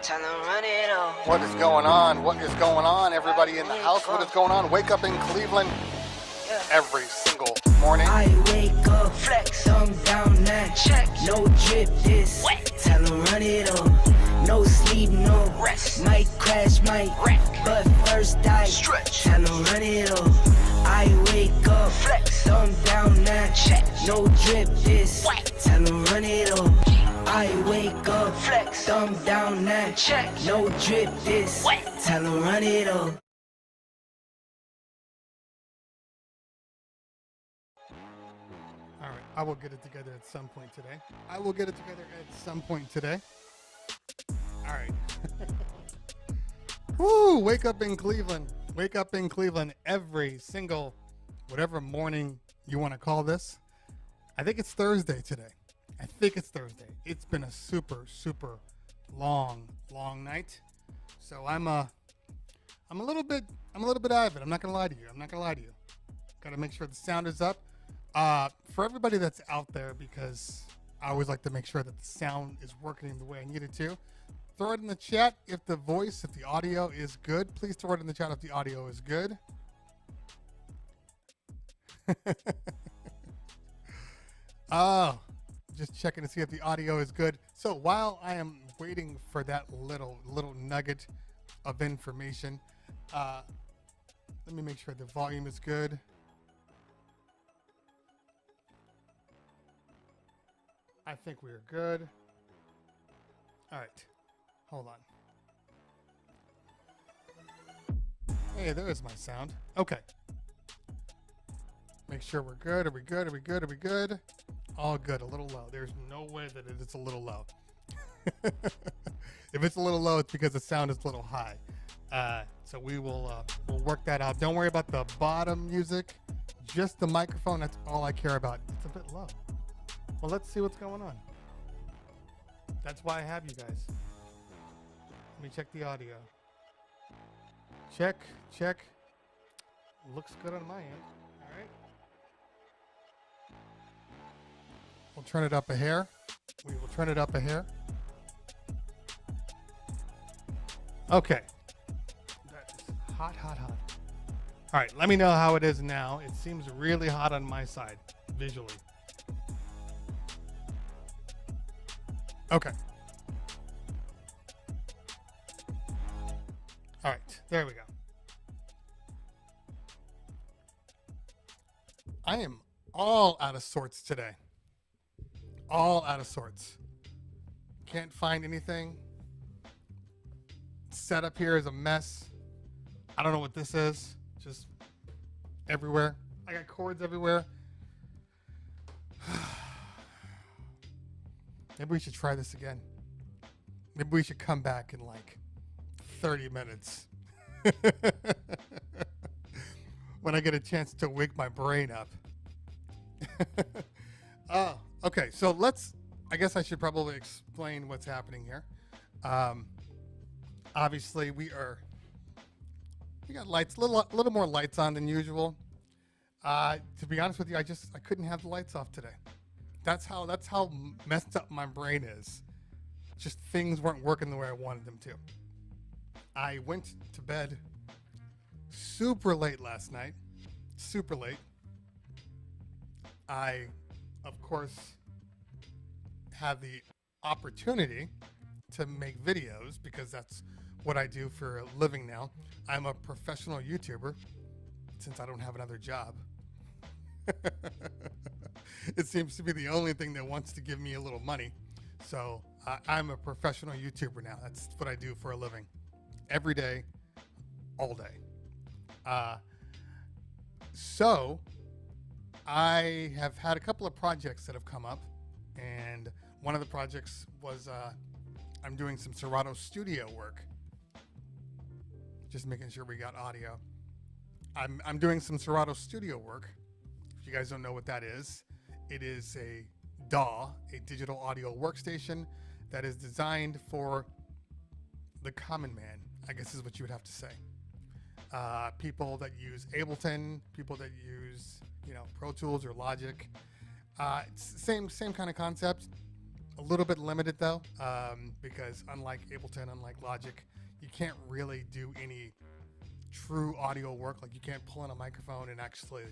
Tell them run it on. What is going on? What is going on? Everybody in the house, what is going on? Wake up in Cleveland every single morning. I wake up, flex, thumb down, now check. No drip, this wet. Tell them run it on. No sleep, no rest. Might crash, might wreck. But first I stretch. Tell them run it on. I wake up, flex, thumb down, now check. No drip, this wet. Tell them run it on. I wake up, flex, thumb down, now check. No drip, this wet. Tell them run it on. All right, I will get it together at some point today. All right. Woo, wake up in Cleveland. Wake up in Cleveland every single, whatever morning you want to call this. I think it's Thursday today. It's been a super, super long night. So I'm a little bit out of it. I'm not gonna lie to you. Gotta make sure the sound is up. For everybody that's out there, because I always like to make sure that the sound is working the way I need it to. Throw it in the chat if the audio is good. Please throw it in the chat if the audio is good. Oh, just checking to see if the audio is good. So while I am waiting for that little nugget of information, let me make sure the volume is good. I think we are good. All right, hold on. Hey, there is my sound. Okay. Make sure we're good. Are we good? All good. A little low. There's no way that it's a little low. If it's a little low, it's because the sound is a little high. So we'll work that out. Don't worry about the bottom music. Just the microphone. That's all I care about. It's a bit low. Well, let's see what's going on. That's why I have you guys. Let me check the audio. Check. Looks good on my end. All right. We'll turn it up a hair. We will turn it up a hair. Okay. That is hot. All right, let me know how it is now. It seems really hot on my side, visually. Okay. All right, there we go. I am all out of sorts today. Can't find anything. Setup here is a mess. I don't know what this is. Just everywhere. I got cords everywhere. Maybe we should try this again. Maybe we should come back in like 30 minutes. When I get a chance to wake my brain up. Okay, so I guess I should probably explain what's happening here. Obviously we got lights, a little more lights on than usual. To be honest with you, I couldn't have the lights off today. That's how messed up my brain is. Just things weren't working the way I wanted them to. I went to bed super late last night. Super late. I, of course, have the opportunity to make videos because that's what I do for a living now. I'm a professional YouTuber since I don't have another job. It seems to be the only thing that wants to give me a little money. So I'm a professional YouTuber now. That's what I do for a living. Every day, all day. So I have had a couple of projects that have come up. And one of the projects was I'm doing some Serato studio work. Just making sure we got audio. I'm doing some Serato studio work. If you guys don't know what that is, it is a DAW, a digital audio workstation that is designed for the common man, I guess is what you would have to say. People that use Ableton, people that use, Pro Tools or Logic. It's same kind of concept. A little bit limited though, because unlike Ableton, unlike Logic, you can't really do any true audio work. Like you can't pull in a microphone and actually,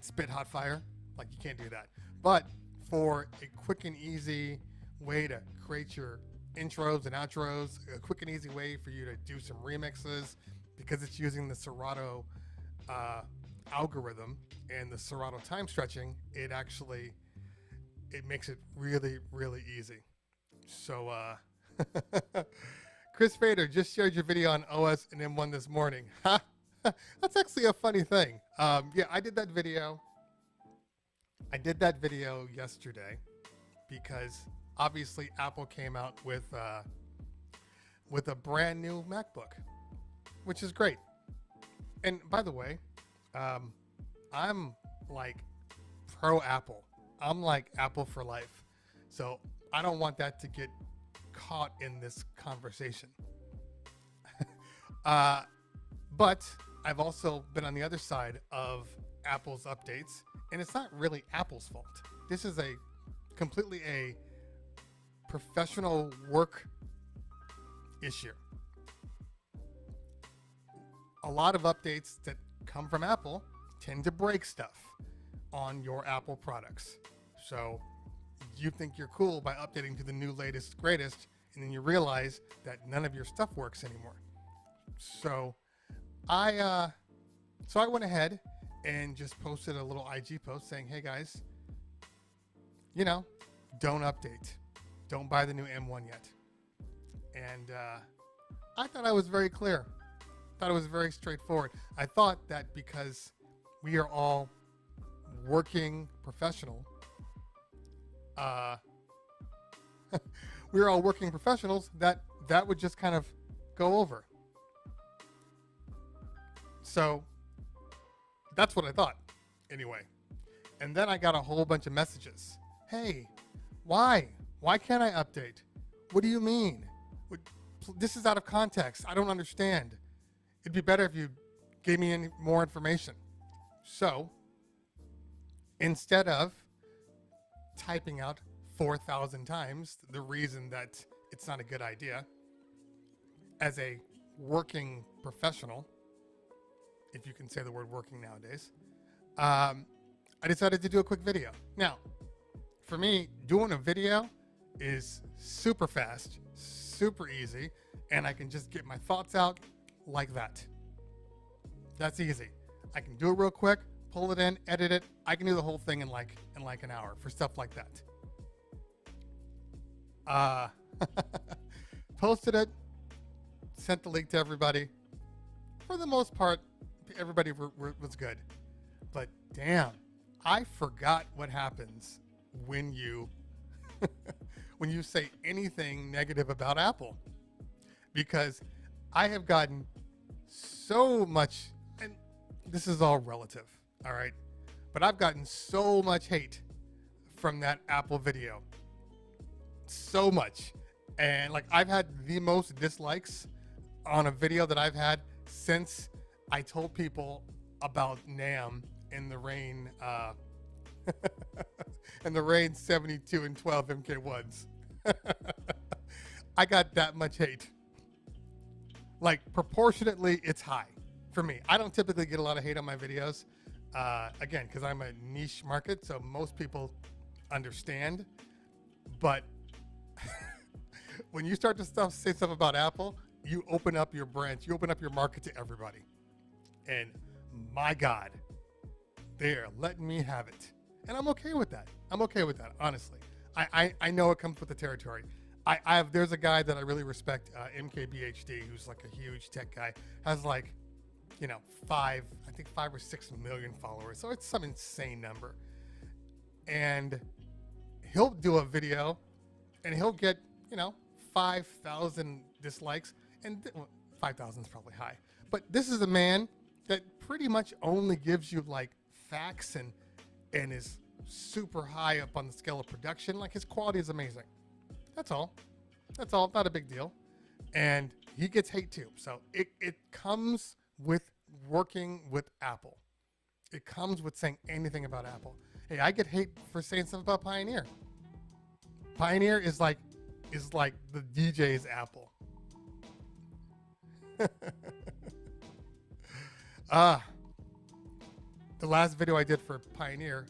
spit hot fire. Like you can't do that. But for a quick and easy way to create your intros and outros, a quick and easy way for you to do some remixes, because it's using the Serato algorithm and the Serato time stretching, it makes it really, really easy. So Chris Fader just shared your video on OS and M1 this morning. That's actually a funny thing. Yeah, I did that video yesterday because obviously Apple came out with a brand new MacBook, which is great. And by the way, I'm like pro Apple. I'm like Apple for life. So I don't want that to get caught in this conversation. But I've also been on the other side of Apple's updates, and it's not really Apple's fault. This is completely a professional work issue. A lot of updates that come from Apple tend to break stuff on your Apple products. So you think you're cool by updating to the new latest greatest, and then you realize that none of your stuff works anymore. So I went ahead and just posted a little IG post saying, hey guys, don't update. Don't buy the new M1 yet. And I thought I was very clear. I thought it was very straightforward. I thought that because we are all working professionals, that would just kind of go over. So that's what I thought anyway. And then I got a whole bunch of messages. Hey, why can't I update? What do you mean? This is out of context. I don't understand. It'd be better if you gave me any more information. So instead of typing out 4,000 times the reason that it's not a good idea, as a working professional, if you can say the word working nowadays, I decided to do a quick video. Now, for me, doing a video is super fast, super easy, and I can just get my thoughts out like that. That's easy. I can do it real quick, pull it in, edit it. I can do the whole thing in like an hour for stuff like that. Posted it, sent the link to everybody. For the most part, everybody was good. But damn, I forgot what happens when you when you say anything negative about Apple, because I have gotten so much, and this is all relative, all right, but I've gotten so much hate from that Apple video, so much. And like, I've had the most dislikes on a video that I've had since I told people about NAM in the rain and the rain 72 and 12 MK1s. I got that much hate. Like, proportionately, it's high for me. I don't typically get a lot of hate on my videos, again, because I'm a niche market, so most people understand. But when you start to say stuff about Apple, you open up your branch, you open up your market to everybody. And my God, they're letting me have it. And I'm okay with that. I'm okay with that, honestly. I know it comes with the territory. There's a guy that I really respect, MKBHD, who's like a huge tech guy, has like, 5 or 6 million followers. So it's some insane number. And he'll do a video and he'll get, 5,000 dislikes, and 5,000 is probably high. But this is a man that pretty much only gives you like facts and is super high up on the scale of production. Like, his quality is amazing. That's all. Not a big deal. And he gets hate too. So it comes with working with Apple. It comes with saying anything about Apple. Hey, I get hate for saying stuff about Pioneer. Pioneer is like the DJ's Apple. The last video I did for Pioneer,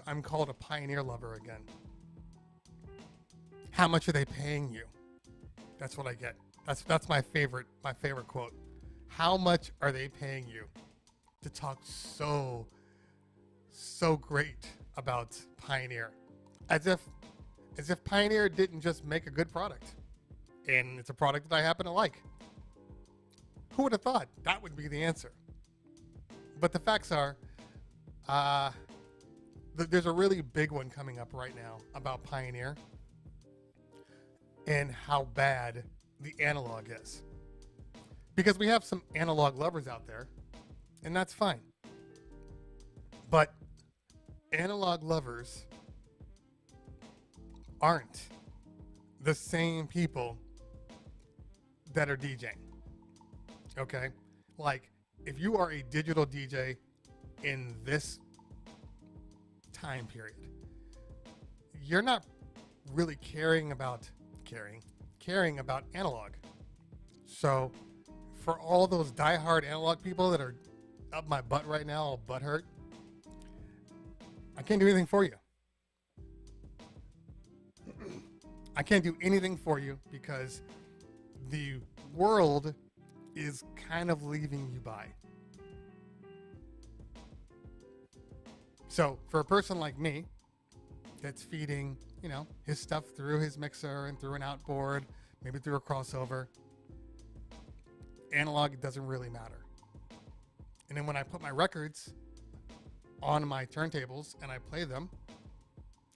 I'm called a Pioneer lover again. How much are they paying you? That's what I get. That's my favorite quote. How much are they paying you to talk so great about Pioneer? As if Pioneer didn't just make a good product, and it's a product that I happen to like. Who would have thought that would be the answer? But the facts are, there's a really big one coming up right now about Pioneer and how bad the analog is. Because we have some analog lovers out there, and that's fine. But analog lovers aren't the same people that are DJing. Okay? Like, if you are a digital DJ in this time period, you're not really caring about analog. So for all those diehard analog people that are up my butt right now, all butthurt, I can't do anything for you. I can't do anything for you because the world is kind of leaving you by. So for a person like me that's feeding, his stuff through his mixer and through an outboard, maybe through a crossover, analog doesn't really matter. And then when I put my records on my turntables and I play them,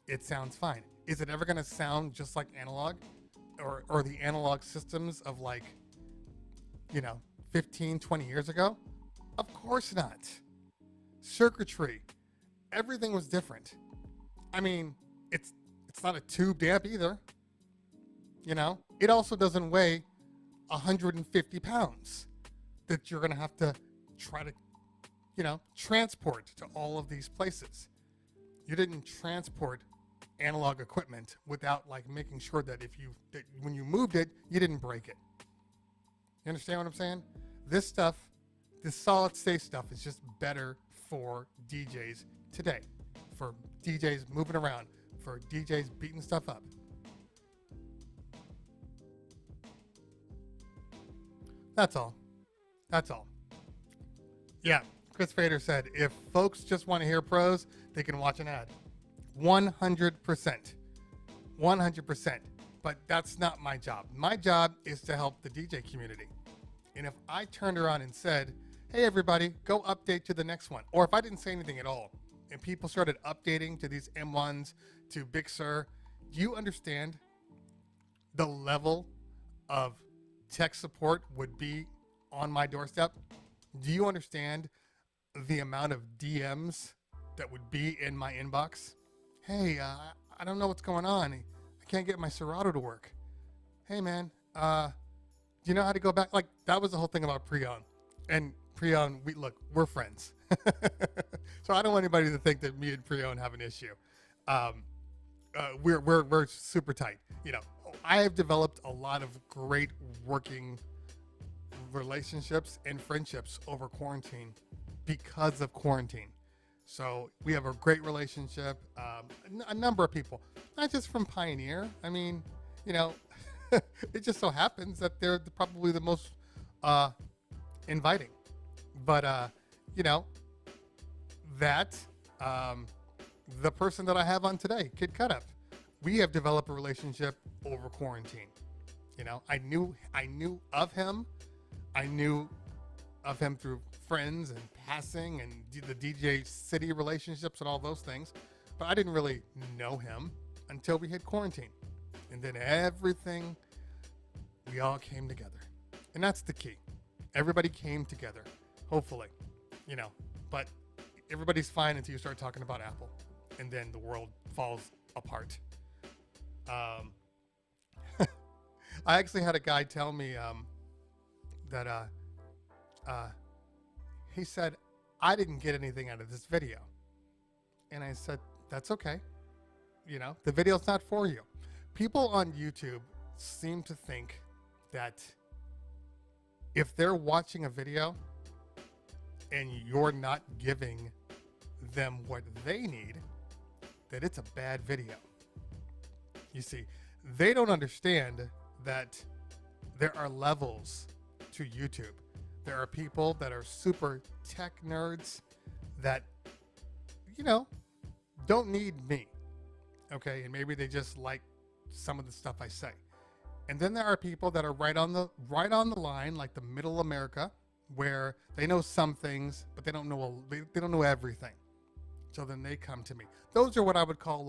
it sounds fine. Is it ever going to sound just like analog or the analog systems of 15, 20 years ago? Of course not. Circuitry, everything was different. I mean, it's not a tube amp either. It also doesn't weigh 150 pounds that you're going to have to try to, transport to all of these places. You didn't transport analog equipment without making sure that when you moved it, you didn't break it. You understand what I'm saying? This solid state stuff is just better for DJs today, for DJs moving around, for DJs beating stuff up. That's all. Yeah, Chris Fader said, if folks just want to hear pros, they can watch an ad. 100%. 100%. But that's not my job. My job is to help the DJ community. And if I turned around and said, hey, everybody, go update to the next one, or if I didn't say anything at all, and people started updating to these M1s, to Big Sur, do you understand the level of tech support would be on my doorstep? Do you understand the amount of DMs that would be in my inbox? Hey, I don't know what's going on. I can't get my Serato to work. Hey, man, do you know how to go back? That was the whole thing about Pre-Owned. And Pre-Owned, we're friends. So I don't want anybody to think that me and Pre-Owned have an issue. We're super tight. I have developed a lot of great working relationships and friendships over quarantine because of quarantine. So we have a great relationship. A number of people, not just from Pioneer. I mean, it just so happens that they're probably the most inviting. But the person that I have on today, Kid Cutup, we have developed a relationship over quarantine. I knew of him. I knew of him through friends and passing and the DJ city relationships and all those things. But I didn't really know him until we hit quarantine. And then we all came together. And that's the key. Everybody came together, hopefully, but everybody's fine until you start talking about Apple. And then the world falls apart. I actually had a guy tell me that he said, I didn't get anything out of this video. And I said, that's okay. The video's not for you. People on YouTube seem to think that if they're watching a video and you're not giving them what they need, that it's a bad video. You see, they don't understand that there are levels to YouTube. There are people that are super tech nerds that, don't need me. Okay, and maybe they just like some of the stuff I say. And then there are people that are right on the line, like the middle America, where they know some things, but they don't know everything. So then they come to me. Those are what I would call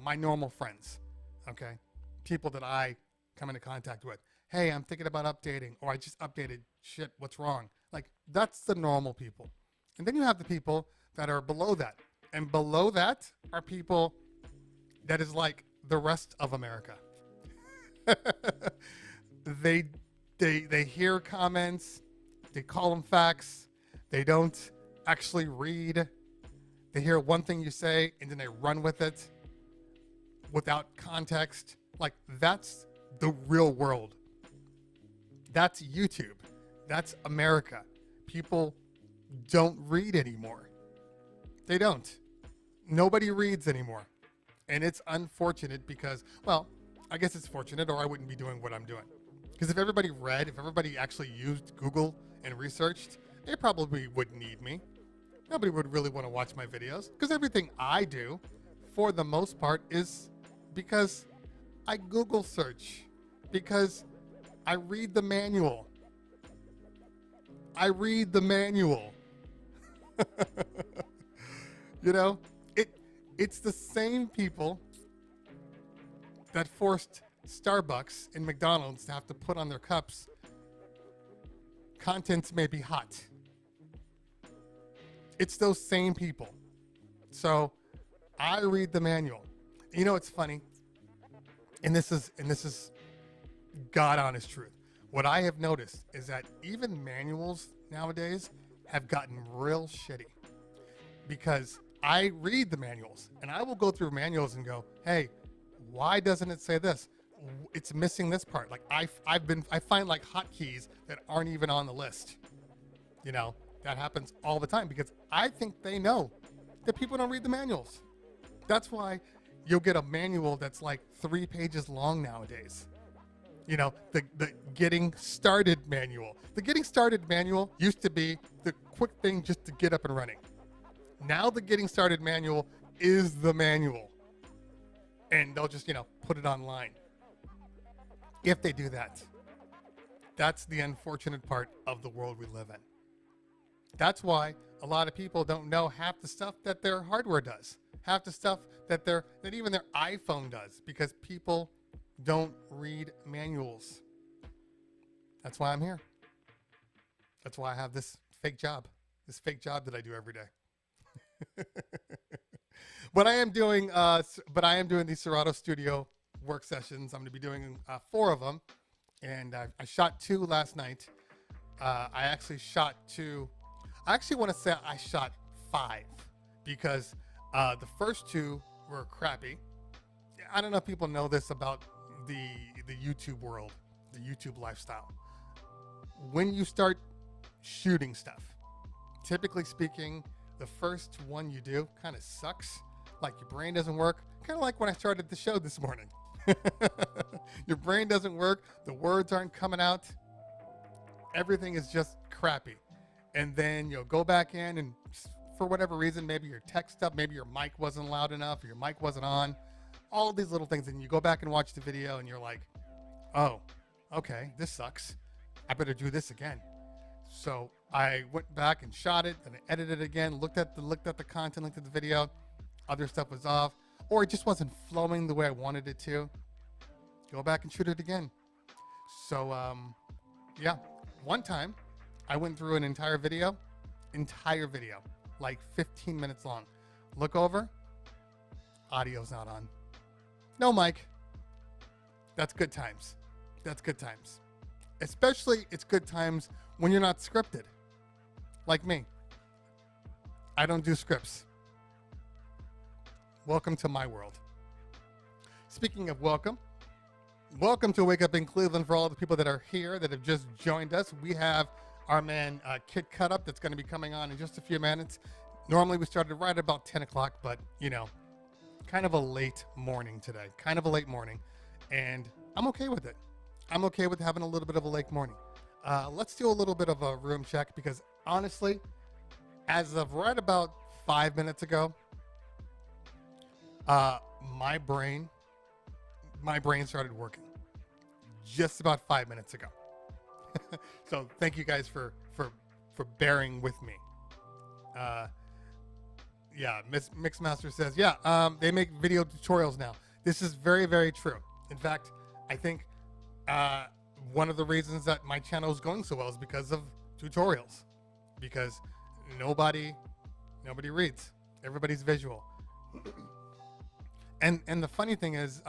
my normal friends. Okay, people that I come into contact with. Hey, I'm thinking about updating, or I just updated. Shit, what's wrong? That's the normal people. And then you have the people that are below that. And below that are people that is like the rest of America. They hear comments, they call them facts, they don't actually read. They hear one thing you say and then they run with it without context. That's the real world. That's YouTube. That's America. People don't read anymore. They don't. Nobody reads anymore. And it's unfortunate because, well, I guess it's fortunate or I wouldn't be doing what I'm doing. Because if everybody read, if everybody actually used Google and researched, they probably wouldn't need me. Nobody would really want to watch my videos because everything I do, for the most part, is because I Google search, because I read the manual. It's the same people that forced Starbucks and McDonald's to have to put on their cups, contents may be hot. It's those same people. So I read the manual. It's funny, and this is God honest truth. What I have noticed is that even manuals nowadays have gotten real shitty, because I read the manuals and I will go through manuals and go, hey, why doesn't it say this? It's missing this part. I find hotkeys that aren't even on the list. That happens all the time because I think they know that people don't read the manuals. That's why you'll get a manual that's 3 pages long nowadays. The getting started manual. The getting started manual used to be the quick thing just to get up and running. Now the getting started manual is the manual. And they'll just, put it online. If they do that. That's the unfortunate part of the world we live in. That's why a lot of people don't know half the stuff that their hardware does. Half the stuff that even their iPhone does, because people don't read manuals. That's why I'm here. That's why I have this fake job that I do every day. But I am doing these Serato Studio work sessions. I'm going to be doing 4 of them, and I shot 2 last night. I actually shot 2. I actually want to say I shot 5 because the first 2 were crappy. I don't know if people know this about the YouTube world, the YouTube lifestyle. When you start shooting stuff, typically speaking, the first one you do kind of sucks. Your brain doesn't work. Kind of like when I started the show this morning. Your brain doesn't work. The words aren't coming out. Everything is just crappy. And then you'll go back in and for whatever reason, maybe your text up, maybe your mic wasn't loud enough, or your mic wasn't on. All these little things. And you go back and watch the video and you're like, oh, okay, this sucks. I better do this again. So I went back and shot it, then I edited it again, looked at the content, looked at the video. Other stuff was off, or it just wasn't flowing the way I wanted it to. Go back and shoot it again. So, yeah. One time, I went through an entire video, 15 minutes long. Look over, audio's not on. No mic. That's good times. Especially, it's good times when you're not scripted. Like me. I don't do scripts. Welcome to my world. Speaking of welcome, welcome to Wake Up in Cleveland. For all the people that are here that have just joined us, we have our man Kid Cut Up that's going to be coming on in just a few minutes. Normally we started right about 10 o'clock, but you know, kind of a late morning today, and I'm okay with it. I'm okay with having a little bit of a late morning. Let's do a little bit of a room check because honestly, as of right about 5 minutes ago, my brain started working just about 5 minutes ago. So thank you guys for bearing with me. Yeah, Miss Mixmaster says, they make video tutorials now. This is very, very true. In fact, I think one of the reasons that my channel is going so well is because of tutorials. Because nobody reads. Everybody's visual. And the funny thing is,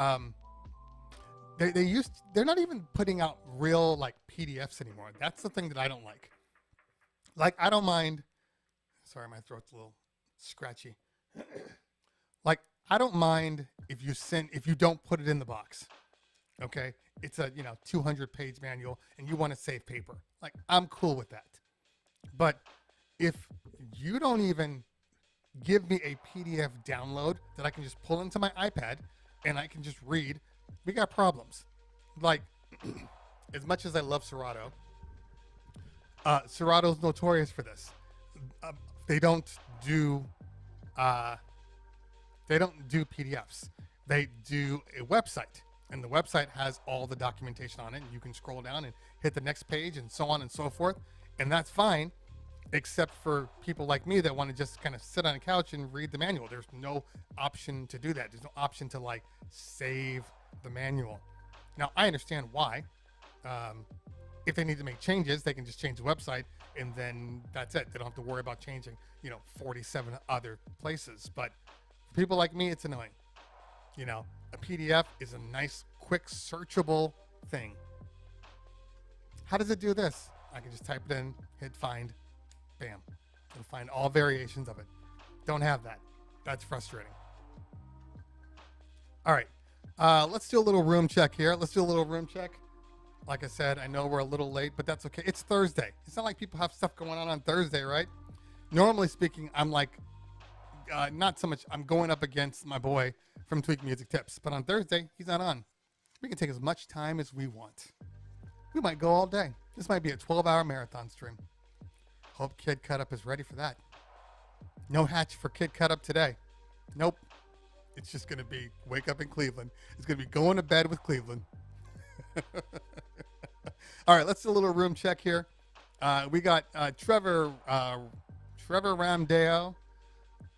they're not even putting out real like PDFs anymore. That's the thing that I don't like. Like, I don't mind. Sorry, my throat's a little scratchy. Like, I don't mind if you don't put it in the box. Okay, it's a 200-page manual, and you want to save paper. Like, I'm cool with that. But if you don't even give me a PDF download that I can just pull into my iPad and I can just read, we got problems. Like, as much as I love Serato, Serato's notorious for this. They don't do PDFs. They do a website, and the website has all the documentation on it. And you can scroll down and hit the next page and so on and so forth, and that's fine, except for people like me that want to just kind of sit on a couch and read the manual. There's no option to do that. There's no option to like save the manual. Now, I understand why. If they need to make changes, they can just change the website, and then that's it. They don't have to worry about changing, 47 other places. But for people like me, it's annoying. A PDF is a nice, quick, searchable thing. How does it do this? I can just type it in, hit find, bam. It'll find all variations of it. Don't have that. That's frustrating. All right. Let's do a little room check here. Like I said, I know we're a little late, but that's okay. It's Thursday. It's not like people have stuff going on Thursday, right? Normally speaking, I'm like, not so much. I'm going up against my boy from Tweak Music Tips, but on Thursday, he's not on. We can take as much time as we want. We might go all day. This might be a 12-hour marathon stream. Hope Kid Cut Up is ready for that. No hatch for Kid Cut Up today. Nope. It's just going to be Wake Up in Cleveland. It's going to be going to bed with Cleveland. All right, let's do a little room check here. We got Trevor Ramdeo.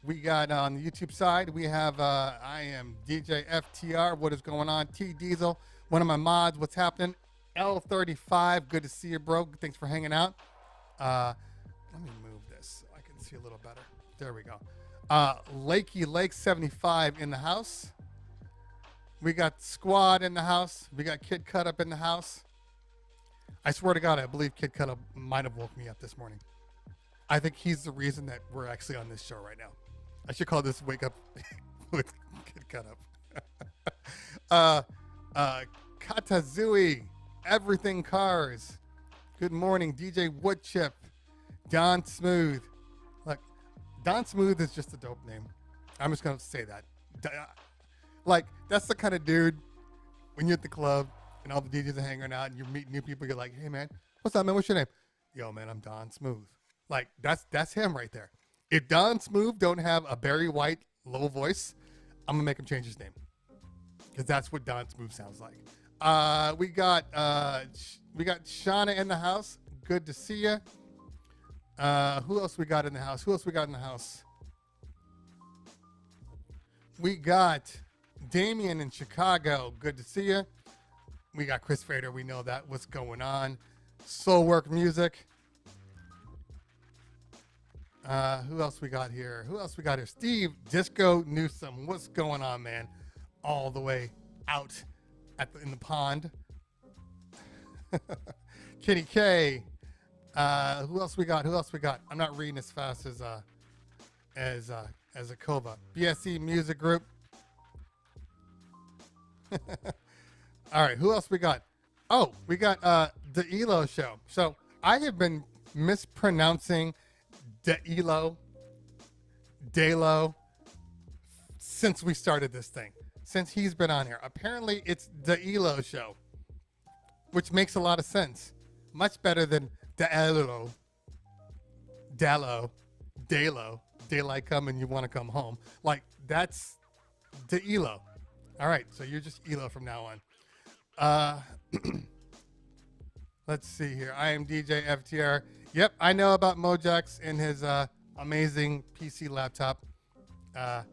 We got on the YouTube side, we have I am DJ FTR. What is going on? T Diesel, one of my mods. What's happening? L35. Good to see you, bro. Thanks for hanging out. Let me move this so I can see a little better. There we go. Lakey Lake 75 in the house. We got Squad in the house. We got Kid Cut Up in the house. I swear to God, I believe Kid Cut Up might have woke me up this morning. I think he's the reason that we're actually on this show right now. I should call this Wake Up with Kid Cut Up. Katazui, Everything Cars. Good morning, DJ Woodchip. Don Smooth. Like, Don Smooth is just a dope name. I'm just going to say that. Like, that's the kind of dude, when you're at the club and all the DJs are hanging out and you meet new people, you're like, hey, man, what's up, man? What's your name? Yo, man, I'm Don Smooth. Like, that's him right there. If Don Smooth don't have a Barry White low voice, I'm going to make him change his name. Because that's what Don Smooth sounds like. We got Shauna in the house. Good to see you. Who else we got in the house? We got Damien in Chicago. Good to see you. We got Chris Fader. We know that. What's going on? Soulwork Music. Who else we got here? Steve Disco Newsom. What's going on, man? All the way out in the pond. Kitty K. Who else we got? I'm not reading as fast as Akova. BSE Music Group. All right, who else we got? Oh, we got the Elo show. So I have been mispronouncing the Elo, Delo, since we started this thing. Since he's been on here. Apparently it's the Elo show, which makes a lot of sense. Much better than the Elo, Dallo, Dalo, daylight come and you want to come home. Like, that's the Elo. All right, so you're just Elo from now on. Let's see here. I am DJ FTR. Yep, I know about Mojax and his amazing PC laptop. I'm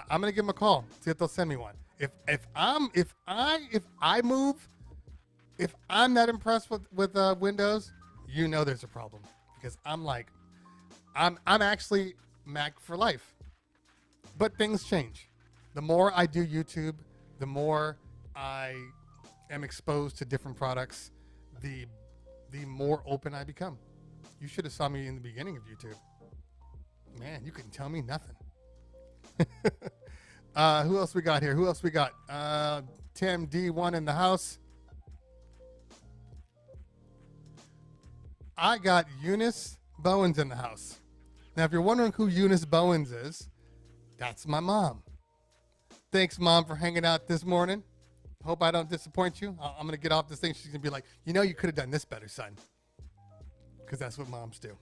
gonna give him a call. See if they'll send me one. If I move, if I'm not impressed with Windows, you know there's a problem, because I'm actually Mac for life. But things change. The more I do YouTube, the more I am exposed to different products, the more open I become. You should have saw me in the beginning of YouTube. Man, you couldn't tell me nothing. Who else we got here? Who else we got? Tim D1 in the house. I got Eunice Bowens in the house. Now, if you're wondering who Eunice Bowens is, that's my mom. Thanks, Mom, for hanging out this morning. Hope I don't disappoint you. I'm going to get off this thing. She's going to be like, you know, you could have done this better, son. Because that's what moms do.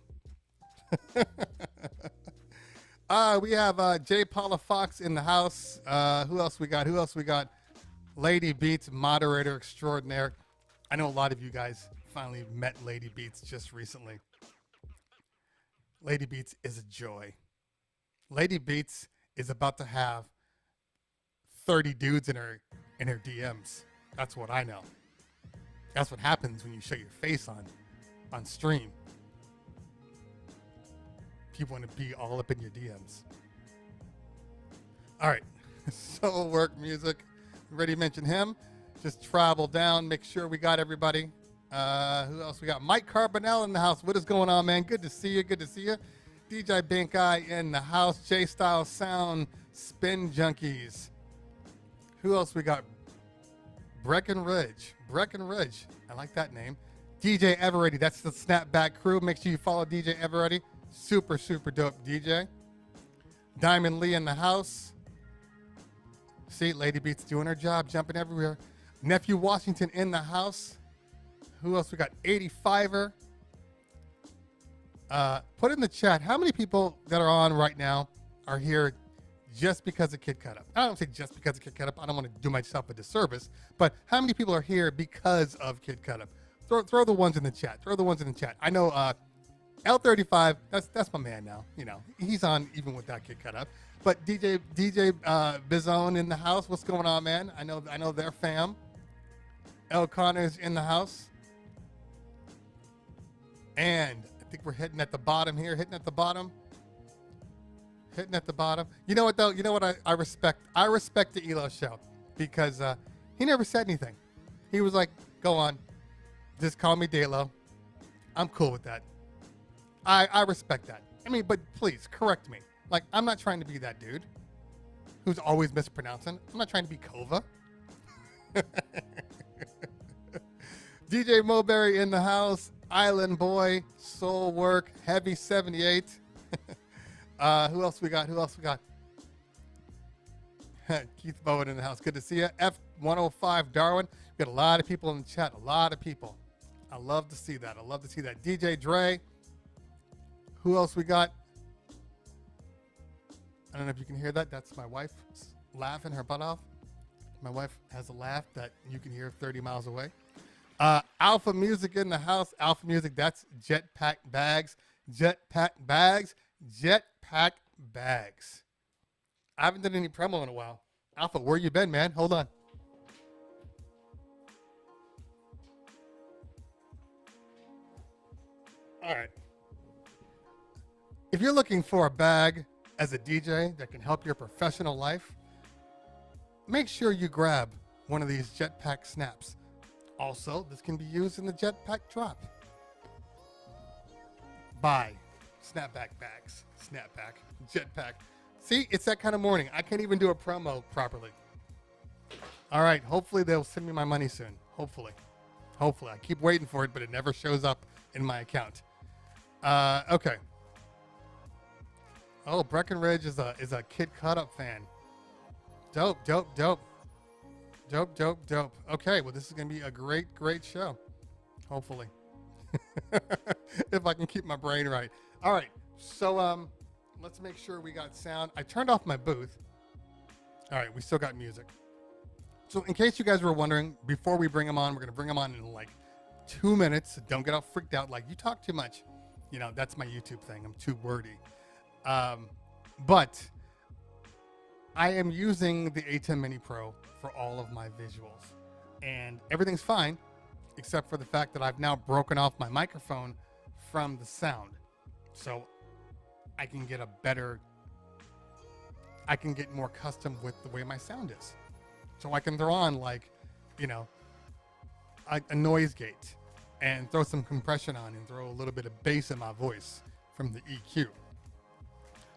We have J. Paula Fox in the house. Who else we got? Who else we got? Lady Beats, moderator extraordinaire. I know a lot of you guys finally met Lady Beats just recently. Lady Beats is a joy. Lady Beats is about to have 30 dudes in her DMs. That's what I know. That's what happens when you show your face on stream. People want to be all up in your DMs. All right. Soul Work Music. Already mentioned him. Just travel down. Make sure we got everybody. Who else we got? Mike Carbonell in the house. What is going on, man? Good to see you. Good to see you. DJ Bank Eye in the house. J-Style Sound. Spin Junkies. Who else we got? Breckenridge. Breckenridge. I like that name. DJ Eveready. That's the Snapback crew. Make sure you follow DJ Eveready. Super, super dope DJ. Diamond Lee in the house. See, Lady Beats doing her job, jumping everywhere. Nephew Washington in the house. Who else we got? 85er. Put in the chat, how many people that are on right now are here just because of Kid Cut Up? I don't say just because of Kid Cut Up. I don't want to do myself a disservice. But how many people are here because of Kid Cut Up? Throw the ones in the chat. Throw the ones in the chat. I know L35, that's my man now. You know, he's on even without Kid Cut Up. But DJ Bizone in the house. What's going on, man? I know they're fam. El Connor's in the house. And I think we're hitting at the bottom here. Hitting at the bottom. You know what, though? You know what I respect? I respect the Elo show because he never said anything. He was like, go on. Just call me Dalo. I'm cool with that. I respect that. I mean, but please, correct me. Like, I'm not trying to be that dude who's always mispronouncing. I'm not trying to be Kova. DJ Moberry in the house. Island Boy, Soul Work, Heavy 78. Who else we got? Keith Bowen in the house. Good to see you. F105 Darwin. We got a lot of people in the chat. A lot of people. I love to see that. DJ Dre. Who else we got? I don't know if you can hear that. That's my wife laughing her butt off. My wife has a laugh that you can hear 30 miles away. Alpha Music in the house. Alpha Music, that's Jetpack Bags. Jetpack Bags. I haven't done any promo in a while. Alpha, where you been, man? Hold on. All right. If you're looking for a bag as a DJ that can help your professional life, make sure you grab one of these Jetpack Snaps. Also, this can be used in the Jetpack Drop. Buy Snapback Bags. Jetpack. See, it's that kind of morning. I can't even do a promo properly. All right. Hopefully they'll send me my money soon. Hopefully. I keep waiting for it, but it never shows up in my account. Okay. Oh, Breckenridge is a Kid Cut Up fan. Dope. Okay, well, this is going to be a great show. Hopefully. If I can keep my brain right. All right. So, let's make sure we got sound. I turned off my booth. All right, we still got music. So in case you guys were wondering, before we bring them on, we're going to bring them on in like 2 minutes. So don't get all freaked out like you talk too much. You know, that's my YouTube thing. I'm too wordy. But I am using the A10 Mini Pro for all of my visuals. And everything's fine, except for the fact that I've now broken off my microphone from the sound. So I can get more custom with the way my sound is. So I can throw on like, you know, a noise gate and throw some compression on and throw a little bit of bass in my voice from the EQ.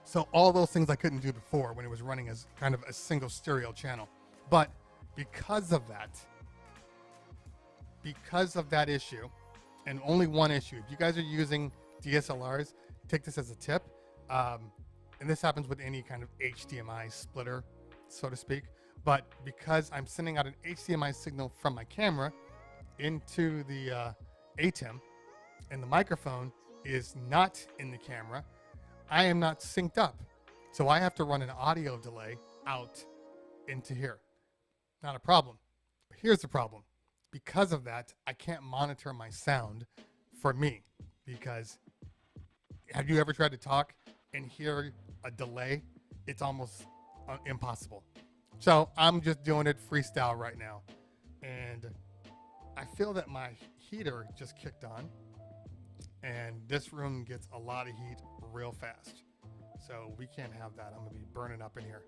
So all those things I couldn't do before when it was running as kind of a single stereo channel. But because of that issue, and only one issue, if you guys are using DSLRs, take this as a tip. And this happens with any kind of HDMI splitter, so to speak. But because I'm sending out an HDMI signal from my camera into the ATEM, and the microphone is not in the camera, I am not synced up. So I have to run an audio delay out into here. Not a problem. But here's the problem. Because of that, I can't monitor my sound for me. Because have you ever tried to talk and hear a delay? It's almost impossible. So I'm just doing it freestyle right now. And I feel that my heater just kicked on. And this room gets a lot of heat real fast. So we can't have that. I'm going to be burning up in here.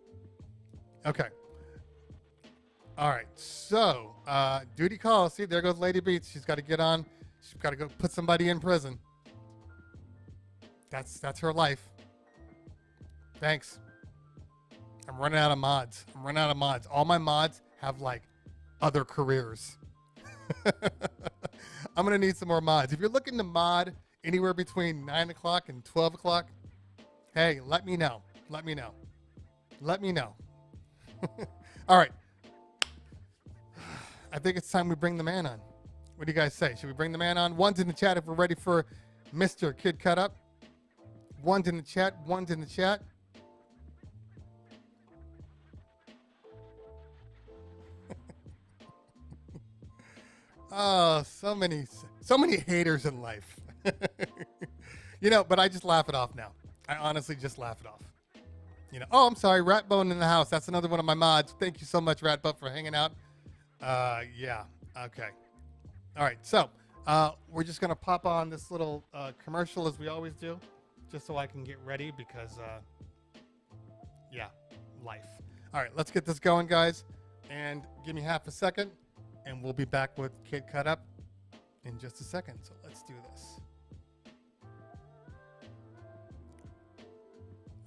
Okay. All right. So, duty call. See, there goes Lady Beats. She's got to get on. She's got to go put somebody in prison. That's her life. Thanks. I'm running out of mods. All my mods have like other careers. I'm going to need some more mods. If you're looking to mod anywhere between 9 o'clock and 12 o'clock, hey, let me know. All right. I think it's time we bring the man on. What do you guys say? Should we bring the man on? One's in the chat if we're ready for Mr. Kid Cut Up. One's in the chat. Oh, so many haters in life. You know, but I just laugh it off now. I honestly just laugh it off. You know, oh, I'm sorry, Ratbone in the house. That's another one of my mods. Thank you so much, Ratbone, for hanging out. Yeah, okay. All right, so we're just going to pop on this little commercial as we always do, just so I can get ready because, yeah, life. All right, let's get this going, guys. And give me half a second, and we'll be back with Kid Cut Up in just a second. So let's do this.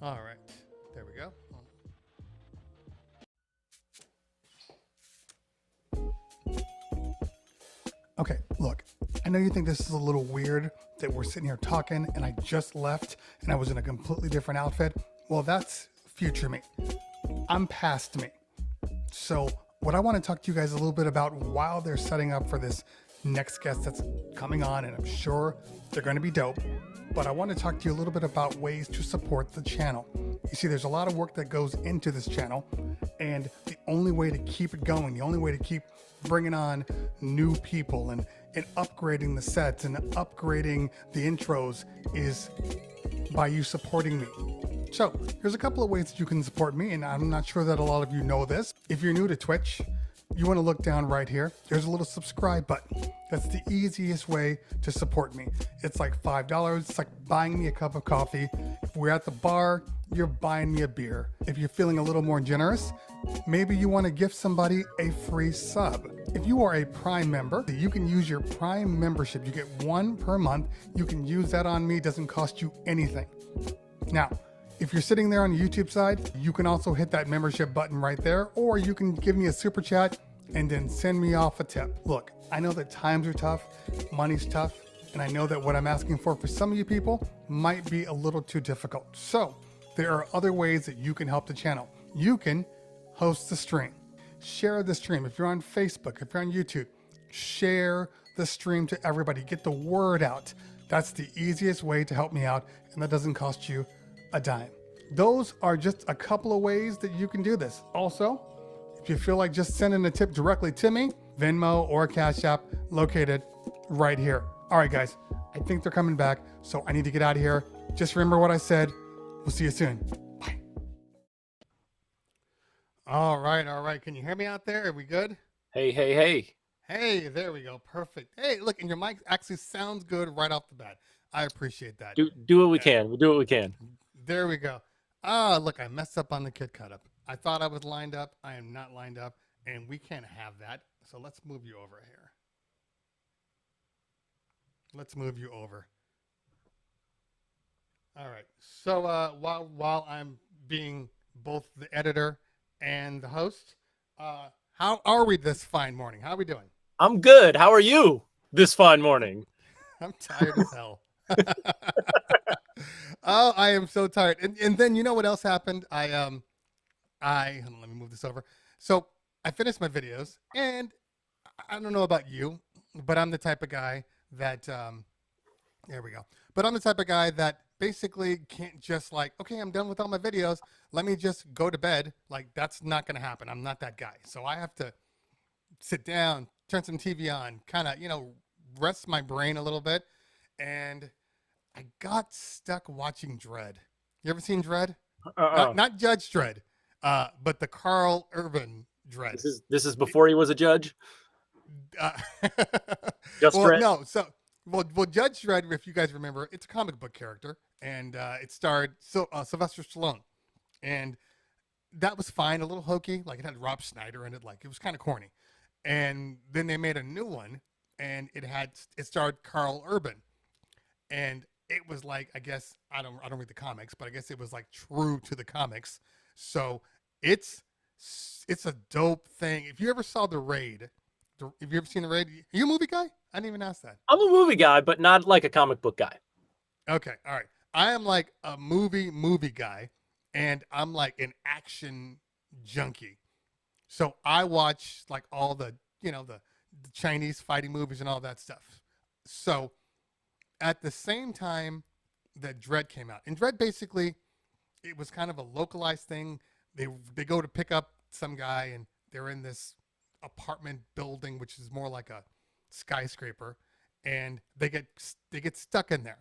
All right, there we go. Okay, look, I know you think this is a little weird that we're sitting here talking and I just left and I was in a completely different outfit. Well, that's future me. I'm past me. So what I want to talk to you guys a little bit about while they're setting up for this next guest that's coming on, and I'm sure they're going to be dope, but I want to talk to you a little bit about ways to support the channel. You see, there's a lot of work that goes into this channel, and the only way to keep it going, the only way to keep bringing on new people and upgrading the sets and upgrading the intros is by you supporting me. So here's a couple of ways that you can support me, and I'm not sure that a lot of you know this. If you're new to Twitch, you want to look down right here. There's a little subscribe button. That's the easiest way to support me. It's like $5. It's like buying me a cup of coffee. If we're at the bar, you're buying me a beer. If you're feeling a little more generous, maybe you want to gift somebody a free sub. If you are a Prime member, you can use your Prime membership. You get one per month. You can use that on me. It doesn't cost you anything. Now, if you're sitting there on the YouTube side, you can also hit that membership button right there, or you can give me a super chat and then send me off a tip. Look, I know that times are tough, money's tough, and I know that what I'm asking for some of you people might be a little too difficult. So there are other ways that you can help the channel. You can host the stream, share the stream. If you're on Facebook, if you're on YouTube, share the stream to everybody. Get the word out. That's the easiest way to help me out, and that doesn't cost you a dime. Those are just a couple of ways that you can do this. Also, if you feel like just sending a tip directly to me, Venmo or Cash App located right here. All right, guys, I think they're coming back, so I need to get out of here. Just remember what I said. We'll see you soon. Bye. All right. Can you hear me out there? Are we good? Hey. Hey, there we go. Perfect. Hey, look, and your mic actually sounds good right off the bat. I appreciate that. Do what we can. We'll do what we can. There we go. Look, I messed up on the kid cut up. I thought I was lined up. I am not lined up, and we can't have that. So let's move you over here. Let's move you over. All right. So while I'm being both the editor and the host, how are we this fine morning? How are we doing? I'm good. How are you this fine morning? I'm tired as hell. Oh, I am so tired. And then you know what else happened? Hold on, let me move this over. So I finished my videos, and I don't know about you, but I'm the type of guy that there we go. But I'm the type of guy that basically can't just like, okay, I'm done with all my videos. Let me just go to bed. Like, that's not going to happen. I'm not that guy. So I have to sit down, turn some TV on, kind of, rest my brain a little bit. And I got stuck watching Dredd. You ever seen Dredd? Not Judge Dredd, but the Carl Urban Dredd. This is before he was a judge? Just well, Dredd? No, so... Well, Judge Dredd, if you guys remember, it's a comic book character, and it starred Sylvester Stallone, and that was fine, a little hokey, like it had Rob Schneider in it, like it was kind of corny, and then they made a new one, and it starred Carl Urban, and it was like, I guess I don't read the comics, but I guess it was like true to the comics, so it's a dope thing. If you ever saw The Raid. Have you ever seen The Raid? Are you a movie guy? I didn't even ask that. I'm a movie guy, but not like a comic book guy. Okay, all right. I am like a movie guy, and I'm like an action junkie. So I watch like all the Chinese fighting movies and all that stuff. So at the same time that Dredd came out, and Dredd basically, it was kind of a localized thing. They go to pick up some guy, and they're in this apartment building, which is more like a skyscraper, and they get stuck in there,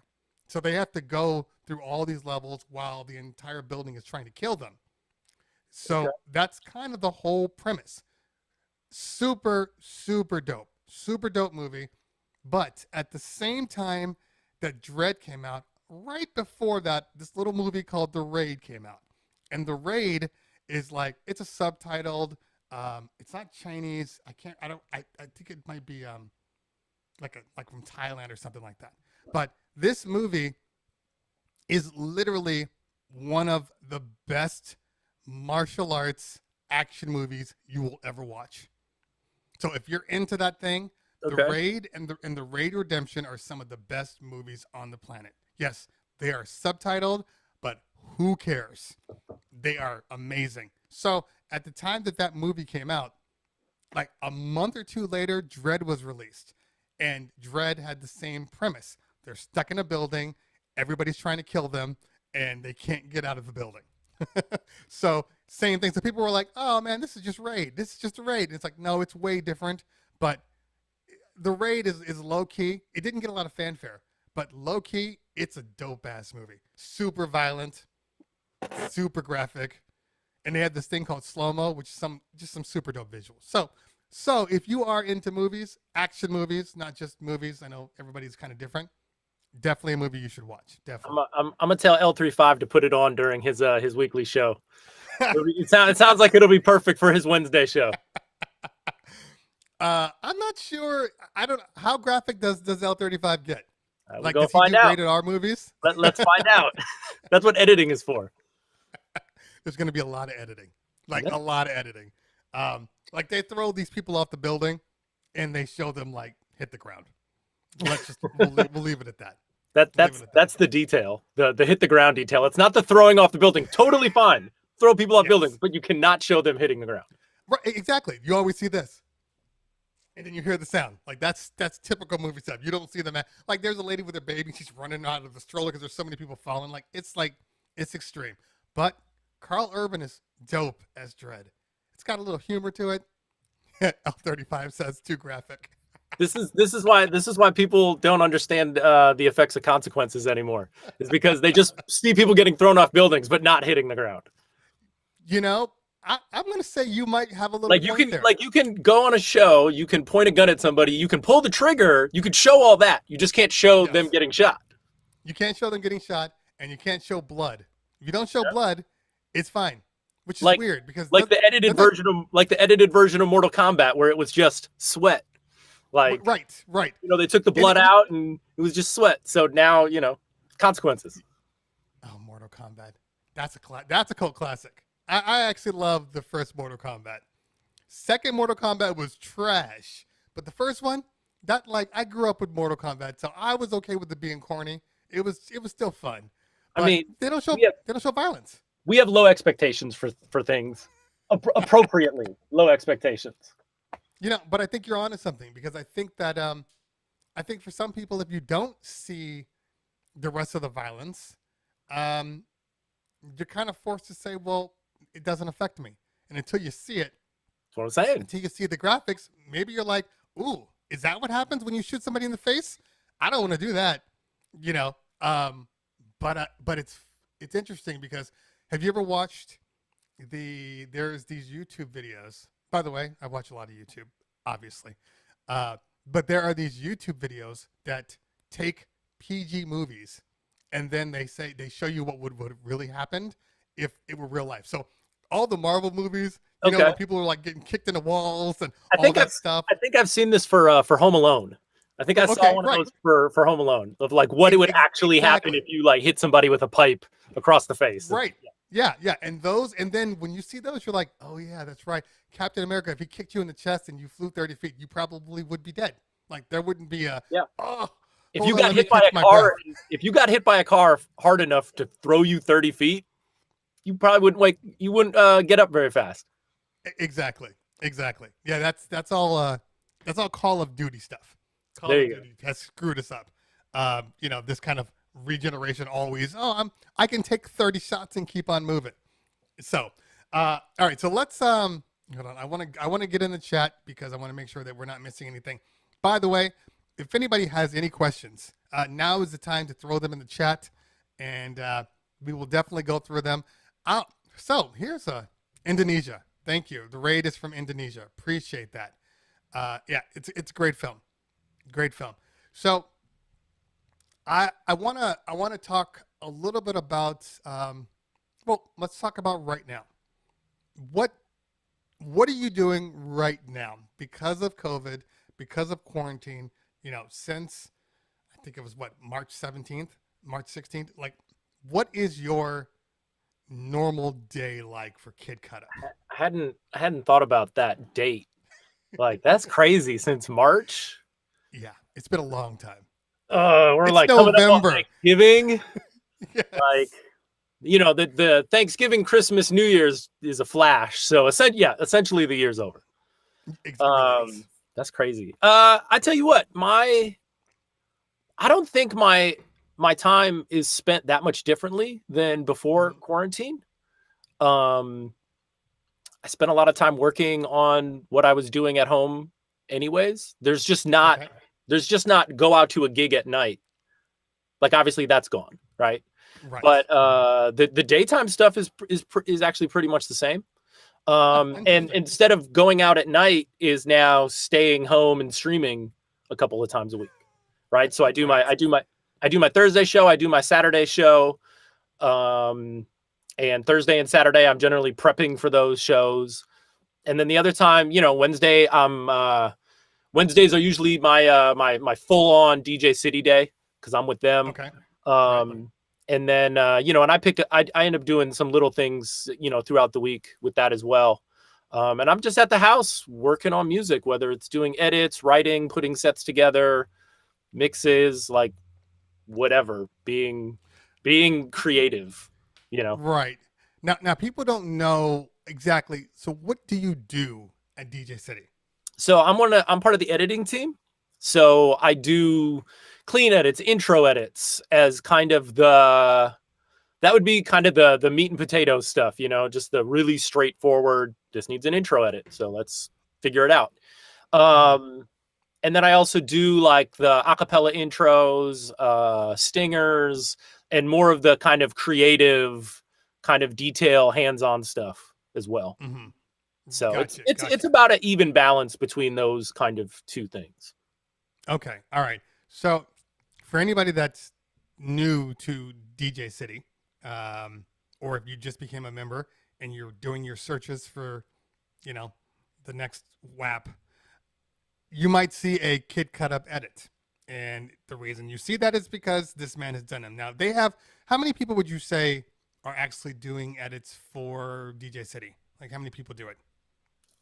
so they have to go through all these levels while the entire building is trying to kill them. So okay. That's kind of the whole premise. Super dope movie. But at the same time that Dredd came out, right before that, this little movie called The Raid came out, and The Raid is like, it's a subtitled. It's not Chinese. I think it might be like from Thailand or something like that. But this movie is literally one of the best martial arts action movies you will ever watch. So if you're into that thing, okay. The Raid and the Raid Redemption are some of the best movies on the planet. Yes, they are subtitled, but who cares? They are amazing. So at the time that movie came out, like a month or two later, Dredd was released. And Dredd had the same premise. They're stuck in a building, everybody's trying to kill them, and they can't get out of the building. So same thing. So people were like, oh man, this is just Raid. This is just a Raid. And it's like, no, it's way different. But the Raid is low-key. It didn't get a lot of fanfare. But low-key, it's a dope-ass movie. Super violent, super graphic. And they had this thing called slow-mo, which is just some super dope visuals. So if you are into movies, action movies, not just movies, I know everybody's kind of different. Definitely a movie you should watch. Definitely. I'm gonna tell L35 to put it on during his weekly show. It sounds like it'll be perfect for his Wednesday show. I'm not sure. I don't. How graphic does L35 get? Like, does he do rated R movies? Let's find out. That's what editing is for. There's going to be a lot of editing, like a lot of editing. Like they throw these people off the building, and they show them like hit the ground. Let's just we'll leave it at that. That's the detail, the hit the ground detail. It's not the throwing off the building. Totally fine. Throw people off buildings, but you cannot show them hitting the ground. Right, exactly. You always see this, and then you hear the sound. Like that's typical movie stuff. You don't see them like there's a lady with her baby. She's running out of the stroller because there's so many people falling. Like it's extreme. But Carl Urban is dope as Dredd. It's got a little humor to it. L35 says too graphic. This is why people don't understand the effects of consequences anymore. Is because they just see people getting thrown off buildings but not hitting the ground. You know, I'm gonna say you might have a little like you can go on a show, you can point a gun at somebody, you can pull the trigger, you can show all that. You just can't show them getting shot. You can't show them getting shot, and you can't show blood. If you don't show blood, it's fine. Which is weird because the edited version of Mortal Kombat where it was just sweat. Like right. You know, they took the blood out and it was just sweat. So now, you know, consequences. Oh, Mortal Kombat. That's a cult classic. I actually love the first Mortal Kombat. Second Mortal Kombat was trash. But the first one, I grew up with Mortal Kombat, so I was okay with it being corny. It was still fun. But I mean, they don't show violence. We have low expectations for things. Appropriately low expectations. You know, but I think you're onto something because I think that I think for some people, if you don't see the rest of the violence, you're kind of forced to say, well, it doesn't affect me. And until you see it, that's what I'm saying. Until you see the graphics, maybe you're like, ooh, is that what happens when you shoot somebody in the face? I don't want to do that, you know. But it's interesting because have you ever watched there's these YouTube videos. By the way, I watch a lot of YouTube, obviously. But there are these YouTube videos that take PG movies and then they show you what would have really happened if it were real life. So all the Marvel movies, you know, when people are like getting kicked in the walls and all that stuff. I think I've seen this for Home Alone. I think I saw one of those for Home Alone of like what it would actually happen if you like hit somebody with a pipe across the face. Right. Yeah. And then when you see those, you're like, oh yeah, that's right. Captain America, if he kicked you in the chest and you flew 30 feet, you probably would be dead. Like there wouldn't be if you got hit by a car, if you got hit by a car hard enough to throw you 30 feet, you probably wouldn't get up very fast. Exactly. Yeah, that's all Call of Duty stuff. Call of Duty has screwed us up. You know, this kind of regeneration always. I can take 30 shots and keep on moving. So, all right. So let's hold on. I want to get in the chat because I want to make sure that we're not missing anything. By the way, if anybody has any questions, now is the time to throw them in the chat, and we will definitely go through them. So here's Indonesia. Thank you. The raid is from Indonesia. Appreciate that. Yeah, it's a great film. Great film. So I wanna talk a little bit about let's talk about right now. What are you doing right now because of COVID, because of quarantine? You know, since I think it was March 17th, March 16th. Like, what is your normal day like for Kid Cut Up? I hadn't thought about that date. Like that's crazy. Since March. Yeah, it's been a long time. We're it's like November. Coming up on Thanksgiving. Yes. Like, you know, the Thanksgiving, Christmas, New Year's is a flash. So essentially the year's over. Exactly. That's crazy. I tell you what, I don't think my time is spent that much differently than before quarantine. I spent a lot of time working on what I was doing at home anyways. There's just not go out to a gig at night. Like obviously that's gone, right? Right. But the daytime stuff is actually pretty much the same. And instead of going out at night is now staying home and streaming a couple of times a week. Right. So I do my Thursday show. I do my Saturday show. And Thursday and Saturday, I'm generally prepping for those shows. And then the other time, you know, Wednesdays are usually my full on DJ City day because I'm with them. Okay. And then, you know, and I end up doing some little things, you know, throughout the week with that as well. And I'm just at the house working on music, whether it's doing edits, writing, putting sets together, mixes, like whatever, being creative, you know. Right. Now people don't know exactly. So what do you do at DJ City? So I'm part of the editing team. So I do clean edits, intro edits as kind of that would be kind of the meat and potatoes stuff, you know, just the really straightforward, this needs an intro edit. So let's figure it out. And then I also do like the acapella intros, stingers, and more of the kind of creative, kind of detail, hands-on stuff as well. Mm-hmm. So Gotcha, it's about an even balance between those kind of two things. Okay. All right. So for anybody that's new to DJ City, or if you just became a member and you're doing your searches for, you know, the next WAP, you might see a Kid Cut Up edit. And the reason you see that is because this man has done them. Now they have, how many people would you say are actually doing edits for DJ City? Like how many people do it?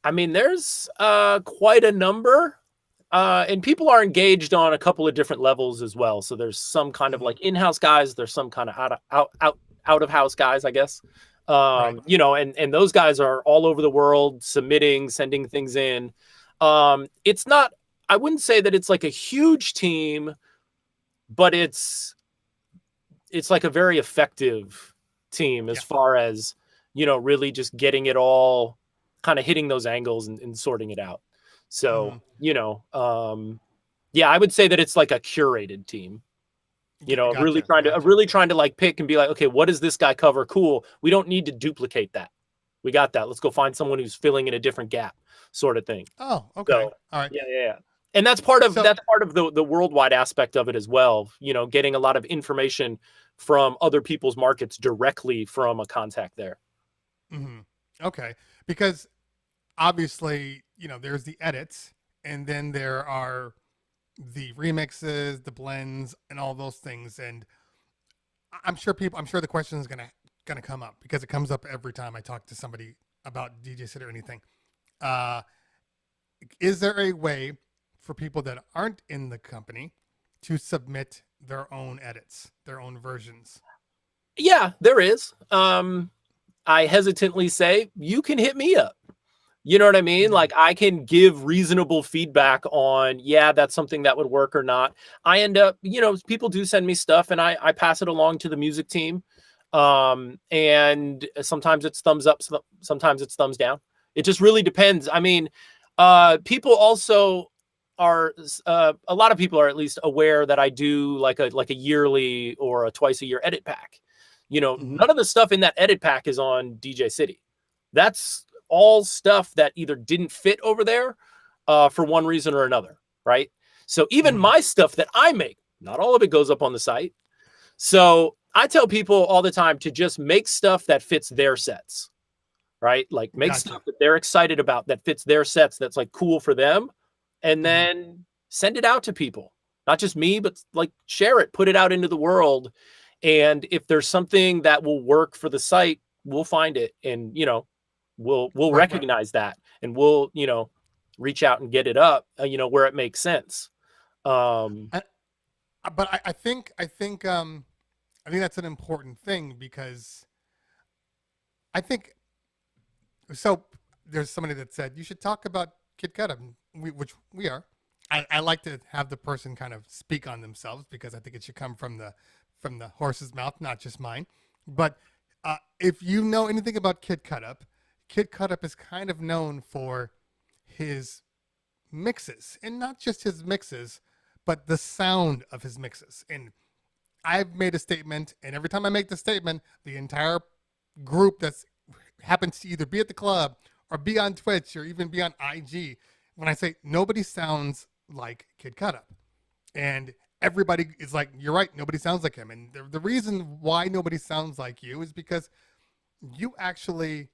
I mean, there's quite a number. And people are engaged on a couple of different levels as well. So there's some kind of like in-house guys. There's some kind of out of house guys, I guess. Right. You know, and those guys are all over the world submitting, sending things in. It's not, I wouldn't say that it's like a huge team, but it's like a very effective team as far as, you know, really just getting it all kind of hitting those angles and sorting it out. So, you know, yeah, I would say that it's like a curated team, you know, Gotcha, really trying to like pick and be like, okay, what does this guy cover? Cool. We don't need to duplicate that. We got that. Let's go find someone who's filling in a different gap sort of thing. Oh, okay. So, all right. Yeah. And that's part of the worldwide aspect of it as well. You know, getting a lot of information from other people's markets directly from a contact there. Mm-hmm. Okay. Because obviously, you know, there's the edits and then there are the remixes, the blends and all those things. And I'm sure the question is going to come up because it comes up every time I talk to somebody about DJ City or anything. Is there a way for people that aren't in the company to submit their own edits, their own versions? Yeah, there is. I hesitantly say you can hit me up. You know what I mean? Like I can give reasonable feedback on, yeah, that's something that would work or not. I end up, you know, people do send me stuff and I pass it along to the music team. And sometimes it's thumbs up, sometimes it's thumbs down. It just really depends. I mean, people also are, a lot of people are at least aware that I do like a yearly or a twice a year edit pack. You know, none of the stuff in that edit pack is on DJ City. That's all stuff that either didn't fit over there for one reason or another, right? So even my stuff that I make, not all of it goes up on the site. So I tell people all the time to just make stuff that fits their sets, right? Like make stuff that they're excited about that fits their sets, that's like cool for them, and then send it out to people. Not just me, but like share it, put it out into the world. And if there's something that will work for the site, we'll find it. And, you know, we'll recognize that and we'll, you know, reach out and get it up, you know, where it makes sense. But I think that's an important thing because I think so. There's somebody that said you should talk about Kid Cut Up, which we are. I like to have the person kind of speak on themselves because I think it should come from the horse's mouth, not just mine. But if you know anything about Kid Cut Up is kind of known for his mixes, and not just his mixes, but the sound of his mixes. And I've made a statement, and every time I make the statement, the entire group that's happens to either be at the club or be on Twitch or even be on IG, when I say nobody sounds like Kid Cut Up, and everybody is like, you're right, nobody sounds like him. And the reason why nobody sounds like you is because you actually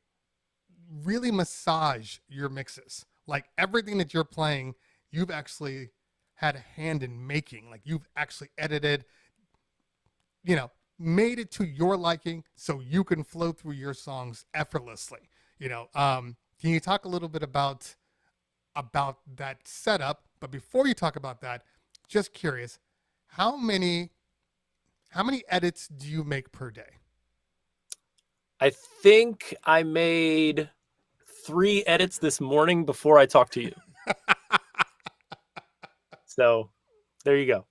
really massage your mixes. Like everything that you're playing, you've actually had a hand in making. Like you've actually edited, you know, made it to your liking so you can flow through your songs effortlessly. You know, Can you talk a little bit about that setup? But before you talk about that, just curious, how many edits do you make per day? I think I made 3 edits this morning before I talked to you. So there you go.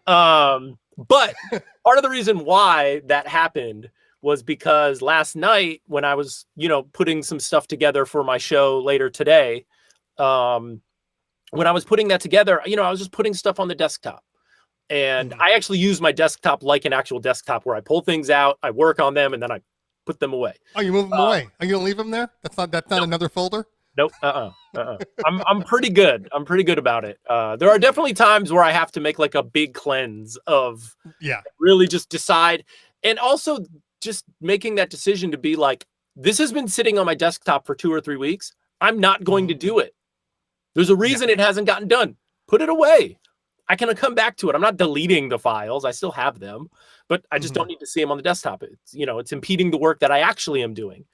But part of the reason why that happened was because last night when I was, putting some stuff together for my show later today, when I was putting that together, I was just putting stuff on the desktop. And I actually use my desktop like an actual desktop where I pull things out, I work on them, and then I put them away. Oh, you move them away? Are you gonna leave them there? That's not nope. Another folder? Nope. I'm pretty good. I'm pretty good about it. There are definitely times where I have to make like a big cleanse of really just decide. And also just making that decision to be like, this has been sitting on my desktop for 2 or 3 weeks. I'm not going to do it. There's a reason it hasn't gotten done. Put it away. I can come back to it. I'm not deleting the files. I still have them, but I just don't need to see them on the desktop. It's, it's impeding the work that I actually am doing.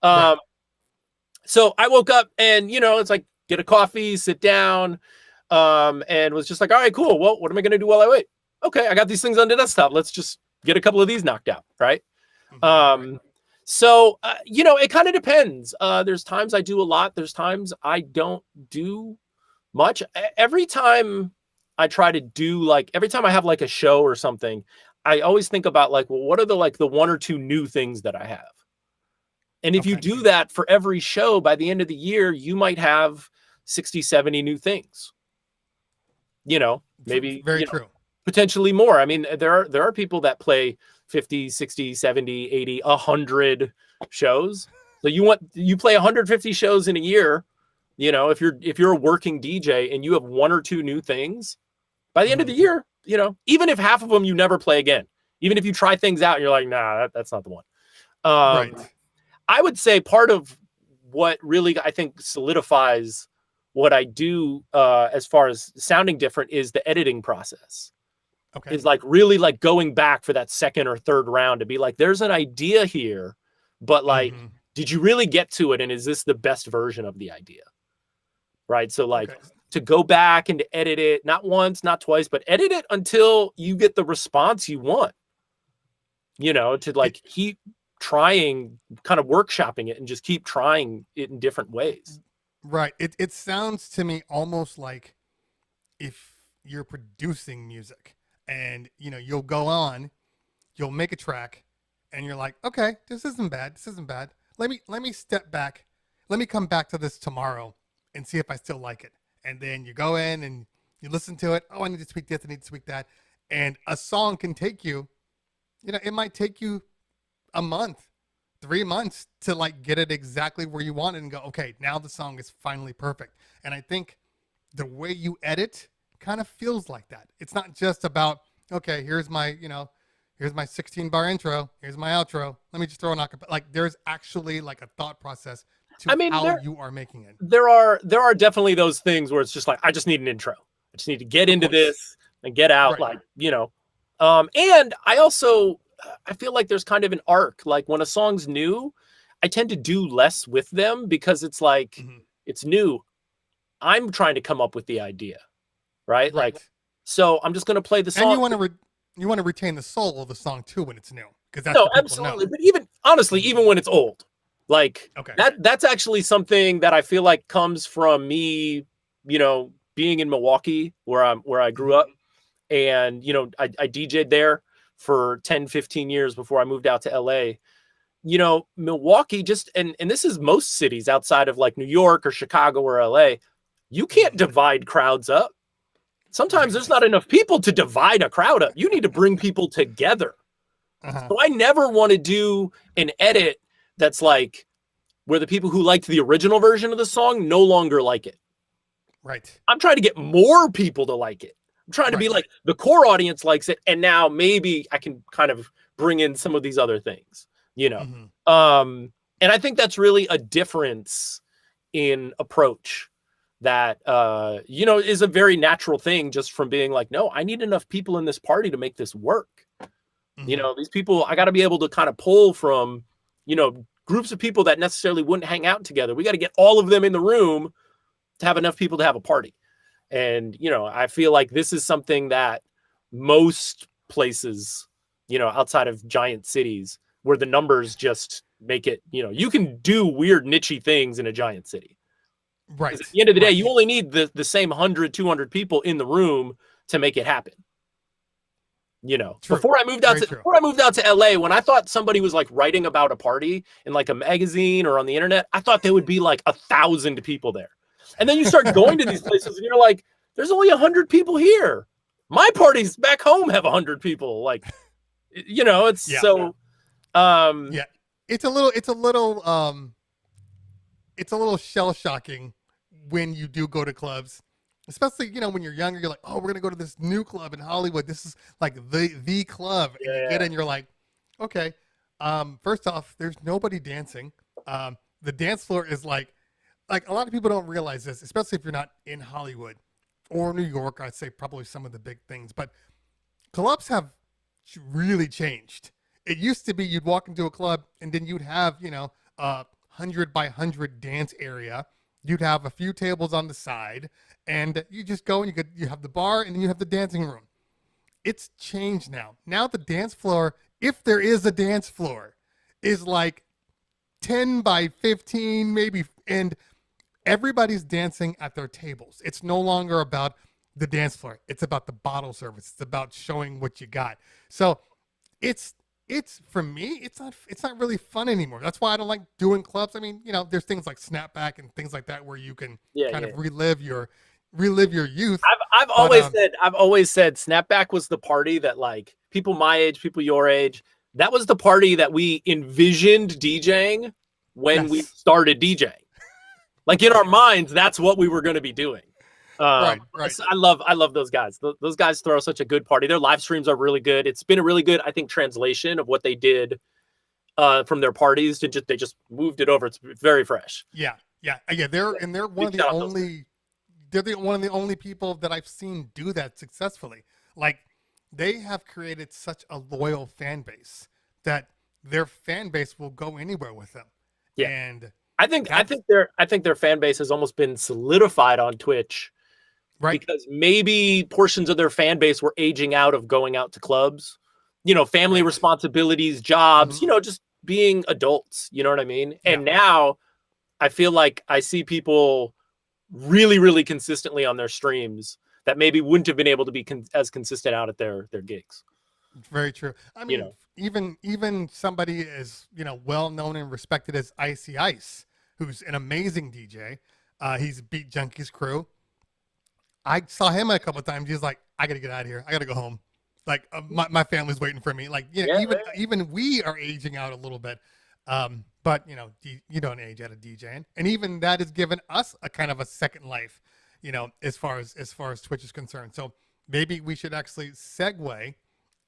So I woke up and, it's like, get a coffee, sit down, and was just like, all right, cool. Well, what am I going to do while I wait? Okay, I got these things on the desktop. Let's just get a couple of these knocked out, right? So, it kind of depends. There's times I do a lot. There's times I don't do much. Every time I try to do, every time I have like a show or something, I always think about well, what are the 1 or 2 new things that I have? And if you do that for every show, by the end of the year, you might have 60, 70 new things. Maybe very true. Potentially more. I mean, there are people that play 50, 60, 70, 80, 100 shows. So you play 150 shows in a year. If you're a working DJ and you have 1 or 2 new things, by the end of the year, even if half of them you never play again, even if you try things out and you're like, nah, that's not the one. Right. I would say part of what really I think solidifies what I do as far as sounding different is the editing process. Okay. Is really going back for that second or third round to be like, there's an idea here, but did you really get to it? And is this the best version of the idea? Right. So to go back and to edit it, not once, not twice, but edit it until you get the response you want, to keep trying, kind of workshopping it and just keep trying it in different ways. Right. It sounds to me almost like if you're producing music and, you'll go on, you'll make a track and you're like, okay, this isn't bad. This isn't bad. Let me step back. Let me come back to this tomorrow and see if I still like it. And then you go in and you listen to it. Oh, I need to tweak this. I need to tweak that. And a song can take you, it might take you a month, 3 months to get it exactly where you want it and go, okay, now the song is finally perfect. And I think the way you edit kind of feels like that. It's not just about, okay, here's my 16-bar intro. Here's my outro. Let me just throw an acapella. There's actually a thought process to how you are making it. There are definitely those things where it's just I just need an intro. I just need to get into this and get out, right. And I feel like there's kind of an arc. When a song's new, I tend to do less with them because it's it's new. I'm trying to come up with the idea, right? So I'm just going to play the song. And you want to retain the soul of the song too when it's new, because that's absolutely. Know. But even when it's old, that's actually something that I feel like comes from me, being in Milwaukee where I grew up, and I DJ'd there for 10, 15 years before I moved out to LA. Milwaukee and this is most cities outside of New York or Chicago or LA, you can't divide crowds up. Sometimes there's not enough people to divide a crowd up. You need to bring people together. So I never want to do an edit that's where the people who liked the original version of the song no longer like it. Right. I'm trying to get more people to like it. I'm trying to be the core audience likes it, and now maybe I can kind of bring in some of these other things, And I think that's really a difference in approach that is a very natural thing, just from being no, I need enough people in this party to make this work. These people, I got to be able to kind of pull from, groups of people that necessarily wouldn't hang out together. We got to get all of them in the room to have enough people to have a party. And, you know, I feel like this is something that most places, you know, outside of giant cities where the numbers just make it, you know, you can do weird niche things in a giant city. Right. At the end of the day, you only need the same 100, 200 people in the room to make it happen. You know, True. before I moved out to LA, when I thought somebody was like writing about a party in like a magazine or on the internet, I thought there would be like 1,000 people there. And then you start going to these places and you're like, there's only 100 people here. My parties back home have 100 people. Like, you know, it's so, it's a little shell shocking when you do go to clubs. Especially, you know, when you're younger, you're like, oh, we're going to go to this new club in Hollywood. This is like the club. And you get in, you're like, okay. First off, there's nobody dancing. The dance floor is like a lot of people don't realize this, especially if you're not in Hollywood or New York. I'd say probably some of the big things. But clubs have really changed. It used to be you'd walk into a club and then you'd have, you know, 100 by 100 dance area. You'd have a few tables on the side, and you just go and you have the bar and then you have the dancing room. It's changed now. Now the dance floor, if there is a dance floor, is like 10 by 15 maybe, and everybody's dancing at their tables. It's no longer about the dance floor. It's about the bottle service. It's about showing what you got. So it's for me, it's not really fun anymore. That's why I don't like doing clubs. I mean, you know, there's things like Snapback and things like that where you can kind of relive your youth. I've always said Snapback was the party that, like, people my age, people your age, that was the party that we envisioned DJing when we started DJing. Like, in our minds, that's what we were going to be doing. Right. I love those guys. Those guys throw such a good party. Their live streams are really good. It's been a really good, I think, translation of what they did from their parties to they just moved it over. It's very fresh. Yeah. They're one of the only people that I've seen do that successfully. Like, they have created such a loyal fan base that their fan base will go anywhere with them. Yeah. And I think their fan base has almost been solidified on Twitch. Right. Because maybe portions of their fan base were aging out of going out to clubs, you know, family responsibilities, jobs, you know, just being adults, you know what I mean? Yeah. And now I feel like I see people really, really consistently on their streams that maybe wouldn't have been able to be as consistent out at their gigs. Very true. I mean, you know, even somebody as, you know, well known and respected as Icy Ice, who's an amazing DJ. He's Beat Junkies crew. I saw him a couple of times. He's like, I got to get out of here. I got to go home. Like, my family's waiting for me. Like, you know, even we are aging out a little bit. But, you know, you don't age out of DJing. And even that has given us a kind of a second life, you know, as far as Twitch is concerned. So maybe we should actually segue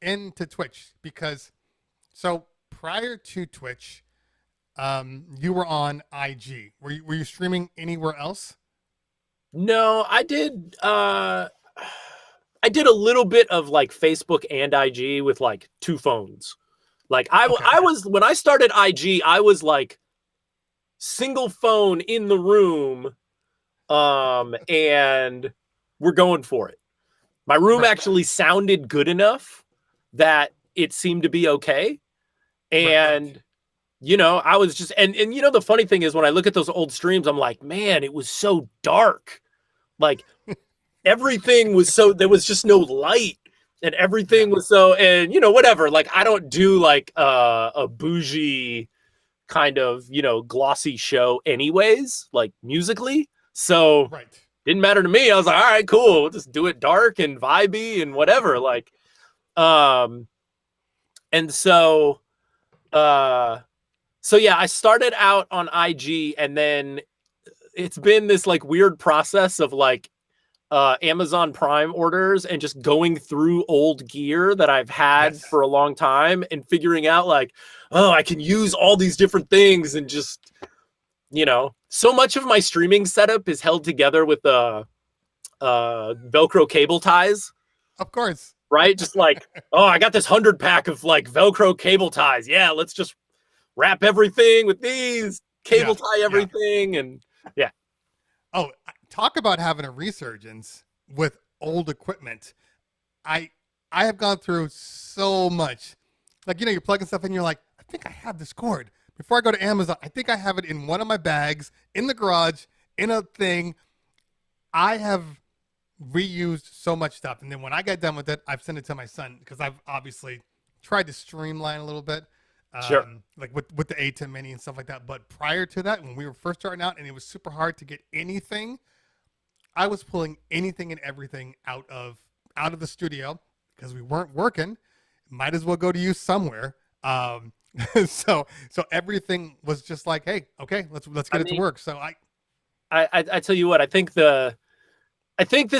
into Twitch, because so prior to Twitch, you were on IG. Were you streaming anywhere else? No, I did. I did a little bit of like Facebook and IG with like two phones. Like I was, when I started IG, I was like single phone in the room, and we're going for it. My room actually sounded good enough that it seemed to be okay, and. You know, I was just, and you know, the funny thing is when I look at those old streams, I'm like, man, it was so dark. Like everything was so, there was just no light and everything was so, and you know, whatever. Like I don't do like a bougie kind of, you know, glossy show anyways, like musically. So didn't matter to me. I was like, all right, cool. We'll just do it dark and vibey and whatever. Like, and so, so yeah, I started out on IG, and then it's been this like weird process of like Amazon Prime orders and just going through old gear that I've had for a long time and figuring out like, oh, I can use all these different things, and just, you know, so much of my streaming setup is held together with Velcro cable ties. Of course. Right? Just like, oh, I got this 100 pack of like Velcro cable ties. Yeah, let's just wrap everything with these, cable tie Yeah. everything, and yeah. Oh, talk about having a resurgence with old equipment. I I have gone through so much. Like, you're plugging stuff in, you're like, I think I have this cord. Before I go to Amazon, I think I have it in one of my bags, in the garage, in a thing. I have reused so much stuff. And then when I get done with it, I've sent it to my son because I've obviously tried to streamline a little bit. Sure. Like with the A10 Mini and stuff like that. But prior to that, when we were first starting out and it was super hard to get anything, I was pulling anything and everything out of the studio because we weren't working. Might as well go to use somewhere. So everything was just like, hey, okay, let's get it to work. So I tell you what, I think this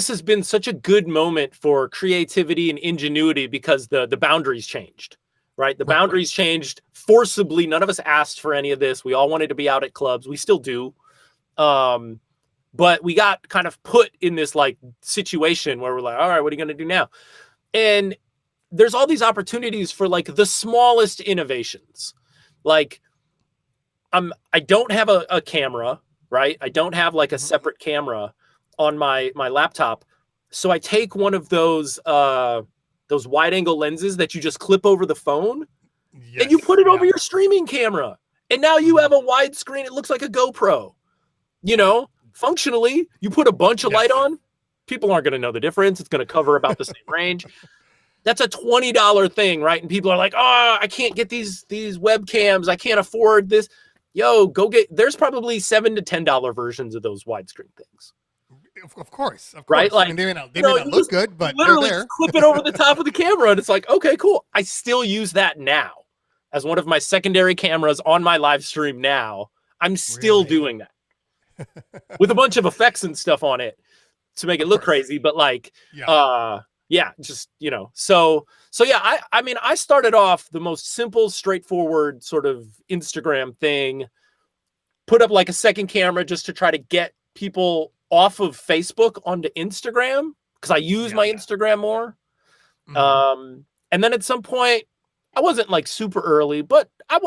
has been such a good moment for creativity and ingenuity because the boundaries changed, right? The boundaries changed forcibly. None of us asked for any of this. We all wanted to be out at clubs. We still do. But we got kind of put in this like situation where we're like, all right, what are you going to do now? And there's all these opportunities for like the smallest innovations. Like I don't have a camera, right? I don't have like a separate camera on my laptop. So I take one of those wide angle lenses that you just clip over the phone and you put it over your streaming camera. And now you have a wide screen. It looks like a GoPro, functionally. You put a bunch of light on, people aren't going to know the difference. It's going to cover about the same range. That's a $20 thing, right? And people are like, oh, I can't get these webcams. I can't afford this. Yo, there's probably $7 to $10 versions of those widescreen things. Of course. Right? Like, I mean, they may not look good, but literally they're there. clip it over the top of the camera, and it's like, okay, cool. I still use that now as one of my secondary cameras on my live stream now. I'm still doing that with a bunch of effects and stuff on it to make it look crazy, but like, just, so yeah, I mean, I started off the most simple, straightforward sort of Instagram thing, put up like a second camera just to try to get people off of Facebook onto Instagram because I use my Instagram more. And then at some point, I wasn't like super early, but I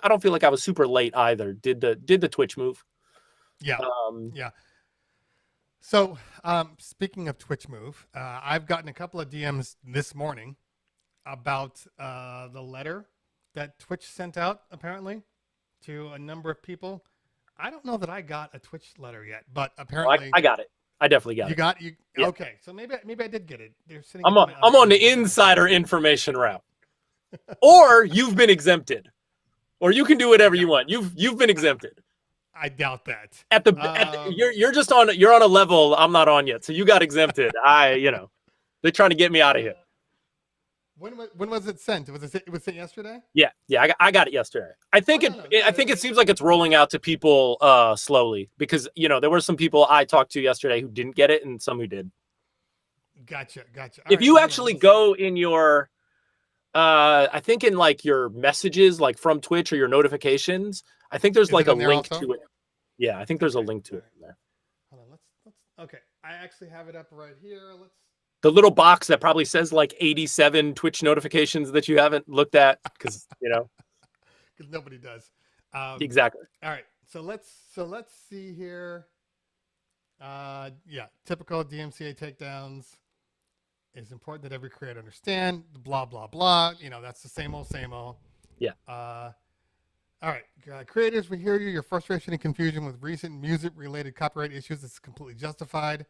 don't feel like I was super late either. Did the Twitch move. Yeah. So, speaking of Twitch move, I've gotten a couple of DMs this morning about the letter that Twitch sent out apparently to a number of people. I don't know that I got a Twitch letter yet, but apparently I got it. I definitely got it. You got you? Okay, so maybe I did get it. They're sitting. I'm on the insider information route, or you've been exempted, or you can do whatever you want. You've been exempted. I doubt that. You're on a level I'm not on yet, so you got exempted. They're trying to get me out of here. When was it sent? It was sent yesterday? Yeah, I got it yesterday. I think it seems like it's rolling out to people slowly because there were some people I talked to yesterday who didn't get it and some who did. Gotcha. If you actually go in your I think in like your messages like from Twitch or your notifications, I think there's like a link to it. Yeah, I think there's a link to it in there. Hold on, let's okay. I actually have it up right here. The little box that probably says like 87 Twitch notifications that you haven't looked at because because nobody does. Exactly. All right, so let's see here. Typical DMCA takedowns. It's important that every creator understand. Blah blah blah. That's the same old. Yeah. All right, creators, we hear you. Your frustration and confusion with recent music-related copyright issues is completely justified.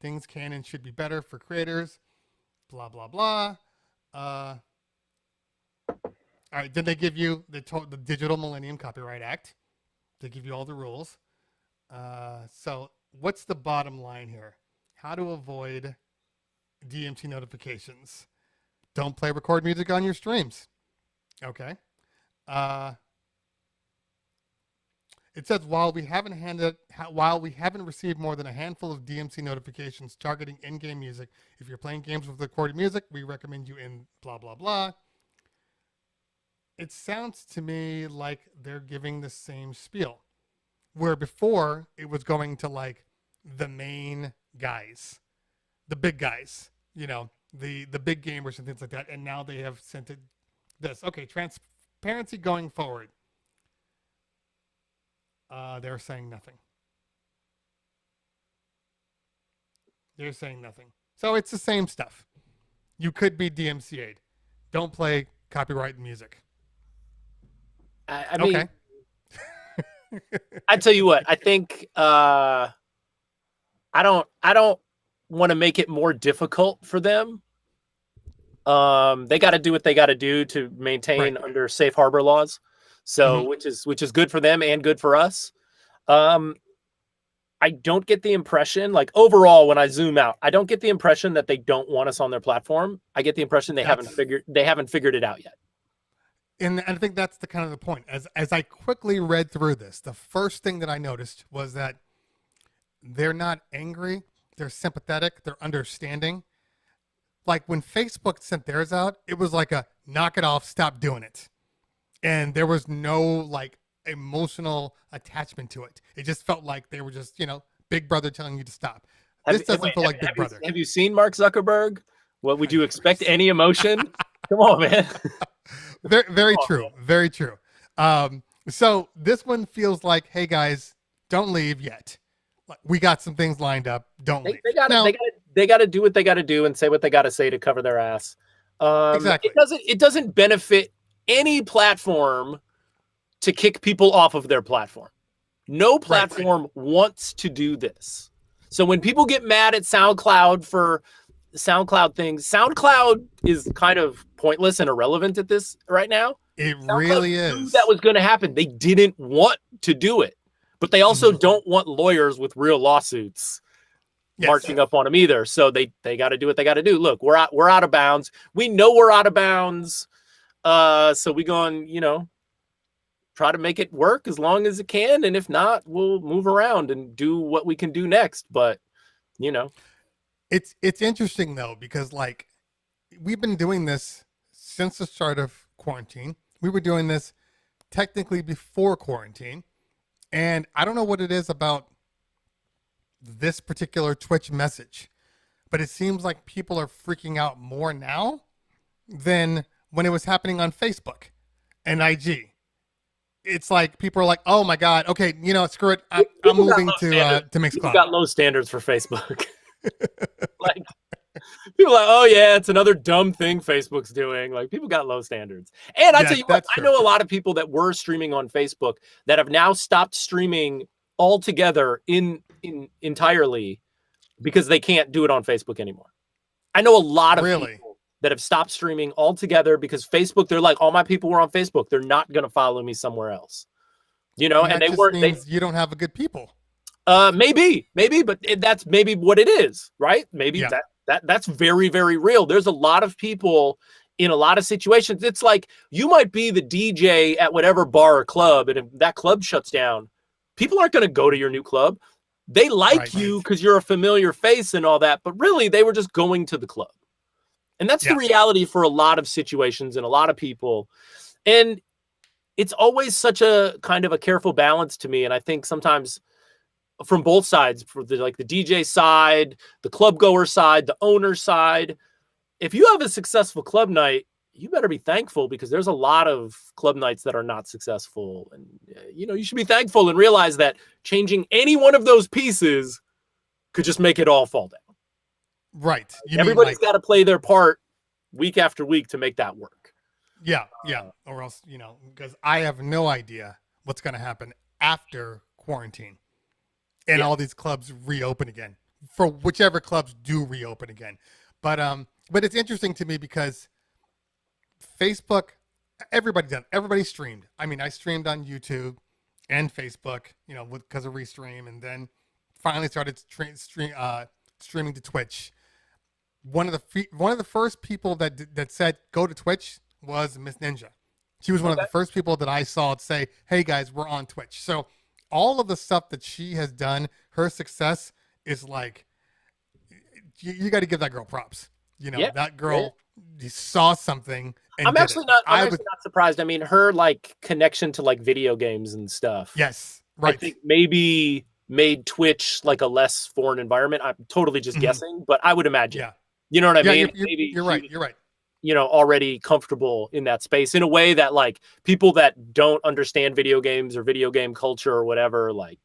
Things can and should be better for creators. Blah, blah, blah. All right, then they give you the Digital Millennium Copyright Act. They give you all the rules. So what's the bottom line here? How to avoid DMT notifications. Don't play record music on your streams. Okay. It says while we haven't received more than a handful of DMC notifications targeting in-game music, if you're playing games with recorded music, we recommend you in blah blah blah. It sounds to me like they're giving the same spiel, where before it was going to like the main guys, the big guys, the big gamers and things like that, and now they have sent it this. Okay, transparency going forward. They're saying nothing. They're saying nothing. So it's the same stuff. You could be DMCA'd. Don't play copyright music. I mean, okay. I tell you what, I think I don't want to make it more difficult for them. They got to do what they got to do to maintain under safe harbor laws. So, which is good for them and good for us. I don't get the impression, like overall, when I zoom out, I don't get the impression that they don't want us on their platform. I get the impression they haven't figured it out yet. And I think that's the kind of the point. As I quickly read through this, the first thing that I noticed was that they're not angry, they're sympathetic, they're understanding. Like when Facebook sent theirs out, it was like a knock it off, stop doing it. And there was no like emotional attachment to it. It just felt like they were just, Big Brother telling you to stop. This doesn't feel like Big Brother. Have you seen Mark Zuckerberg? What would you expect? Any emotion? Come on, man. Very true. Very true. So this one feels like, hey guys, don't leave yet. We got some things lined up. Don't leave. They got to do what they got to do and say what they got to say to cover their ass. Exactly. It doesn't benefit any platform to kick people off of their platform. No platform wants to do this. So when people get mad at SoundCloud for SoundCloud things, SoundCloud is kind of pointless and irrelevant at this right now. It SoundCloud really knew is. that was going to happen. They didn't want to do it, but they also don't want lawyers with real lawsuits marching up on them either. So they got to do what they got to do. Look, we're out of bounds. We know we're out of bounds. So we going, try to make it work as long as it can. And if not, we'll move around and do what we can do next. But, It's interesting though, because like we've been doing this since the start of quarantine. We were doing this technically before quarantine. And I don't know what it is about this particular Twitch message, but it seems like people are freaking out more now than when it was happening on Facebook and IG. It's like people are like, "Oh my god, okay, screw it. I'm moving to Mixcloud." People got low standards for Facebook. Like people are like, "Oh yeah, it's another dumb thing Facebook's doing." Like people got low standards. And I tell you what, I know a lot of people that were streaming on Facebook that have now stopped streaming altogether entirely because they can't do it on Facebook anymore. I know a lot of people that have stopped streaming altogether because Facebook, they're like, all my people were on Facebook. They're not going to follow me somewhere else. And they weren't. You don't have a good people. Maybe, but that's maybe what it is, right? Maybe that's very, very real. There's a lot of people in a lot of situations. It's like you might be the DJ at whatever bar or club, and if that club shuts down, people aren't going to go to your new club. They like you because you're a familiar face and all that, but really they were just going to the club. And that's the reality for a lot of situations and a lot of people. And it's always such a kind of a careful balance to me. And I think sometimes from both sides, for the DJ side, the club goer side, the owner side, if you have a successful club night, you better be thankful because there's a lot of club nights that are not successful. And, you should be thankful and realize that changing any one of those pieces could just make it all fall down. Right. Everybody's got to play their part week after week to make that work. Yeah. Or else, because I have no idea what's going to happen after quarantine and all these clubs reopen again, for whichever clubs do reopen again. But it's interesting to me because Facebook, everybody streamed. I mean, I streamed on YouTube and Facebook, because of Restream, and then finally started streaming to Twitch. One of the first people that said go to Twitch was Miss Ninja. She was one of the first people that I saw say, "Hey guys, we're on Twitch." So all of the stuff that she has done, her success is like, you got to give that girl props. That girl saw something. And I'm actually not surprised. I mean, her connection to video games and stuff. Yes, right. I think maybe made Twitch a less foreign environment. I'm totally just guessing, but I would imagine. Yeah. You know what I mean? You're right. already comfortable in that space in a way that like people that don't understand video games or video game culture or whatever, like,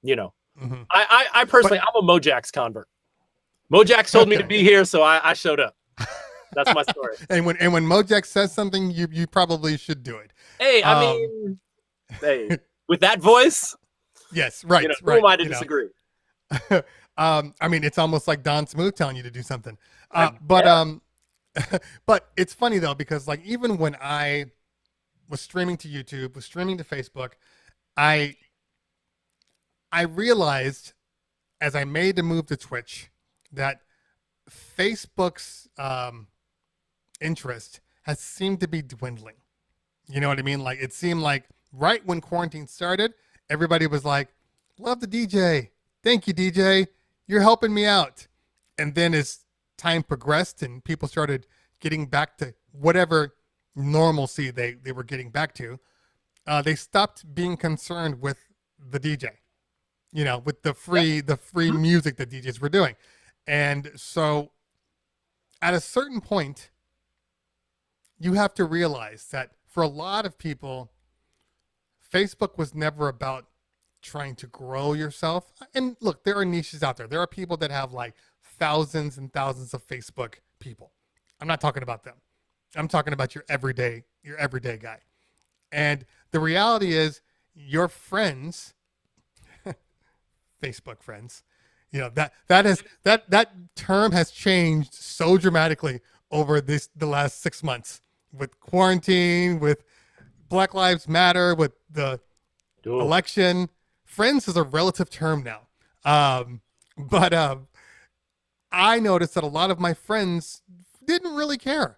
Mhm. I personally, I'm a Mojax convert. Mojax told me to be here, so I showed up. That's my story. And when Mojax says something, you probably should do it. Hey, I mean, hey, with that voice, yes, right, who am I to disagree? I mean, it's almost like Don Smooth telling you to do something. But it's funny though, because like even when I was streaming to YouTube, was streaming to Facebook, I realized as I made the move to Twitch that Facebook's interest has seemed to be dwindling. You know what I mean? Like it seemed like right when quarantine started, everybody was like, "Love the DJ. Thank you, DJ. You're helping me out." And then as time progressed and people started getting back to whatever normalcy they were getting back to, they stopped being concerned with the DJ, with the free music that DJs were doing. And so at a certain point, you have to realize that for a lot of people, Facebook was never about trying to grow yourself. And look, there are niches out there. There are people that have like thousands and thousands of Facebook people. I'm not talking about them. I'm talking about your everyday guy. And the reality is your friends, Facebook friends, that term has changed so dramatically over the last 6 months with quarantine, with Black Lives Matter, with the election. Friends is a relative term now. But I noticed that a lot of my friends didn't really care,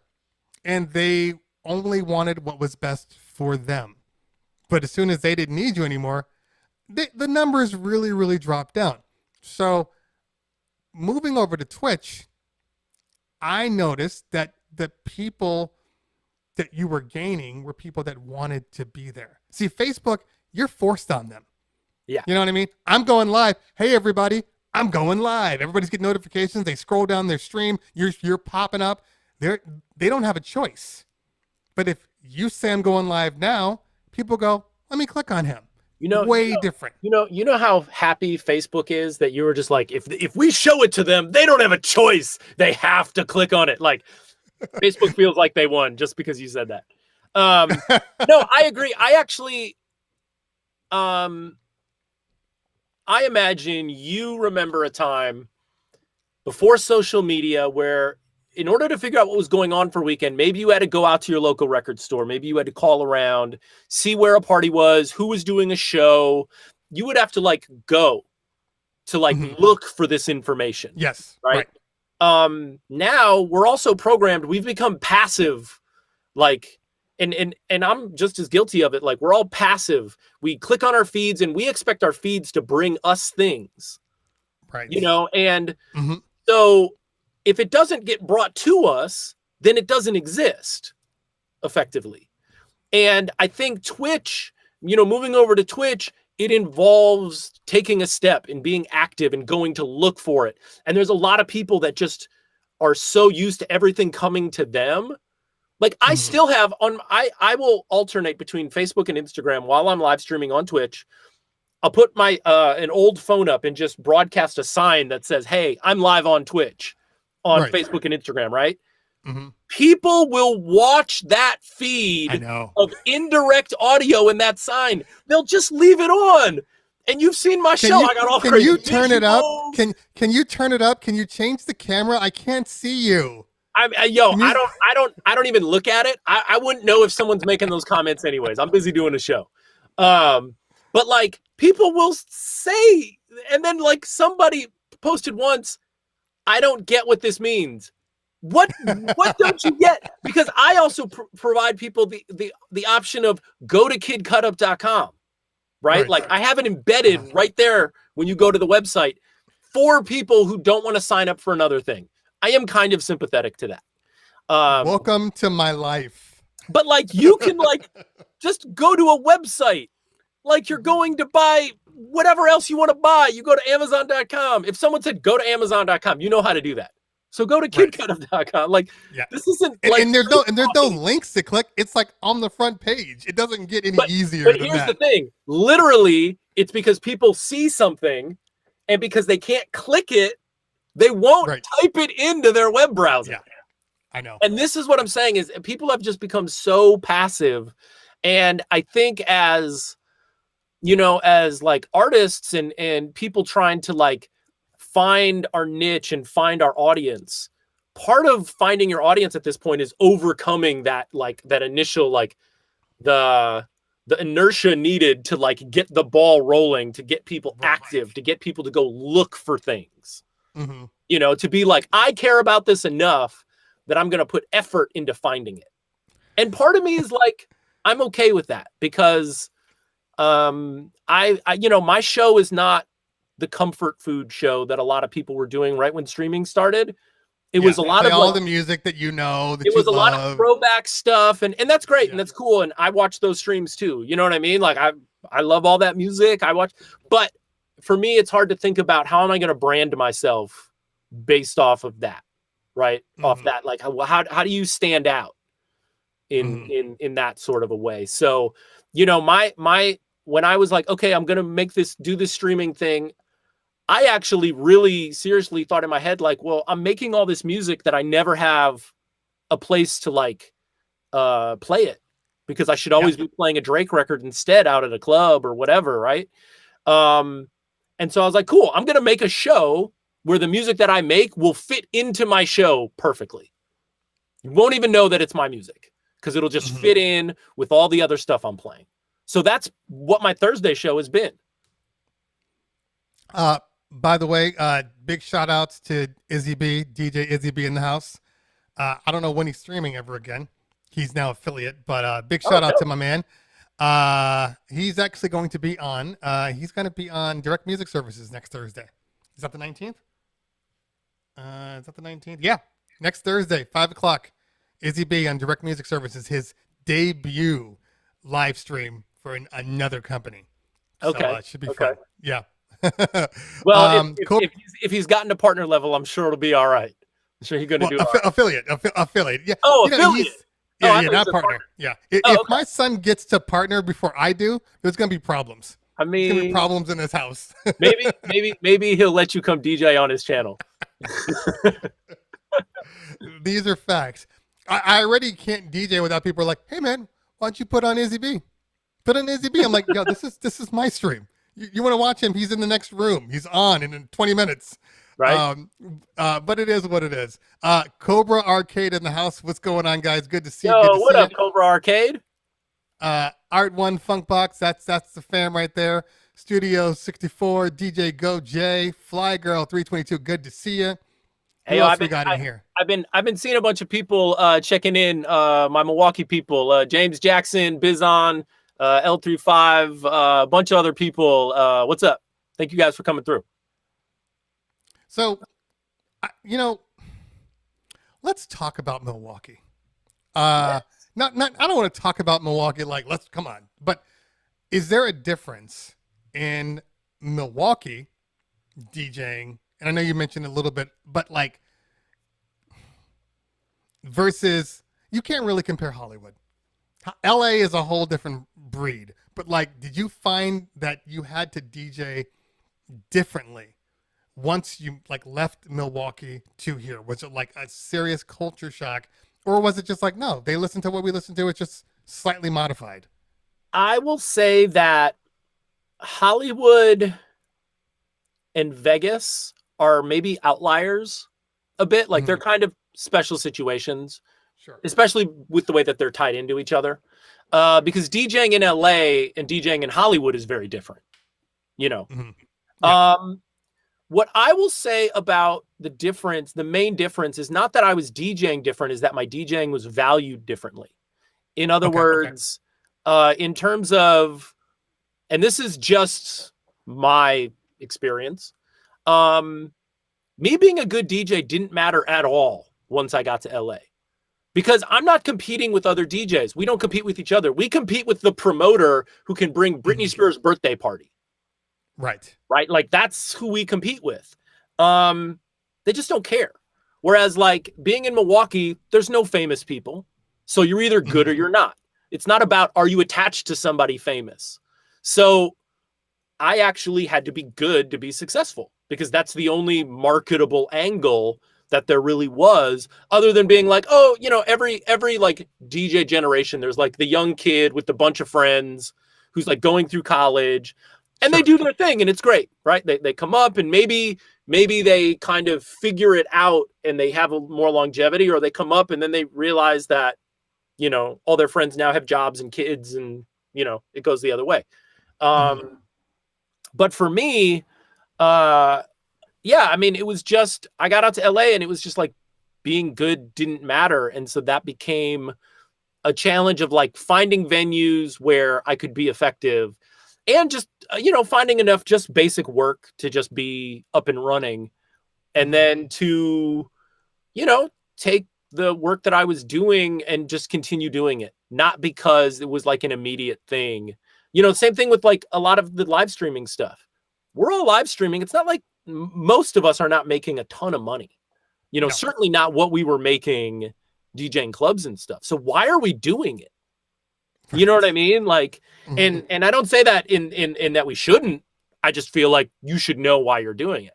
and they only wanted what was best for them. But as soon as they didn't need you anymore, the numbers really, really dropped down. So moving over to Twitch, I noticed that the people that you were gaining were people that wanted to be there. See, Facebook, you're forced on them. Yeah. You know what I mean? I'm going live. Hey, everybody, I'm going live. Everybody's getting notifications. They scroll down their stream. You're popping up. They don't have a choice. But if you say I'm going live now, people go, let me click on him. Way different. You know how happy Facebook is that you were just like, if we show it to them, they don't have a choice. They have to click on it. Like Facebook feels like they won just because you said that. No, I agree. I actually, I imagine you remember a time before social media where in order to figure out what was going on for a weekend, maybe you had to go out to your local record store. Maybe you had to call around, see where a party was, who was doing a show. You would have to like go to like look for this information. Yes. Right. Now we're also programmed. We've become passive, like, and I'm just as guilty of it. Like we're all passive. We click on our feeds and we expect our feeds to bring us things. Right. And so if it doesn't get brought to us, then it doesn't exist effectively. And I think Twitch, moving over to Twitch, it involves taking a step and being active and going to look for it. And there's a lot of people that just are so used to everything coming to them. Like I still have I will alternate between Facebook and Instagram while I'm live streaming on Twitch. I'll put my an old phone up and just broadcast a sign that says, "Hey, I'm live on Twitch." On Facebook and Instagram, right? People will watch that feed of indirect audio in that sign. They'll just leave it on. And you've seen my show. I got all crazy. Can you turn it up? Can you turn it up? Can you change the camera? I can't see you. I don't even look at it. I wouldn't know if someone's making those comments anyways. I'm busy doing a show. But like people will say, and then like somebody posted once, I don't get what this means. What don't you get? Because I also provide people the option of go to kidcutup.com, right? Like I have it embedded right there when you go to the website for people who don't want to sign up for another thing. I am kind of sympathetic to that. Welcome to my life. But like you can like just go to a website like you're going to buy whatever else you want to buy. You go to Amazon.com. If someone said go to Amazon.com, you know how to do that. So go to Right. kidcutup.com. Like, Yeah. this isn't And, like, and there's no links to click. It's like on the front page. It doesn't get any easier but than here's the that. thing. Literally, it's because people see something, and because they can't click it, they won't Right. type it into their web browser. Yeah. I know. And this is what I'm saying is people have just become so passive. And I think as, you know, as like artists and people trying to like find our niche and find our audience, part of finding your audience at this point is overcoming that, like that initial, like the inertia needed to like get the ball rolling, to get people active, to get people to go look for things, Mm-hmm. you know, to be like, I care about this enough that I'm going to put effort into finding it. And part of me is like, I'm okay with that because I you know, my show is not the comfort food show that a lot of people were doing right when streaming started. It was a lot of all like, the music that you know that it you was a love. lot of throwback stuff, and that's great, Yeah. and that's cool, and I watch those streams too. You know what I mean? Like I love all that music. I watch, but for me, it's hard to think about how am I going to brand myself based off of that, right? Off that, like how do you stand out in that sort of a way? So, you know, my when I was like, okay, I'm going to do this streaming thing, I actually really seriously thought in my head, like, well, I'm making all this music that I never have a place to like play it, because I should always be playing a Drake record instead out at a club or whatever, right? And so I was like, cool, I'm going to make a show where the music that I make will fit into my show perfectly. You won't even know that it's my music because it'll just fit in with all the other stuff I'm playing. So that's what my Thursday show has been. By the way, big shout outs to Izzy B, DJ Izzy B in the house. I don't know when he's streaming ever again. He's now affiliate, but big shout out to my man. He's actually going to be on. He's going to be on Direct Music Services next Thursday. Is that the 19th? Is that the 19th? Yeah, next Thursday, 5:00. Izzy B on Direct Music Services, his debut live stream for another company. Okay, so, it should be fun. Yeah. Well, if he's gotten to partner level, I'm sure it'll be all right. I'm sure he's going to do affiliate. Yeah. Oh, affiliate. Not partner. Yeah. If my son gets to partner before I do, there's going to be problems. I mean, there's going to be problems in his house. maybe he'll let you come DJ on his channel. These are facts. I already can't DJ without people are like, hey man, why don't you put on Izzy B? Put on Izzy B. I'm like, yo, this is my stream. You want to watch him? He's in the next room. He's on in 20 minutes. Right. But it is what it is. Cobra Arcade in the house. What's going on, guys? Good to see you. Yo, what up, Cobra Arcade? Art One Funk Box. That's the fam right there. Studio 64. DJ Go J. Fly Girl 322. Good to see you. Who else we got in here? I've been seeing a bunch of people checking in. My Milwaukee people, James Jackson, Bizon, L35, a bunch of other people. What's up? Thank you guys for coming through. So, let's talk about Milwaukee. Not I don't want to talk about Milwaukee like come on. But is there a difference in Milwaukee DJing? And I know you mentioned a little bit, but like versus you can't really compare Hollywood. LA is a whole different breed. But like, did you find that you had to DJ differently once you like left Milwaukee to here? Was it like a serious culture shock, or was it just like, no, they listen to what we listen to, it's just slightly modified? I will say that Hollywood and Vegas are maybe outliers a bit. Like they're kind of special situations, sure, especially with the way that they're tied into each other. Because DJing in LA and DJing in Hollywood is very different, you know. What I will say about the difference, the main difference is not that I was DJing different, is that my DJing was valued differently. In other words, in terms of, and this is just my experience, me being a good DJ didn't matter at all once I got to LA. Because I'm not competing with other DJs. We don't compete with each other. We compete with the promoter who can bring Britney Spears' birthday party. Right. Like that's who we compete with. They just don't care. Whereas like being in Milwaukee, there's no famous people. So you're either good or you're not. It's not about, are you attached to somebody famous? So I actually had to be good to be successful because that's the only marketable angle that there really was, other than being like, oh, you know, every like DJ generation, there's like the young kid with a bunch of friends who's like going through college and they do their thing and it's great, right? They come up and maybe they kind of figure it out and they have a more longevity, or they come up and then they realize that, you know, all their friends now have jobs and kids and, you know, it goes the other way. But for me, yeah, I mean, it was just, I got out to LA and it was just like being good didn't matter. And so that became a challenge of like finding venues where I could be effective and just, you know, finding enough just basic work to just be up and running. And then to, you know, take the work that I was doing and just continue doing it, not because it was like an immediate thing. You know, same thing with like a lot of the live streaming stuff. We're all live streaming. It's not like most of us are not making a ton of money, you know, certainly not what we were making DJing clubs and stuff. So why are we doing it? You know what I mean? Like, and I don't say that in that we shouldn't. I just feel like you should know why you're doing it.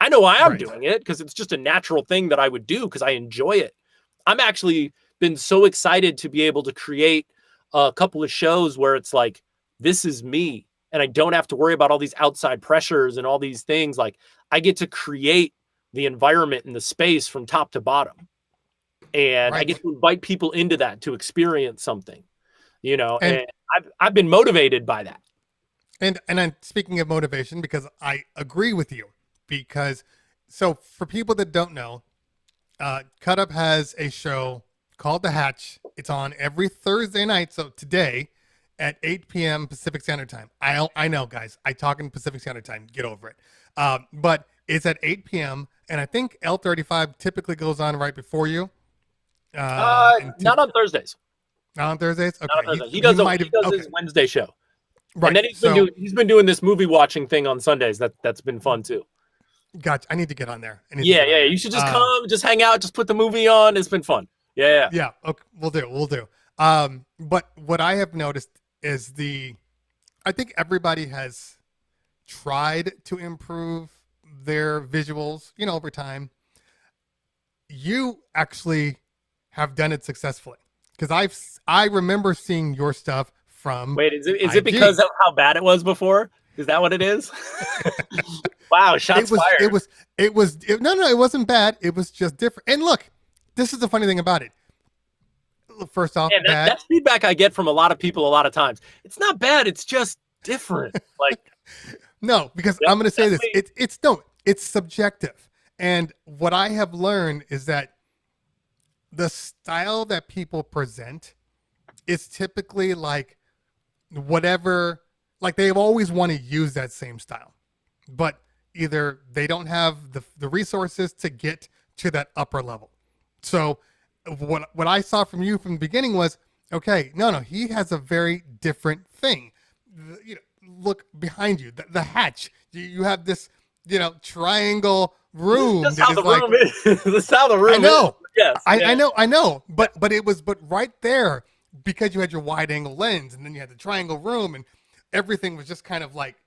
I know why I'm doing it because it's just a natural thing that I would do because I enjoy it. I'm actually been so excited to be able to create a couple of shows where it's like, this is me. And I don't have to worry about all these outside pressures and all these things. Like I get to create the environment and the space from top to bottom. And I get to invite people into that to experience something, you know, and I've been motivated by that. And I'm speaking of motivation because I agree with you because so for people that don't know, Cut Up has a show called The Hatch. It's on every Thursday night. So today, at 8 p.m. Pacific Standard Time. I know, guys. I talk in Pacific Standard Time. Get over it. But it's at 8 p.m. And I think L35 typically goes on right before you. Not on Thursdays. Not on Thursdays? Okay. Not on Thursdays. He does his Wednesday show. Right. And then he's been doing this movie watching thing on Sundays. That's been fun too. Gotcha. I need to get on there. Yeah. You should just come, just hang out, just put the movie on. It's been fun. Yeah. Yeah. Okay. We'll do. But what I have noticed is I think everybody has tried to improve their visuals, you know, over time. You actually have done it successfully because I remember seeing your stuff from. Wait, is it because of how bad it was before? Is that what it is? Wow, shots fired. No, it wasn't bad. It was just different. And look, this is the funny thing about it. First off, that's feedback I get from a lot of people a lot of times. It's not bad. It's just different. Like, no, because I'm going to say this. It's subjective. And what I have learned is that the style that people present is typically like whatever, like they always want to use that same style, but either they don't have the resources to get to that upper level. So what I saw from you from the beginning was, okay, no, he has a very different thing. You know, look behind you, the hatch. You have this, you know, triangle room. That's how the room is. That's how the room I know. Is. Yes. I know. But right there, because you had your wide angle lens and then you had the triangle room and everything was just kind of like,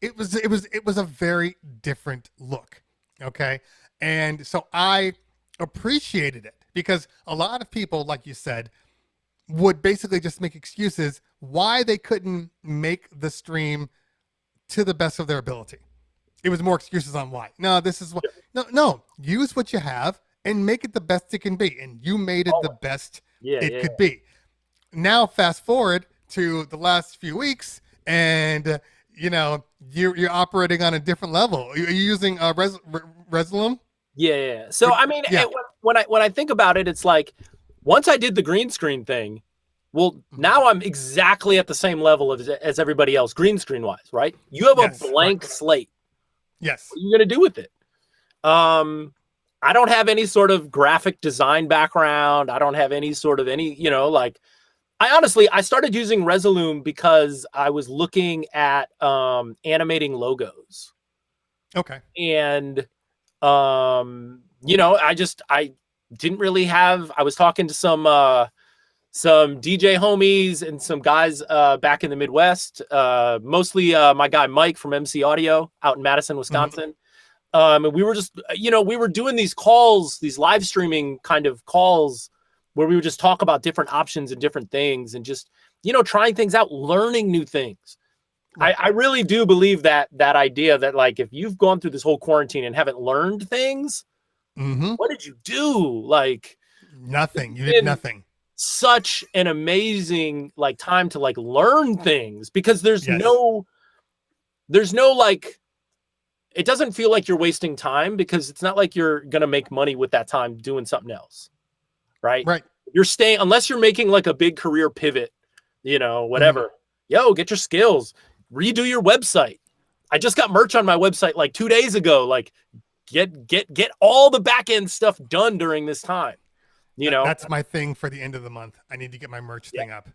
it was a very different look. Okay. And so I appreciated it because a lot of people, like you said, would basically just make excuses why they couldn't make the stream to the best of their ability. It was more excuses on why. No, this is what. No. Use what you have and make it the best it can be. And you made it the best it could be. Now, fast forward to the last few weeks, and you know you're operating on a different level. Are you using Resolume? Yeah. So I mean, when I think about it, it's like once I did the green screen thing, well, now I'm exactly at the same level as everybody else, green screen wise, right? You have a blank slate. Yes. What are you going to do with it? I don't have any sort of graphic design background. I don't have any sort of you know, like I started using Resolume because I was looking at animating logos. Okay. And I didn't really have. I was talking to some DJ homies and some guys back in the Midwest, mostly my guy Mike from MC Audio out in Madison, Wisconsin. And we were just, we were doing these calls, these live streaming kind of calls where we would just talk about different options and different things and just, trying things out, learning new things. I really do believe that idea that, like, if you've gone through this whole quarantine and haven't learned things, what did you do? Like nothing. You did nothing. Such an amazing time to learn things, because there's no like, it doesn't feel like you're wasting time, because it's not like you're going to make money with that time doing something else. Right. You're staying, unless you're making like a big career pivot, whatever. Yo, get your skills, redo your website. I just got merch on my website like 2 days ago. Like get all the back end stuff done during this time. That's my thing for the end of the month. I need to get my merch thing up.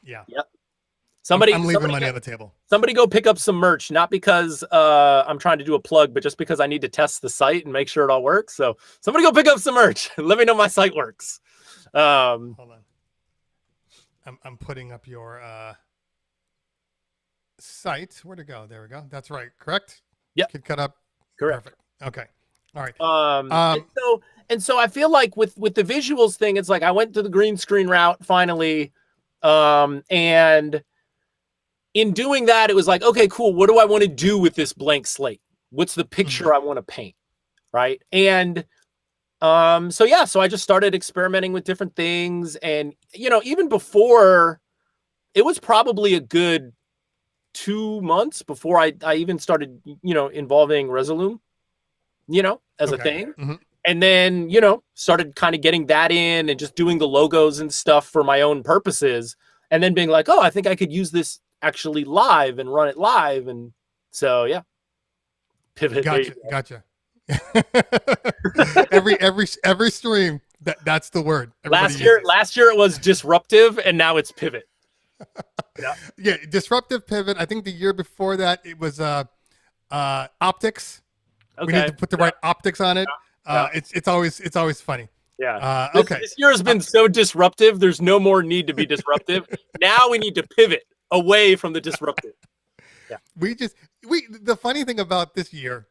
Yeah. Yep. I'm leaving money on the table. Somebody go pick up some merch, not because I'm trying to do a plug, but just because I need to test the site and make sure it all works. So somebody go pick up some merch. Let me know my site works. Hold on. I'm putting up your site. Where'd it go? There we go. That's right. Correct? Yep. Kid cut up. Correct. Perfect. Okay. All right. And so I feel like with the visuals thing, it's like I went to the green screen route finally. And in doing that, it was like, okay, cool. What do I want to do with this blank slate? What's the picture I want to paint? Right. And so I just started experimenting with different things. And, even before, it was probably a good 2 months before I even started, involving Resolume, as a thing. And then, started kind of getting that in and just doing the logos and stuff for my own purposes. And then being like, oh, I think I could use this actually live and run it live. And so, yeah. Pivot. Gotcha. every stream, that's the word. Last year it was disruptive, and now it's pivot. Yeah, disruptive, pivot. I think the year before that it was optics. Okay. We need to put the right optics on it. It's always funny. Yeah. Okay. This year has been so disruptive. There's no more need to be disruptive. Now we need to pivot away from the disruptive. Yeah. The funny thing about this year,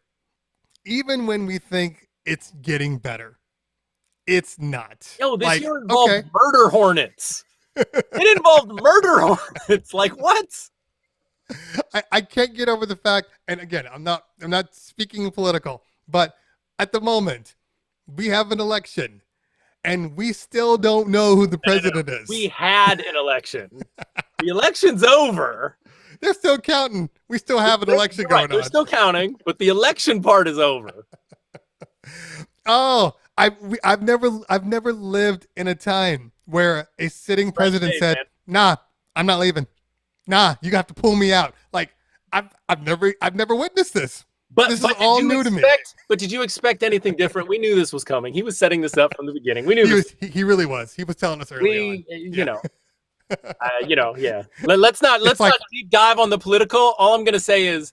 even when we think it's getting better, it's not. Yo, this year involved murder hornets. It involved murder hornets. Like what? I can't get over the fact, and again, I'm not speaking political, but at the moment, we have an election, and we still don't know who the president is. We had an election. The election's over. They're still counting. We still have an election going on. They're still counting, but the election part is over. Oh, I've never lived in a time where a sitting president said, "Nah, I'm not leaving. Nah, you have to pull me out." Like I've never witnessed this. But this is all new to me. But did you expect anything different? We knew this was coming. He was setting this up from the beginning. We knew he really was. He was telling us early on. Let's not deep dive on the political. All I'm going to say is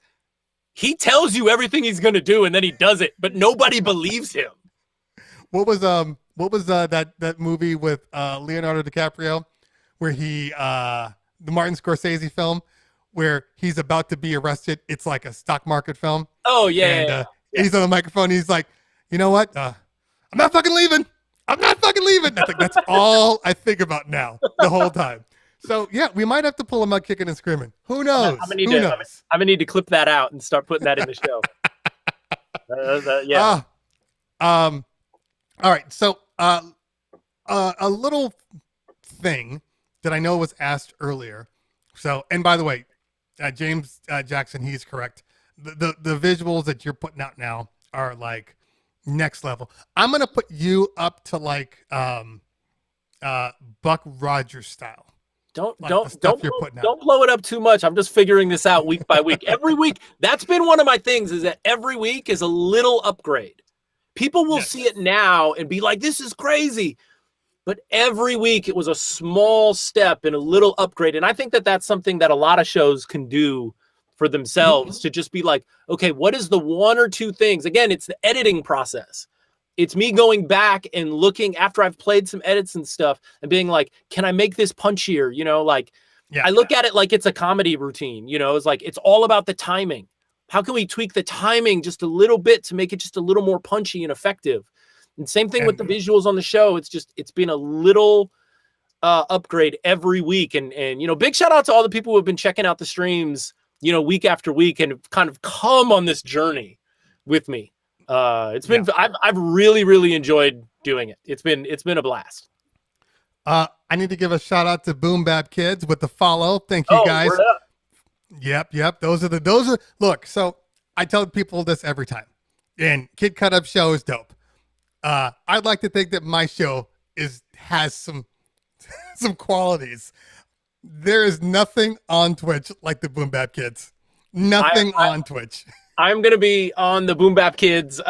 he tells you everything he's going to do, and then he does it, but nobody believes him. What was that movie with Leonardo DiCaprio where the Martin Scorsese film where he's about to be arrested? It's like a stock market film. Oh yeah. And he's on the microphone. He's like, you know what? I'm not fucking leaving. That's all I think about now the whole time. So yeah, we might have to pull him out kicking and screaming. Who knows? I'm gonna need to clip that out and start putting that in the show. Yeah. All right. So a little thing that I know was asked earlier. So, and by the way, James Jackson, he's correct. The visuals that you're putting out now are like next level. I'm gonna put you up to like Buck Rogers style. Don't blow it up too much. I'm just figuring this out week by week. Every week, that's been one of my things, is that every week is a little upgrade. People will see it now and be like, this is crazy. But every week it was a small step and a little upgrade. And I think that that's something that a lot of shows can do for themselves, to just be like, okay, what is the one or two things? Again, it's the editing process. It's me going back and looking after I've played some edits and stuff and being like, can I make this punchier? You know, like I look at it like it's a comedy routine, you know, it's like, it's all about the timing. How can we tweak the timing just a little bit to make it just a little more punchy and effective? And same thing with the visuals on the show. It's been a little upgrade every week. And, you know, big shout out to all the people who have been checking out the streams, you know, week after week and kind of come on this journey with me. It's been, I've really, really enjoyed doing it. It's been a blast. I need to give a shout out to Boom Bap Kids with the follow. Thank you guys. Word up. Yep. Those are look, so I tell people this every time. And Kid Cut Up Show is dope. I'd like to think that my show has some qualities. There is nothing on Twitch like the Boom Bap Kids. Nothing on Twitch. I'm going to be on the Boom Bap Kids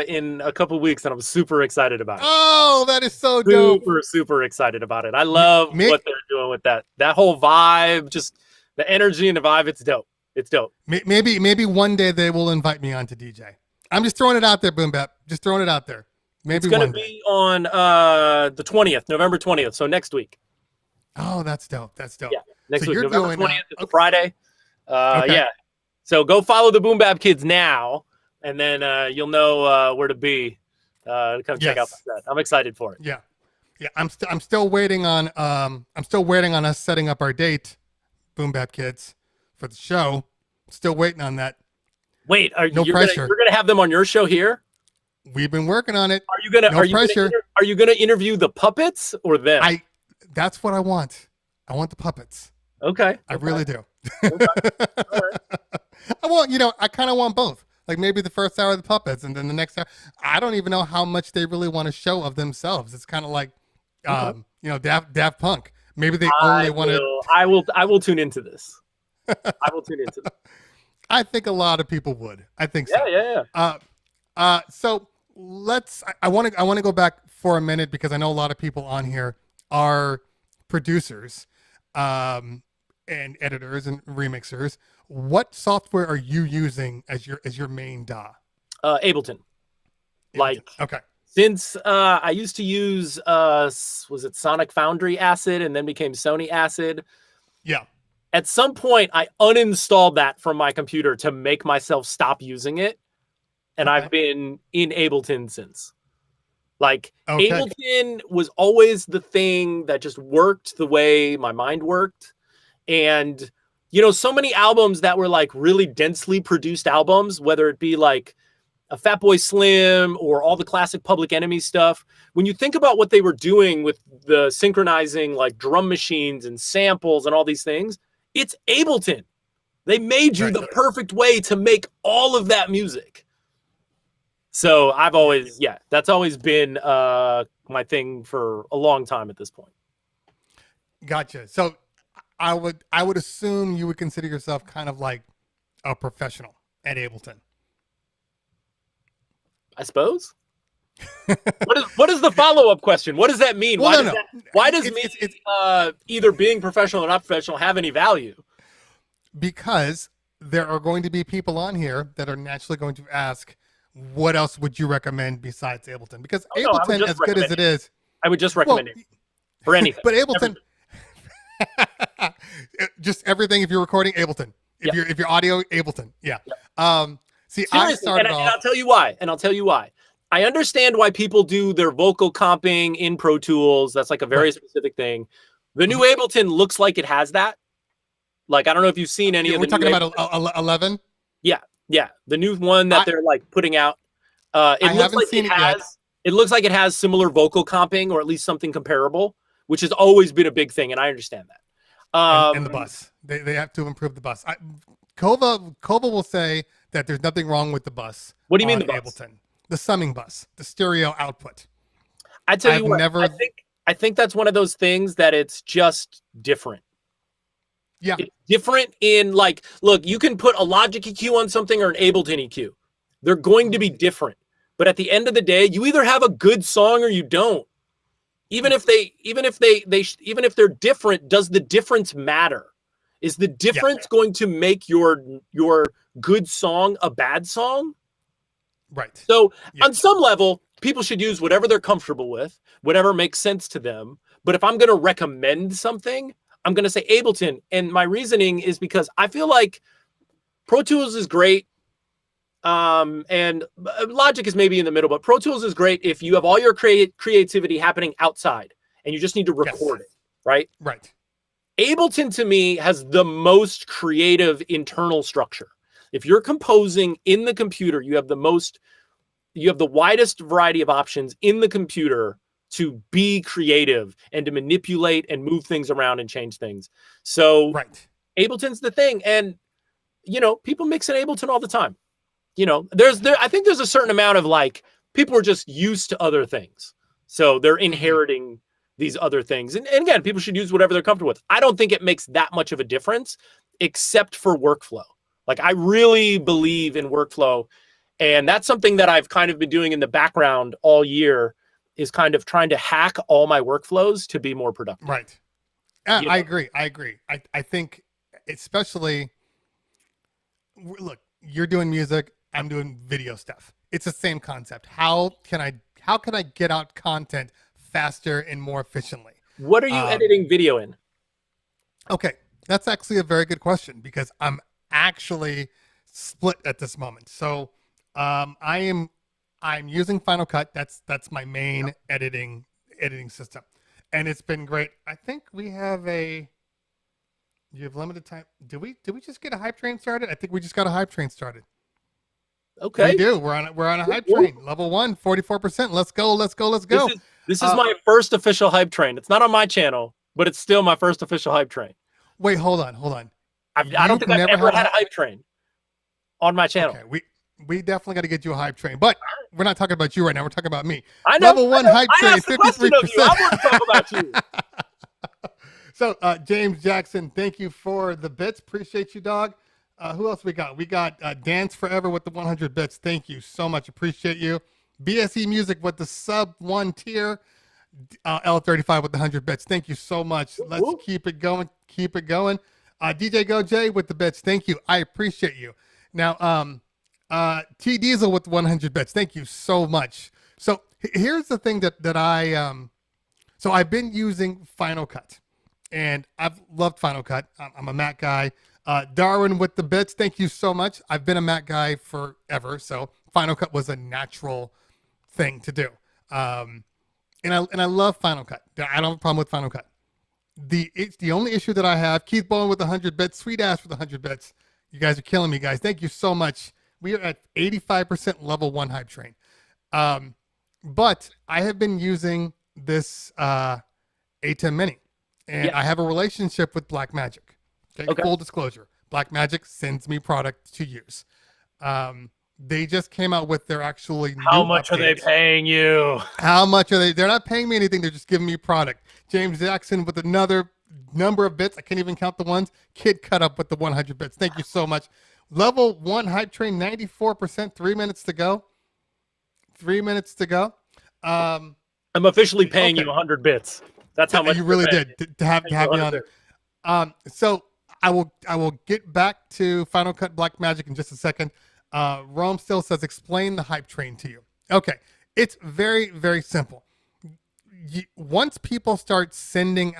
in a couple weeks, and I'm super excited about it. Oh, that is so dope. Super excited about it. I love what they're doing with that whole vibe, just the energy and the vibe. It's dope. It's dope. Maybe one day they will invite me on to DJ. I'm just throwing it out there, Boom Bap. Just throwing it out there. Maybe it's going to be on the 20th, November 20th, so next week. Oh, that's dope. That's dope. Yeah, next so week, you're November doing 20th. It's a Friday. Yeah. So go follow the Boom Bap Kids now, and then you'll know where to be. Come check out the set. I'm excited for it. Yeah. I'm still waiting on us setting up our date, Boom Bap Kids, for the show. Still waiting on that. Wait, no pressure. You're gonna have them on your show here? We've been working on it. Are you gonna interview the puppets or them? That's what I want. I want the puppets. Okay. I really do. Okay. All right. I kind of want both. Like maybe the first hour of the puppets and then the next hour. I don't even know how much they really want to show of themselves. It's kind of like, Daft Punk. Maybe they only want to. I will tune into this. I will tune into this. I think a lot of people would. I think so. Yeah. So I want to go back for a minute because I know a lot of people on here are producers, and editors and remixers. What software are you using as your main DAW? Ableton. Like, okay. Since I used to use was it Sonic Foundry Acid and then became Sony Acid. Yeah. At some point I uninstalled that from my computer to make myself stop using it. And I've been in Ableton since. Like, Ableton was always the thing that just worked the way my mind worked. And, so many albums that were like really densely produced albums, whether it be like a Fatboy Slim or all the classic Public Enemy stuff, when you think about what they were doing with the synchronizing like drum machines and samples and all these things, it's Ableton. They made you the perfect way to make all of that music. So I've always, that's always been my thing for a long time at this point. Gotcha. So I would assume you would consider yourself kind of like a professional at Ableton. I suppose. What is the follow-up question? What does that mean? Well, why does either being professional or not professional have any value? Because there are going to be people on here that are naturally going to ask, what else would you recommend besides Ableton? Because Ableton, as good as it is, I would just recommend it for anything. But Ableton, just everything. If you're recording, Ableton. If you're audio, Ableton. Yeah. See, I started off, and I'll tell you why. I understand why people do their vocal comping in Pro Tools. That's like a very specific thing. The new Ableton looks like it has that. Like, I don't know if you've seen any of the. We're talking about 11. Yeah, the new one that they're like putting out. I haven't seen it yet. It looks like it has similar vocal comping, or at least something comparable, which has always been a big thing, and I understand that. And the bus, they have to improve the bus. Kova will say that there's nothing wrong with the bus. What do you mean the bus? Ableton, the summing bus, the stereo output. I tell you what, I think that's one of those things that it's just different. Yeah. It's different in like, look, you can put a Logic EQ on something or an Ableton EQ. They're going to be different. But at the end of the day, you either have a good song or you don't. Even if they're different, does the difference matter? Is the difference going to make your good song a bad song? Right. So on some level, people should use whatever they're comfortable with, whatever makes sense to them. But if I'm going to recommend something, I'm going to say Ableton. And my reasoning is because I feel like Pro Tools is great. And Logic is maybe in the middle, but Pro Tools is great if you have all your creativity happening outside and you just need to record it, right? Right. Ableton to me has the most creative internal structure. If you're composing in the computer, you have the widest variety of options in the computer to be creative and to manipulate and move things around and change things. So right. Ableton's the thing. And, people mix in Ableton all the time. I think there's a certain amount of like, people are just used to other things. So they're inheriting these other things. And again, people should use whatever they're comfortable with. I don't think it makes that much of a difference except for workflow. Like I really believe in workflow. And that's something that I've kind of been doing in the background all year, is kind of trying to hack all my workflows to be more productive. Right. I agree. I think especially, look, you're doing music, I'm doing video stuff. It's the same concept. How can I get out content faster and more efficiently? What are you editing video in? Okay, that's actually a very good question, because I'm actually split at this moment. So I'm using Final Cut. That's my main editing system, and it's been great. I think we have you have limited time. Did we just get a hype train started? I think we just got a hype train started. Okay. We do. We're on a hype train. Level 1, 44%. Let's go. This is my first official hype train. It's not on my channel, but it's still my first official hype train. Wait, hold on. I don't think I've ever had a hype train on my channel. Okay, we definitely got to get you a hype train, but we're not talking about you right now. We're talking about me. I know. Level 1 hype train, 53%. I want to talk about you. So, James Jackson, thank you for the bits. Appreciate you, dog. Who else we got? We got Dance Forever with the 100 bits. Thank you so much. Appreciate you. BSE Music with the sub 1 tier. L35 with the 100 bits. Thank you so much. Let's keep it going. DJ Go Jay with the bits. Thank you. I appreciate you. Now, T Diesel with 100 bits. Thank you so much. So here's the thing that so I've been using Final Cut, and I've loved Final Cut. I'm a Mac guy. Darwin with the bits. Thank you so much. I've been a Mac guy forever, so Final Cut was a natural thing to do. And I love Final Cut. I don't have a problem with Final Cut. It's the only issue that I have. Keith Bowen with 100 bits. Sweet Ash with 100 bits. You guys are killing me, guys. Thank you so much. We are at 85% level 1 hype train. But I have been using this A10 Mini, and I have a relationship with Blackmagic. Okay. Full disclosure. Blackmagic sends me product to use. They just came out with their actually new How much updates. are they paying you? How much are they? They're not paying me anything. They're just giving me product. James Jackson with another number of bits. I can't even count the ones. Kid Cut Up with the 100 bits. Thank you so much. Level 1 hype train, 94%. 3 minutes to go. 3 minutes to go. I'm officially paying you 100 bits. That's how much you really did to have me on there. So I will get back to Final Cut Blackmagic in just a second. Rome still says, explain the hype train to you. Okay. It's very, very simple. Once people start sending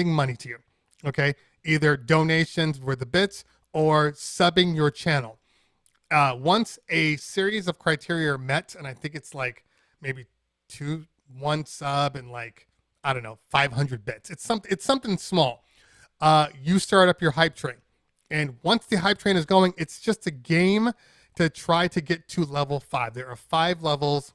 money to you, okay, either donations with the bits or subbing your channel. Once a series of criteria are met, and I think it's like maybe 1 sub and like, I don't know, 500 bits. It's something small. You start up your hype train. And once the hype train is going, it's just a game to try to get to level 5. There are 5 levels.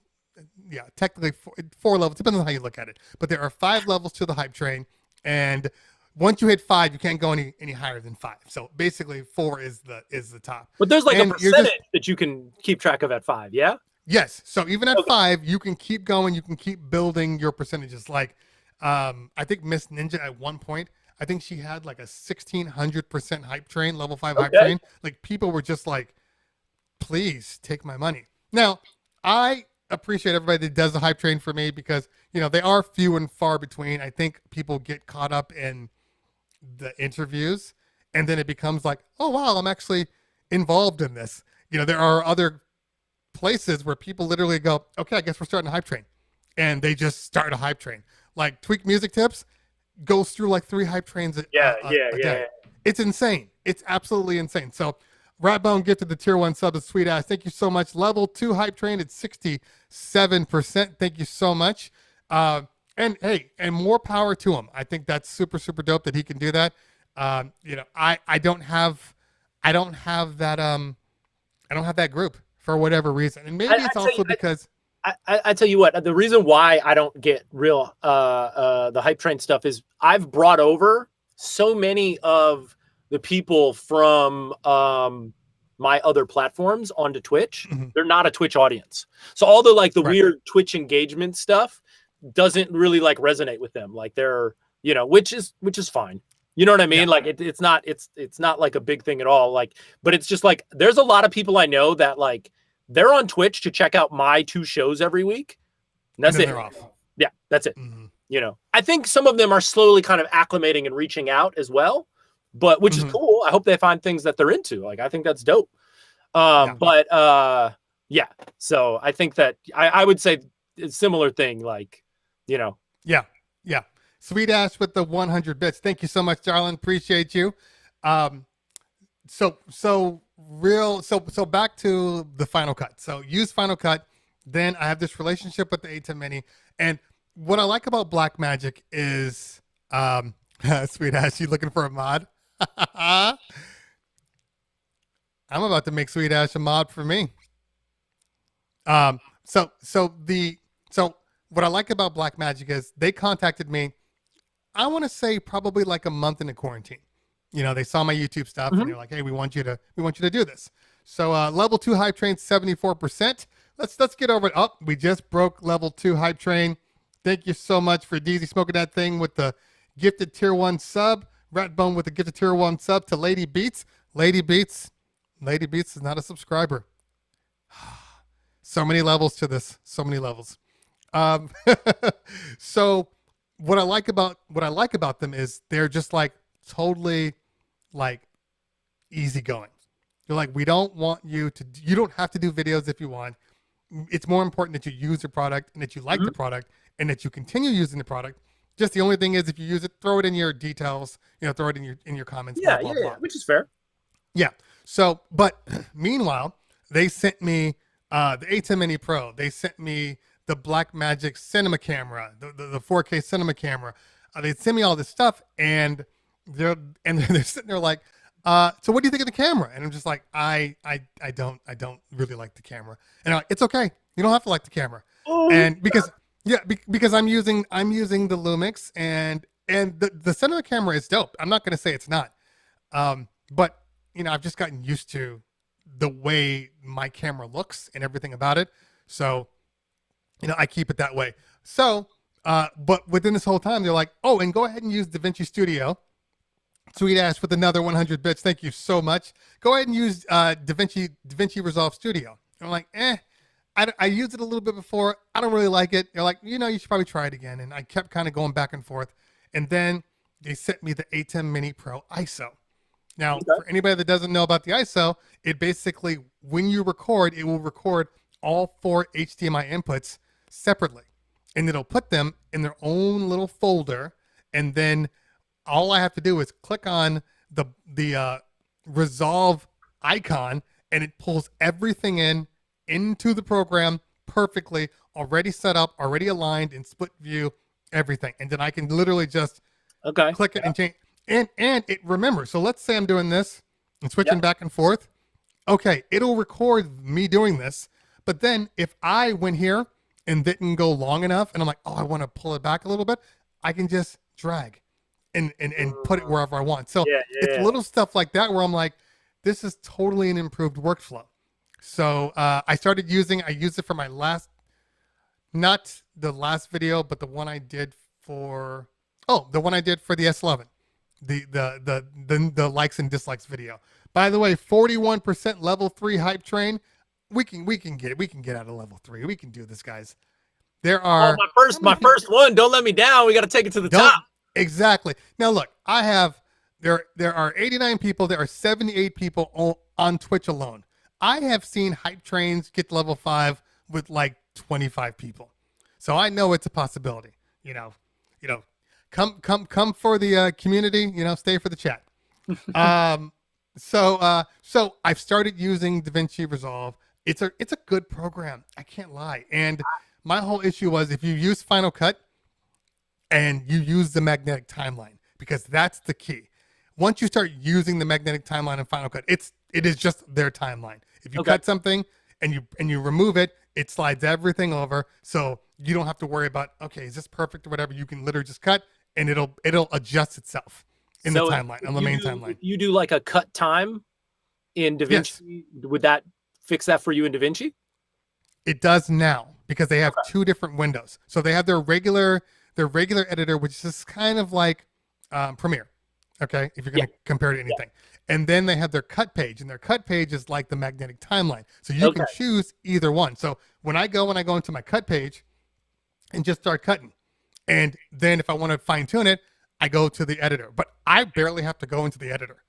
Yeah, technically 4 levels. Depends on how you look at it. But there are 5 levels to the hype train. And once you hit 5, you can't go any higher than 5. So basically 4 is the top. But there's like a percentage that you can keep track of at 5, yeah? Yes. So even at 5, you can keep going. You can keep building your percentages. Like, I think Miss Ninja at one point, I think she had like a 1,600% hype train, level 5 hype train. Like, people were just like, please take my money. Now, I appreciate everybody that does the hype train for me, because, they are few and far between. I think people get caught up in the interviews, and then it becomes like, oh, wow, I'm actually involved in this. There are other places where people literally go, okay, I guess we're starting a hype train. And they just start a hype train. Like Tweak Music Tips goes through like 3 hype trains a day. It's insane. It's absolutely insane. So Ratbone gifted the tier 1 sub to Sweet Ass. Thank you so much. Level 2 hype train at 67%. Thank you so much. And hey, and more power to him. I think that's super, super dope that he can do that. You know, I don't have that group for whatever reason. And maybe it's also because I tell you what, the reason why I don't get real the hype train stuff is I've brought over so many of the people from my other platforms onto Twitch. Mhm. They're not a Twitch audience. So all the like the Right. weird Twitch engagement stuff doesn't really like resonate with them. Like they're, you know, which is fine. You know what I mean? Yeah. Like it's not like a big thing at all. Like, but it's just like there's a lot of people I know that like they're on Twitch to check out my 2 shows every week. And that's And then it. they're off. Yeah, that's it. Mhm. You know, I think some of them are slowly kind of acclimating and reaching out as well, but which is Mhm. cool. I hope they find things that they're into. Like, I think that's dope. Yeah. But yeah. So I think that I would say a similar thing. Like, you know, Yeah. Sweet Ash with the 100 bits. Thank you so much, darling. Appreciate you. So back to the Final Cut. So use Final Cut. Then I have this relationship with the A10 Mini. And what I like about Blackmagic is, Sweet Ash, you looking for a mod? I'm about to make Sweet Ash a mod for me. So what I like about Blackmagic is they contacted me, I want to say probably like a month into quarantine. You know, they saw my YouTube stuff and they're like, hey, we want you to do this. So level 2 hype train, 74%. Let's get over it. Oh, we just broke level 2 hype train. Thank you so much for DZ smoking that thing with the gifted tier 1 sub. Ratbone with the gifted tier 1 sub to Lady Beats. Lady Beats is not a subscriber. So many levels to this. So many levels. So what I like about them is they're just like totally like easygoing. They're like, we don't want you don't have to do videos if you want. It's more important that you use the product and that you like the product and that you continue using the product. Just the only thing is if you use it, throw it in your details, you know, throw it in your comments. yeah, blah, blah, blah. which is fair. Yeah. So, but meanwhile, they sent me the A10 Mini Pro. They sent me the Blackmagic cinema camera, the 4K cinema camera. They sent me all this stuff, and they're sitting there like, so what do you think of the camera? And I'm just like, I don't really like the camera. And I'm like, it's okay. You don't have to like the camera. And because I'm using the Lumix and the cinema camera is dope. I'm not going to say it's not. But you know, I've just gotten used to the way my camera looks and everything about it. So, you know, I keep it that way. So, but within this whole time, they're like, oh, and go ahead and use DaVinci Studio. Sweet Ash with another 100 bits. Thank you so much. Go ahead and use DaVinci Resolve Studio. And I'm like, I used it a little bit before. I don't really like it. They're like, you know, you should probably try it again. And I kept kind of going back and forth. And then they sent me the A10 Mini Pro ISO. Now, for anybody that doesn't know about the ISO, it basically, when you record, it will record all 4 HDMI inputs separately. And it'll put them in their own little folder. And then all I have to do is click on the resolve icon, and it pulls everything into the program perfectly, already set up, already aligned in split view, everything. And then I can literally just click it and change. And it remembers. So let's say I'm doing this and switching back and forth. Okay, it'll record me doing this. But then if I went here and didn't go long enough, and I'm like, oh, I want to pull it back a little bit, I can just drag and put it wherever I want. So it's little stuff like that where I'm like, this is totally an improved workflow. So I used it for my last, not the last video, but the one I did for the S11. The likes and dislikes video. By the way, 41% level 3 hype train. We can get out of level 3. We can do this, guys. There are my first one. Don't let me down. We got to take it to the top. Exactly. Now look, there are 89 people. There are 78 people on Twitch alone. I have seen hype trains get to level 5 with like 25 people. So I know it's a possibility. You know, come for the community. Stay for the chat. So I've started using DaVinci Resolve. It's a good program. I can't lie. And my whole issue was if you use Final Cut and you use the magnetic timeline, because that's the key. Once you start using the magnetic timeline in Final Cut, it is just their timeline. If you cut something and you remove it, it slides everything over. So you don't have to worry about, okay, is this perfect or whatever. You can literally just cut and it'll adjust itself in the timeline, on the main timeline. You do like a cut time in DaVinci. Yes. Would that fix that for you in DaVinci? It does now, because they have two different windows. So they have their regular editor, which is kind of like Premiere. Okay, if you're going to compare it to anything. And then they have their cut page, and their cut page is like the magnetic timeline. So you can choose either one. So when I go into my cut page and just start cutting, and then if I want to fine tune it, I go to the editor. But I barely have to go into the editor.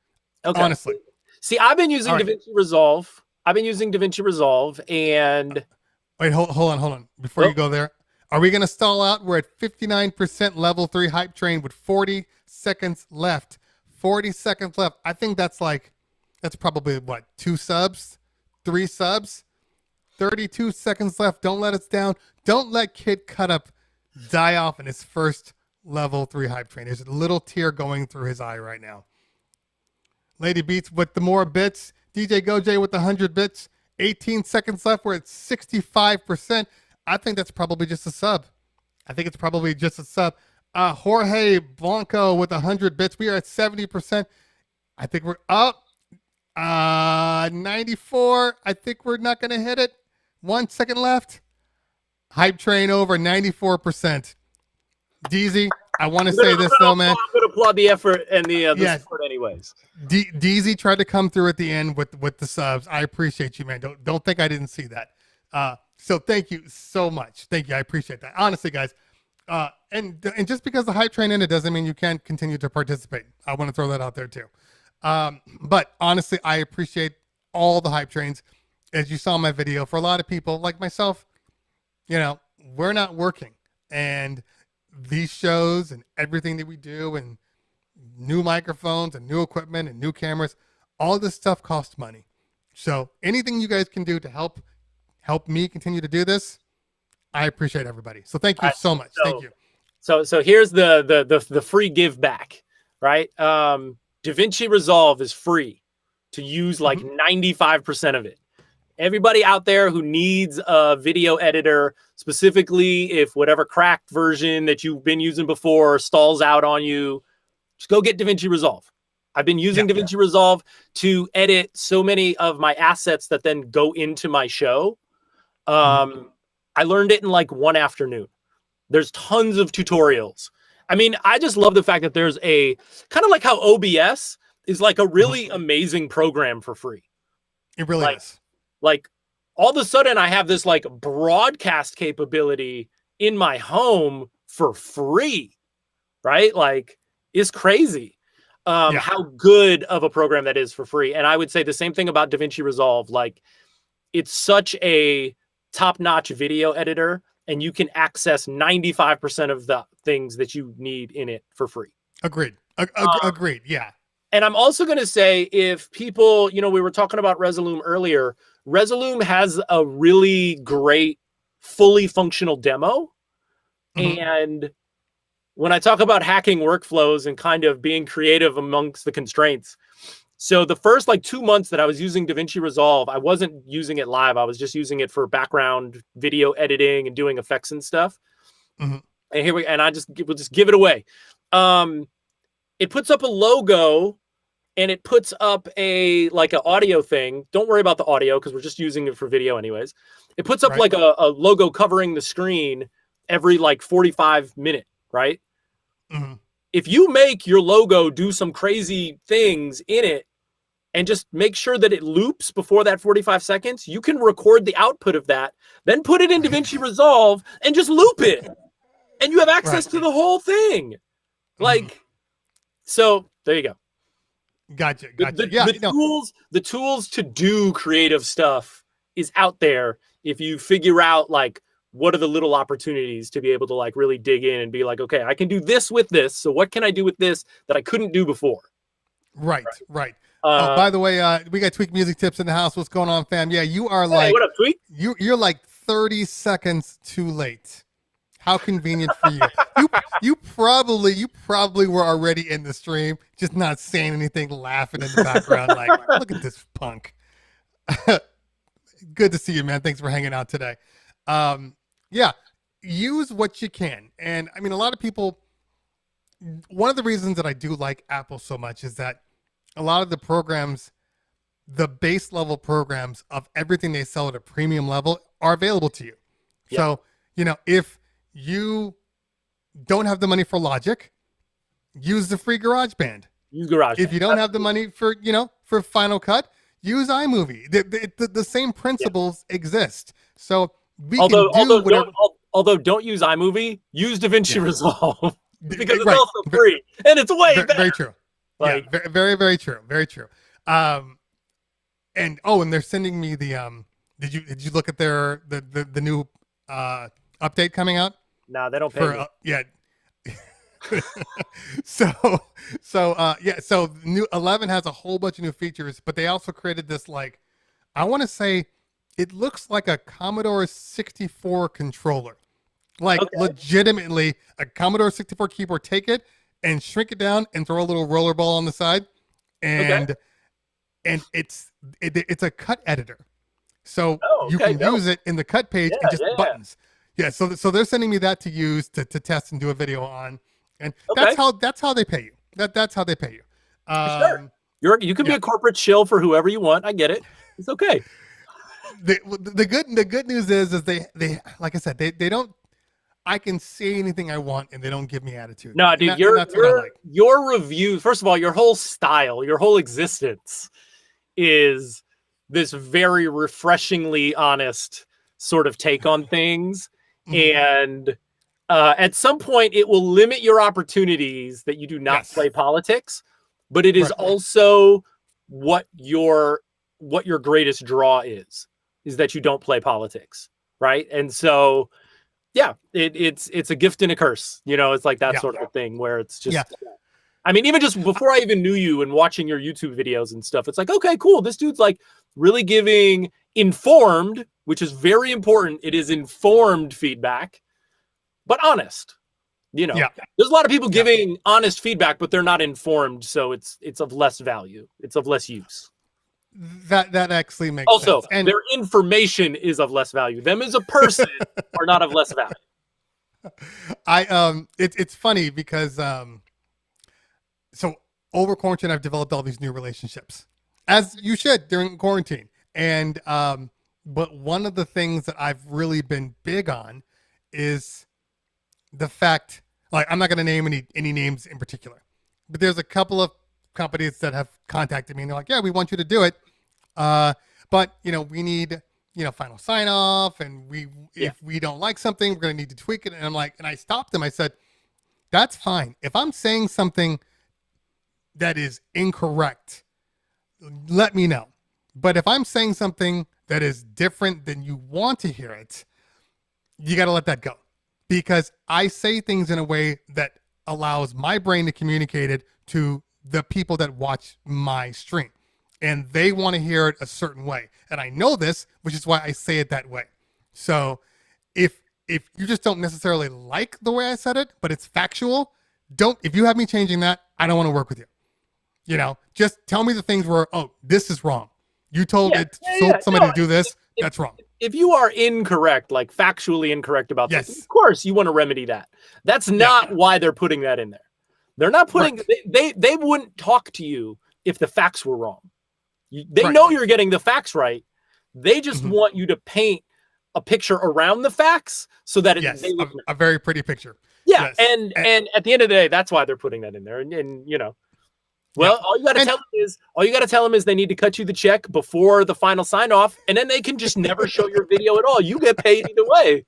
Okay. Honestly. See, I've been using DaVinci Resolve. And wait, hold on. Before you go there, are we going to stall out? We're at 59% level 3 hype train with 40 seconds left. 40 seconds left. I think that's probably what, 2 subs, 3 subs, 32 seconds left. Don't let us down. Don't let Kid Cut Up die off in his first level 3 hype train. There's a little tear going through his eye right now. Lady Beats with the more bits. DJ Goj with the 100 bits. 18 seconds left. We're at 65%. I think that's probably just a sub. Jorge Blanco with 100 bits. We are at 70%. I think we're up. 94. I think we're not going to hit it. 1 second left. Hype train over 94%. DZ, I want to say this though, man. I'm going to applaud the effort and the support anyways. DZ tried to come through at the end with the subs. I appreciate you, man. Don't think I didn't see that. So thank you so much. Thank you. I appreciate that. Honestly, guys. And just because the hype train ended doesn't mean you can't continue to participate. I want to throw that out there too. But honestly, I appreciate all the hype trains. As you saw in my video, for a lot of people like myself, we're not working, and these shows and everything that we do and new microphones and new equipment and new cameras, all this stuff costs money. So anything you guys can do to help me continue to do this, I appreciate everybody. So thank you so much. Thank you. So here's the free give back, right? DaVinci Resolve is free to use, like 95% of it. Everybody out there who needs a video editor, specifically if whatever cracked version that you've been using before stalls out on you, just go get DaVinci Resolve. I've been using DaVinci Resolve to edit so many of my assets that then go into my show. I learned it in like one afternoon. There's tons of tutorials. I mean, I just love the fact that there's a kind of like how OBS is like a really amazing program for free. It really is. Like all of a sudden I have this like broadcast capability in my home for free, right? Like it's crazy how good of a program that is for free. And I would say the same thing about DaVinci Resolve. Like it's such a top-notch video editor, and you can access 95% of the things that you need in it for free. Agreed. Agreed. Yeah. And I'm also going to say, if people, we were talking about Resolume earlier. Resolume has a really great, fully functional demo. And when I talk about hacking workflows and kind of being creative amongst the constraints, so the first 2 months that I was using DaVinci Resolve, I wasn't using it live. I was just using it for background video editing and doing effects and stuff. And we'll just give it away. It puts up a logo and it puts up an audio thing. Don't worry about the audio because we're just using it for video anyways. It puts up a logo covering the screen every 45 minutes, right? If you make your logo do some crazy things in it and just make sure that it loops before that 45 seconds, you can record the output of that, then put it in DaVinci Resolve and just loop it. And you have access to the whole thing. So there you go. Gotcha. The tools to do creative stuff is out there if you figure out like what are the little opportunities to be able to like really dig in and be like, okay, I can do this with this. So what can I do with this that I couldn't do before? Right. Oh, by the way, we got Tweak Music Tips in the house. What's going on, fam? Yeah, you are like, what up, Tweak? You're like 30 seconds too late. How convenient for you. You probably were already in the stream, just not saying anything, laughing in the background, like, look at this punk. Good to see you, man. Thanks for hanging out today. Yeah, use what you can. And I mean, a lot of people, one of the reasons that I do like Apple so much is that a lot of the programs, the base level programs of everything they sell at a premium level are available to you. Yep. So, you know, if you don't have the money for Logic, use the free GarageBand. Use GarageBand. If you don't have the money for, you know, for Final Cut, use iMovie. The same principles exist. So although don't use iMovie, use DaVinci Resolve because it's also free and it's way better. Very true. Like, yeah, very, very true. Very true. And they're sending me the did you look at the new update coming out? No, they don't pay me. Yeah. So new 11 has a whole bunch of new features, but they also created this, like, I want to say it looks like a Commodore 64 controller. Like, legitimately a Commodore 64 keyboard. Take it and shrink it down and throw a little roller ball on the side. And it's a cut editor. So you can use it in the cut page and just buttons. Yeah, so they're sending me that to use to test and do a video on. And that's how they pay you. That's how they pay you. Sure. You can be a corporate shill for whoever you want. I get it. It's okay. The good news is they like I said, they don't. I can say anything I want and they don't give me attitude. No, dude, your review. First of all, your whole style, your whole existence is this very refreshingly honest sort of take on things. And at some point, it will limit your opportunities that you do not play politics, but it is also what your greatest draw is that you don't play politics, right? And so, yeah, it's a gift and a curse. You know, it's like that sort of a thing where it's just. I mean, even just before I even knew you and watching your YouTube videos and stuff, it's like, okay, cool. This dude's like really giving informed, which is very important. It is informed feedback, but honest. You know, there's a lot of people giving honest feedback, but they're not informed. So it's of less value. It's of less use. That actually makes sense. Also, and their information is of less value. Them as a person are not of less value. It's funny because so over quarantine I've developed all these new relationships, as you should during quarantine. And but one of the things that I've really been big on is the fact, like, I'm not going to name any names in particular, but there's a couple of companies that have contacted me and they're like, yeah, we want you to do it. But you know, we need, you know, final sign off, and if we don't like something, we're going to need to tweak it. And I'm like, and I stopped them. I said, that's fine. If I'm saying something that is incorrect, let me know. But if I'm saying something that is different than you want to hear it, you got to let that go, because I say things in a way that allows my brain to communicate it to the people that watch my stream, and they want to hear it a certain way. And I know this, which is why I say it that way. So if you just don't necessarily like the way I said it, but it's factual, if you have me changing that, I don't want to work with you. You know, just tell me the things where, oh, this is wrong. You told somebody to do this. That's wrong. If you are incorrect, like factually incorrect about something, of course you want to remedy that. That's not why they're putting that in there. They're not putting, they wouldn't talk to you if the facts were wrong. They know you're getting the facts right. They just want you to paint a picture around the facts so that they look a very pretty picture. Yeah. Yes. And at the end of the day, that's why they're putting that in there. And you know, well, all you got to tell them is they need to cut you the check before the final sign off, and then they can just never show your video at all. You get paid either way.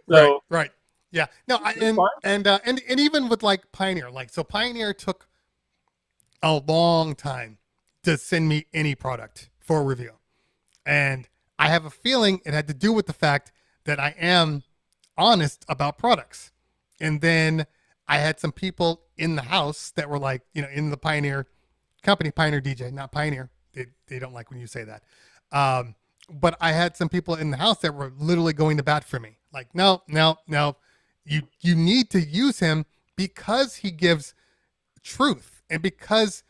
So, right. Yeah. No, and even with like Pioneer, like, so Pioneer took a long time to send me any product for a review. And I have a feeling it had to do with the fact that I am honest about products. And then I had some people in the house that were like, in the Pioneer company, Pioneer DJ, not Pioneer. They don't like when you say that. But I had some people in the house that were literally going to bat for me. Like, no. You need to use him because he gives truth and because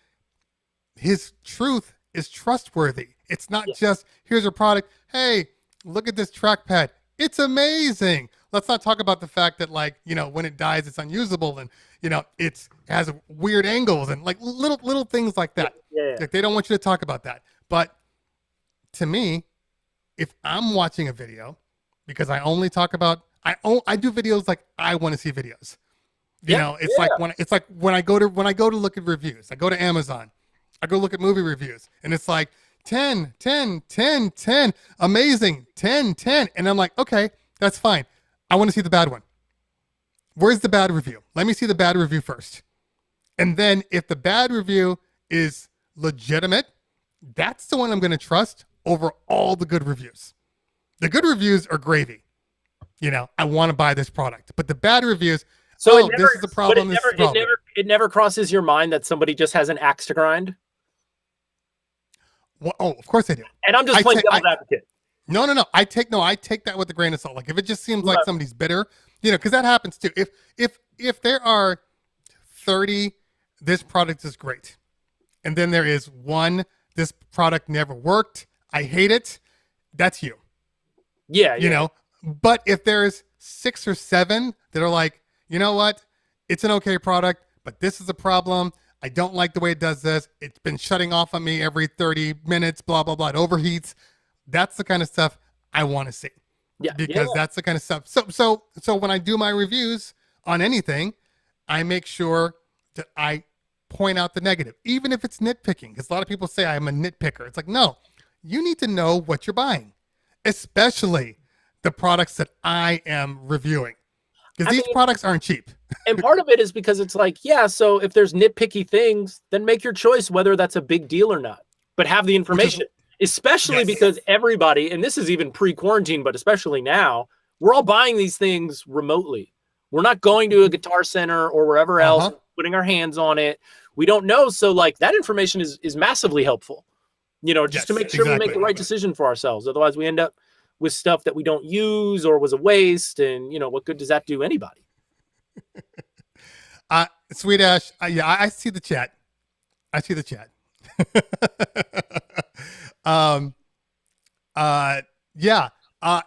his truth is trustworthy. It's not just, here's a product. Hey, look at this trackpad. It's amazing. Let's not talk about the fact that, like, when it dies, it's unusable, and it has weird angles and like little things like that. Like, they don't want you to talk about that. But to me, if I'm watching a video, because I only talk about, I do videos like I want to see videos. It's like when I go to look at reviews, I go to Amazon, I go look at movie reviews, and it's like 10, 10, 10, 10, amazing, 10, 10. And I'm like, okay, that's fine. I want to see the bad one. Where's the bad review? Let me see the bad review first. And then if the bad review is legitimate, that's the one I'm going to trust over all the good reviews. The good reviews are gravy. I want to buy this product. But the bad reviews, this is the problem. It never crosses your mind that somebody just has an axe to grind? Well, of course I do. And I'm just playing devil's advocate. No. I take that with a grain of salt. Like, if it just seems like somebody's bitter, because that happens too. If there are 30, this product is great, and then there is one, this product never worked, I hate it, that's you. Yeah. But if there's 6 or 7 that are like, you know what, it's an okay product, but this is a problem. I don't like the way it does this. It's been shutting off on me every 30 minutes, blah, blah, blah. It overheats. That's the kind of stuff I want to see. Yeah. Because that's the kind of stuff. So when I do my reviews on anything, I make sure that I point out the negative, even if it's nitpicking. Because a lot of people say I'm a nitpicker. It's like, no, you need to know what you're buying, especially the products that I am reviewing. Because these products aren't cheap. And part of it is because it's like, so if there's nitpicky things, then make your choice whether that's a big deal or not. But have the information, especially because everybody, and this is even pre-quarantine, but especially now, we're all buying these things remotely. We're not going to a Guitar Center or wherever else, putting our hands on it. We don't know. So, like, that information is massively helpful, just to make sure we make the right decision for ourselves. Otherwise, we end up with stuff that we don't use or was a waste. And, what good does that do anybody? Sweet Ash. I see the chat.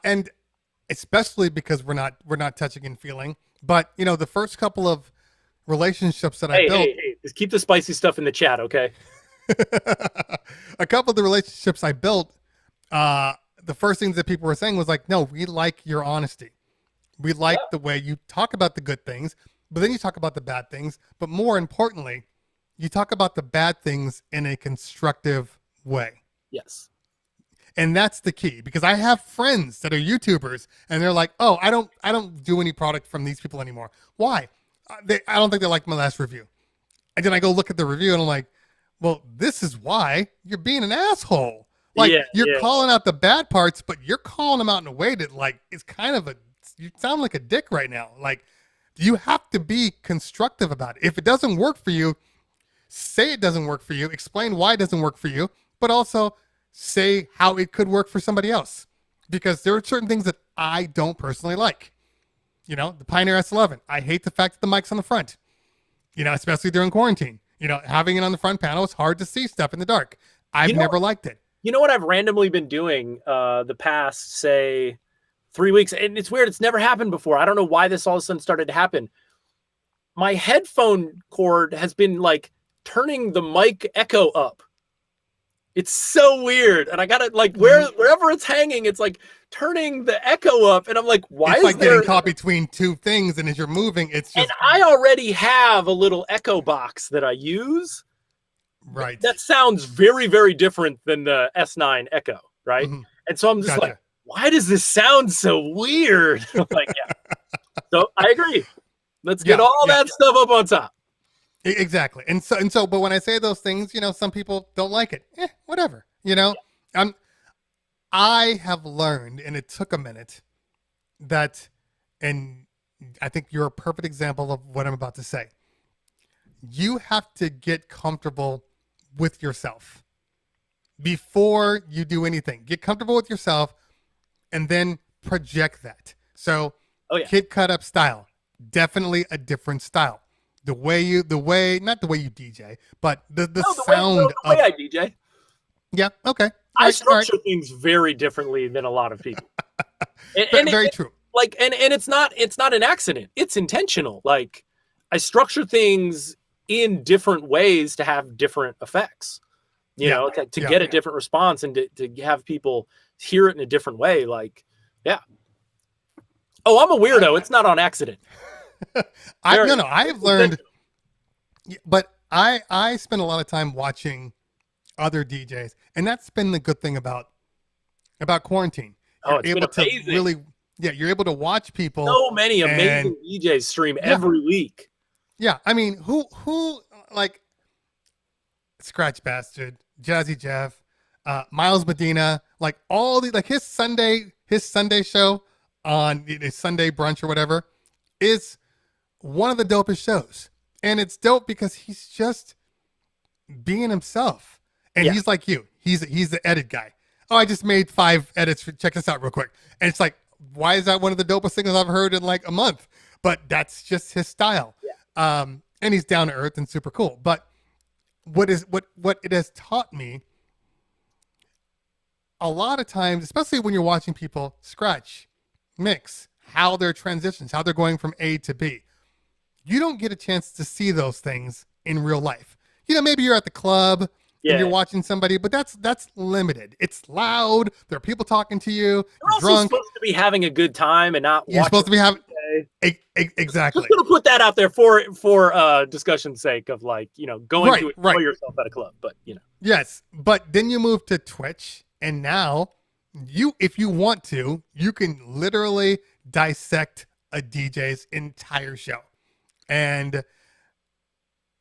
And especially because we're not touching and feeling, but the first couple of relationships that I built. Hey, just keep the spicy stuff in the chat. Okay. A couple of the relationships I built, the first things that people were saying was like, no, we like your honesty. We like the way you talk about the good things, but then you talk about the bad things. But more importantly, you talk about the bad things in a constructive way. Yes. And that's the key, because I have friends that are YouTubers and they're like, oh, I don't do any product from these people anymore. Why? I don't think they liked my last review. And then I go look at the review and I'm like, well, this is why you're being an asshole. Like, you're calling out the bad parts, but you're calling them out in a way that, like, is kind of you sound like a dick right now. Like, you have to be constructive about it. If it doesn't work for you, say it doesn't work for you, explain why it doesn't work for you, but also say how it could work for somebody else. Because there are certain things that I don't personally like. The Pioneer S11. I hate the fact that the mic's on the front, especially during quarantine. Having it on the front panel, it's hard to see stuff in the dark. I've never liked it. You know what I've randomly been doing the past, say, 3 weeks? And it's weird. It's never happened before. I don't know why this all of a sudden started to happen. My headphone cord has been, like, turning the mic echo up. It's so weird. And I got to, like, wherever it's hanging, it's, like, turning the echo up. And I'm like, why is there... getting caught between two things, and as you're moving, it's just... And I already have a little echo box that I use. Right. That sounds very, very different than the S9 Echo, right? Mm-hmm. And so I'm just like, why does this sound so weird? Like, So I agree. Let's get all that stuff up on top. Exactly. But when I say those things, some people don't like it. Whatever. I'm I have learned, and it took a minute, that, and I think you're a perfect example of what I'm about to say. You have to get comfortable with yourself before you do anything. Get comfortable with yourself and then project that. So, Oh yeah. Kid Cut Up style, definitely a different style. Not the way you DJ, but the sound the way I DJ. Yeah. Okay. I structure things very differently than a lot of people. And very true. Like, and it's not an accident. It's intentional. Like, I structure things in different ways to have different effects, to get a different response and to have people hear it in a different way. Like, yeah. Oh, I'm a weirdo. It's not on accident. I've learned, but I spend a lot of time watching other DJs, and that's been the good thing about quarantine. It's able to really, you're able to watch people. So many amazing DJs stream every week. Yeah, I mean, who like Scratch Bastard, Jazzy Jeff, Miles Medina, like all the his Sunday show on his Sunday brunch or whatever is one of the dopest shows, and it's dope because he's just being himself, and he's like you. He's the edit guy. Oh, I just made 5 edits. Check this out real quick, and it's like, why is that one of the dopest things I've heard in like a month? But that's just his style. And he's down to earth and super cool. But what it has taught me a lot of times, especially when you're watching people scratch, mix, how their transitions, how they're going from A to B, you don't get a chance to see those things in real life. Maybe you're at the club and you're watching somebody, but that's limited. It's loud. There are people talking to you. You're also drunk. supposed to be having a good time and not. You're supposed to be having. Exactly. Just gonna put that out there for discussion's sake of going to enjoy yourself at a club, but Yes, but then you move to Twitch, and now if you want to, you can literally dissect a DJ's entire show, and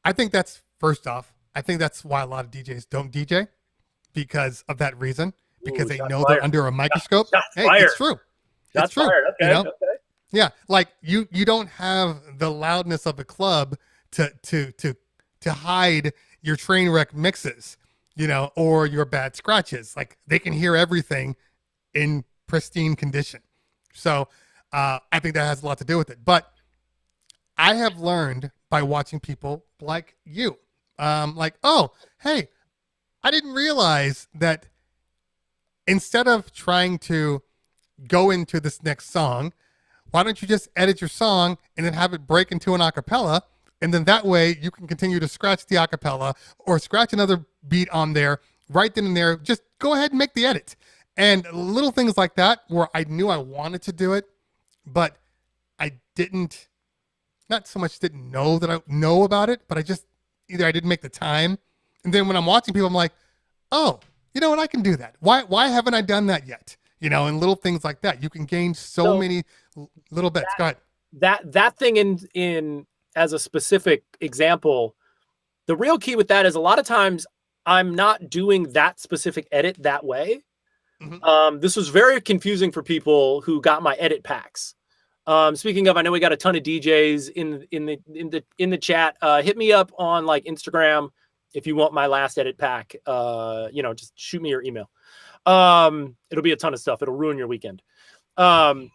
I think that's first off. I think that's why a lot of DJs don't DJ because of that reason, because they know they're under a microscope. It's true. It's true. Okay. Yeah, like you don't have the loudness of the club to hide your train wreck mixes, or your bad scratches. Like they can hear everything in pristine condition. So I think that has a lot to do with it. But I have learned by watching people like you, oh, hey, I didn't realize that instead of trying to go into this next song, why don't you just edit your song and then have it break into an acapella? And then that way you can continue to scratch the acapella or scratch another beat on there right then and there. Just go ahead and make the edit. And little things like that where I knew I wanted to do it, but I not so much didn't know that I know about it, but I just either I didn't make the time. And then when I'm watching people, I'm like, oh, you know what? I can do that. Why haven't I done that yet? And little things like that. You can gain so many little bits. Go ahead. That thing in as a specific example, the real key with that is a lot of times I'm not doing that specific edit that way. Mm-hmm. This was very confusing for people who got my edit packs. Speaking of, I know we got a ton of DJs in the chat. Hit me up on like Instagram if you want my last edit pack. Just shoot me your email. It'll be a ton of stuff. It'll ruin your weekend. I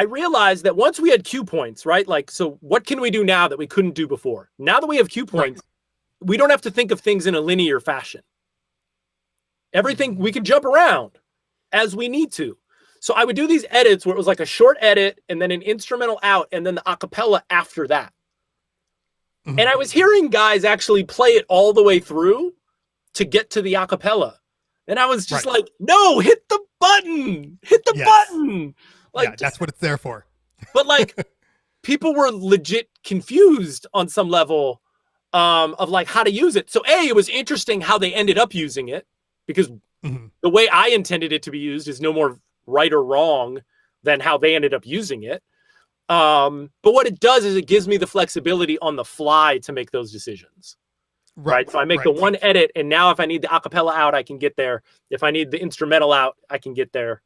realized that once we had cue points, right? Like, so what can we do now that we couldn't do before? Now that we have cue points, we don't have to think of things in a linear fashion. Everything, we can jump around as we need to. So I would do these edits where it was like a short edit and then an instrumental out and then the acapella after that. Mm-hmm. And I was hearing guys actually play it all the way through to get to the acapella. And I was just like, no, hit the button. Hit the button. Like, that's what it's there for. But like people were legit confused on some level of like how to use it. So it was interesting how they ended up using it because the way I intended it to be used is no more right or wrong than how they ended up using it. But what it does is it gives me the flexibility on the fly to make those decisions. Right. So I make the one edit, and now if I need the acapella out, I can get there. If I need the instrumental out, I can get there.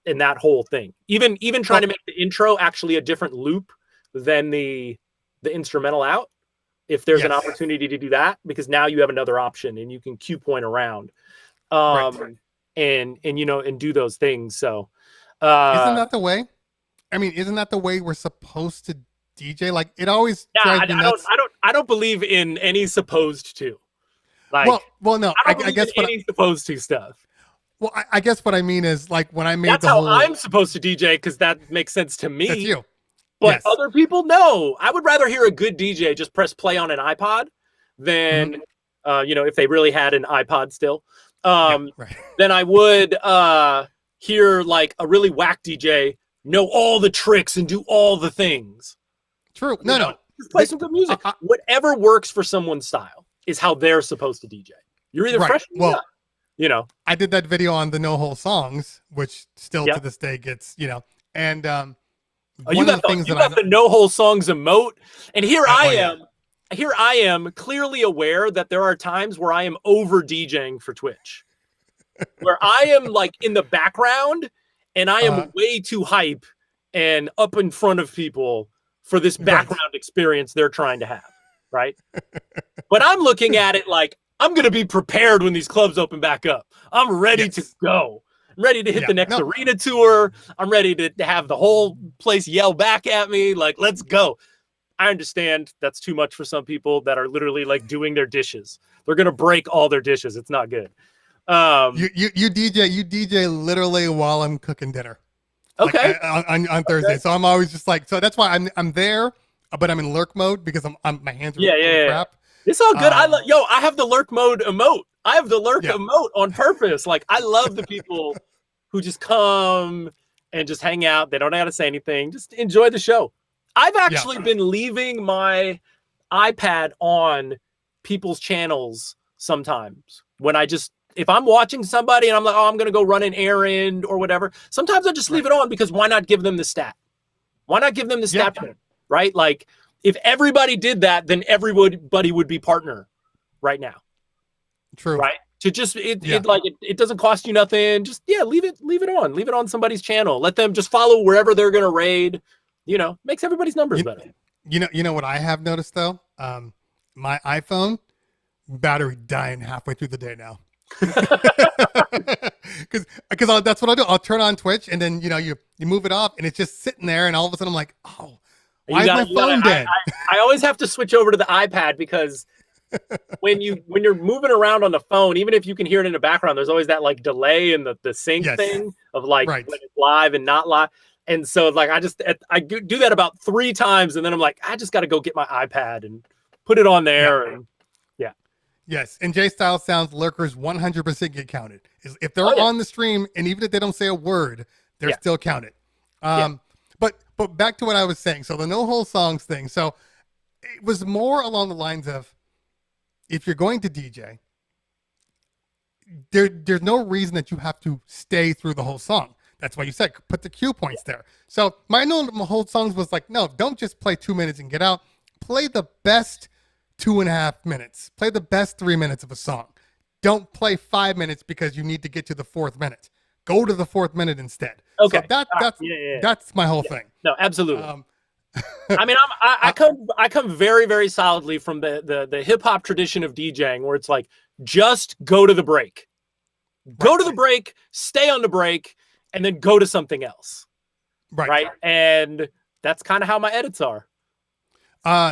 In that whole thing, even trying to make the intro actually a different loop than the instrumental out, if there's an opportunity to do that, because now you have another option and you can cue point around, and do those things. So, isn't that the way? I mean, isn't that the way we're supposed to DJ? Like, it always drives me nuts. I don't believe in any supposed to. Like, well, no, I guess any supposed to stuff. Well, I guess what I mean is, like, when I made that's how I'm supposed to DJ, because that makes sense to me. That's you. But other people, no. I would rather hear a good DJ just press play on an iPod than, if they really had an iPod still, then I would hear, like, a really whack DJ know all the tricks and do all the things. True. No. Just play some good music. Whatever works for someone's style is how they're supposed to DJ. You're either fresh or not. I did that video on the No Hole songs, which still to this day gets, and you got the No Hole songs emote, and here I am clearly aware that there are times where I am over DJing for Twitch, where I am like in the background and I am way too hype and up in front of people for this background experience they're trying to have, right? But I'm looking at it like, I'm going to be prepared when these clubs open back up. I'm ready to go. I'm ready to hit the next arena tour. I'm ready to have the whole place yell back at me. Like, let's go. I understand that's too much for some people that are literally like doing their dishes. They're going to break all their dishes. It's not good. You DJ literally while I'm cooking dinner. Okay. Like, on Thursday. Okay. So I'm always just like, so that's why I'm there, but I'm in lurk mode because my hands are crap. It's all good. I have the lurk mode emote. I have the lurk emote on purpose. Like, I love the people who just come and just hang out. They don't know how to say anything. Just enjoy the show. I've actually been leaving my iPad on people's channels sometimes when if I'm watching somebody and I'm like, I'm going to go run an errand or whatever. Sometimes I just leave it on because why not give them the stat? Why not give them the stat point, right? Like, if everybody did that, then everybody would be partner right now. True. Right? To just it doesn't cost you nothing. Just leave it on. Leave it on somebody's channel. Let them just follow wherever they're gonna raid. Makes everybody's numbers better. You know what I have noticed though? My iPhone battery dying halfway through the day now. Because that's what I do. I'll turn on Twitch and then you move it off and it's just sitting there and all of a sudden I'm like, oh. Why is my phone dead? I always have to switch over to the iPad because when you're moving around on the phone, even if you can hear it in the background, there's always that like delay in the sync thing of like when it's live and not live. And so like I do that about 3 times and then I'm like, I just got to go get my iPad and put it on there. And yes. And J Style Sounds lurkers 100% get counted. If they're on the stream and even if they don't say a word, they're still counted. But back to what I was saying. So the No Hole songs thing. So it was more along the lines of, if you're going to DJ, there's no reason that you have to stay through the whole song. That's why you said put the cue points there. So my No Hole songs was like, no, don't just play 2 minutes and get out. Play the best 2.5 minutes. Play the best 3 minutes of a song. Don't play 5 minutes because you need to get to the 4th minute. Go to the 4th minute instead. Okay. So that's my whole thing. No, absolutely. I mean, I come very, very solidly from the hip hop tradition of DJing, where it's like, just go to the break, go to the break, stay on the break, and then go to something else. Right. And that's kind of how my edits are.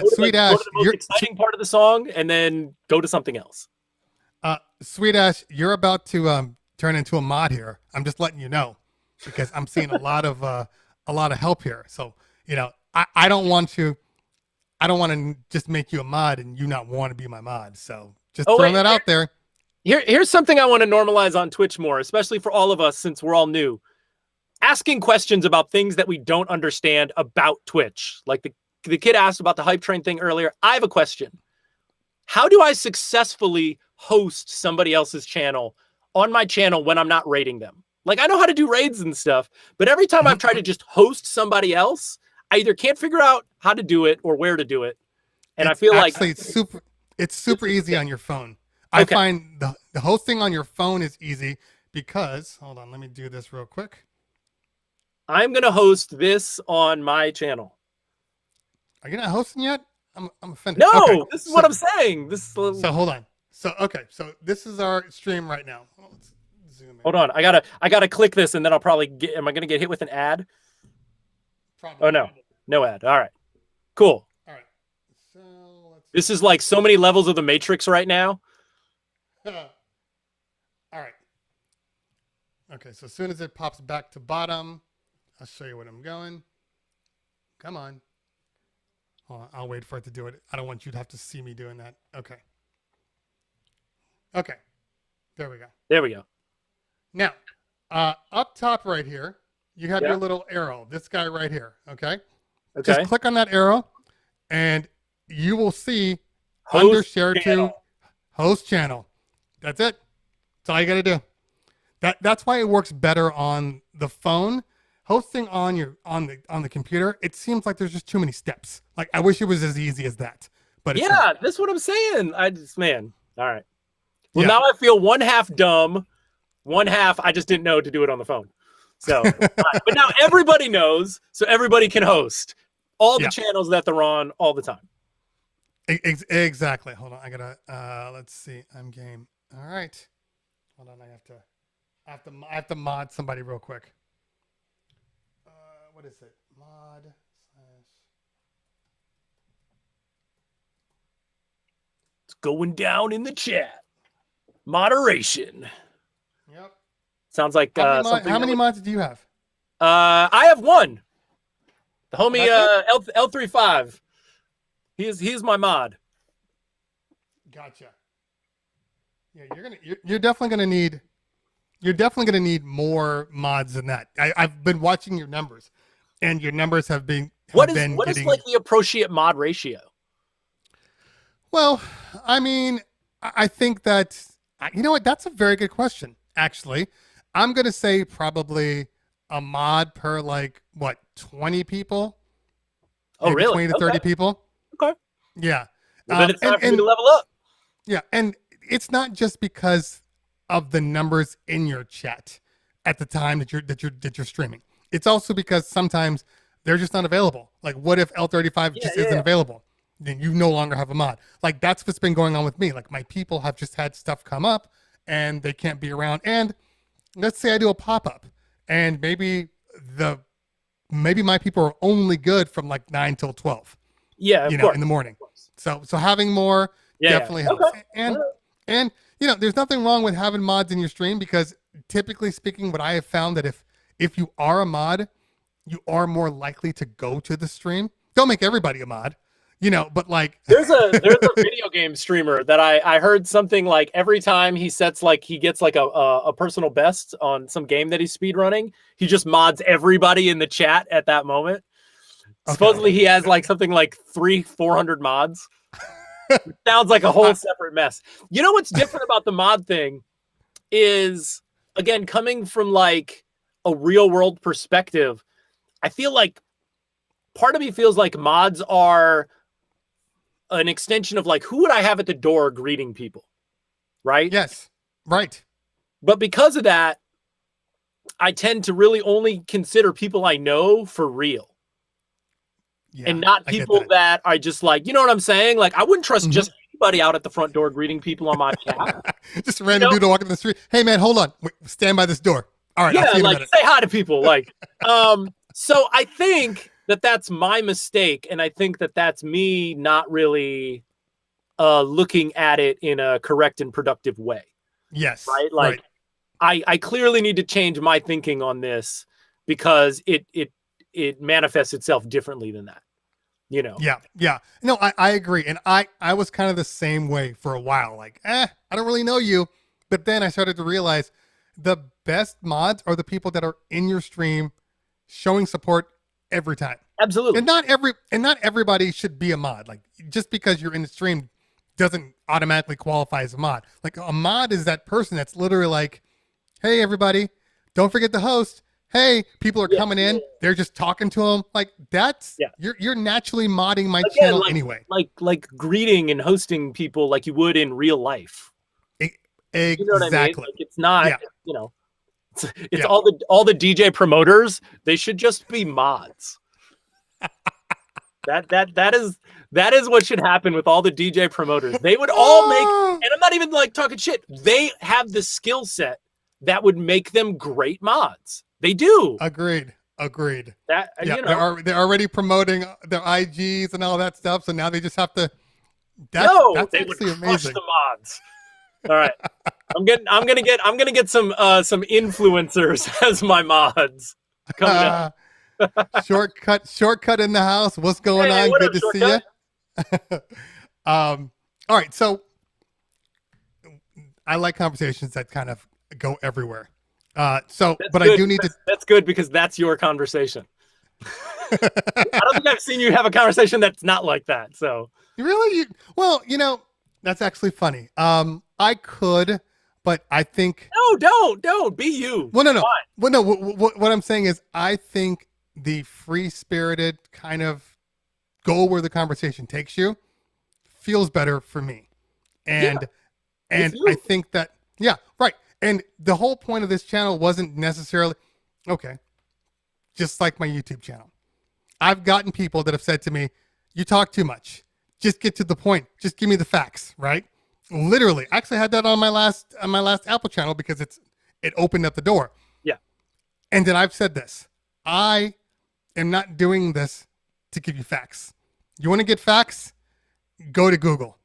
Sweet Ash, go to the most exciting part of the song, and then go to something else. Sweet Ash, you're about to turn into a mod here. I'm just letting you know, because I'm seeing a lot of help here. So I don't want to just make you a mod and you not want to be my mod. So just throwing that out there. Here's something I want to normalize on Twitch more, especially for all of us since we're all new. Asking questions about things that we don't understand about Twitch. Like the kid asked about the hype train thing earlier. I have a question. How do I successfully host somebody else's channel on my channel when I'm not raiding them? Like, I know how to do raids and stuff, but every time I've tried to just host somebody else, I either can't figure out how to do it or where to do it. And I feel like it's super easy on your phone. I find the hosting on your phone is easy because, hold on, let me do this real quick. I'm going to host this on my channel. Are you not hosting yet? I'm offended. No, okay, this is what I'm saying. So hold on. So this is our stream right now. Let's zoom in. Hold on. I gotta click this and then I'll probably get, am I going to get hit with an ad? Probably. Oh, no. No ad. All right. Cool. All right. So this is like so many levels of the Matrix right now. All right. Okay, so as soon as it pops back to bottom, I'll show you where I'm going. Come on. Hold on, I'll wait for it to do it. I don't want you to have to see me doing that. Okay. Okay. There we go. There we go. Now, up top right here, you have your little arrow. This guy right here. Okay. Okay. Just click on that arrow, and you will see Host under share channel. to host channel. That's it. That's all you got to do. That's why it works better on the phone. Hosting on the computer, it seems like there's just too many steps. Like I wish it was as easy as that. But it's not. That's what I'm saying. All right. Well, now I feel one half dumb, one half I just didn't know to do it on the phone. So, but now everybody knows, so everybody can host all the channels that they're on all the time. Exactly. Hold on, I gotta. Let's see. I'm game. All right. Hold on. I have to mod somebody real quick. What is it? Mod / It's going down in the chat. Moderation. Yep. Sounds like how many mods do you have? I have one. The homie L35. He's my mod. Gotcha. Yeah, you're definitely gonna need. You're definitely going to need more mods than that. I've been watching your numbers, and your numbers have been. What is like the appropriate mod ratio? Well, I mean, I think that you know what? That's a very good question. Actually, I'm going to say probably a mod per 20 people. Oh, maybe really? 20 to 30 people. Okay. Yeah. Well, then it's time for me to level up. Yeah, and it's not just because of the numbers in your chat at the time that you're streaming. It's also because sometimes they're just not available. Like, what if L35 just isn't available? Then you no longer have a mod. Like, that's what's been going on with me. Like, my people have just had stuff come up and they can't be around. And let's say I do a pop-up and maybe my people are only good from 9 till 12. Yeah, in the morning. So having more definitely helps. Okay. And there's nothing wrong with having mods in your stream, because typically speaking, what I have found that if you are a mod, you are more likely to go to the stream. Don't make everybody a mod, but there's a video game streamer that I heard something like every time he sets he gets a personal best on some game that he's speedrunning, he just mods everybody in the chat at that moment. Okay. Supposedly he has something like 300-400 mods. It sounds like a whole separate mess. You know what's different about the mod thing is, again, coming from a real world perspective, I feel like part of me feels like mods are an extension of who would I have at the door greeting people, right? Yes, right. But because of that, I tend to really only consider people I know for real. Yeah, and not people that are just you know what I'm saying? I wouldn't trust just anybody out at the front door greeting people on my chat. Just a random dude walking the street. Hey man, hold on. Wait, stand by this door. All right. Yeah, say hi to people. So I think that's my mistake. And I think that's me not really looking at it in a correct and productive way. Yes. Right? Right. I clearly need to change my thinking on this, because it manifests itself differently than that, Yeah. No, I agree. And I was kind of the same way for a while. I don't really know you. But then I started to realize the best mods are the people that are in your stream showing support every time. Absolutely. And not everybody should be a mod. Just because you're in the stream doesn't automatically qualify as a mod. A mod is that person that's literally hey everybody, don't forget the host. hey, people are Yeah, coming in, yeah. they're just talking to them. Like that's Yeah. you're naturally modding my Again, channel like, anyway. like greeting and hosting people like you would in real life. E- You know what I mean? exactly. Like it's not, Yeah. you know, it's Yeah. all the DJ promoters. They should just be mods. That is what should happen with all the DJ promoters. They would all make, and I'm not even like talking shit. They have the skill set that would make them great mods. They do. Agreed. That Yeah, you know, they're already promoting their IGs and all that stuff. So now they just have to. That's they would actually crush amazing. the mods. All right, I'm gonna get some influencers as my mods coming up. Shortcut in the house. What's going Hey, on? what Good up, to see you. All right, so I like conversations that kind of go everywhere. But good. I do need to. That's good because that's your conversation. I don't think I've seen you have a conversation that's not like that. So Really? Well, that's actually funny. I could, but I think. no, don't be you. Well, no. Fine. Well, no. What I'm saying is, I think the free-spirited kind of go where the conversation takes you feels better for me, and I think that right. And the whole point of this channel wasn't necessarily okay. Just like my YouTube channel, I've gotten people that have said to me, "You talk too much. Just get to the point. Just give me the facts." Right? Literally, I actually had that on my last Apple channel because it opened up the door. Yeah. And then I've said this: I am not doing this to give you facts. You want to get facts? Go to Google.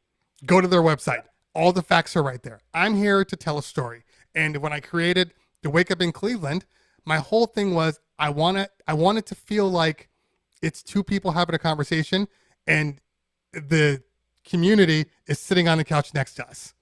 Go to their website. All the facts are right there. I'm here to tell a story. And when I created the Wake Up in Cleveland, my whole thing was I wanted to feel like it's two people having a conversation and the community is sitting on the couch next to us,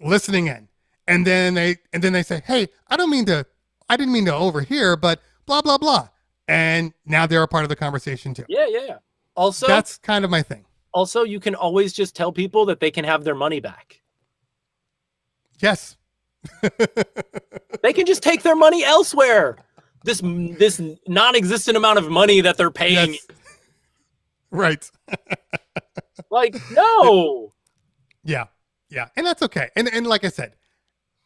listening in. And then they say, "Hey, I didn't mean to overhear, but blah blah blah." And now they're a part of the conversation too. Yeah. Also, that's kind of my thing. Also, you can always just tell people that they can have their money back. Yes. They can just take their money elsewhere. This non-existent amount of money that they're paying. Yes. Right. Like, no. Yeah. And that's okay. And like I said,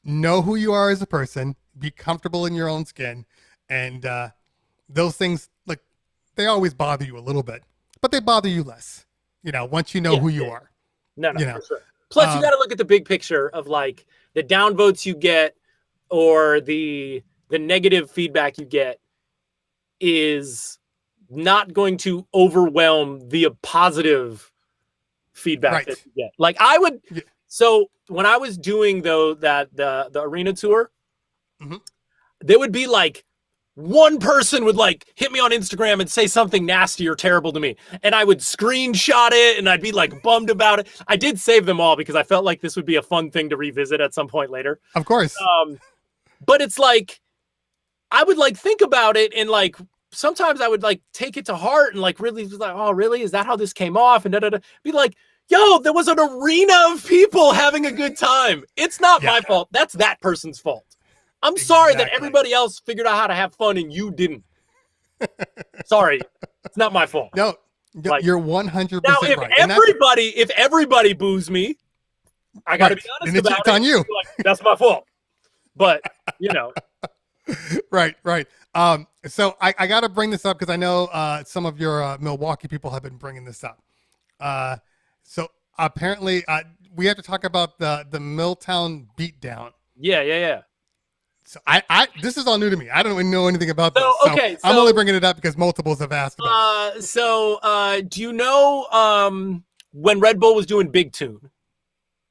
know who you are as a person, be comfortable in your own skin. And those things, like, they always bother you a little bit, but they bother you less, once you know who you are. No, for sure. Plus, you got to look at the big picture of like the downvotes you get or the negative feedback you get is not going to overwhelm the positive feedback that you get. Like I would. Yeah. So when I was doing the arena tour, there would be like one person would like hit me on Instagram and say something nasty or terrible to me. And I would screenshot it and I'd be like bummed about it. I did save them all because I felt like this would be a fun thing to revisit at some point later. Of course. But it's like, I would like think about it and like, sometimes I would like take it to heart and like really like, oh, really? Is that how this came off? And be like, yo, there was an arena of people having a good time. It's not my fault. That's that person's fault. I'm sorry that everybody else figured out how to have fun and you didn't. Sorry. It's not my fault. No, like, you're 100% now, if right. If everybody boos me, I got to be honest about it. It's on you. Like, that's my fault. But, Right. So I got to bring this up because I know some of your Milwaukee people have been bringing this up. So apparently we have to talk about the Milltown beatdown. Yeah. So I this is all new to me. I don't even know anything about this. So okay, I'm only bringing it up because multiples have asked about it. So do you know when Red Bull was doing Big Tune?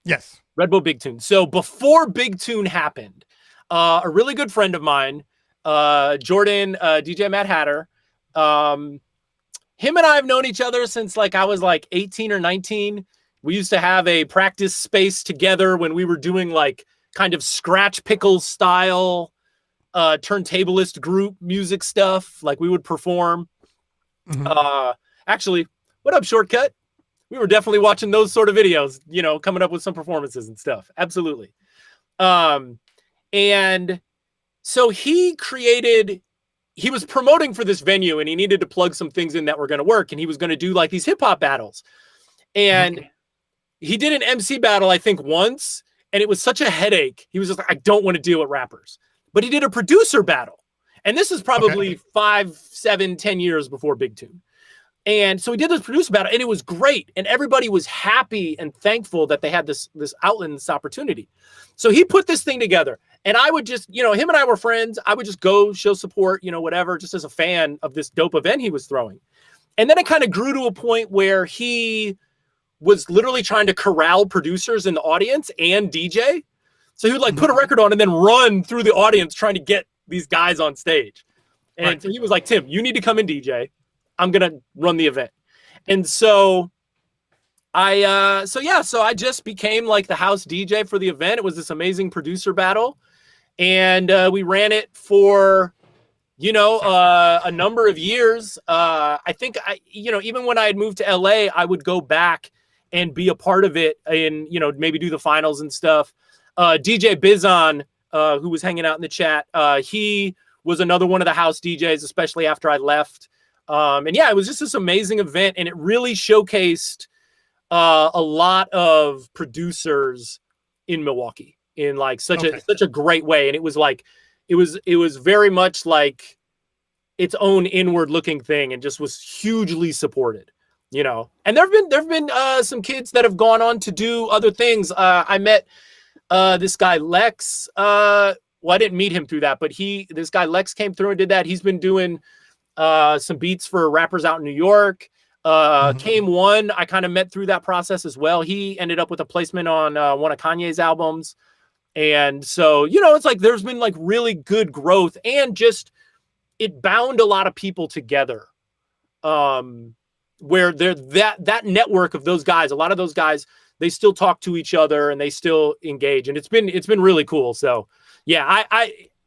Yes. Red Bull Big Tune. So before Big Tune happened, a really good friend of mine, Jordan, DJ Matt Hatter, him and I have known each other since like I was like 18 or 19. We used to have a practice space together when we were doing like kind of scratch pickle style turntablist group music stuff. Like we would perform. Actually, what up, Shortcut? We were definitely watching those sort of videos, coming up with some performances and stuff. Absolutely. And So he was promoting for this venue and he needed to plug some things in that were going to work. And he was going to do like these hip hop battles. And he did an MC battle, I think once, and it was such a headache. He was just like, I don't want to deal with rappers, but he did a producer battle. And this is probably 5, 7, 10 years before Big Tune. And so he did this producer battle and it was great. And everybody was happy and thankful that they had this outlet and this opportunity. So he put this thing together and I would just, him and I were friends. I would just go show support, whatever, just as a fan of this dope event he was throwing. And then it kind of grew to a point where he was literally trying to corral producers in the audience and DJ. So he would like put a record on and then run through the audience trying to get these guys on stage. And so he was like, Tim, you need to come and DJ. I'm going to run the event. And so I just became like the house DJ for the event. It was this amazing producer battle. And we ran it for, a number of years. I think even when I had moved to LA, I would go back and be a part of it and, maybe do the finals and stuff. DJ Bizon, who was hanging out in the chat, he was another one of the house DJs, especially after I left. It was just this amazing event, and it really showcased a lot of producers in Milwaukee in like such a great way. And it was like it was very much like its own inward looking thing, and just was hugely supported. And there've been some kids that have gone on to do other things. I met this guy Lex. I didn't meet him through that, but this guy Lex came through and did that. He's been doing some beats for rappers out in New York. Came One, I kind of met through that process as well. He ended up with a placement on one of Kanye's albums. And so, it's like there's been like really good growth, and just it bound a lot of people together. Where that network of those guys, a lot of those guys, they still talk to each other and they still engage. And it's been really cool. So yeah,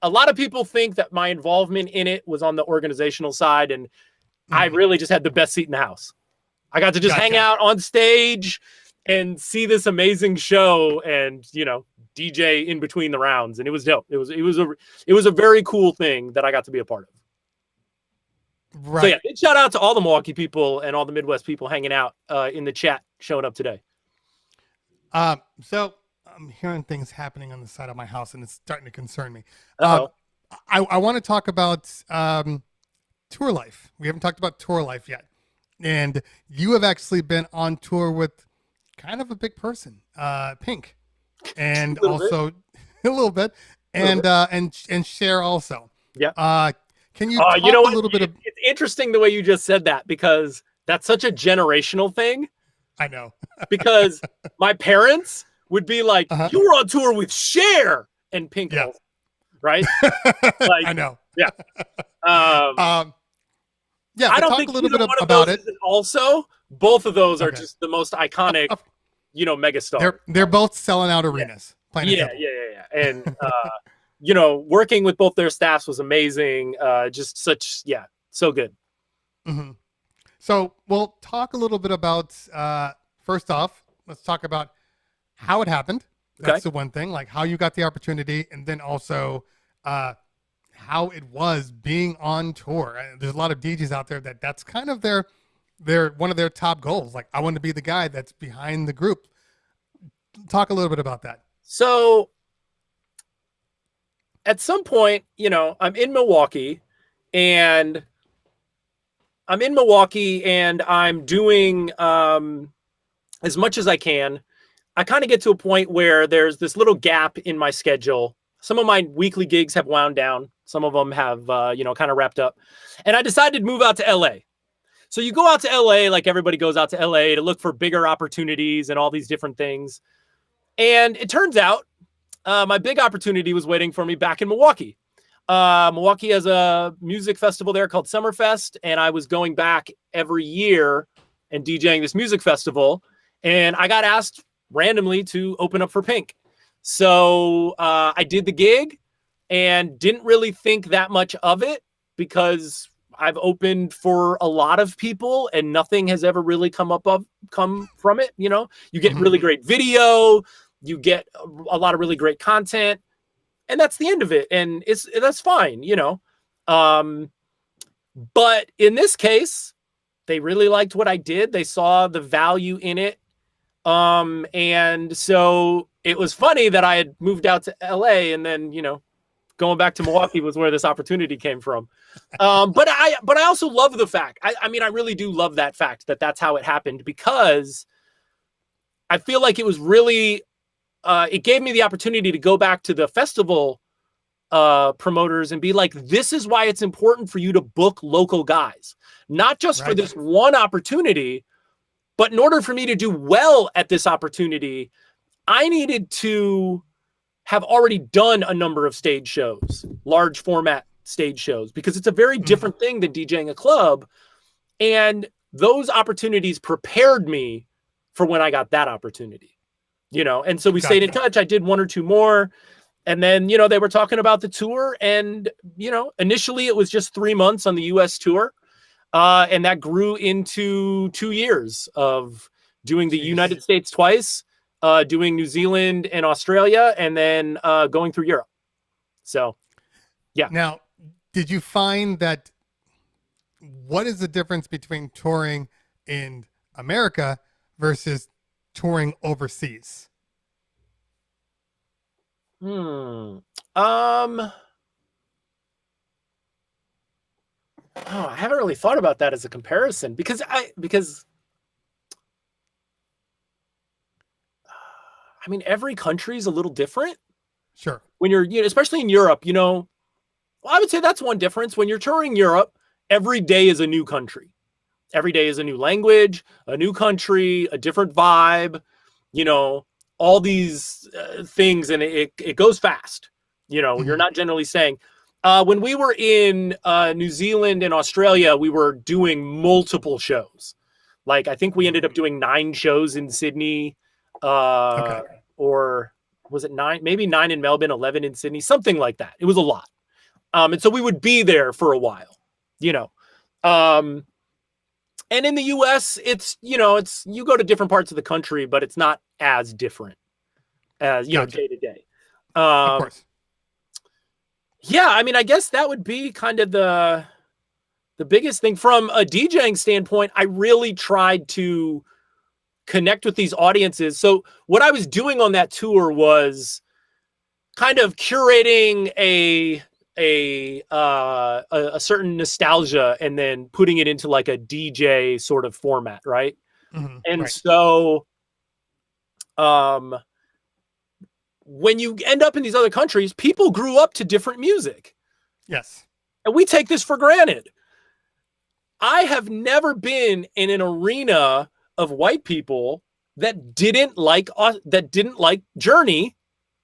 a lot of people think that my involvement in it was on the organizational side, and I really just had the best seat in the house. I got to just hang out on stage and see this amazing show and, DJ in between the rounds. And it was dope. It was a very cool thing that I got to be a part of. Right. So yeah, big shout out to all the Milwaukee people and all the Midwest people hanging out in the chat, showing up today. So I'm hearing things happening on the side of my house, and it's starting to concern me. I want to talk about tour life. We haven't talked about tour life yet, and you have actually been on tour with kind of a big person, Pink, and also a little bit, and Cher also. Yeah. Can you talk a little bit of? It's interesting the way you just said that, because that's such a generational thing. I know. Because my parents would be like, you were on tour with Cher and Pink, right? Like, I know. Yeah. Yeah. I don't talk think a little bit one of about those it. Also, both of those are just the most iconic, megastars. They're both selling out arenas. Yeah. And working with both their staffs was amazing. So good. Mm-hmm. So we'll talk a little bit about, first off, let's talk about how it happened. That's the one thing, like how you got the opportunity, and then also how it was being on tour. There's a lot of DJs out there that's kind of their one of their top goals. Like, I want to be the guy that's behind the group. Talk a little bit about that. So at some point, I'm in Milwaukee and I'm doing as much as I can. I kind of get to a point where there's this little gap in my schedule. Some of my weekly gigs have wound down. Some of them have, kind of wrapped up. And I decided to move out to LA. So you go out to LA, like everybody goes out to LA to look for bigger opportunities and all these different things. And it turns out my big opportunity was waiting for me back in Milwaukee. Milwaukee has a music festival there called Summerfest, and I was going back every year and DJing this music festival. And I got asked randomly to open up for Pink. So I did the gig and didn't really think that much of it, because I've opened for a lot of people and nothing has ever really come from it. You get really great video, you get a lot of really great content. and that's the end of it. And that's fine, you know. But in this case, they really liked what I did. They saw the value in it. And so it was funny that I had moved out to LA, and then, you know, going back to Milwaukee was where this opportunity came from. But I also love the fact, I mean, I really do love that fact that that's how it happened, because I feel like it was really, it gave me the opportunity to go back to the festival promoters and be like, this is why it's important for you to book local guys, not just for this one opportunity, but in order for me to do well at this opportunity, I needed to have already done a number of stage shows, large format stage shows, because it's a very different thing than DJing a club. And those opportunities prepared me for when I got that opportunity, you know? And so we stayed in touch. I did one or two more. And then, you know, they were talking about the tour, and, you know, initially it was just 3 months on the US tour. And that grew into 2 years of doing the United States twice, doing New Zealand and Australia, and then going through Europe. So, yeah. Now, did you find that, what is the difference between touring in America versus touring overseas? Oh, I haven't really thought about that as a comparison, because I mean, every country is a little different. Sure. When you're, you know, especially in Europe, you know, well, I would say that's one difference. When you're touring Europe, every day is a new country. Every day is a new language, a new country, a different vibe, you know, all these things. And it goes fast. You know, you're not generally saying, when we were in New Zealand and Australia, we were doing multiple shows. Like, I think we ended up doing 9 shows in Sydney, or was it 9? Maybe 9 in Melbourne, 11 in Sydney, something like that. It was a lot. And so we would be there for a while, you know. And in the US, it's, you know, it's, you go to different parts of the country, but it's not as different as, you know, day to day. Of course. Yeah, I mean, I guess that would be kind of the biggest thing from a DJing standpoint. I really tried to connect with these audiences. So what I was doing on that tour was kind of curating a certain nostalgia and then putting it into like a DJ sort of format, right? And so when you end up in these other countries, people grew up to different music. Yes. And we take this for granted. I have never been in an arena of white people that didn't like Journey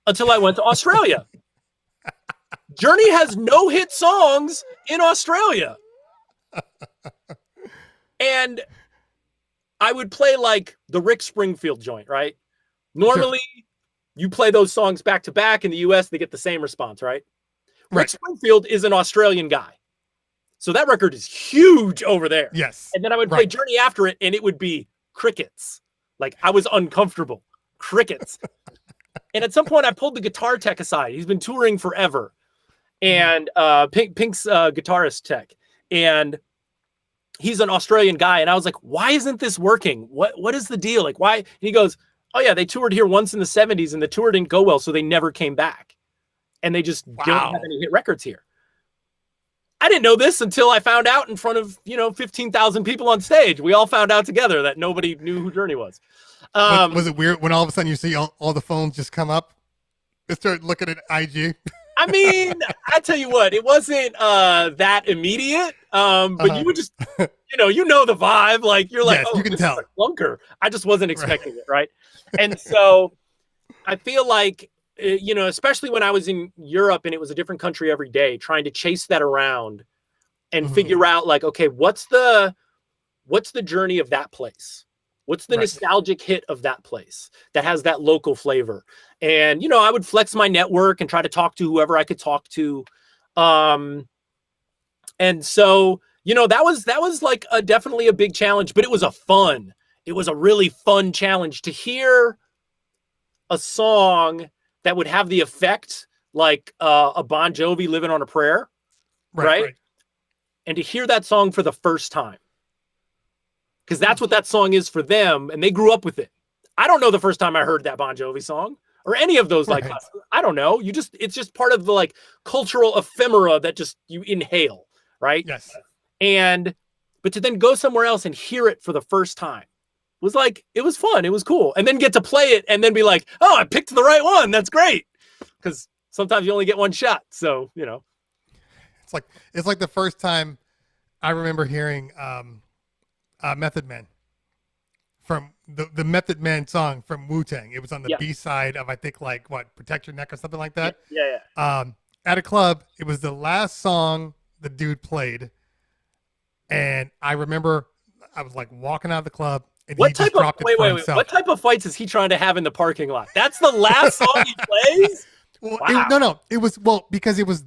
until I went to Australia. Journey has no hit songs in Australia. And I would play like the Rick Springfield joint, right? Normally, you play those songs back to back in the US, they get the same response, right? Rick Springfield is an Australian guy. So that record is huge over there. Yes. And then I would play Journey after it, and it would be crickets. Like, I was uncomfortable. Crickets. And at some point, I pulled the guitar tech aside. He's been touring forever. And Pink's guitarist tech. And he's an Australian guy. And I was like, why isn't this working? What is the deal? Like, why? And he goes, oh, yeah, they toured here once in the 70s, and the tour didn't go well, so they never came back. And they just don't have any hit records here. I didn't know this until I found out in front of, 15,000 people on stage. We all found out together that nobody knew who Journey was. Was it weird when all of a sudden you see all the phones just come up? They start looking at IG. I mean, I tell you what, it wasn't that immediate, but you would just, you know the vibe. Like, you're like, yes, oh, you can tell. Is a clunker. I just wasn't expecting it, right? And so I feel like, especially when I was in Europe and it was a different country every day, trying to chase that around and figure out, like, okay, what's the journey of that place? What's the nostalgic hit of that place that has that local flavor? And, I would flex my network and try to talk to whoever I could talk to. And so, that was like definitely a big challenge, but it was a really fun challenge to hear a song that would have the effect like a Bon Jovi Living on a Prayer, right? And to hear that song for the first time, because that's what that song is for them, and they grew up with it. I don't know the first time I heard that Bon Jovi song or any of those like I don't know. It's just part of the like cultural ephemera that just you inhale, right? Yes. But to then go somewhere else and hear it for the first time was like, it was fun. It was cool. And then get to play it and then be like, oh, I picked the right one. That's great. Because sometimes you only get one shot. So, you know. It's like the first time I remember hearing Method Man from the Method Man song from Wu-Tang. It was on the B-side of, I think, like, Protect Your Neck or something like that. Yeah. At a club, it was the last song the dude played. And I remember I was like walking out of the club. And What type of fights is he trying to have in the parking lot? That's the last song he plays? Well, wow. It was because it was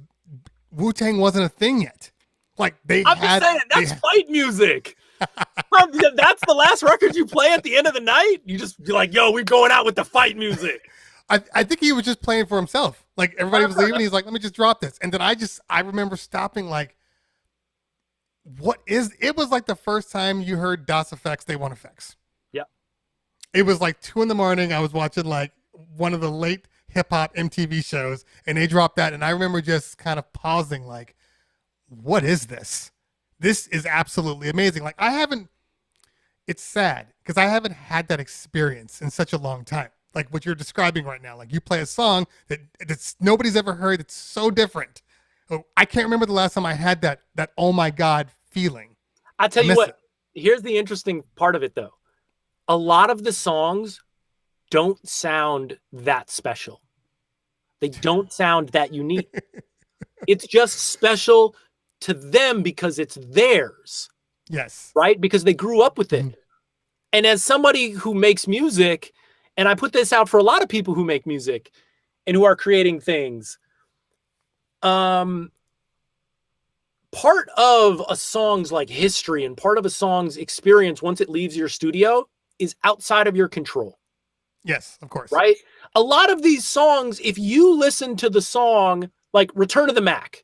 Wu-Tang wasn't a thing yet. Like I'm just saying that's fight music. That's the last record you play at the end of the night. You just be like, "Yo, we're going out with the fight music." I think he was just playing for himself. Like everybody was leaving, he's like, "Let me just drop this." And then I remember stopping like, it was like the first time you heard Das Effects, They Want Effects. Yeah. It was like 2 a.m. I was watching like one of the late hip hop MTV shows and they dropped that. And I remember just kind of pausing like, what is this? This is absolutely amazing. Like it's sad because I haven't had that experience in such a long time. Like what you're describing right now. Like you play a song that's nobody's ever heard. It's so different. I can't remember the last time I had that oh my God feeling. I'll tell you what, here's the interesting part of it though. A lot of the songs don't sound that special. They don't sound that unique. It's just special to them because it's theirs. Yes. Right? Because they grew up with it. And as somebody who makes music, and I put this out for a lot of people who make music and who are creating things, part of a song's like history and part of a song's experience once it leaves your studio is outside of your control. Yes, of course. Right? A lot of these songs, if you listen to the song like Return of the Mac,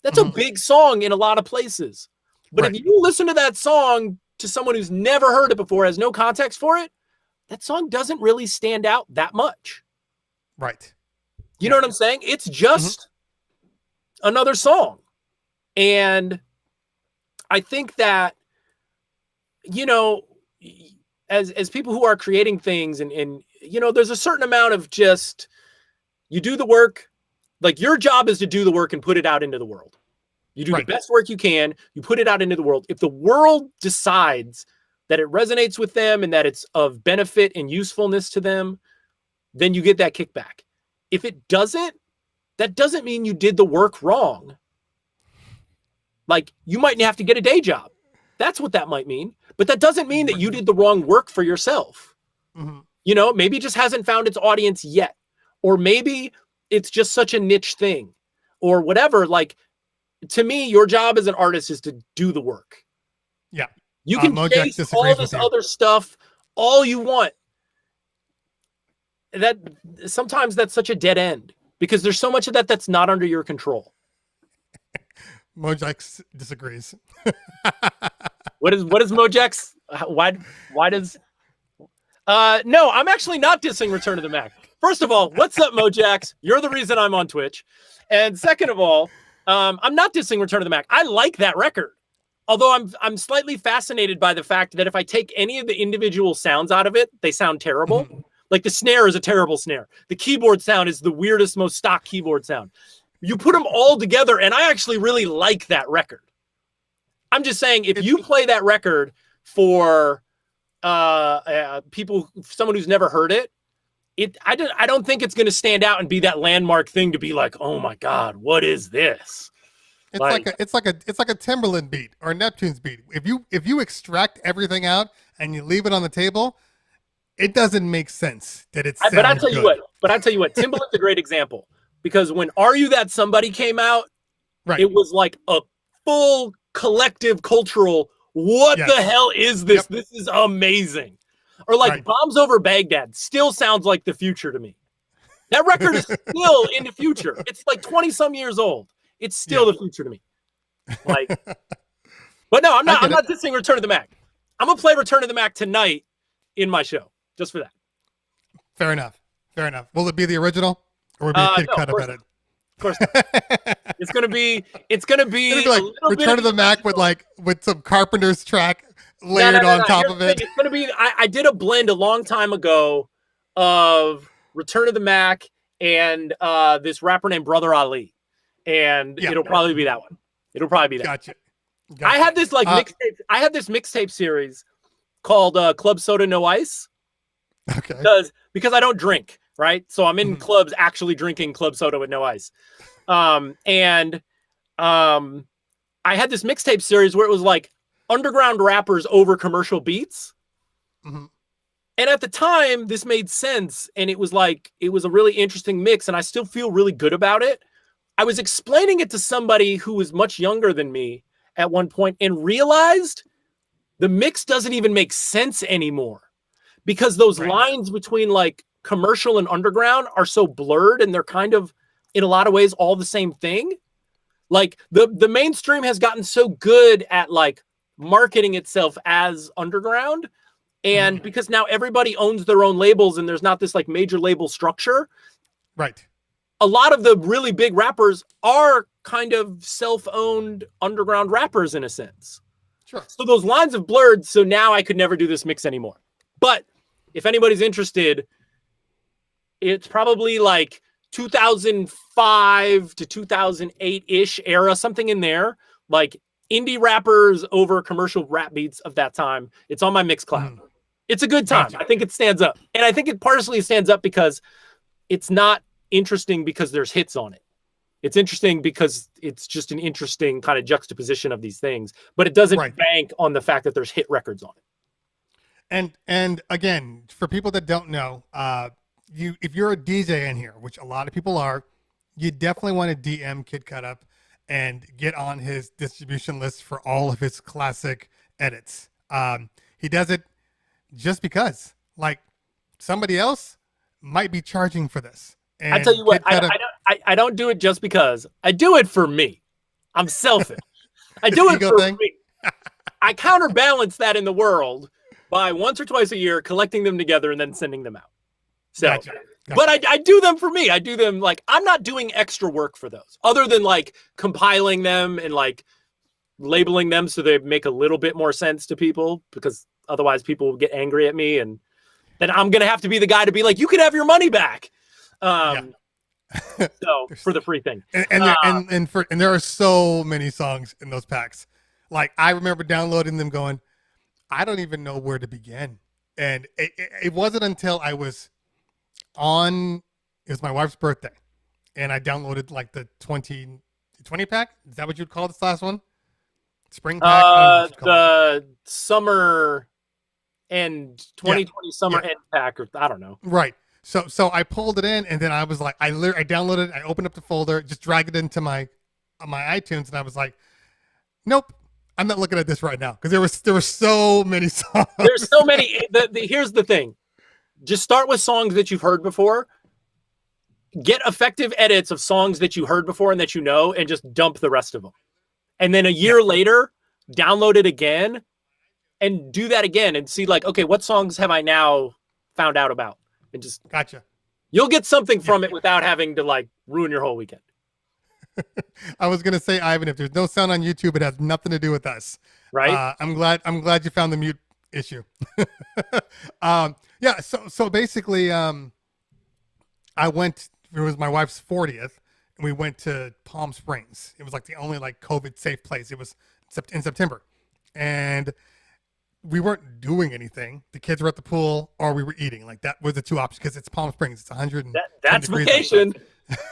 that's a big song in a lot of places. But if you listen to that song to someone who's never heard it before, has no context for it, that song doesn't really stand out that much. Right. You know what I'm saying? It's just another song. And I think that, you know, as people who are creating things and you know, there's a certain amount of just, you do the work, like your job is to do the work and put it out into the world. You do the best work you can, you put it out into the world. If the world decides that it resonates with them and that it's of benefit and usefulness to them, then you get that kickback. If it doesn't, that doesn't mean you did the work wrong. Like you might have to get a day job. That's what that might mean. But that doesn't mean that you did the wrong work for yourself. You know, maybe it just hasn't found its audience yet. Or maybe it's just such a niche thing or whatever. Like to me, your job as an artist is to do the work. Yeah. You can chase all this other stuff all you want. That sometimes that's such a dead end because there's so much of that that's not under your control. Mojax disagrees. What is Mojax? Why does? No, I'm actually not dissing Return of the Mac. First of all, what's up, Mojax? You're the reason I'm on Twitch. And second of all, I'm not dissing Return of the Mac. I like that record. Although I'm slightly fascinated by the fact that if I take any of the individual sounds out of it, they sound terrible. Like the snare is a terrible snare. The keyboard sound is the weirdest, most stock keyboard sound. You put them all together, and I actually really like that record. I'm just saying, if you play that record for people, someone who's never heard it, I don't think it's going to stand out and be that landmark thing to be like, oh my God, what is this? It's like a Timberland beat or a Neptune's beat. If you extract everything out and you leave it on the table, it doesn't make sense that it's. But I tell you what, Timberland's a great example because when "Are You That Somebody" came out, it was like a full collective cultural. What the hell is this? This is amazing. Or like "Bombs Over Baghdad" still sounds like the future to me. That record is still in the future. It's like 20 some years old. It's still the future to me. Like, but no, I'm not just saying Return of the Mac. I'm gonna play Return of the Mac tonight in my show just for that. Fair enough. Will it be the original, or will it be a kid cut up edit? Of course not. It's gonna be like Return of the Mac with some Carpenter's track layered on top of it. It's gonna be. I did a blend a long time ago of Return of the Mac and this rapper named Brother Ali, and it'll probably be that one. It'll probably be that. Gotcha. I had this mixtape. I had this mixtape series called Club Soda No Ice. Okay. Because I don't drink, right? So I'm in clubs actually drinking club soda with no ice. I had this mixtape series where it was like underground rappers over commercial beats. Mm-hmm. And at the time, this made sense. And it was a really interesting mix. And I still feel really good about it. I was explaining it to somebody who was much younger than me at one point and realized the mix doesn't even make sense anymore. Because those lines between like commercial and underground are so blurred, and they're kind of, in a lot of ways, all the same thing. Like the mainstream has gotten so good at like marketing itself as underground. And because now everybody owns their own labels and there's not this like major label structure. Right. A lot of the really big rappers are kind of self-owned underground rappers in a sense. Sure. So those lines have blurred. So now I could never do this mix anymore. But if anybody's interested, it's probably like 2005 to 2008-ish era, something in there, like indie rappers over commercial rap beats of that time. It's on my Mixcloud. It's a good time. Gotcha. I think it stands up. And I think it partially stands up because it's not interesting because there's hits on it. It's interesting because it's just an interesting kind of juxtaposition of these things, but it doesn't bank on the fact that there's hit records on it. And again, for people that don't know, if you're a DJ in here, which a lot of people are, you definitely want to DM Kid Cut Up and get on his distribution list for all of his classic edits. He does it just because, like, somebody else might be charging for this. And I tell you what, I don't do it just because. I do it for me. I'm selfish. I do it for me. I counterbalance that in the world by once or twice a year collecting them together and then sending them out. So, gotcha. But I do them for me. I do them like, I'm not doing extra work for those other than like compiling them and like labeling them so they make a little bit more sense to people, because otherwise people will get angry at me. And then I'm going to have to be the guy to be like, you can have your money back. So for the free thing. And there are so many songs in those packs. Like I remember downloading them going, I don't even know where to begin. And it wasn't until I was it was my wife's birthday, and I downloaded like the 20 pack. Is that what you'd call this last one? Spring pack? The summer end, 2020 summer end pack, or I don't know. Right. So I pulled it in, and then I was like, I downloaded it, I opened up the folder, just dragged it into my iTunes, and I was like, nope. I'm not looking at this right now because there were so many songs. There's so many. Here's the thing. Just start with songs that you've heard before. Get effective edits of songs that you heard before and that you know, and just dump the rest of them. And then a year later, download it again and do that again and see like, okay, what songs have I now found out about? And just gotcha. You'll get something from it without having to like ruin your whole weekend. I was gonna say, Ivan, if there's no sound on YouTube, it has nothing to do with us, right? I'm glad you found the mute issue. So basically, it was my wife's 40th, and we went to Palm Springs. It was like the only like COVID safe place. It was in September, and we weren't doing anything. The kids were at the pool, or we were eating. Like that was the two options because it's Palm Springs. It's 100. That's vacation.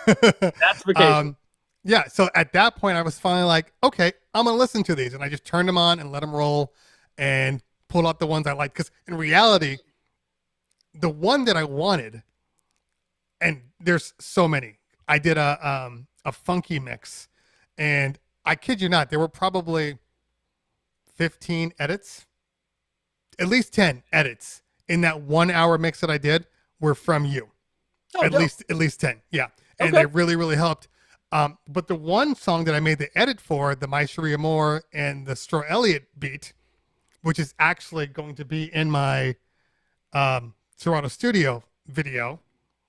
That's vacation. Yeah, so at that point, I was finally like, okay, I'm going to listen to these. And I just turned them on and let them roll and pulled out the ones I liked. Because in reality, the one that I wanted, and there's so many, I did a funky mix. And I kid you not, there were probably 15 edits, at least 10 edits in that 1 hour mix that I did were from you. Oh, at dope. least 10. Yeah. And Okay. they really, really helped. But the one song that I made the edit for, the My Sharia Moore and the Stro Elliott beat, which is actually going to be in my Toronto studio video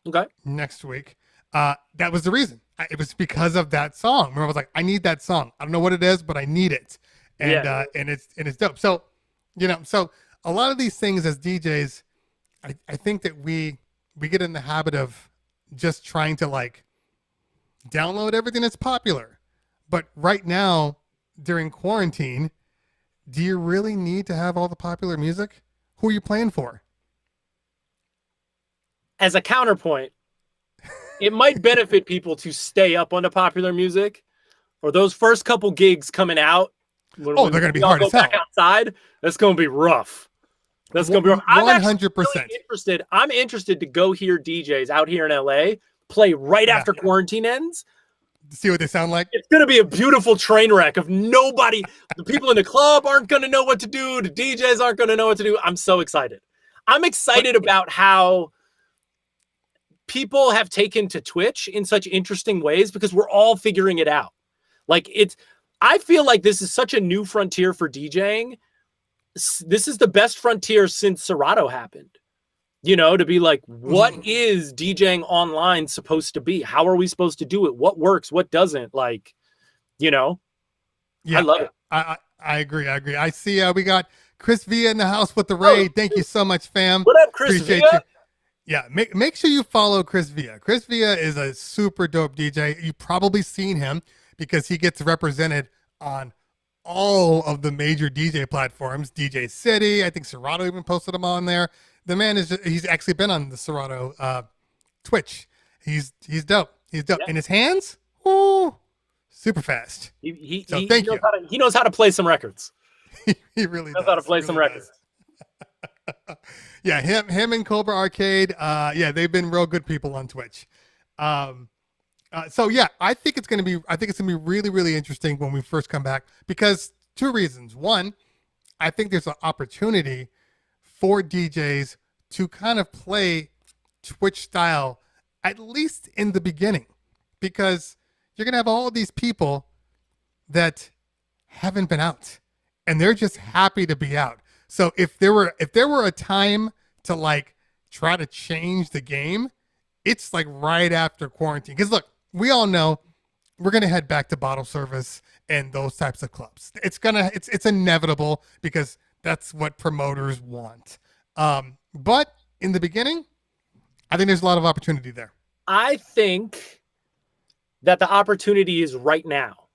Okay. next week. That was the reason. It was because of that song. Remember, I was like, I need that song. I don't know what it is, but I need it. And Yeah. and it's dope. So, so a lot of these things as DJs, I think that we get in the habit of just trying to like download everything that's popular. But right now, during quarantine, do you really need to have all the popular music? Who are you playing for? As a counterpoint, it might benefit people to stay up on the popular music, or those first couple gigs coming out. They're going to be hard as hell. Back outside, that's going to be rough. That's going to be rough. I'm 100%. really interested. I'm interested to go hear DJs out here in LA play right after quarantine ends. See what they sound like? It's going to be a beautiful train wreck of nobody. The people in the club aren't going to know what to do. The DJs aren't going to know what to do. I'm so excited. I'm excited about how people have taken to Twitch in such interesting ways because we're all figuring it out. I feel like this is such a new frontier for DJing. This is the best frontier since Serato happened. To be like, what is DJing online supposed to be? How are we supposed to do it? What works? What doesn't? Yeah, I love it. I agree. I see we got Chris Villa in the house with the raid. Thank you so much, fam. What up, Chris Appreciate Villa? you. Yeah, make sure you follow Chris Villa. Chris Villa is a super dope DJ. You've probably seen him because he gets represented on all of the major DJ platforms. DJ City, I think Serato even posted him on there. The man he's actually been on the Serato Twitch. He's dope. He's dope. Yeah. And his hands, super fast. He knows how to play some records. He really knows does. how to play some records. Yeah, him and Cobra Arcade. They've been real good people on Twitch. So yeah, I think it's gonna be really, really interesting when we first come back because two reasons. One, I think there's an opportunity for DJs to kind of play Twitch style, at least in the beginning, because you're gonna have all these people that haven't been out and they're just happy to be out. So if there were a time to like try to change the game, it's like right after quarantine. Because look, we all know we're gonna head back to bottle service and those types of clubs. It's inevitable because that's what promoters want. But in the beginning, I think there's a lot of opportunity there. I think that the opportunity is right now.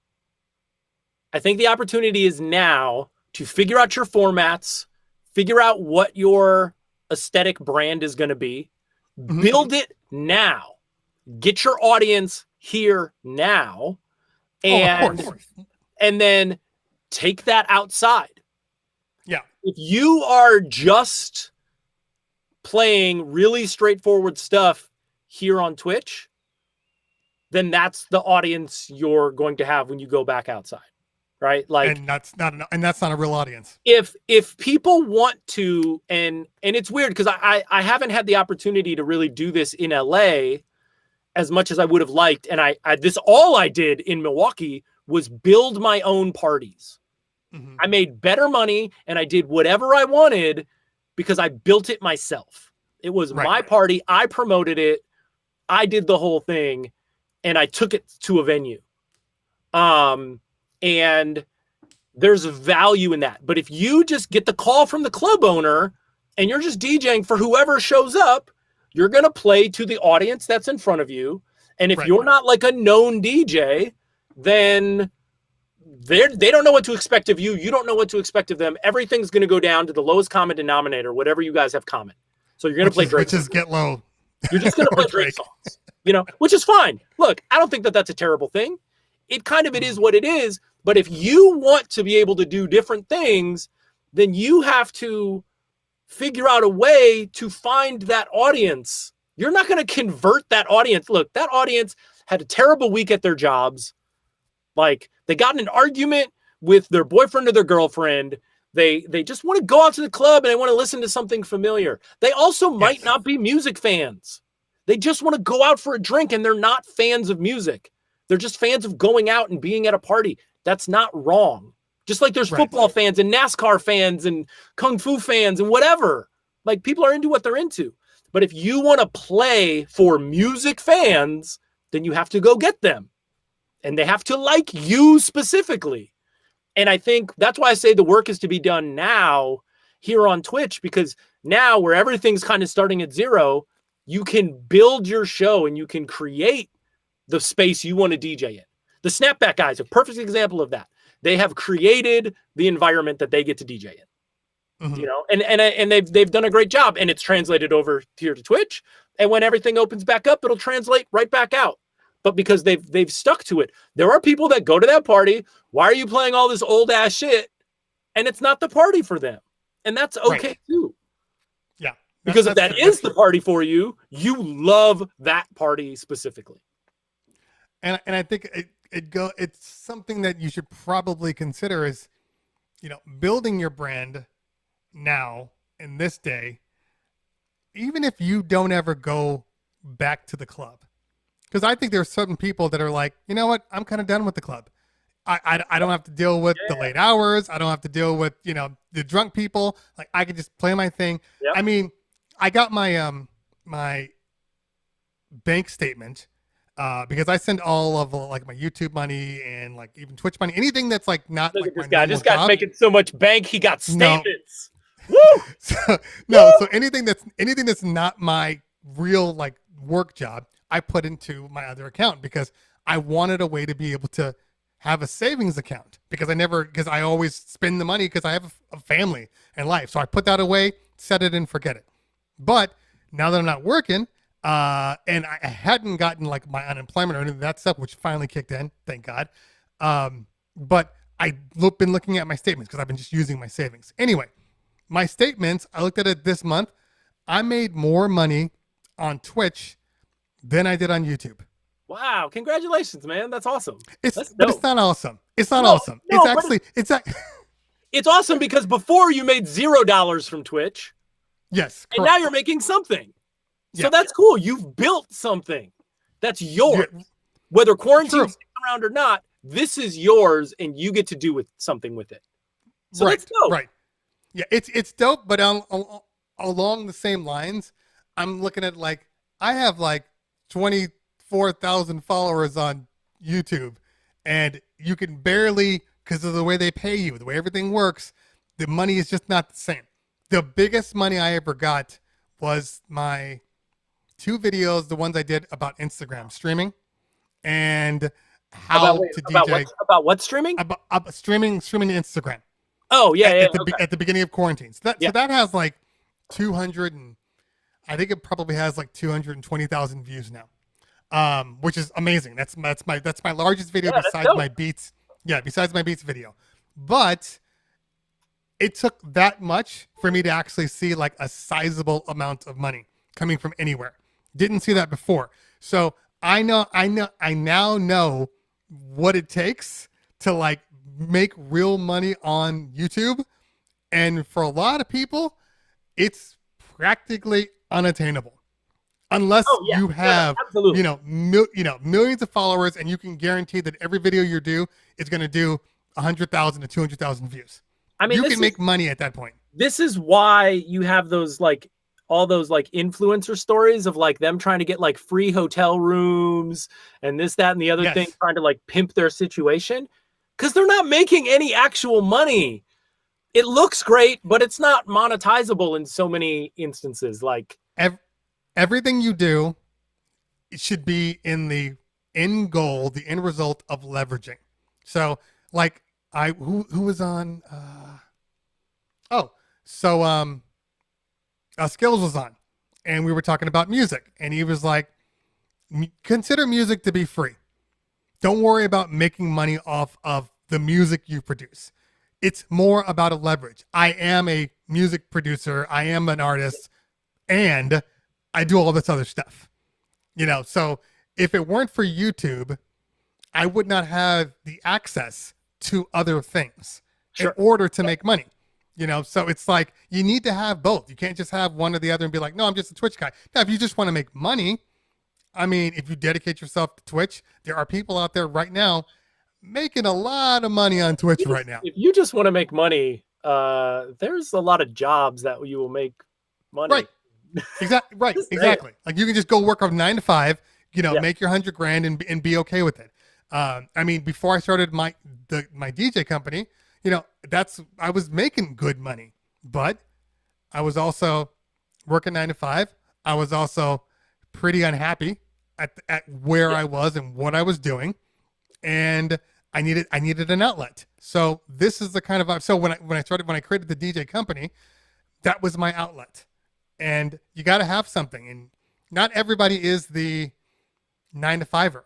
I think the opportunity is now to figure out your formats, figure out what your aesthetic brand is going to be, build it now, get your audience here now, and then take that outside. Yeah. If you are just playing really straightforward stuff here on Twitch, then that's the audience you're going to have when you go back outside, right? And that's not a real audience. If people want to, and it's weird because I haven't had the opportunity to really do this in LA as much as I would have liked, and all I did in Milwaukee was build my own parties. Mm-hmm. I made better money and I did whatever I wanted because I built it myself. It was my party. I promoted it. I did the whole thing and I took it to a venue. And there's value in that. But if you just get the call from the club owner and you're just DJing for whoever shows up, you're going to play to the audience that's in front of you. And if you're not like a known DJ, then they don't know what to expect of you. You don't know what to expect of them. Everything's going to go down to the lowest common denominator, whatever you guys have common. So you're going to play Drake. Which is Get Low. You're just going to play Drake songs, which is fine. Look, I don't think that that's a terrible thing. It is what it is. But if you want to be able to do different things, then you have to figure out a way to find that audience. You're not going to convert that audience. Look, that audience had a terrible week at their jobs. Like they got in an argument with their boyfriend or their girlfriend. They just want to go out to the club and they want to listen to something familiar. They also might not be music fans. They just want to go out for a drink and they're not fans of music. They're just fans of going out and being at a party. That's not wrong. Just like there's football fans and NASCAR fans and Kung Fu fans and whatever. Like people are into what they're into. But if you want to play for music fans, then you have to go get them. And they have to like you specifically. And I think that's why I say the work is to be done now here on Twitch, because now where everything's kind of starting at zero, you can build your show and you can create the space you want to DJ in. The Snapback guys, a perfect example of that. They have created the environment that they get to DJ in. Mm-hmm. You know, and they've done a great job, and it's translated over here to Twitch. And when everything opens back up, it'll translate right back out. But because they've stuck to it, there are people that go to that party. Why are you playing all this old ass shit? And it's not the party for them, and that's okay too. Yeah, because if that is the party for you, you love that party specifically. And I think it's something that you should probably consider is, you know, building your brand now in this day, even if you don't ever go back to the club. Because I think there's certain people that are like, you know what, I'm kind of done with the club. I don't have to deal with the late hours. I don't have to deal with, you know, the drunk people. Like I can just play my thing. Yep. I mean, I got my my bank statement because I send all of like my YouTube money and like even Twitch money, anything that's like not Look like at this guy. This guy's job. Making so much bank. He got statements. No. Woo! So anything that's not my real like work job, I put into my other account because I wanted a way to be able to have a savings account because I always spend the money because I have a family and life. So I put that away, set it and forget it. But now that I'm not working, and I hadn't gotten like my unemployment or any of that stuff, which finally kicked in, thank God. But I've been looking at my statements because I've been just using my savings. Anyway, my statements, I looked at it this month. I made more money on Twitch than I did on YouTube. Wow. Congratulations, man. That's awesome. But it's not awesome. It's not awesome. No, it's awesome because before you made $0 from Twitch. Yes. And now you're making something. So that's cool. You've built something that's yours. Yeah. Whether quarantine's sticking around or not, this is yours and you get to do something with it. So that's dope. Right. Yeah, it's dope, but along the same lines, I'm looking at like I have like 24,000 followers on YouTube, and you can barely, because of the way they pay you, the way everything works, the money is just not the same. The biggest money I ever got was my 2 videos, the ones I did about Instagram streaming and how to DJ. About what streaming? About streaming Instagram. Oh, yeah, at the beginning of quarantine. So that has like 200 and I think it probably has like 220,000 views now, which is amazing. That's my largest video besides my Beats. Yeah, besides my Beats video. But it took that much for me to actually see like a sizable amount of money coming from anywhere. Didn't see that before. So I now know what it takes to like make real money on YouTube. And for a lot of people, it's practically unattainable unless you have millions of followers and you can guarantee that every video you do is going to do 100,000 to 200,000 views. I mean, you can make money at that point. This is why you have those like all those like influencer stories of like them trying to get like free hotel rooms and this, that, and the other thing, trying to like pimp their situation because they're not making any actual money. It looks great, but it's not monetizable in so many instances. Like everything you do, it should be in the end goal, the end result of leveraging. So like who was on, Skills was on and we were talking about music and he was like, consider music to be free. Don't worry about making money off of the music you produce. It's more about a leverage. I am a music producer. I am an artist and I do all this other stuff, you know? So if it weren't for YouTube, I would not have the access to other things in order to make money, you know? So it's like, you need to have both. You can't just have one or the other and be like, no, I'm just a Twitch guy. Now, if you just want to make money, I mean, if you dedicate yourself to Twitch, there are people out there right now making a lot of money on Twitch right now. If you just want to make money, there's a lot of jobs that you will make money. Right. Exactly. Right. Exactly. Like you can just go work a 9 to 5, make your $100,000 and be okay with it. I mean, before I started my DJ company, I was making good money, but I was also working 9 to 5. I was also pretty unhappy at where I was and what I was doing, and I needed an outlet. So this is the kind of so when I created the DJ company, that was my outlet. And you got to have something, and not everybody is the 9 to 5er.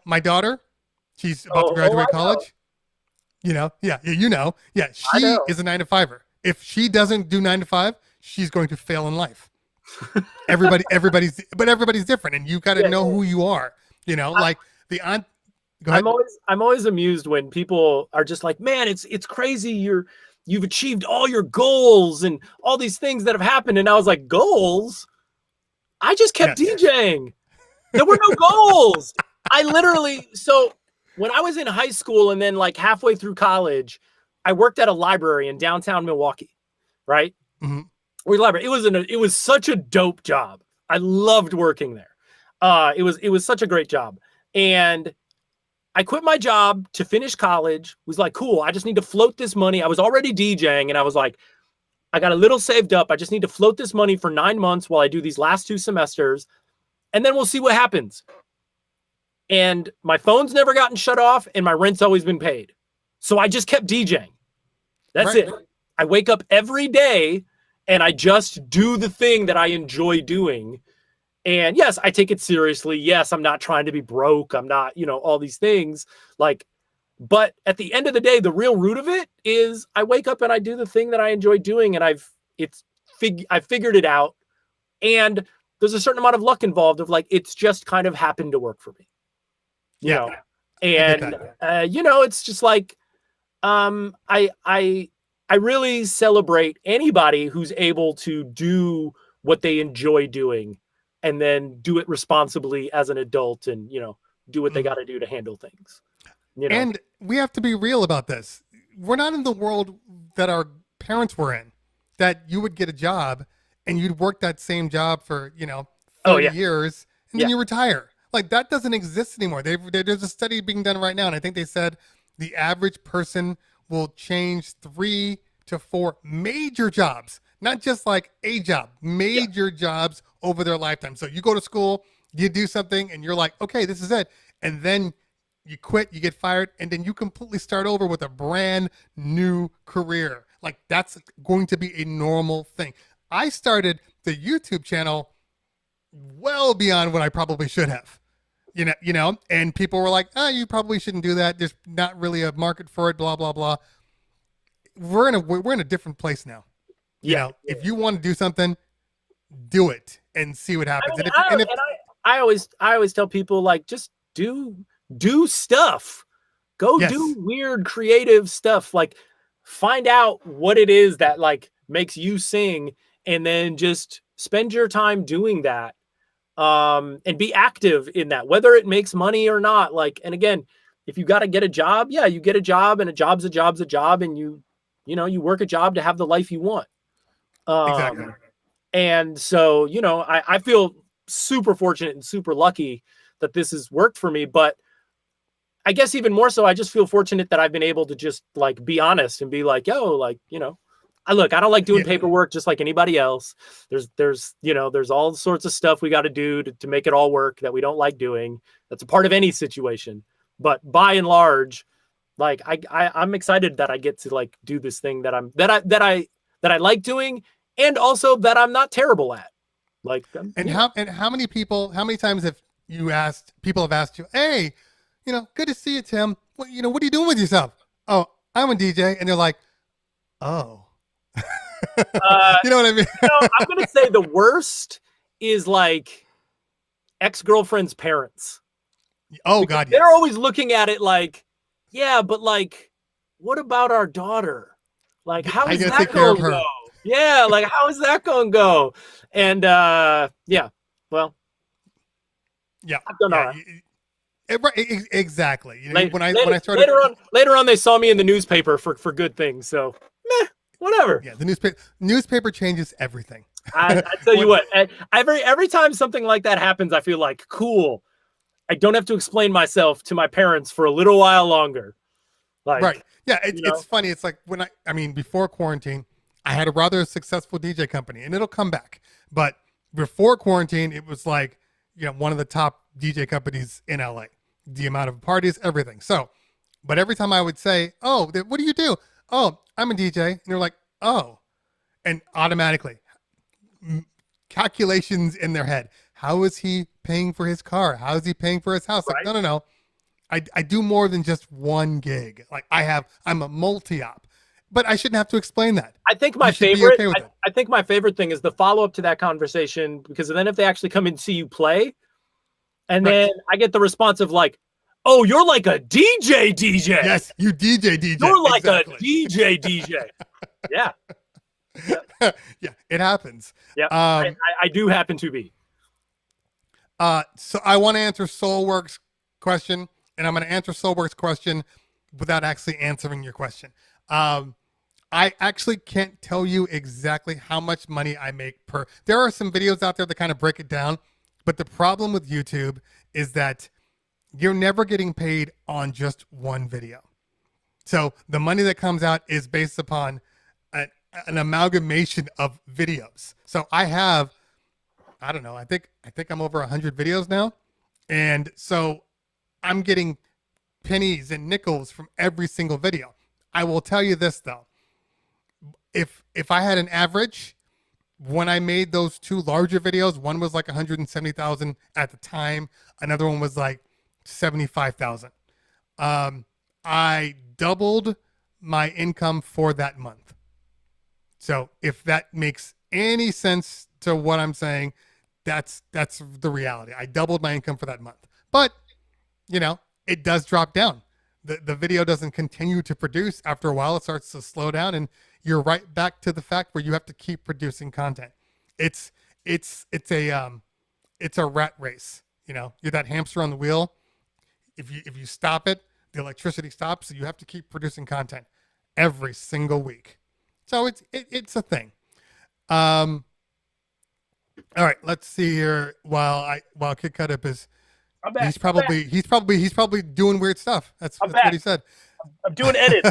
My daughter, she's about to graduate college. She is a 9 to 5er. If she doesn't do 9 to 5, she's going to fail in life. Everybody's different, and you got to know who you are. Like the aunt. Go ahead. I'm always amused when people are just like, man, it's crazy. You've achieved all your goals and all these things that have happened. And I was like, goals? I just kept DJing. There were no goals. So when I was in high school and then like halfway through college, I worked at a library in downtown Milwaukee, right? Mm-hmm. Library. It was such a dope job. I loved working there. It was such a great job. And I quit my job to finish college. Was like, cool, I just need to float this money. I was already DJing, and I was like, I got a little saved up. I just need to float this money for 9 months while I do these last 2 semesters, and then we'll see what happens. And my phone's never gotten shut off, and my rent's always been paid. So I just kept DJing. That's it. I wake up every day, and I just do the thing that I enjoy doing. And yes, I take it seriously. Yes, I'm not trying to be broke. I'm not, all these things but at the end of the day, the real root of it is I wake up and I do the thing that I enjoy doing. And I've figured it out. And there's a certain amount of luck involved of like, it's just kind of happened to work for me, you know? And, it's just like, I really celebrate anybody who's able to do what they enjoy doing and then do it responsibly as an adult and, do what they got to do to handle things. And we have to be real about this. We're not in the world that our parents were in, that you would get a job and you'd work that same job for, 30 years and then you retire. Like that doesn't exist anymore. There's a study being done right now. And I think they said the average person will change 3 to 4 major jobs, not just like a job, major jobs over their lifetime. So you go to school, you do something and you're like, okay, this is it. And then you quit, you get fired, and then you completely start over with a brand new career. Like that's going to be a normal thing. I started the YouTube channel well beyond what I probably should have, and people were like, you probably shouldn't do that. There's not really a market for it, blah, blah, blah. We're in a different place now. If you want to do something, do it and see what happens. I always tell people like, just do stuff, go do weird, creative stuff. Like find out what it is that like makes you sing and then just spend your time doing that. And be active in that, whether it makes money or not. Like, and again, if you got to get a job, you get a job, and a job's a job, and you work a job to have the life you want. Exactly. And so, I feel super fortunate and super lucky that this has worked for me, but I guess even more so, I just feel fortunate that I've been able to just like be honest and be like, yo, like, I don't like doing paperwork just like anybody else. There's all sorts of stuff we got to do to make it all work that we don't like doing. That's a part of any situation. But by and large, like I'm excited that I get to like do this thing that I like doing, and also that I'm not terrible at. Like, how many times have people have asked you, hey, good to see you, Tim. What are you doing with yourself? Oh, I'm a DJ. And they're like, oh. You know what I mean? I'm going to say the worst is like ex-girlfriend's parents. Oh, God, yes. They're always looking at it like, yeah, but like, what about our daughter? Like, how is that going to go? Yeah, like, how is that going to go? And, well, Yeah. I've done all Yeah. right. Exactly. You know, Later, when I started later on, they saw me in the newspaper for good things. So, whatever. yeah, the newspaper changes everything. I tell you what, every time something like that happens, I feel like cool. I don't have to explain myself to my parents for a little while longer. Like, right. Yeah, you know? it's funny. It's like when I mean, before quarantine, I had a rather successful DJ company, and it'll come back. But before quarantine, it was like, you know, one of the top DJ companies in LA. The amount of parties, everything. So, but every time I would say, "Oh, what do you do?" "Oh, I'm a DJ," and they're like, "Oh," and automatically calculations in their head. How is he paying for his car? How is he paying for his house? Like, Right. no. I do more than just one gig. Like I'm a multi-op, but I shouldn't have to explain that. I think my You should be favorite. okay with it. I think my favorite thing is the follow up to that conversation, because then if they actually come and see you play, and Right. then I get the response of like, "Oh, you're like a DJ, DJ. Yes, you DJ. You're like exactly. a DJ, DJ." Yeah, Yeah, it happens. yeah. I do happen to be. So I want to answer Soulworks' question, and I'm going to answer Soulworks' question without actually answering your question. I actually can't tell you exactly how much money I make per. There are some videos out there that kind of break it down, but the problem with YouTube is that you're never getting paid on just one video. So the money that comes out is based upon an amalgamation of videos. So I have, I don't know, I think I'm over 100 videos now. And so I'm getting pennies and nickels from every single video. I will tell you this though. If I had an average, when I made those two larger videos, one was like 170,000 at the time, another one was like 75,000. I doubled my income for that month. So if that makes any sense to what I'm saying, that's the reality. I doubled my income for that month. But, you know, it does drop down. The video doesn't continue to produce. After a while, it starts to slow down, and you're right back to the fact where you have to keep producing content. It's a rat race. You know, you're that hamster on the wheel. If you stop it, the electricity stops, so you have to keep producing content every single week. So it's a thing. All right, let's see here. While Kid Cut Up is, I'm back. he's probably doing weird stuff. That's what he said. I'm doing edits.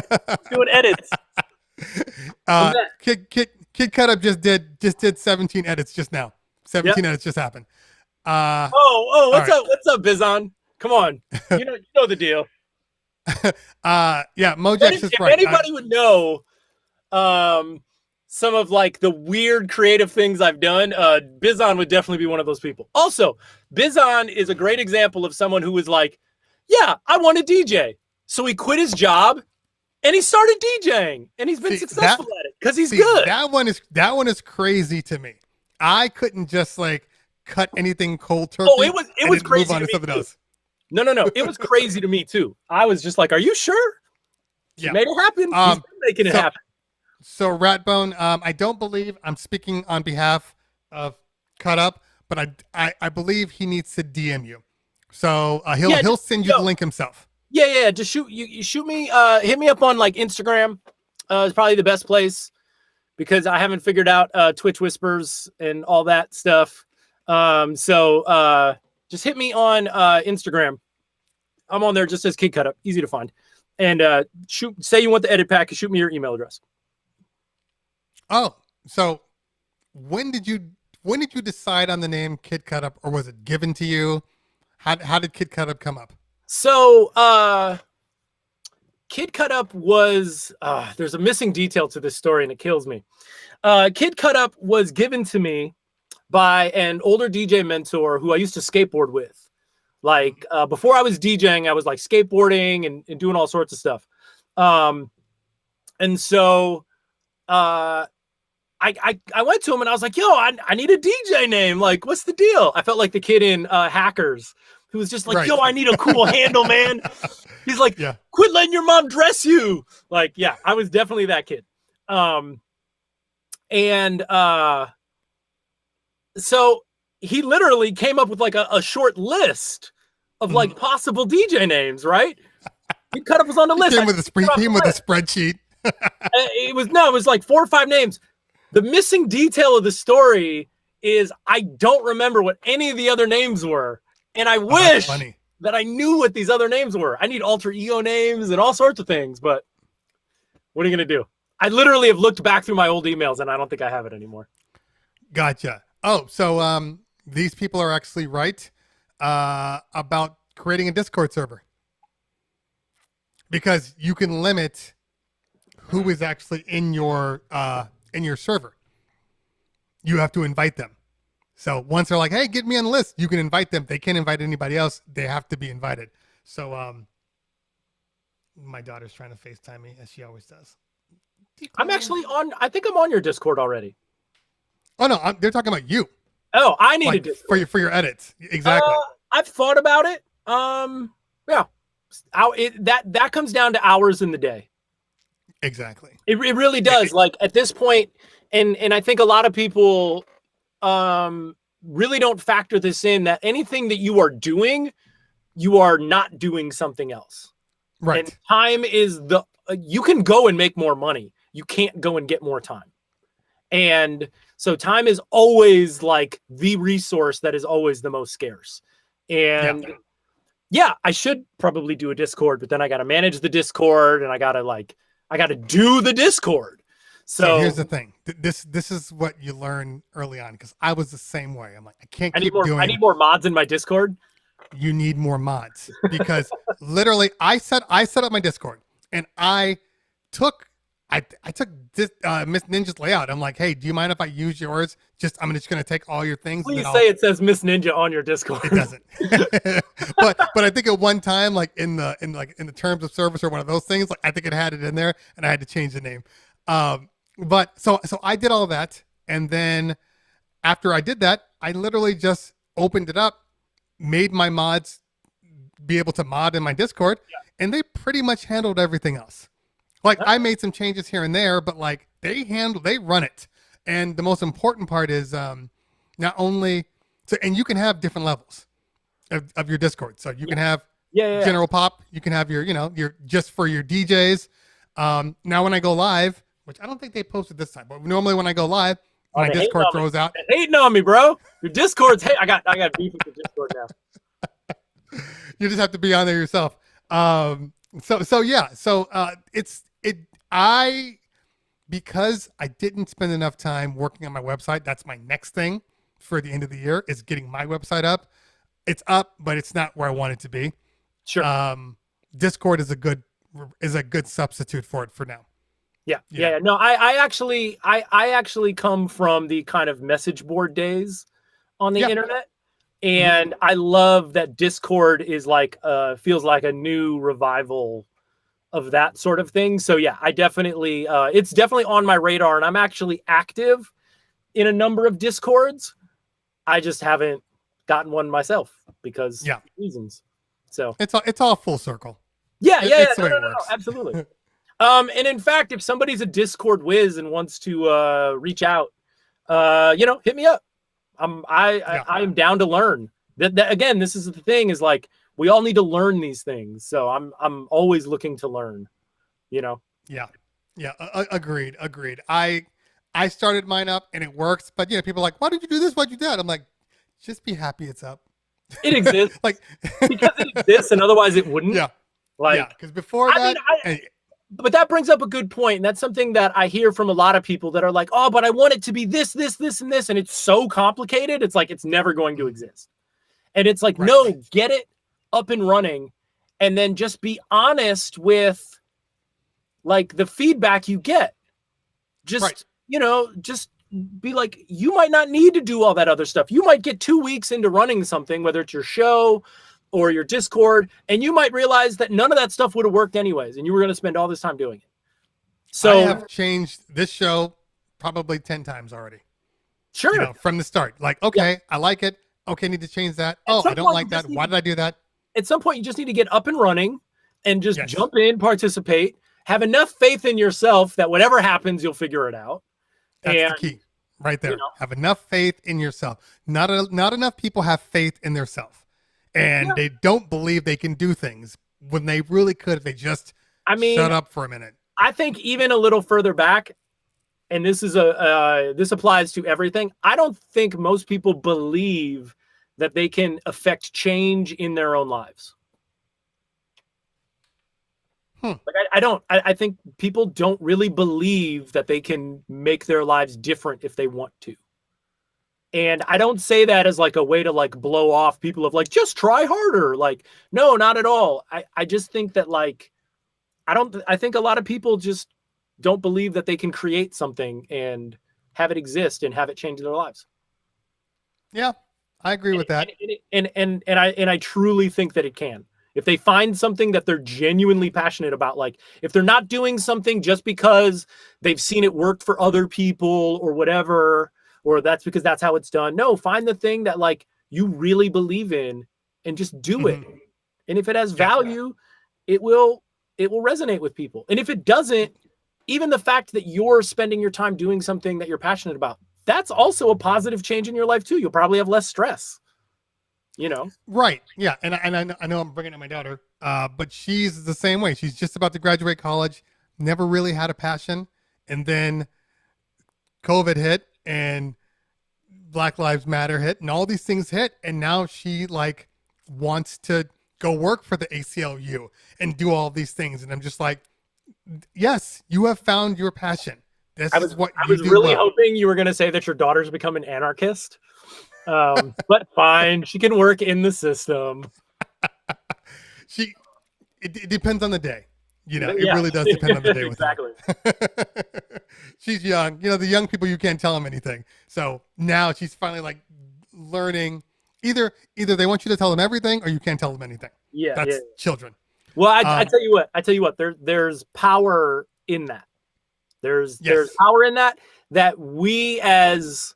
Kid Cut Up just did 17 edits just now. 17 edits just happened. What's up, Bizon? Come on, you know the deal. Yeah, Mojex is right. If anybody would know, some of like the weird creative things I've done, Bizon would definitely be one of those people. Also, Bizon is a great example of someone who was like, yeah, I want to DJ. So he quit his job and he started DJing, and he's been successful at it because he's good. That one is crazy to me. I couldn't just like cut anything cold turkey. Oh, it was crazy. Move on to something else. No. It was crazy to me too. I was just like, are you sure? He made it happen. He's been making it happen. So Ratbone, I don't believe I'm speaking on behalf of Cut Up, but I believe he needs to DM you. So he'll send you the link himself. Yeah. Just shoot me. Hit me up on like Instagram. It's probably the best place because I haven't figured out Twitch Whispers and all that stuff. So just hit me on Instagram. I'm on there just as Kid Cut Up, easy to find. And say you want the edit pack and shoot me your email address. Oh, so when did you decide on the name Kid Cut Up, or was it given to you? How did Kid Cut Up come up? So Kid Cut Up was there's a missing detail to this story and it kills me. Kid Cut Up was given to me by an older DJ mentor who I used to skateboard with. Like before I was DJing, I was like skateboarding and doing all sorts of stuff. And so I went to him and I was like, yo, I need a DJ name. Like, what's the deal? I felt like the kid in Hackers who was just like, right. Yo, I need a cool handle, man. He's like, quit letting your mom dress you. Like, yeah, I was definitely that kid. So he literally came up with like a short list of like possible DJ names, right? He cut up was on the list. Came with a spreadsheet. It was like 4 or 5 names. The missing detail of the story is I don't remember what any of the other names were. And I wish that I knew what these other names were. I need alter ego names and all sorts of things, but what are you going to do? I literally have looked back through my old emails and I don't think I have it anymore. Gotcha. Oh, so these people are actually right about creating a Discord server, because you can limit who is actually in your server. You have to invite them. So once they're like, hey, get me on the list, you can invite them. They can't invite anybody else. They have to be invited. So my daughter's trying to FaceTime me, as she always does. I'm actually I think I'm on your Discord already. Oh, no, they're talking about you. Oh, I need a Discord. For your edits. Exactly. I've thought about it. Yeah. That comes down to hours in the day. Exactly. It really does. Like at this point, and I think a lot of people really don't factor this in, that anything that you are doing, you are not doing something else. Right. And time is you can go and make more money. You can't go and get more time. And so time is always like the resource that is always the most scarce. And yeah, I should probably do a Discord, but then I got to manage the Discord and I got to do the Discord. So here's the thing. This is what you learn early on, because I was the same way. I'm like, I need more mods in my Discord. You need more mods, because literally I set up my Discord and I took this Miss Ninja's layout. I'm like, hey, do you mind if I use yours? I'm just going to take all your things. Please say it says Miss Ninja on your Discord. It doesn't. but I think at one time, like in the terms of service or one of those things, like I think it had it in there and I had to change the name. But so I did all that. And then after I did that, I literally just opened it up, made my mods be able to mod in my Discord, and they pretty much handled everything else. Like I made some changes here and there, but like they run it. And the most important part is not only and you can have different levels of your Discord. So you can have general pop, you can have your just for your DJs. Now when I go live, which I don't think they posted this time, but normally when I go live, my Discord throws out. They're hating on me, bro. Your Discord's I got beef with the Discord now. You just have to be on there yourself. Because I didn't spend enough time working on my website, that's my next thing for the end of the year, is getting my website up. It's up, but it's not where I want it to be. Sure. Discord is a good substitute for it for now. Yeah. No, I actually come from the kind of message board days on the internet. And I love that Discord is like feels like a new revival of that sort of thing. So yeah, I definitely it's definitely on my radar, and I'm actually active in a number of Discords. I just haven't gotten one myself because of reasons. So it's all full circle. Yeah, no, absolutely. And in fact, if somebody's a Discord whiz and wants to reach out, hit me up. I am down to learn. That again, this is the thing, is like we all need to learn these things. So I'm always looking to learn, Yeah. Agreed. I started mine up and it works, but people are like, why did you do this? Why'd you do that? I'm like, just be happy it's up. It exists. Because it exists, and otherwise it wouldn't. Yeah. Because before that. But that brings up a good point. And that's something that I hear from a lot of people that are like, oh, but I want it to be this, and this. And it's so complicated. It's like, it's never going to exist. And it's like, no, get it up and running. And then just be honest with like the feedback you get. Just be like, you might not need to do all that other stuff. You might get 2 weeks into running something, whether it's your show or your Discord, and you might realize that none of that stuff would have worked anyways, and you were going to spend all this time doing it. So I have changed this show probably 10 times already. Sure. From the start. Like, okay, I like it. Okay, I need to change that. Oh, I don't like that. Why did I do that? At some point, you just need to get up and running and just jump in, participate, have enough faith in yourself that whatever happens, you'll figure it out. That's the key. Right there. You know? Have enough faith in yourself. Not enough people have faith in themselves, and they don't believe they can do things when they really could if they just shut up for a minute. I think even a little further back, and this is this applies to everything. I don't think most people believe that they can affect change in their own lives. Like I don't. I think people don't really believe that they can make their lives different if they want to. And I don't say that as like a way to like blow off people of like, just try harder. Like, no, not at all. I just think that like, I think a lot of people just don't believe that they can create something and have it exist and have it change their lives. Yeah, I agree with that. And I truly think that it can. If they find something that they're genuinely passionate about, like if they're not doing something just because they've seen it work for other people or whatever, or that's because that's how it's done. No, find the thing that like you really believe in and just do it. And if it has value, it will resonate with people. And if it doesn't, even the fact that you're spending your time doing something that you're passionate about, that's also a positive change in your life too. You'll probably have less stress. You know? Right. Yeah. And I know I'm bringing up my daughter, but she's the same way. She's just about to graduate college, never really had a passion. And then COVID hit and Black Lives Matter hit and all these things hit. And now she like wants to go work for the ACLU and do all these things. And I'm just like, yes, you have found your passion. This is what you do. I was really hoping you were going to say that your daughter's become an anarchist. But fine, she can work in the system. It depends on the day. You know, it really does depend on the day. Exactly. She's young. You know, the young people, you can't tell them anything. So now she's finally like learning. Either they want you to tell them everything, or you can't tell them anything. Yeah, that's children. Well, I tell you what. There's power in that. There's power in that we as,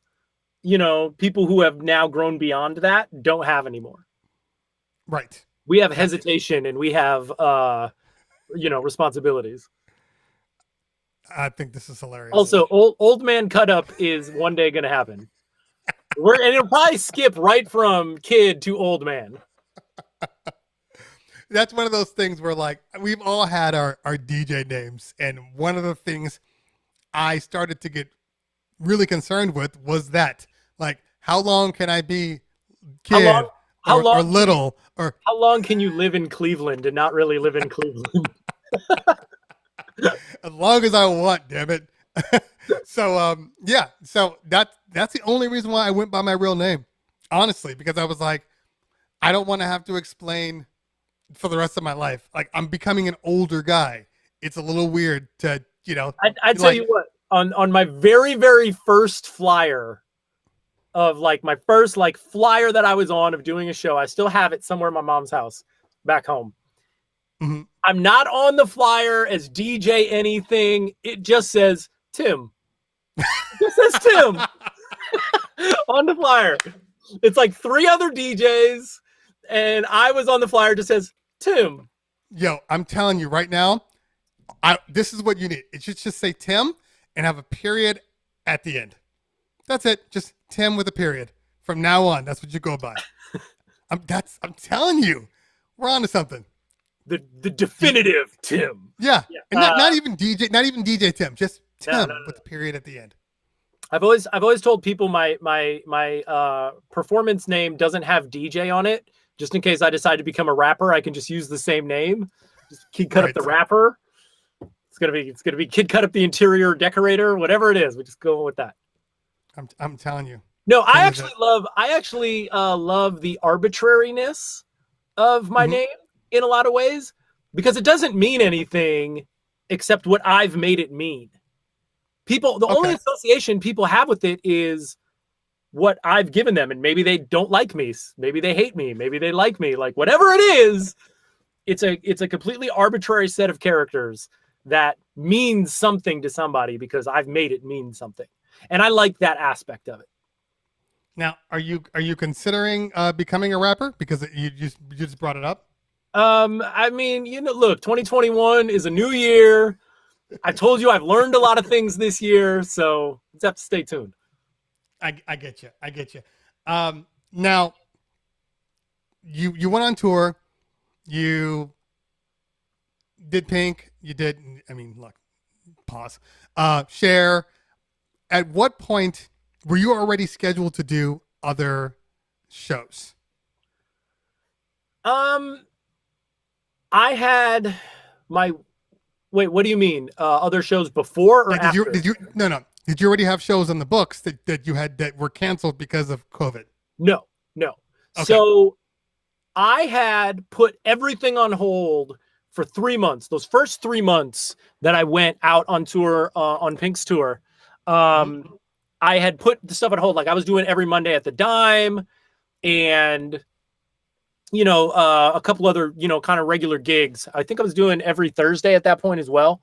you know, people who have now grown beyond that don't have anymore. Right. We have hesitation and we have, you know, responsibilities. I think this is hilarious. Also, old man cut up is one day going to happen. And it'll probably skip right from kid to old man. That's one of those things where like we've all had our DJ names. And one of the things I started to get really concerned with was that, like, how long can I be kid or little? Or how long can you live in Cleveland and not really live in Cleveland? As long as I want, damn it. So yeah, so that's the only reason why I went by my real name, honestly, because I was like, I don't want to have to explain for the rest of my life. Like, I'm becoming an older guy. It's a little weird to, you know. I tell you what, on my very, very first flyer of like my first like flyer that I was on of doing a show, I still have it somewhere in my mom's house back home. Mm-hmm. I'm not on the flyer as DJ anything. It just says Tim. It just says Tim on the flyer. It's like 3 other DJs, and I was on the flyer. It just says Tim. Yo, I'm telling you right now, this is what you need. It should just say Tim and have a period at the end. That's it. Just Tim with a period. From now on, that's what you go by. I'm telling you, we're on to something. The definitive Tim. Yeah. And not even DJ Tim, just Tim with a period at the end. I've always told people my performance name doesn't have DJ on it, just in case I decide to become a rapper. I can just use the same name. Just Kid Cut Up the rapper. It's gonna be Kid Cut Up the interior decorator, whatever it is. We just go with that. I'm telling you. No, I actually love the arbitrariness of my name in a lot of ways, because it doesn't mean anything except what I've made it mean. The only association people have with it is what I've given them, and maybe they don't like me, maybe they hate me, maybe they like me, like whatever it is, it's a completely arbitrary set of characters that means something to somebody because I've made it mean something. And I like that aspect of it. Now, are you considering becoming a rapper? Because you just brought it up. I mean, you know, look, 2021 is a new year. I told you I've learned a lot of things this year, so just have to stay tuned. I get you. I get you. Now you went on tour. You did Pink. You did. I mean, look. Pause. Cher. At what point were you already scheduled to do other shows? I had my wait. What do you mean? Other shows before or Like, after? did you? No, no. Did you already have shows on the books that you had that were canceled because of COVID? No, no. Okay. So I had put everything on hold for 3 months. Those first 3 months that I went out on tour, on Pink's tour, I had put the stuff on hold. Like I was doing every Monday at the Dime and, a couple other, kind of regular gigs. I think I was doing every Thursday at that point as well.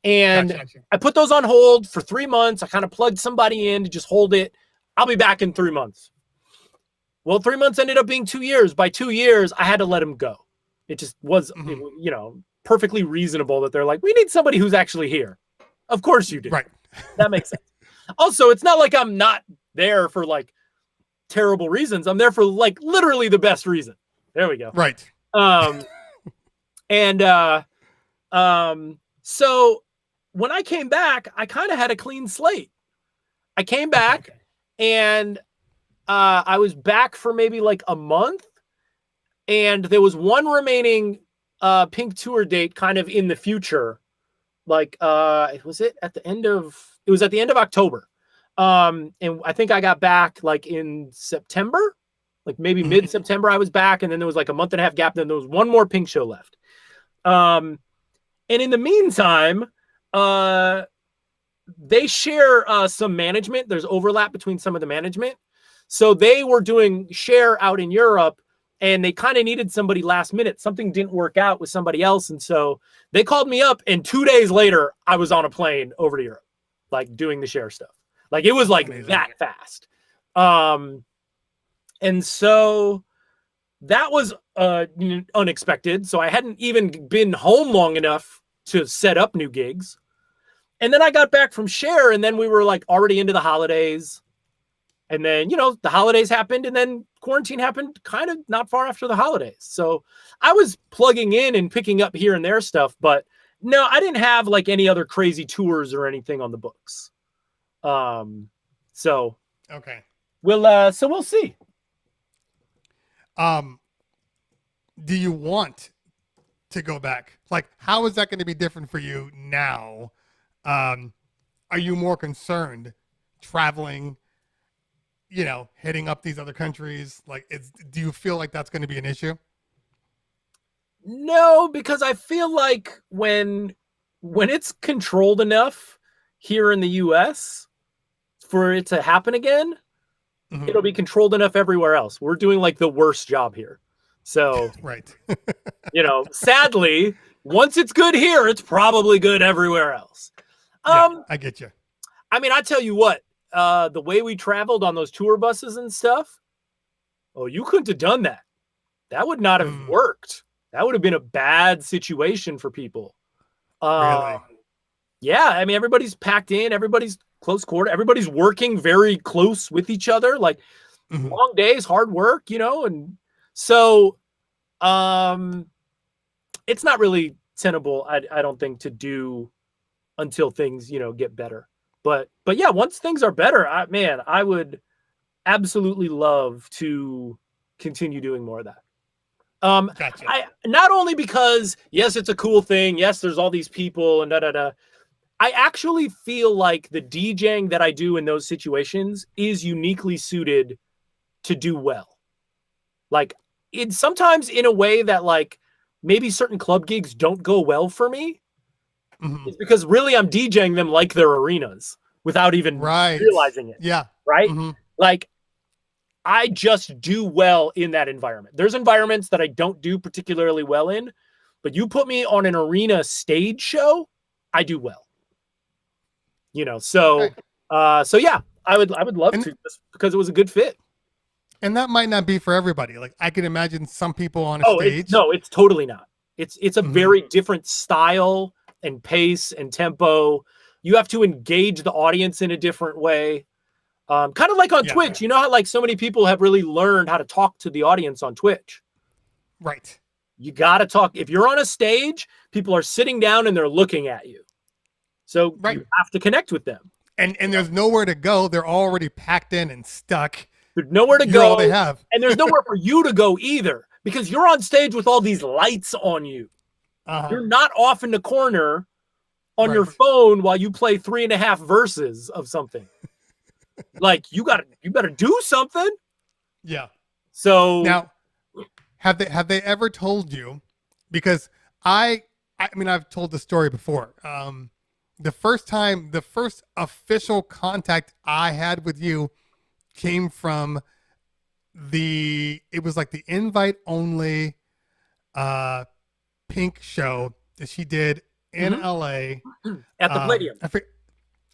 And Gotcha. I put those on hold for 3 months. I kind of plugged somebody in to just hold it. I'll be back in 3 months. Well, 3 months ended up being 2 years. By 2 years, I had to let him go. It just was, perfectly reasonable that they're like, we need somebody who's actually here. Of course you do. Right. That makes sense. Also, it's not like I'm not there for like terrible reasons. I'm there for like literally the best reason. There we go. Right. So when I came back, I kind of had a clean slate. I came back and I was back for maybe like a month, and there was one remaining Pink tour date kind of in the future. Like it was at the end of October. And I think I got back like in September, like maybe mid-September I was back, and then there was like a month and a half gap, then there was one more Pink show left. And in the meantime, they share some management. There's overlap between some of the management. So they were doing Cher out in Europe, and they kind of needed somebody last minute. Something didn't work out with somebody else. And so they called me up, and 2 days later, I was on a plane over to Europe, like doing the Cher stuff. Like it was like amazing. That fast. And so that was unexpected. So I hadn't even been home long enough to set up new gigs. And then I got back from Cher, and then we were like already into the holidays. And then, the holidays happened, and then quarantine happened kind of not far after the holidays. So I was plugging in and picking up here and there stuff, but no, I didn't have like any other crazy tours or anything on the books. So okay. We'll see. Do you want to go back? Like, how is that going to be different for you now? Are you more concerned traveling, hitting up these other countries? Like, do you feel like that's going to be an issue? No, because I feel like when it's controlled enough here in the US for it to happen again, it'll be controlled enough everywhere else. We're doing like the worst job here. So, right. Sadly, once it's good here, it's probably good everywhere else. I get you. I mean, I tell you what, the way we traveled on those tour buses and stuff, you couldn't have done that. That would not have worked. That would have been a bad situation for people. Really? Yeah, I mean, everybody's packed in, everybody's close quarter, everybody's working very close with each other, like long days, hard work, and so it's not really tenable, I don't think, to do until things, get better. But yeah, once things are better, I would absolutely love to continue doing more of that. Gotcha. Not only because, yes, it's a cool thing. Yes, there's all these people and da-da-da. I actually feel like the DJing that I do in those situations is uniquely suited to do well. Like, it's sometimes in a way that, like, maybe certain club gigs don't go well for me. It's because really I'm DJing them like they're arenas without even realizing it. Yeah. Right? Like, I just do well in that environment. There's environments that I don't do particularly well in, but you put me on an arena stage show, I do well. So yeah, I would love to, just because it was a good fit. And that might not be for everybody. Like, I can imagine some people on a stage. It's totally not. It's a very different style and pace and tempo. You have to engage the audience in a different way. Kind of like on Yeah. Twitch. You know how like so many people have really learned how to talk to the audience on Twitch. Right. You got to talk. If you're on a stage, people are sitting down and they're looking at you. So you have to connect with them. And there's nowhere to go. They're already packed in and stuck. There's nowhere to You're go. all they have. And there's nowhere for you to go either because you're on stage with all these lights on you. You're not off in the corner on your phone while you play 3.5 verses of something. Like you better do something. Yeah. So now, have they ever told you? Because I mean, I've told the story before. The first official contact I had with you came from it was like the invite only Pink show that she did in LA at the Palladium.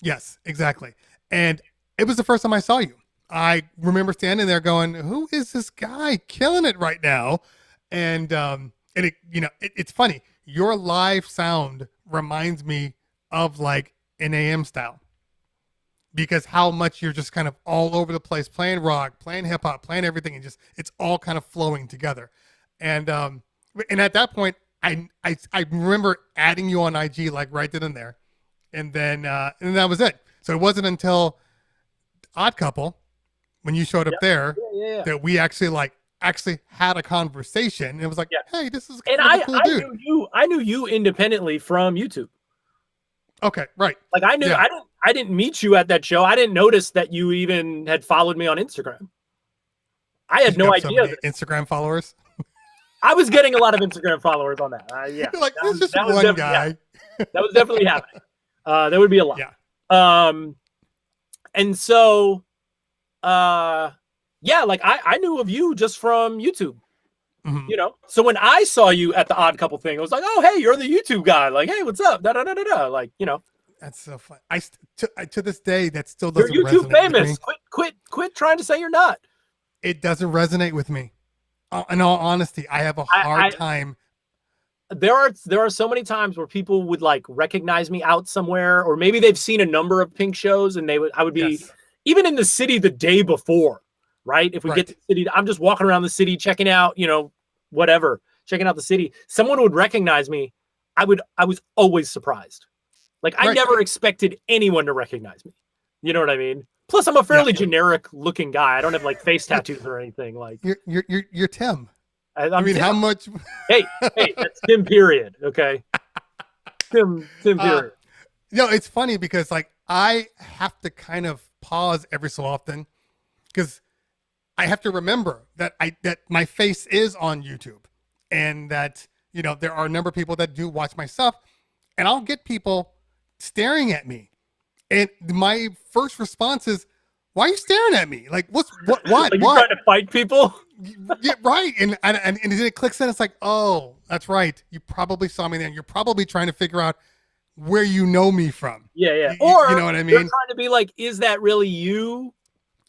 Yes, exactly. And it was the first time I saw you. I remember standing there going, "Who is this guy killing it right now?" And it's funny. Your live sound reminds me of like an AM style because how much you're just kind of all over the place, playing rock, playing hip hop, playing everything, and just it's all kind of flowing together. And at that point, I remember adding you on IG like right then and there, and then that was it. So it wasn't until Odd Couple when you showed up there that we actually had a conversation. And it was like, hey, this is kind of a cool dude. I knew you independently from YouTube. Okay, right. Like I knew I didn't meet you at that show. I didn't notice that you even had followed me on Instagram. I had no idea. Instagram followers. I was getting a lot of Instagram followers on that. Yeah, like there's just one guy. Yeah, that was definitely happening. There would be a lot. Yeah. And so, like I knew of you just from YouTube. You know, so when I saw you at the Odd Couple thing, I was like, "Oh, hey, you're the YouTube guy." Like, "Hey, what's up?" Da da da da da. Like, you know, that's so fun. To this day, that still doesn't. You're YouTube resonate famous. with me. Quit trying to say you're not. It doesn't resonate with me. In all honesty, I have a hard time. There are so many times where people would like recognize me out somewhere, or maybe they've seen a number of Pink shows, and I would be even in the city the day before. Right. If we get to the city, I'm just walking around the city, checking out, checking out the city. Someone would recognize me. I was always surprised. Like I never expected anyone to recognize me. You know what I mean? Plus I'm a fairly generic looking guy. I don't have like face tattoos or anything. Like you're Tim. I mean, Tim. How much? hey, that's Tim period. Okay. Tim period. It's funny because like I have to kind of pause every so often because I have to remember that my face is on YouTube and that, there are a number of people that do watch my stuff and I'll get people staring at me. And my first response is, why are you staring at me? Like, what? Like you trying to fight people? Yeah, right. And then it clicks in. It's like, oh, that's right. You probably saw me there. You're probably trying to figure out where you know me from. Yeah. Or, you know what I mean? They're trying to be like, is that really you?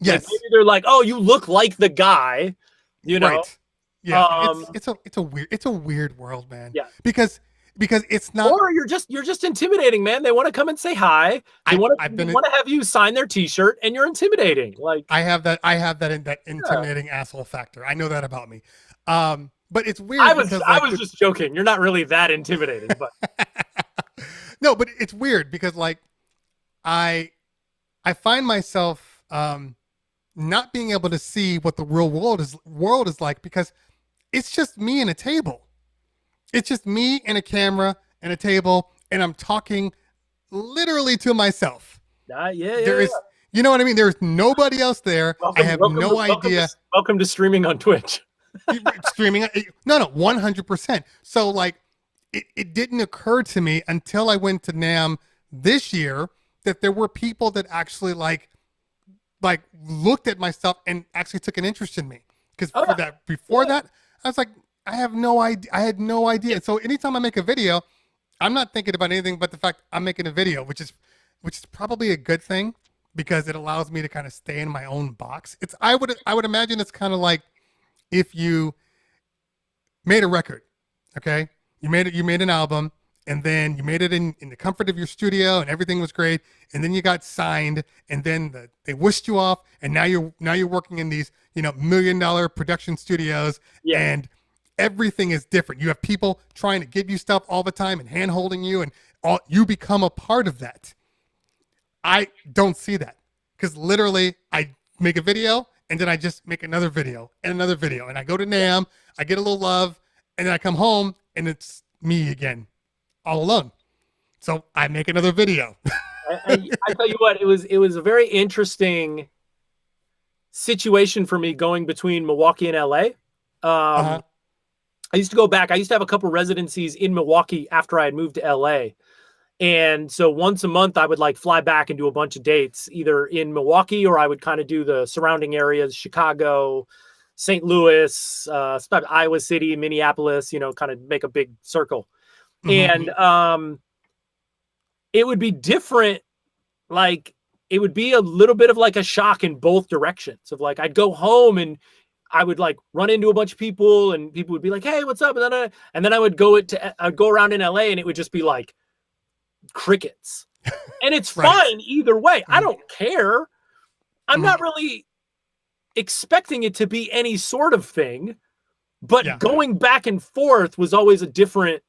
Yes. Like maybe they're like, oh, you look like the guy, Right. Yeah. It's a weird world, man. Yeah. Because it's not. Or you're just intimidating, man. They want to come and say hi. They want to have you sign their T-shirt, and you're intimidating. Like I have that intimidating asshole factor. I know that about me. But it's weird. I was just joking. You're not really that intimidating, but no, but it's weird because like I find myself not being able to see what the real world is like because it's just me and a table. It's just me and a camera and a table, and I'm talking literally to myself. Yeah. You know what I mean? There's nobody else there. I have no idea. Welcome to streaming on Twitch. Streaming? No, 100%. So like, it didn't occur to me until I went to NAMM this year that there were people that actually like looked at my stuff and actually took an interest in me. Because before that, I was like, I have no idea. I had no idea. So anytime I make a video, I'm not thinking about anything but the fact I'm making a video, which is probably a good thing because it allows me to kind of stay in my own box. I would imagine it's kind of like if you made a record, okay? You made an album and then you made it in the comfort of your studio, and everything was great, and then you got signed, and then they whisked you off, and now you're working in these $1 million production studios, Yeah. and everything is different. You have people trying to give you stuff all the time and hand holding you, and you become a part of that. I don't see that, because literally I make a video and then I just make another video and another video, and I go to NAMM, I get a little love, and then I come home and it's me again, all alone. So I make another video. I tell you what, it was a very interesting situation for me going between Milwaukee and LA. I used to go back. I used to have a couple residencies in Milwaukee after I had moved to LA. And so once a month I would like fly back and do a bunch of dates either in Milwaukee, or I would kind of do the surrounding areas, Chicago, St. Louis, Iowa City, Minneapolis, kind of make a big circle. And it would be different. Like it would be a little bit of like a shock in both directions of like, I'd go home and I would like run into a bunch of people and people would be like, hey, what's up? And then I would I'd go around in LA and it would just be like crickets. And it's Right. fine either way. I don't care. I'm not really expecting it to be any sort of thing, but going back and forth was always a different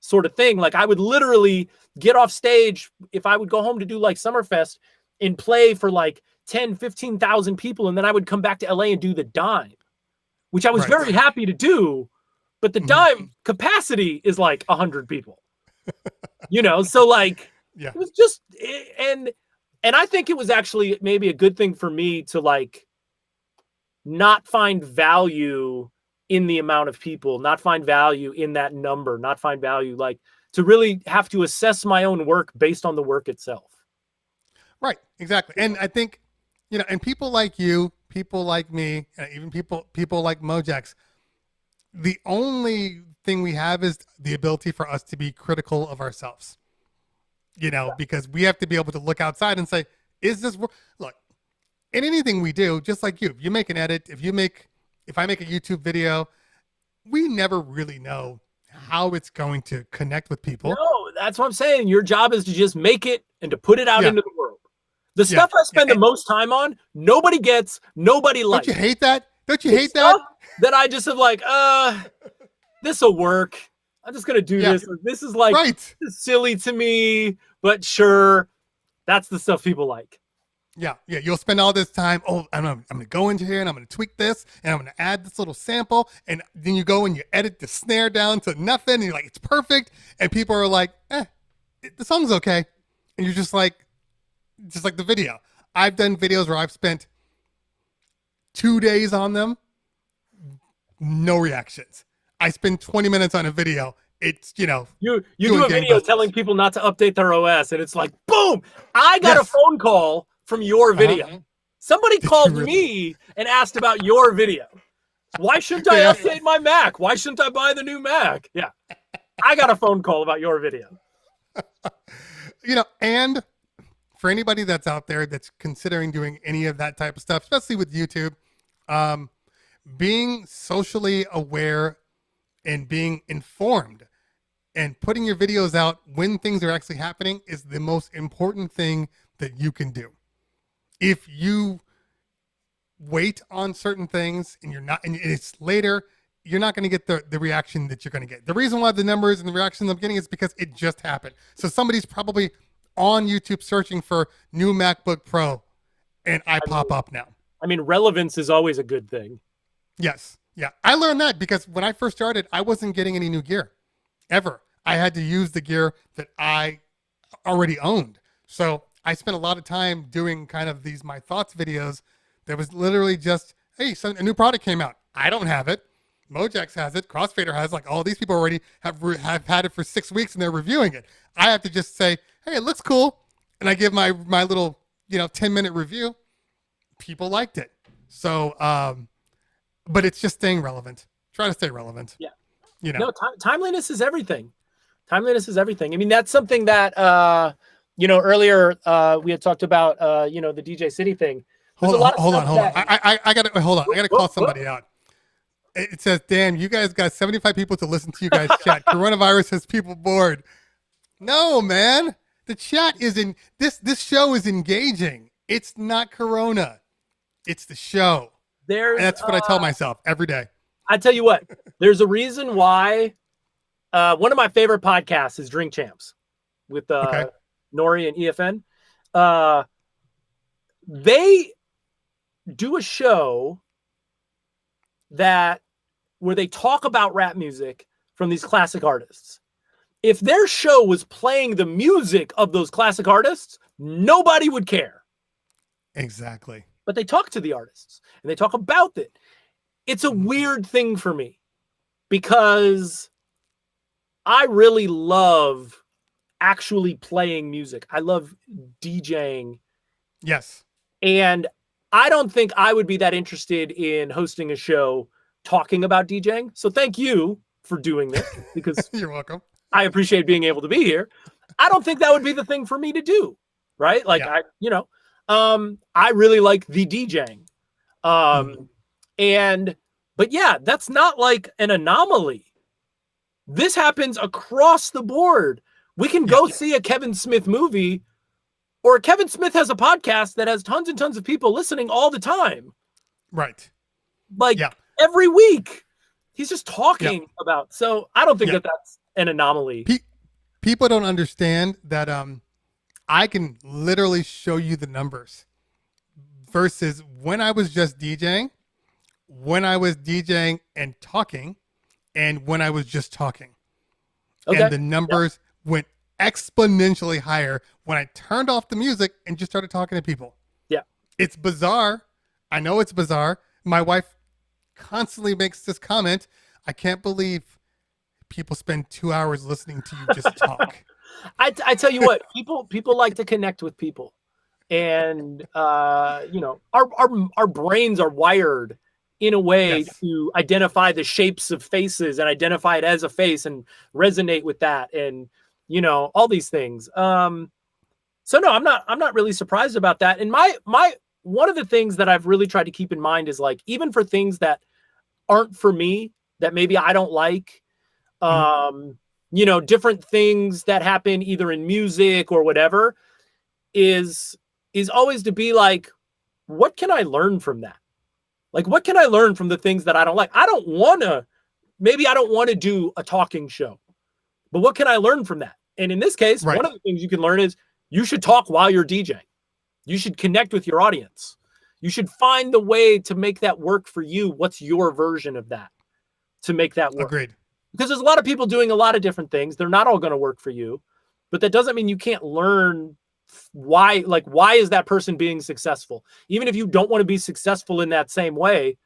sort of thing. Like I would literally get off stage if I would go home to do like Summerfest and play for like 10, 15,000 people. And then I would come back to LA and do the Dime, which I was very happy to do. But the Dime capacity is like 100 people, so like, it was just, and I think it was actually maybe a good thing for me to like not find value in the amount of people, not find value in that number, not find value, like to really have to assess my own work based on the work itself. Right. Exactly. And I think, and people like you, people like me, even people like Mojax, the only thing we have is the ability for us to be critical of ourselves, because we have to be able to look outside and say, is this look, in anything we do, just like you, if you make an edit, if I make a YouTube video, we never really know how it's going to connect with people. No, that's what I'm saying. Your job is to just make it and to put it out into the world. The stuff I spend the most time on, nobody gets, nobody likes. Don't you hate that? Don't you hate that? That I just have like, this will work. I'm just going to do this. This is like this is silly to me, but sure. That's the stuff people like. Yeah. You'll spend all this time. Oh, I'm going to go into here and I'm going to tweak this and I'm going to add this little sample. And then you go and you edit the snare down to nothing. And you're like, it's perfect. And people are like, the song's okay. And you're just like the video. I've done videos where I've spent 2 days on them. No reactions. I spend 20 minutes on a video. It's, you do a video telling people not to update their OS. And it's like, boom, I got a phone call from your video. Somebody called me and asked about your video. Why shouldn't I update my Mac? Why shouldn't I buy the new Mac? Yeah. I got a phone call about your video. And for anybody that's out there that's considering doing any of that type of stuff, especially with YouTube, being socially aware and being informed and putting your videos out when things are actually happening is the most important thing that you can do. If you wait on certain things and it's later, you're not going to get the reaction that you're going to get. The reason why the numbers and the reactions I'm getting is because it just happened. So somebody's probably on YouTube searching for new MacBook Pro and I pop up now. I mean, relevance is always a good thing. Yes. Yeah. I learned that because when I first started, I wasn't getting any new gear ever. I had to use the gear that I already owned. So I spent a lot of time doing kind of these My Thoughts videos that was literally just, hey, a new product came out. I don't have it. Mojax has it. Crossfader has, like, all these people already have had it for 6 weeks and they're reviewing it. I have to just say, hey, it looks cool. And I give my little, 10-minute review. People liked it. So, but it's just staying relevant. Try to stay relevant. Yeah. No, timeliness is everything. Timeliness is everything. I mean, that's something that, earlier we had talked about, the DJ City thing. Hold on. I gotta call somebody out. It says, damn, you guys got 75 people to listen to you guys chat. Coronavirus has people bored. No, man. The chat is in this show is engaging. It's not Corona. It's the show. And that's what I tell myself every day. I tell you what, there's a reason why one of my favorite podcasts is Drink Champs with Nori and EFN. They do a show where they talk about rap music from these classic artists. If their show was playing the music of those classic artists, nobody would care. Exactly. But they talk to the artists and they talk about it. It's a weird thing for me because I really love actually playing music. I love DJing. Yes. And I don't think I would be that interested in hosting a show talking about DJing. So thank you for doing this because you're welcome. I appreciate being able to be here. I don't think that would be the thing for me to do. Right. Like, I really like the DJing. But yeah, that's not like an anomaly. This happens across the board. We can go see a Kevin Smith movie, or Kevin Smith has a podcast that has tons and tons of people listening all the time. Right. Like every week. He's just talking about. So I don't think that that's an anomaly. People don't understand that I can literally show you the numbers versus when I was just DJing, when I was DJing and talking, and when I was just talking. Okay. And the numbers went exponentially higher when I turned off the music and just started talking to people. Yeah. It's bizarre. I know it's bizarre. My wife constantly makes this comment. I can't believe people spend 2 hours listening to you just talk. I tell you what, people like to connect with people, and our brains are wired in a way to identify the shapes of faces and identify it as a face and resonate with that, and all these things. So no, I'm not really surprised about that. And my one of the things that I've really tried to keep in mind is, like, even for things that aren't for me, that maybe I don't like, different things that happen either in music or whatever, is always to be like, what can I learn from that? Like, what can I learn from the things that I don't like? Maybe I don't want to do a talking show, but what can I learn from that? And in this case, one of the things you can learn is you should talk while you're DJing. You should connect with your audience. You should find the way to make that work for you. What's your version of that to make that work? Agreed. Because there's a lot of people doing a lot of different things. They're not all going to work for you, but that doesn't mean you can't learn why is that person being successful? Even if you don't want to be successful in that same way,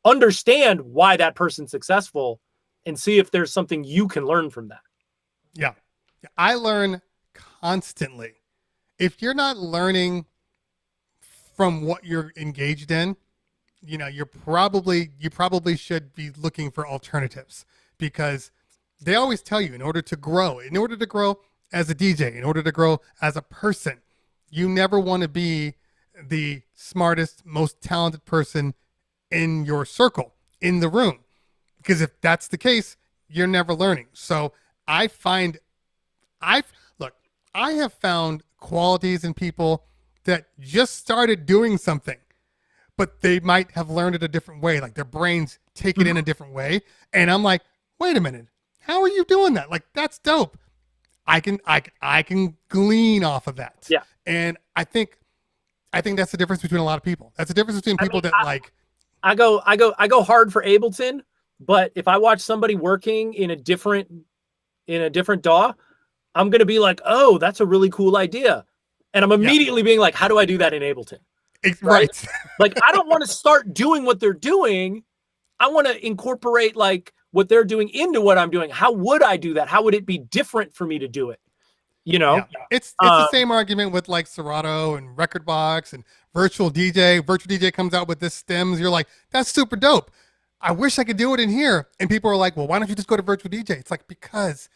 understand why that person's successful and see if there's something you can learn from that. Yeah. I learn constantly. If you're not learning from what you're engaged in, you probably should be looking for alternatives, because they always tell you in order to grow as a DJ, in order to grow as a person, you never want to be the smartest, most talented person in your circle, in the room. Because if that's the case, you're never learning. So I have found qualities in people that just started doing something, but they might have learned it a different way. Like, their brains take it in a different way. And I'm like, wait a minute, how are you doing that? Like, that's dope. I can glean off of that. Yeah. And I think that's the difference between a lot of people. That's the difference between people I go hard for Ableton, but if I watch somebody working in a different DAW, I'm going to be like, oh, that's a really cool idea. And I'm immediately being like, how do I do that in Ableton? Right. Like, I don't want to start doing what they're doing. I want to incorporate like what they're doing into what I'm doing. How would I do that? How would it be different for me to do it? It's the same argument with like Serato and Rekordbox and Virtual DJ. Virtual DJ comes out with this stems. You're like, that's super dope. I wish I could do it in here. And people are like, well, why don't you just go to Virtual DJ? It's like, because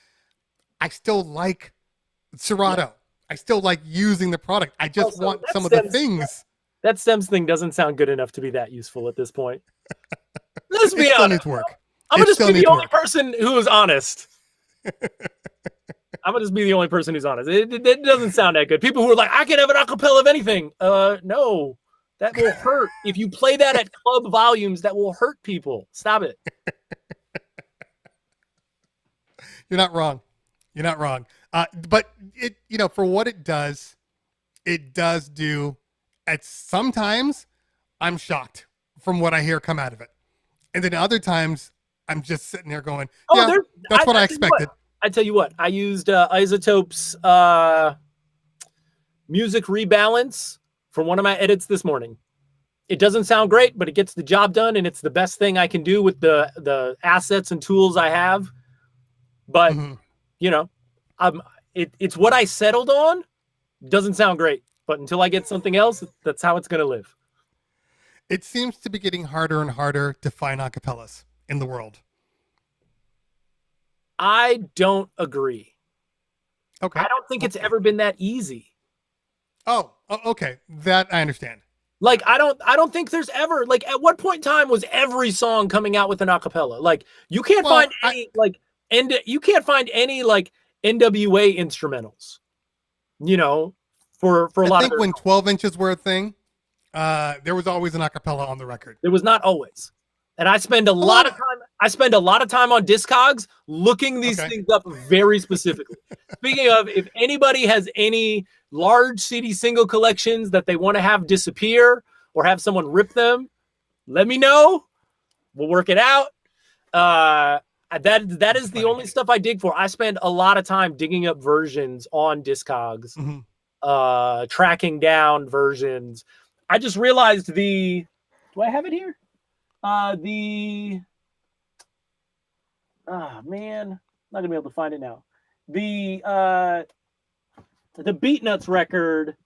I still like Serato. Yeah. I still like using the product. I just want some of the things. That stems thing doesn't sound good enough to be that useful at this point. Let's be honest. Still needs work. I'm going to just be the only person who is honest. I'm gonna just be the only person who's honest. It doesn't sound that good. People who are like, I can have an acapella of anything. No, that will hurt. If you play that at club volumes, that will hurt people. Stop it. You're not wrong. You're not wrong. But it, for what it does do. At sometimes I'm shocked from what I hear come out of it, and then other times I'm just sitting there going, "Yeah, that's what I expected." I tell you what, I used Isotope's music rebalance for one of my edits this morning. It doesn't sound great, but it gets the job done, and it's the best thing I can do with the assets and tools I have. But it's what I settled on. Doesn't sound great, but until I get something else, that's how it's going to live. It seems to be getting harder and harder to find acapellas in the world. I don't agree. Okay. I don't think it's ever been that easy. Oh, okay. That I understand. Like, I don't think there's ever, like, at what point in time was every song coming out with an acapella? Like, you can't find any NWA instrumentals, for a lot of. I think when 12 inches were a thing, there was always an acapella on the record. There was not always. And I spend a lot of time on Discogs looking these things up very specifically. Speaking of, if anybody has any large CD single collections that they want to have disappear or have someone rip them, let me know. We'll work it out. That is the only stuff I dig for. I spend a lot of time digging up versions on Discogs, tracking down versions. I just realized do I have it here? Man, I'm not gonna be able to find it now. The Beatnuts record,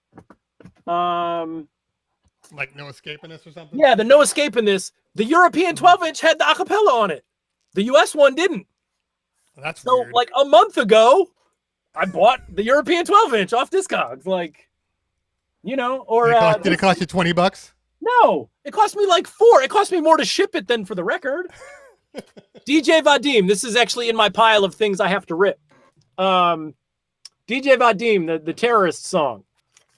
like No Escaping This or something. Yeah, the No Escaping This. The European 12-inch had the acapella on it. The US one didn't. That's so weird. Like a month ago, I bought the European 12-inch off Discogs. Like, did it cost you $20? No, it cost me like $4. It cost me more to ship it than for the record. DJ Vadim, this is actually in my pile of things I have to rip. DJ Vadim, the terrorist song.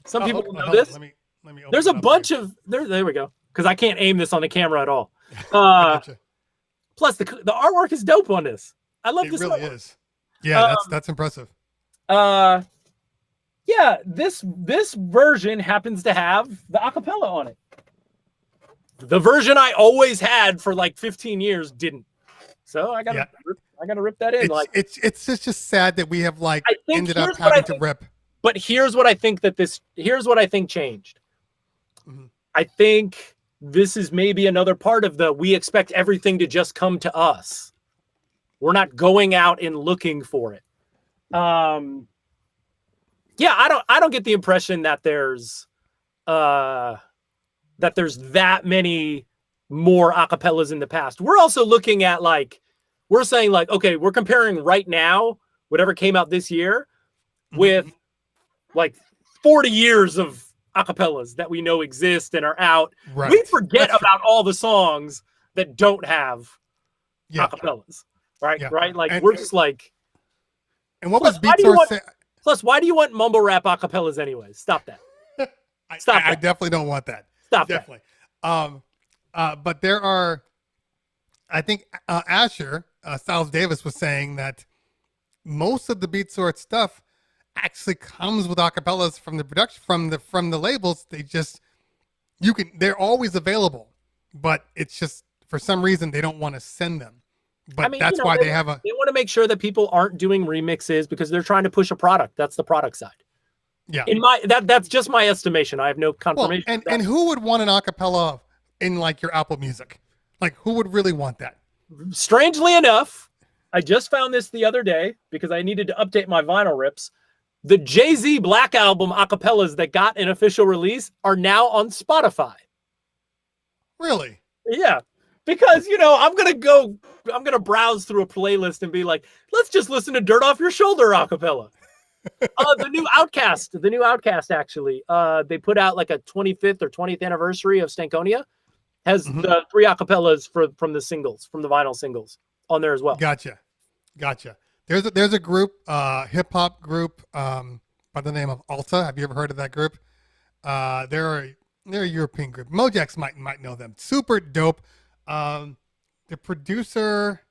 Some people will know this. Let me There's a bunch of there we go. Because I can't aim this on the camera at all. Plus the artwork is dope on this. I love this. It really is. Yeah, that's impressive. Yeah, this version happens to have the acapella on it. The version I always had for like 15 years didn't. So I gotta rip that in. It's just sad that we have ended up having to rip. But here's what I think changed. Mm-hmm. I think this is maybe another part of we expect everything to just come to us. We're not going out and looking for it. I don't get the impression that there's that many more acapellas in the past. We're also looking at we're saying okay, we're comparing right now, whatever came out this year, with 40 years of acapellas that we know exist and are out. Right. We forget about all the songs that don't have acapellas. Right? Yeah. Right? We're just and what was Beatsource saying? Plus, why do you want mumble rap acapellas anyways? Stop that. I definitely don't want that. Stop definitely. That. But there are, I think Asher, Styles Davis was saying that most of the Beatsource stuff actually comes with acapellas from the production, from the labels. They're always available, but it's just for some reason they don't want to send them. But that's why they want to make sure that people aren't doing remixes because they're trying to push a product. That's the product side. Yeah. That's just my estimation. I have no confirmation. Well, and who would want an acapella in your Apple Music? Who would really want that? Strangely enough, I just found this the other day because I needed to update my vinyl rips. The Jay-Z Black Album acapellas that got an official release are now on Spotify. Really? Yeah. Because, I'm going to browse through a playlist and be like, let's just listen to Dirt Off Your Shoulder acapella. The new Outcast, actually, they put out a 25th or 20th anniversary of Stankonia. Has the 3 acapellas from the vinyl singles on there as well. Gotcha. There's a group, hip hop group, by the name of Alta. Have you ever heard of that group? They're a European group. Mojax might know them. Super dope. The producer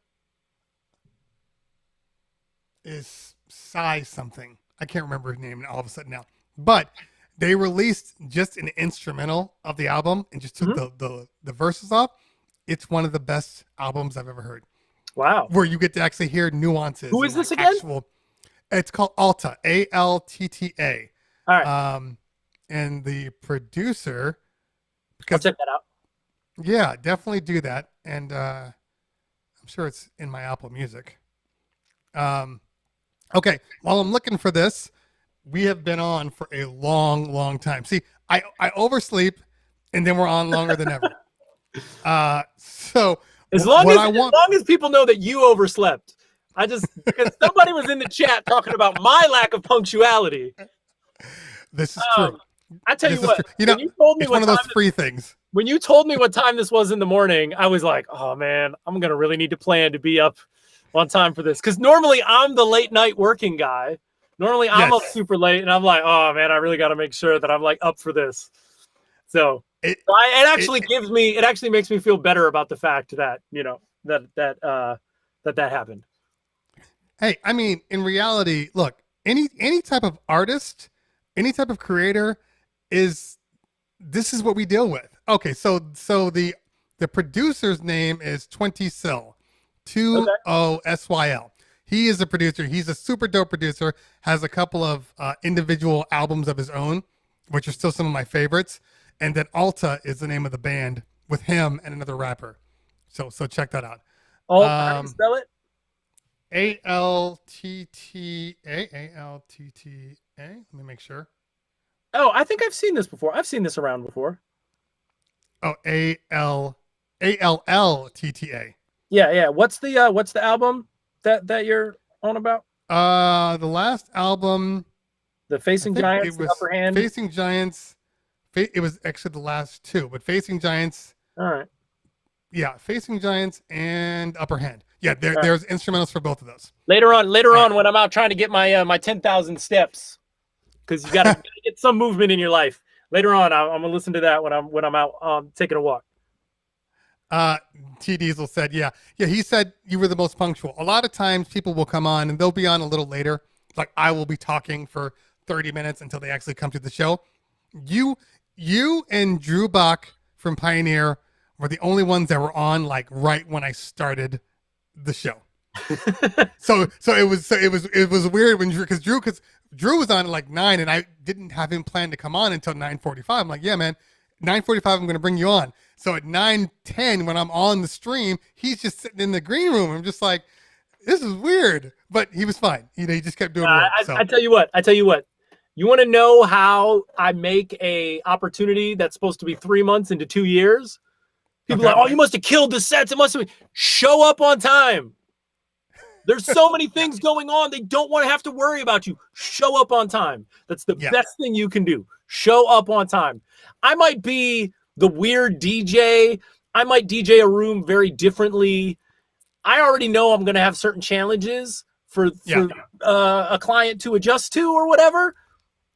is Psy something. I can't remember his name all of a sudden now. But they released just an instrumental of the album and just took the verses off. It's one of the best albums I've ever heard. Wow. Where you get to actually hear nuances. Who is this again? It's called Alta, Altta. All right. And the producer, I'll check that out. Yeah, definitely do that. And I'm sure it's in my Apple Music. Okay, while I'm looking for this, we have been on for a long, long time. See, I oversleep, and then we're on longer than ever. So as long as people know that you overslept, because somebody was in the chat talking about my lack of punctuality. This is true. I tell you what, you know, when you told me it's one of those free things. When you told me what time this was in the morning, I was like, oh man, I'm going to really need to plan to be up on time for this. Because normally I'm the late night working guy. Normally I'm up super late, and I'm like, oh man, I really got to make sure that I'm like up for this. So it actually makes me feel better about the fact that, you know, that happened. Hey, I mean, in reality, look, any type of artist, any type of creator this is what we deal with. Okay, so the producer's name is 20syl, 20syl. He is a producer. He's a super dope producer. Has a couple of individual albums of his own, which are still some of my favorites. And then Alta is the name of the band with him and another rapper. So check that out. How do you spell it? Altta. Let me make sure. Oh, I think I've seen this before. I've seen this around before. Oh, Alltta. Yeah. What's the album that you're on about? The last album, the Facing Giants, the Upper Hand. Facing Giants. It was actually the last two, but Facing Giants. All right. Yeah, Facing Giants and Upper Hand. Yeah, there's instrumentals for both of those. Later on, when I'm out trying to get my my 10,000 steps, because you gotta get some movement in your life. Later on, I'm gonna listen to that when I'm out taking a walk. T Diesel said, yeah. He said you were the most punctual. A lot of times people will come on and they'll be on a little later. Like I will be talking for 30 minutes until they actually come to the show. You and Drew Bach from Pioneer were the only ones that were on like right when I started the show. so it was weird when because Drew was on at like 9 and I didn't have him planned to come on until 9:45. I'm like, yeah, man, 9:45 I'm going to bring you on. So at 9:10 when I'm on the stream, he's just sitting in the green room. I'm just like, this is weird, but he was fine. You know, he just kept doing work. I tell you what. You want to know how I make a opportunity that's supposed to be 3 months into 2 years? People are like, oh, you must have killed the sets. It must have been. Show up on time. There's so many things going on. They don't want to have to worry about you. Show up on time. That's the best thing you can do. Show up on time. I might be the weird DJ. I might DJ a room very differently. I already know I'm going to have certain challenges for a client to adjust to or whatever.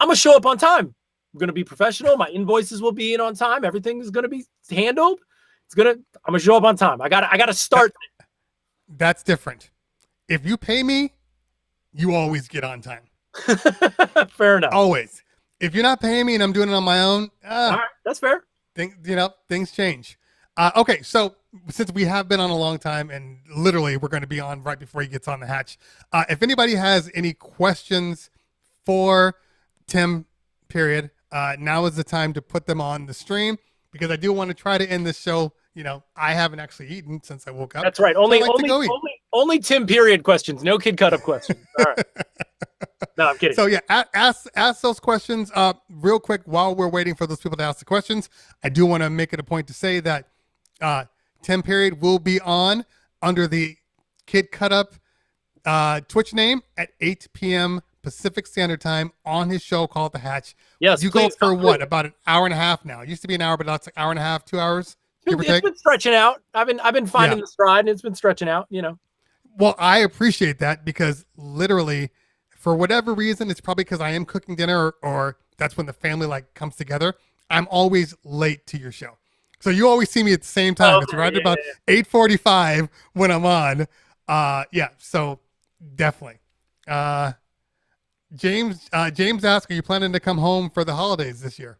I'm going to show up on time. I'm going to be professional. My invoices will be in on time. Everything is going to be handled. I'm going to show up on time. I got to start. That's different. If you pay me, you always get on time. Fair enough. Always. If you're not paying me and I'm doing it on my own, all right, that's fair. Things change. Okay, so since we have been on a long time and literally we're going to be on right before he gets on the hatch, if anybody has any questions for Tim, period, now is the time to put them on the stream because I do want to try to end this show. You know, I haven't actually eaten since I woke up. That's right. Only Tim period questions. No Kid Cut Up questions. All right. No, I'm kidding. So yeah, ask those questions real quick while we're waiting for those people to ask the questions. I do want to make it a point to say that Tim period will be on under the Kid Cut Up Twitch name at 8 p.m. Pacific Standard Time on his show called The Hatch. Yes, you go for what? About an hour and a half now. It used to be an hour, but now it's an hour and a half, 2 hours. It's been stretching out. I've been finding the stride, and it's been stretching out. You know. Well, I appreciate that because literally, for whatever reason, it's probably because I am cooking dinner or that's when the family like comes together. I'm always late to your show. So you always see me at the same time. It's Okay, right yeah, about yeah, 8:45 when I'm on. Yeah, so definitely. James asked, are you planning to come home for the holidays this year?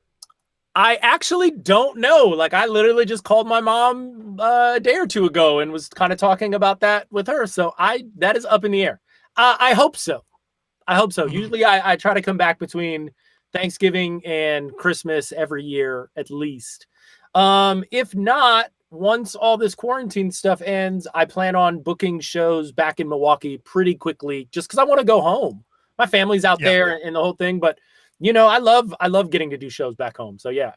I actually don't know. Like, I literally just called my mom a day or two ago and was kind of talking about that with her. So that is up in the air. I hope so. I hope so. Mhm. Usually I try to come back between Thanksgiving and Christmas every year at least. If not, once all this quarantine stuff ends, I plan on booking shows back in Milwaukee pretty quickly just because I want to go home. My family's out Yeah. there and the whole thing, but I love getting to do shows back home. So yeah.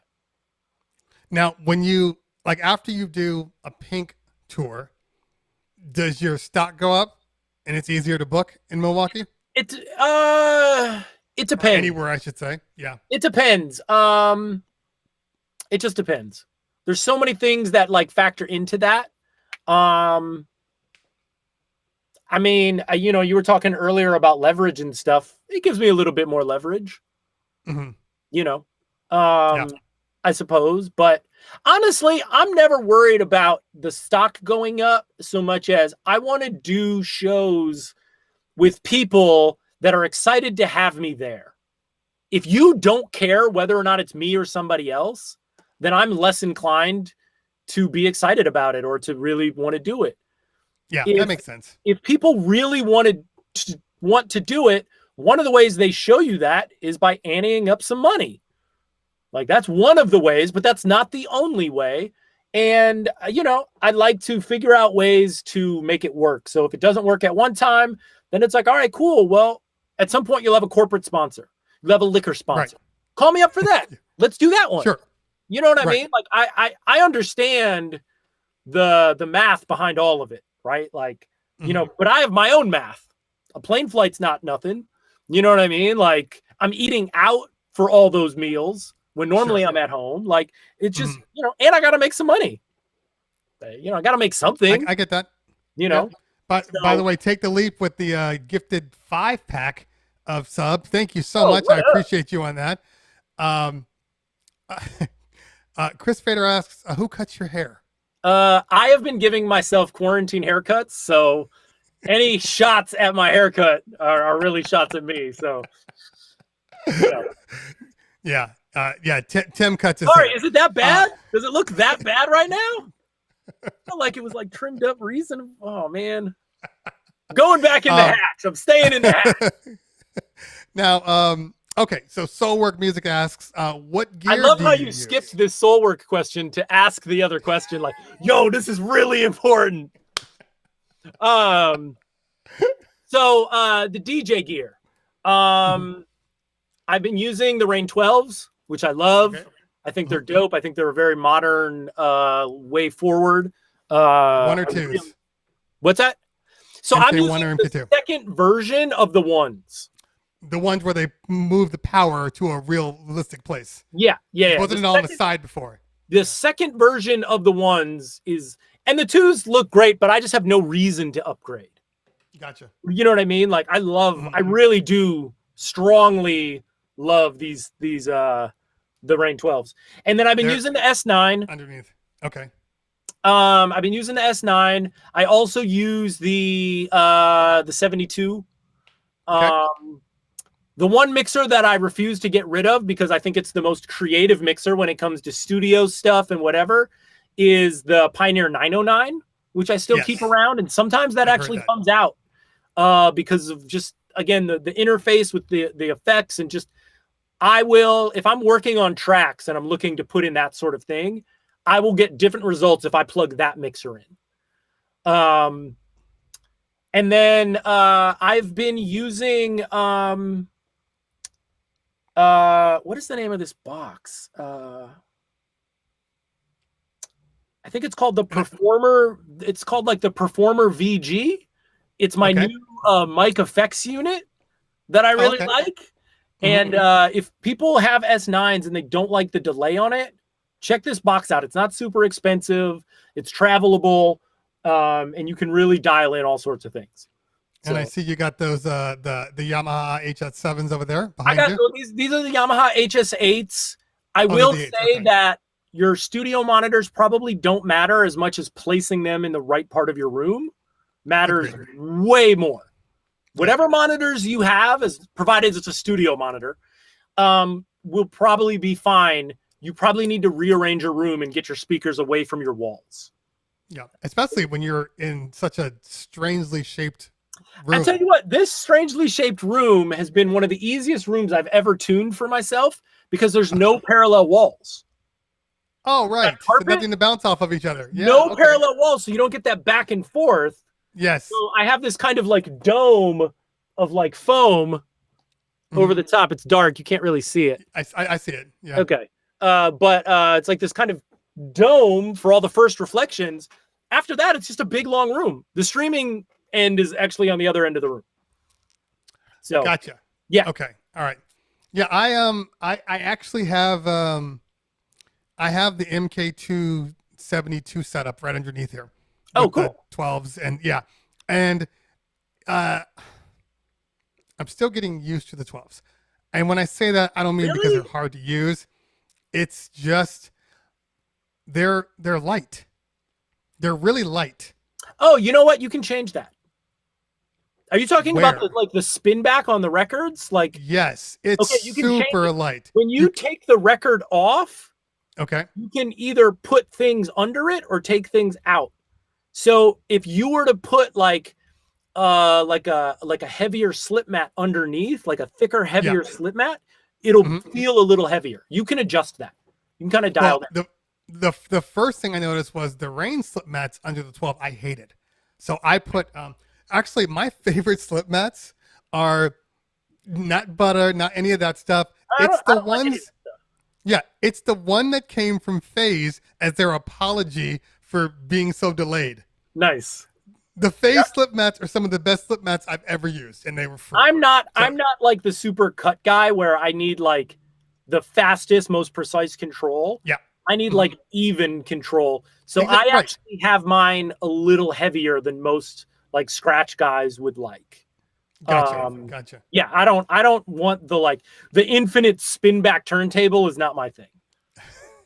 Now, when you like after you do a Pink tour, does your stock go up and it's easier to book in Milwaukee It uh it or depends. anywhere, I should say? Yeah. It depends. It just depends. There's so many things that like factor into that. Um, I mean, you were talking earlier about leverage and stuff. It gives me a little bit more leverage, Hmm. you know. Yeah. I suppose, but honestly, I'm never worried about the stock going up so much as I want to do shows with people that are excited to have me there. If you don't care whether or not it's me or somebody else, then I'm less inclined to be excited about it or to really want to do it. Yeah. That If makes sense. if people really want to do it, one of the ways they show you that is by anteing up some money. Like that's one of the ways, but that's not the only way. And I'd like to figure out ways to make it work. So if it doesn't work at one time, then it's like, all right, cool. Well, at some point you'll have a corporate sponsor. You'll have a liquor Right. sponsor. Call me up for that. Let's do that one. Sure. You know what I Right. mean? Like I understand the math behind all of it, right? Like, Mhm. but I have my own math. A plane flight's not nothing. You know what I mean? Like I'm eating out for all those meals when normally Sure. I'm at home. Like it's just, Mhm. and I got to make some money. I got to make something, I get that. you Yeah. know? But by the So, way, take the leap with the gifted 5-pack of sub. Thank you so oh, much. I what up? appreciate you on that. Um, Chris Fader asks, who cuts your hair? I have been giving myself quarantine haircuts. So any shots at my haircut are really shots at me. So, yeah. Yeah. Yeah. Tim cuts his Sorry, hair. is it that bad? Does it look that bad right now? I felt like it was like trimmed up reason. Oh man. Going back in the hatch. I'm staying in the hatch. Now, okay. So Soulwork Music asks, what gear I love do how you you use? skipped this soul work question to ask the other question, like, yo, this is really important. So the DJ gear. I've been using the Rain 12s, which I love. Okay. I think they're dope. I think they're a very modern way forward. One or twos? What's that? So I'm MP1 using or the MP2? second version of the ones. The ones where they move the power to a realistic place. Yeah. Wasn't it all on the side before? The second version of the ones is, and the twos look great, but I just have no reason to upgrade. Gotcha. You know what I mean? Like I really do strongly love these the Rain 12s. And then I've been using the S9 underneath. Okay. I've been using the S9. I also use the 72. Okay. The one mixer that I refuse to get rid of because I think it's the most creative mixer when it comes to studio stuff and whatever is the Pioneer 909, which I still keep around. And sometimes that actually comes out because of just, again, the interface with the effects and just, if I'm working on tracks and I'm looking to put in that sort of thing, I will get different results if I plug that mixer in. And then I've been using what is the name of this box? I think it's called the Performer. It's called like the Performer VG. It's my new mic effects unit that I really like. And if people have S9s and they don't like the delay on it, check this box out. It's not super expensive. It's travelable. And you can really dial in all sorts of things. And So, I see you got those the Yamaha HS7s over there I behind got you. these are the Yamaha HS8s. I Oh, they're will the say eights, okay. that your studio monitors probably don't matter as much as placing them in the right part of your room matters Agreed. way more. Yeah. Whatever monitors you have, as provided it's a studio monitor, will probably be fine. You probably need to rearrange your room and get your speakers away from your walls. Yeah, especially when you're in such a strangely shaped I room. tell you what, this strangely shaped room has been one of the easiest rooms I've ever tuned for myself because there's no parallel walls. Oh, right. So Carpet, nothing to bounce off of each other. Yeah. no Okay. parallel walls, so you don't get that back and forth. Yes. So I have this kind of like dome of like foam over the top. It's dark, you can't really see it. I see it. Yeah. Okay. But it's like this kind of dome for all the first reflections. After that, it's just a big long room. The streaming end is actually on the other end of the room. So Gotcha. yeah. Okay. All right. Yeah. I actually have I have the MK272 setup right underneath here. Oh, with the cool. 12s and yeah, and I'm still getting used to the 12s. And when I say that, I don't mean because Really? they're hard to use. It's just they're light. They're really light. Oh, you know what? You can change that. Are you talking about Where? the spin back on the records? Like, Yes, it's okay, you can change super it. light. When you take the record off, Okay. you can either put things under it or take things out. So if you were to put like a heavier slip mat underneath, like a thicker, heavier slip mat, it'll feel a little heavier. You can adjust that. You can kind of dial that. The first thing I noticed was the rain slip mats under the 12 I hated. So I put actually my favorite slip mats are not butter, not any of that stuff. It's the ones yeah, it's the one that came from FaZe as their apology for being so delayed. Nice. The FaZe slip mats are some of the best slip mats I've ever used, and they were free. I'm not like the super cut guy where I need like the fastest, most precise control. Yeah. I need like even control. So I actually have mine a little heavier than most like scratch guys would like. Gotcha. Yeah, I don't want the infinite spin back turntable is not my thing.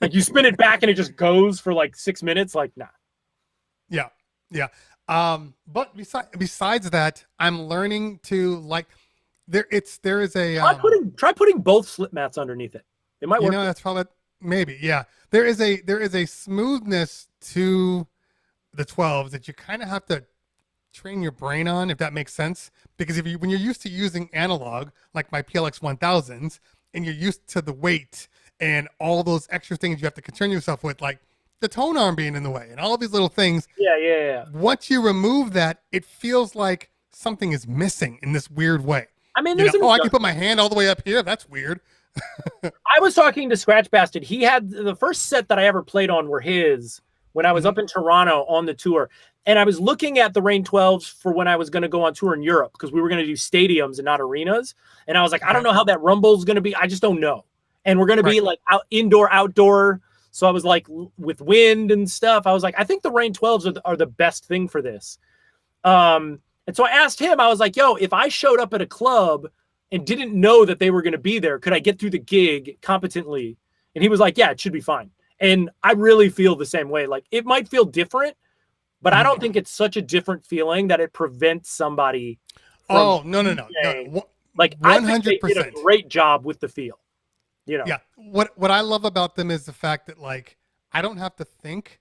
Like you spin it back and it just goes for like 6 minutes. Like, nah. Yeah. But besides that, I'm learning to like there is a try putting both slip mats underneath it. It might work. You know, that's probably maybe, yeah. There is a smoothness to the 12s that you kind of have to train your brain on, if that makes sense. Because when you're used to using analog, like my PLX 1000s, and you're used to the weight and all those extra things you have to concern yourself with, like the tone arm being in the way and all of these little things. Yeah. Once you remove that, it feels like something is missing in this weird way. I mean, I can put my hand all the way up here. That's weird. I was talking to Scratch Bastard. He had the first set that I ever played on were his when I was up in Toronto on the tour. And I was looking at the Rain 12s for when I was going to go on tour in Europe because we were going to do stadiums and not arenas. And I was like, I don't know how that rumble is going to be. I just don't know. And we're going to be like indoor, outdoor. So I was like, with wind and stuff, I was like, I think the Rain 12s are the best thing for this. And so I asked him, I was like, yo, if I showed up at a club and didn't know that they were going to be there, could I get through the gig competently? And he was like, yeah, it should be fine. And I really feel the same way. Like it might feel different, but I don't think it's such a different feeling that it prevents somebody. No. Like 100%. I think they did a great job with the feel. You know? Yeah. What I love about them is the fact that like I don't have to think.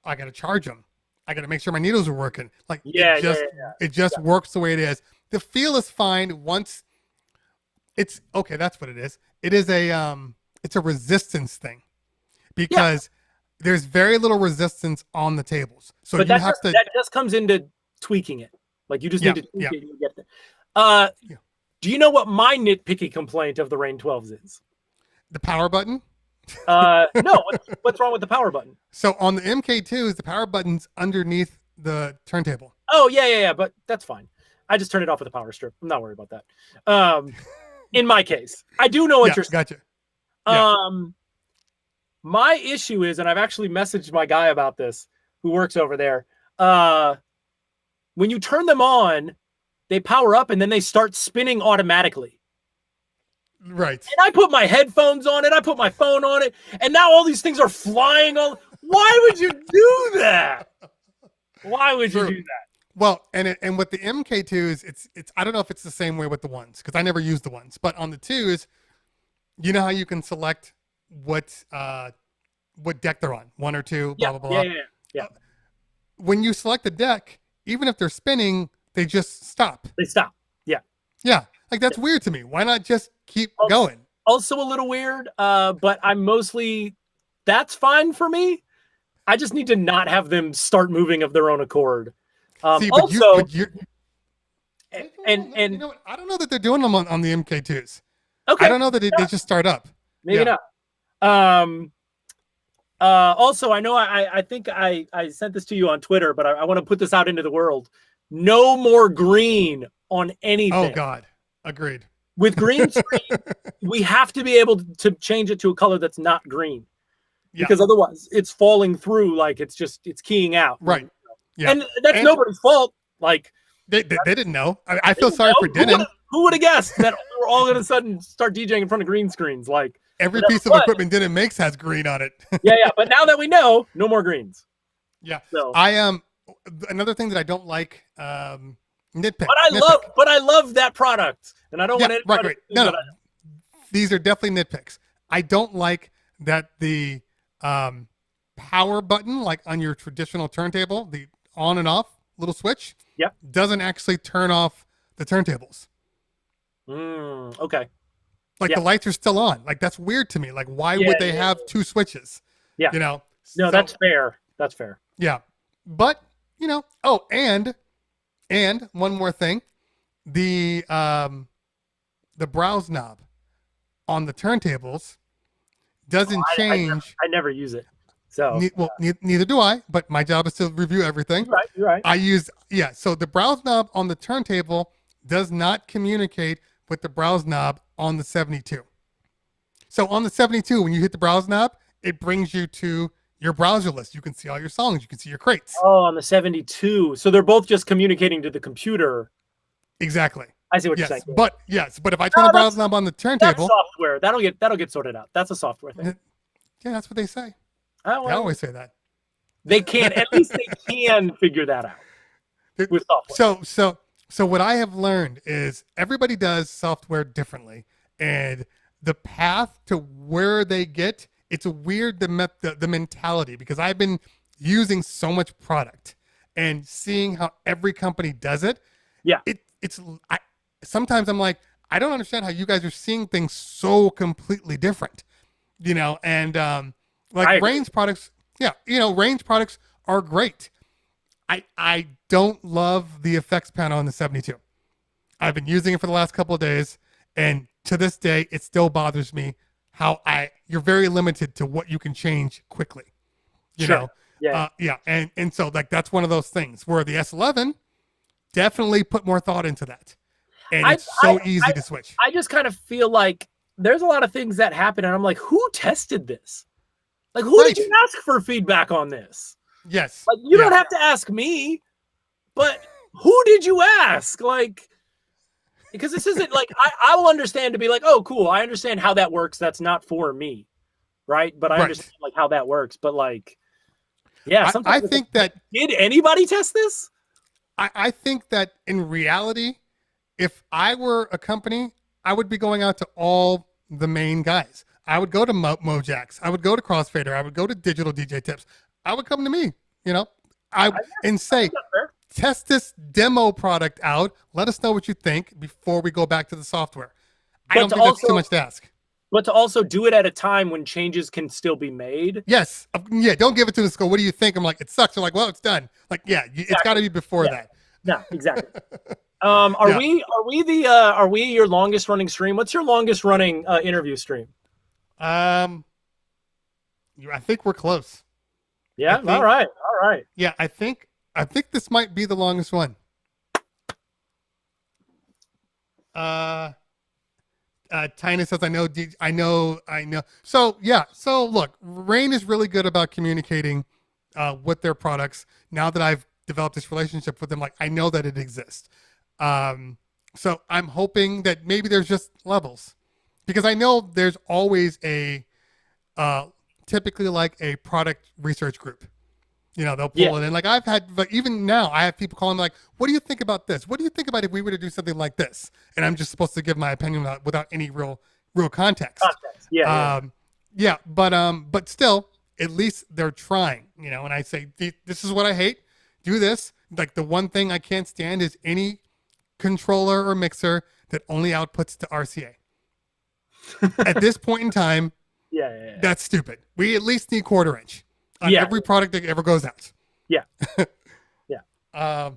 I got to charge them. I got to make sure my needles are working. Like it just works the way it is. The feel is fine once it's okay. That's what it is. It is it's a resistance thing because there's very little resistance on the tables. So but that just comes into tweaking it. Like you just need to tweak it and you get there. Do you know what my nitpicky complaint of the Rain 12s is? The power button? No. What's wrong with the power button? So on the MK2s, the power button's underneath the turntable. Oh, yeah. But that's fine. I just turn it off with a power strip. I'm not worried about that. In my case, I do know what you're saying. Gotcha. My issue is, and I've actually messaged my guy about this who works over there. when you turn them on, they power up and then they start spinning automatically. Right. And I put my headphones on it. I put my phone on it. And now all these things are flying on. Why would you do that? Why would you do that? Well, and with the MK2s, it's I don't know if it's the same way with the ones because I never used the ones, but on the twos, you know how you can select what deck they're on, 1 or 2, blah blah blah. Yeah. When you select the deck, even if they're spinning, they just stop. They stop. Yeah. Yeah, like that's weird to me. Why not just keep going? Also a little weird, but that's fine for me. I just need to not have them start moving of their own accord. See, also, you know what? I don't know that they're doing them on the MK2s. Okay. I don't know that they just start up. Maybe not. Also, I know I think I sent this to you on Twitter, but I want to put this out into the world. No more green on anything. Oh God, agreed. With green screen, we have to be able to change it to a color that's not green, because otherwise it's falling through like it's keying out. Right. Yeah. And that's nobody's fault. Like they didn't know. I feel sorry for Denon. Who would have guessed that we're all of a sudden start DJing in front of green screens? Like every piece of equipment Denon makes has green on it. yeah. But now that we know, no more greens. Yeah. So another thing that I don't like, nitpick. But I love that product, and I don't want it. Right. No. These are definitely nitpicks. I don't like that the power button, like on your traditional turntable, the on and off little switch, doesn't actually turn off the turntables. Okay. Like the lights are still on. Like that's weird to me. Like why would they have 2 switches? Yeah. You know. No, that's fair. That's fair. Yeah. But, you know, and one more thing, the browse knob on the turntables doesn't change. I never use it. So neither do I, but my job is to review everything. You're right. I use so the browse knob on the turntable does not communicate with the browse knob on the 72. So on the 72, when you hit the browse knob, it brings you to your browser list. You can see all your songs. You can see your crates. Oh, on the 72. So they're both just communicating to the computer. Exactly. I see what you're saying. But if I turn the browse knob on the turntable, that's software. That'll get sorted out. That's a software thing. Yeah, that's what they say. Well, they always say that. They can. At least they can figure that out with software. So what I have learned is everybody does software differently, and the path to where they get, it's weird the mentality, because I've been using so much product and seeing how every company does it. Yeah. Sometimes I'm like, I don't understand how you guys are seeing things so completely different, you know, and like range products. Yeah. You know, range products are great. I don't love the effects panel on the 72. I've been using it for the last couple of days, and to this day, it still bothers me how you're very limited to what you can change quickly. You know? Yeah. And so like that's one of those things where the S11 definitely put more thought into that. And it's so easy to switch. I just kind of feel like there's a lot of things that happen, and I'm like, who tested this? Like, who did you ask for feedback on this? Yes. Like, you don't have to ask me, but who did you ask? Like, because this isn't like, I will understand to be like, oh, cool. I understand how that works. That's not for me. Right. But I understand like how that works. But like, yeah. I think that. Did anybody test this? I think that in reality, if I were a company, I would be going out to all the main guys. I would go to Mojax. I would go to Crossfader. I would go to Digital DJ Tips. I would come to me, you know, and say, test this demo product out. Let us know what you think before we go back to the software. I don't think that's too much to ask. But to also do it at a time when changes can still be made. Yes. Yeah. Don't give it to us. Go, what do you think? I'm like, it sucks. They're like, well, it's done. Like, yeah, it's got to be before that. Yeah, exactly. Are we your longest running stream? What's your longest running interview stream? I think we're close. Yeah. All right. Yeah. I think this might be the longest one. Tina says, I know. So yeah. So look, Rain is really good about communicating with their products. Now that I've developed this relationship with them. Like, I know that it exists. So I'm hoping that maybe there's just levels, because I know there's always a typically like a product research group. You know, they'll pull it in. Like I've had, like even now, I have people calling me like, "What do you think about this? What do you think about if we were to do something like this?" And I'm just supposed to give my opinion without any real context. Yeah. But still, at least they're trying. You know, and I say, "This is what I hate. Do this." Like the one thing I can't stand is any controller or mixer that only outputs to RCA. At this point in time, that's stupid. We at least need quarter inch on every product that ever goes out. Yeah. Yeah,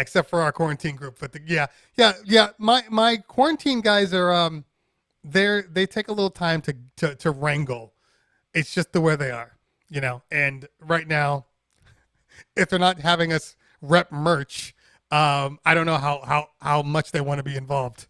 except for our quarantine group. But my quarantine guys are they take a little time to wrangle. It's just the way they are, you know. And right now, if they're not having us rep merch, I don't know how much they want to be involved.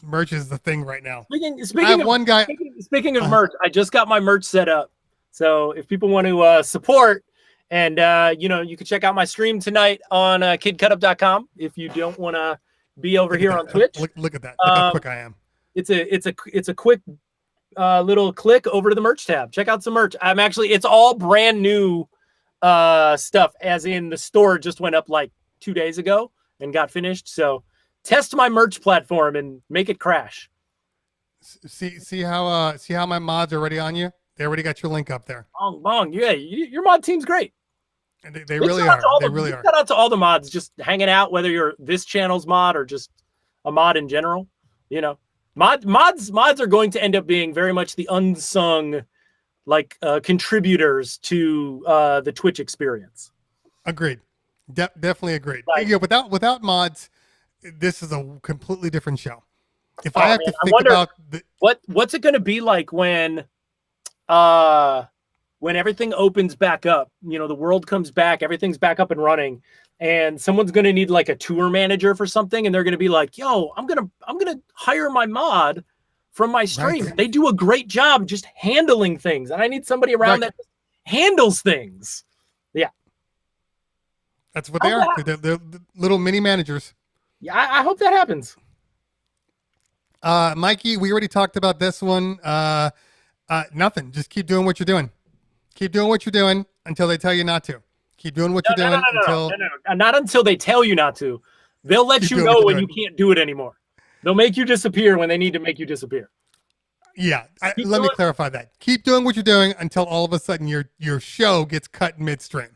Merch is the thing right now. Speaking of merch, I just got my merch set up. So if people want to support, and you can check out my stream tonight on kidcutup.com if you don't want to be over here on Twitch. Look at that. Look how quick I am. It's a quick little click over to the merch tab. Check out some merch. It's all brand new stuff, as in the store just went up like 2 days ago and got finished. So test my merch platform and make it crash. See how my mods are already on you? They already got your link up there. Bong. Yeah, your mod team's great. And they really are. They really are. Shout out to all the mods just hanging out, whether you're this channel's mod or just a mod in general. You know, mods are going to end up being very much the unsung contributors to the Twitch experience. Agreed. Definitely agreed. Without mods, this is a completely different show. If I have to think about what's it going to be like when everything opens back up, the world comes back, everything's back up and running, and someone's going to need like a tour manager for something, and they're going to be like, "Yo, I'm going to hire my mod from my stream. Right. They do a great job just handling things, and I need somebody around that handles things." Yeah. That's what they are. They're little mini managers. Yeah, I hope that happens. Mikey, we already talked about this one. Nothing. Just keep doing what you're doing. Keep doing what you're doing until they tell you not to. Keep doing what you're doing until... Not until they tell you not to. They'll let you know when you can't do it anymore. They'll make you disappear when they need to make you disappear. Yeah, let me clarify that. Keep doing what you're doing until all of a sudden your show gets cut midstream.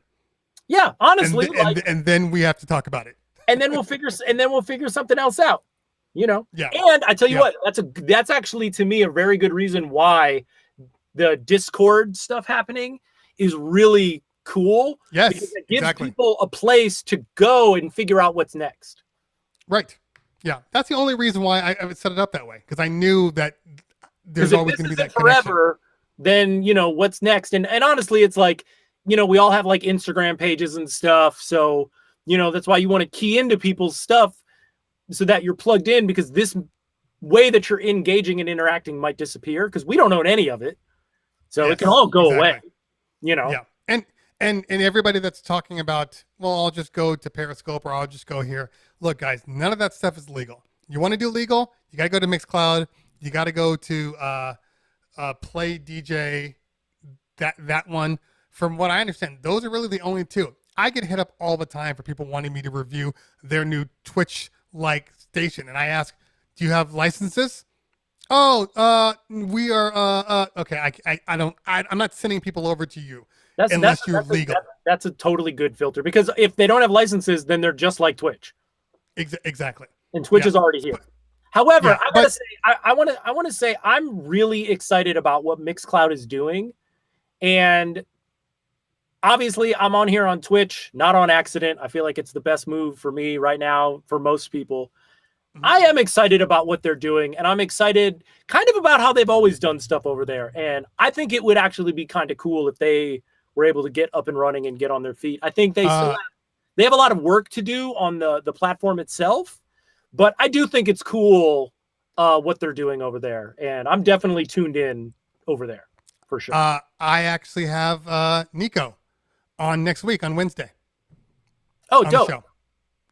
Yeah, honestly. And then we have to talk about it. And then we'll figure something else out. Yeah. And I tell you what, that's actually to me a very good reason why the Discord stuff happening is really cool. Yes, because it gives people a place to go and figure out what's next. Right. Yeah, that's the only reason why I would set it up that way, because I knew that there's always going to be that forever. Then what's next, and honestly, it's like we all have like Instagram pages and stuff, so that's why you want to key into people's stuff so that you're plugged in, because this way that you're engaging and interacting might disappear because we don't own any of it. So it can all go away, Yeah. And everybody that's talking about, well, I'll just go to Periscope or I'll just go here. Look, guys, none of that stuff is legal. You want to do legal? You got to go to Mixcloud. You got to go to Play DJ, that one. From what I understand, those are really the only two. I get hit up all the time for people wanting me to review their new Twitch-like station. And I ask, do you have licenses? Oh, we are, okay. I'm not sending people over to you unless you're legal. That's a totally good filter, because if they don't have licenses, then they're just like Twitch. Exactly. And Twitch is already here. However, I want to say I'm really excited about what Mixcloud is doing. And obviously I'm on here on Twitch, not on accident. I feel like it's the best move for me right now, for most people. I am excited about what they're doing, and I'm excited kind of about how they've always done stuff over there. And I think it would actually be kind of cool if they were able to get up and running and get on their feet. I think they have a lot of work to do on the platform itself, but I do think it's cool what they're doing over there. And I'm definitely tuned in over there for sure. I actually have Nico on next week on Wednesday. Oh, on the dope. show.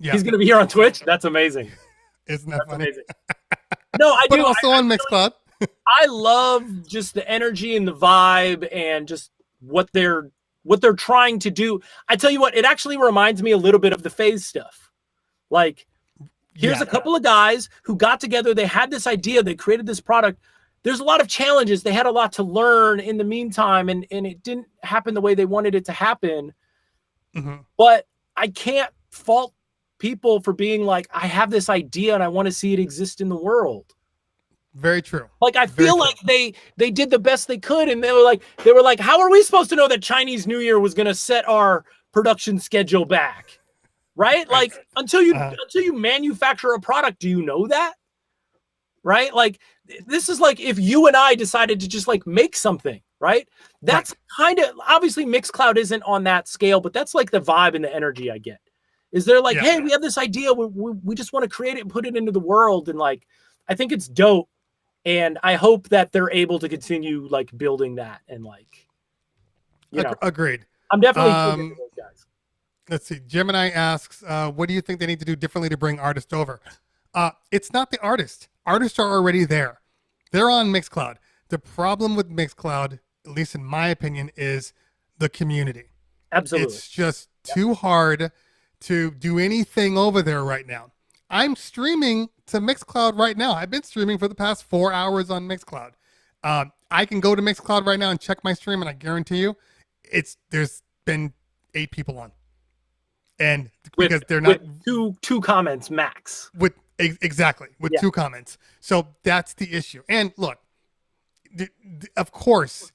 Yeah, He's going to be here on Twitch. That's amazing. isn't that funny? Amazing. No, I But do. also on Mixcloud. I love just the energy and the vibe and just what they're trying to do. I tell you what, it actually reminds me a little bit of the phase stuff. Like, here's a couple of guys who got together. They had this idea. They created this product. There's a lot of challenges. They had a lot to learn in the meantime, and it didn't happen the way they wanted it to happen. Mm-hmm. But I can't fault people for being like, I have this idea and I want to see it exist in the world. Very true. Like, I feel like they did the best they could, and they were like, how are we supposed to know that Chinese New Year was going to set our production schedule back? Right? Like, until you manufacture a product, do you know that? Right? Like, this is like if you and I decided to just like make something, right? That's kind of, obviously Mixcloud isn't on that scale, but that's like the vibe and the energy I get. Is they're like, hey, we have this idea. We just want to create it and put it into the world. And like, I think it's dope. And I hope that they're able to continue like building that and like, you know. Agreed. I'm definitely those guys. Let's see. Gemini asks, what do you think they need to do differently to bring artists over? It's not the artist. Artists are already there. They're on Mixcloud. The problem with Mixcloud, at least in my opinion, is the community. Absolutely. It's just too hard to do anything over there right now. I'm streaming to Mixcloud right now. I've been streaming for the past 4 hours on Mixcloud. I can go to Mixcloud right now and check my stream, and I guarantee you, there's been 8 people on, and because they're not two comments max. Exactly with 2 comments. So that's the issue. And look, of course,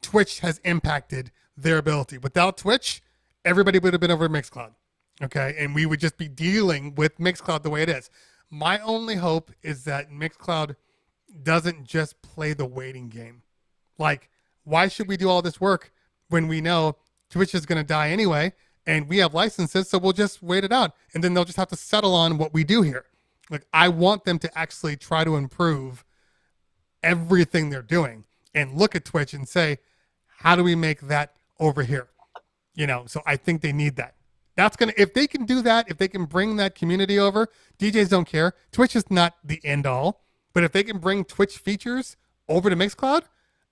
Twitch has impacted their ability. Without Twitch, everybody would have been over Mixcloud. Okay, and we would just be dealing with Mixcloud the way it is. My only hope is that Mixcloud doesn't just play the waiting game. Like, why should we do all this work when we know Twitch is going to die anyway, and we have licenses, so we'll just wait it out, and then they'll just have to settle on what we do here. Like, I want them to actually try to improve everything they're doing and look at Twitch and say, how do we make that over here? You know, so I think they need that. That's going to, if they can do that, if they can bring that community over, DJs don't care. Twitch is not the end all, but if they can bring Twitch features over to Mixcloud,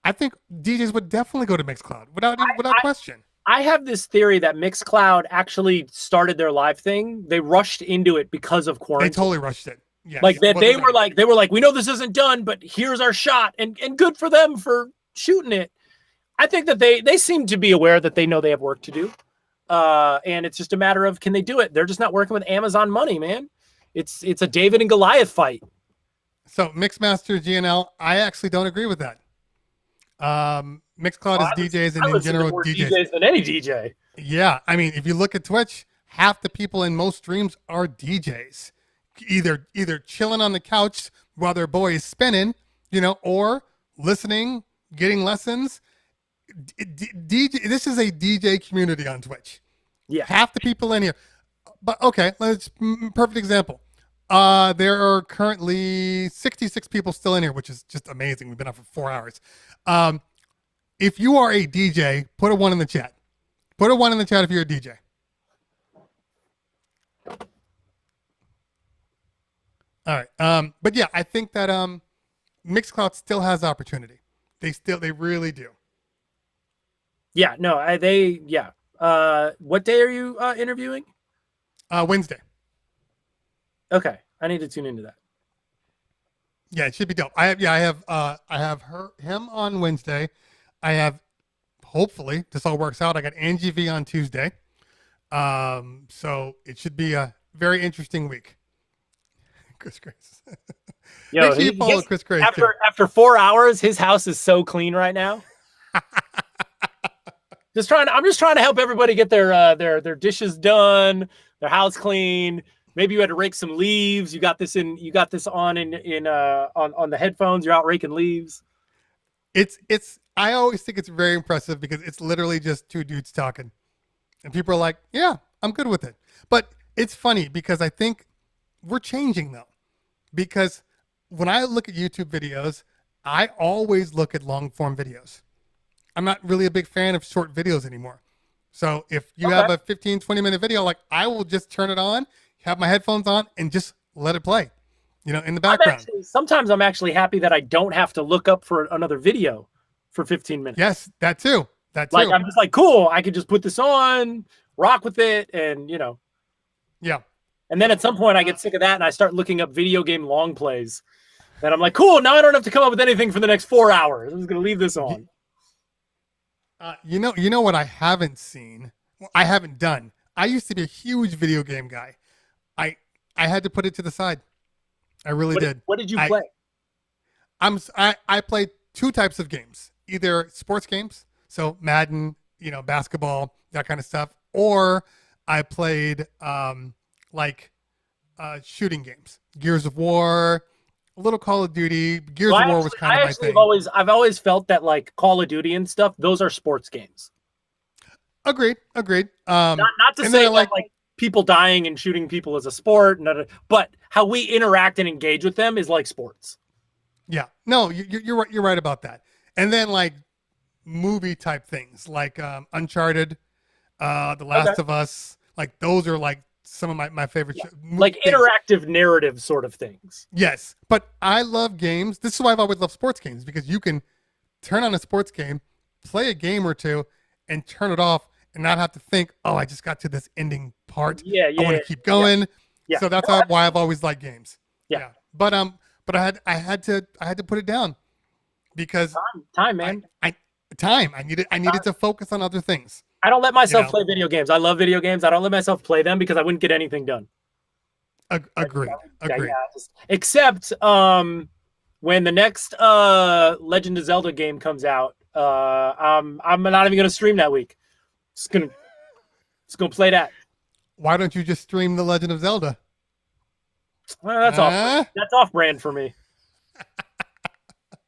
I think DJs would definitely go to Mixcloud without question. I have this theory that Mixcloud actually started their live thing. They rushed into it because of quarantine. They totally rushed it. Yes. Like that, they were like, we know this isn't done, but here's our shot, and good for them for shooting it. I think that they seem to be aware that they know they have work to do. And it's just a matter of, can they do it? They're just not working with Amazon money, man. It's a David and Goliath fight. So Mixmaster GNL, I actually don't agree with that. Mixcloud is DJs and in general more DJs. DJs than any DJ. Yeah, I mean, if you look at Twitch, half the people in most streams are DJs, either chilling on the couch while their boy is spinning, you know, or listening, getting lessons. DJ, this is a DJ community on Twitch. Yeah, half the people in here. But okay, perfect example. There are currently 66 people still in here, which is just amazing. We've been up for 4 hours. If you are a DJ, put a 1 in the chat. Put a 1 in the chat if you're a DJ. All right. But yeah, I think that Mixcloud still has opportunity. They really do. Yeah, no, what day are you interviewing? Wednesday. Okay, I need to tune into that. Yeah, it should be dope. I have him on Wednesday. I have, hopefully this all works out, I got Angie V on Tuesday. So it should be a very interesting week. Chris Grace. Yo, make sure you follow Chris Grace after 4 hours, his house is so clean right now. I'm just trying to help everybody get their dishes done, their house clean. Maybe you had to rake some leaves. You got this on the headphones. You're out raking leaves. I always think it's very impressive because it's literally just 2 dudes talking, and people are like, "Yeah, I'm good with it." But it's funny because I think we're changing though, because when I look at YouTube videos, I always look at long form videos. I'm not really a big fan of short videos anymore. So if you have a 15, 20-minute video, like I will just turn it on, have my headphones on, and just let it play, in the background. Sometimes I'm actually happy that I don't have to look up for another video for 15 minutes. Yes, that too. Like, I'm just like, cool, I could just put this on, rock with it, and, Yeah. And then at some point I get sick of that and I start looking up video game long plays. And I'm like, cool, now I don't have to come up with anything for the next 4 hours. I'm just going to leave this on. You know what I haven't seen? I haven't done. I used to be a huge video game guy. I had to put it to the side. I really did. What did you play? I played two types of games. Either sports games, so Madden, basketball, that kind of stuff, or I played shooting games. Gears of War, a little Call of Duty. Gears of War was kind of my thing. I've always felt that like Call of Duty and stuff, those are sports games. Agreed. Not to say that like people dying and shooting people is a sport, but how we interact and engage with them is like sports. Yeah. No, you're right. You're right about that. And then like movie type things like Uncharted, The Last of Us, like those are like some of my favorite like interactive narrative sort of things. Yes, but I love games. This is why I've always loved sports games, because you can turn on a sports game, play a game or two, and turn it off and not have to think, oh, I just got to this ending part. I want to keep going. Yeah. So that's why I've always liked games. Yeah. But I had to put it down because time, man. I needed to focus on other things. I don't let myself play video games. I love video games. I don't let myself play them because I wouldn't get anything done. Agreed. Except when the next Legend of Zelda game comes out, I'm not even gonna stream that week. Just gonna play that. Why don't you just stream the Legend of Zelda? That's off brand for me.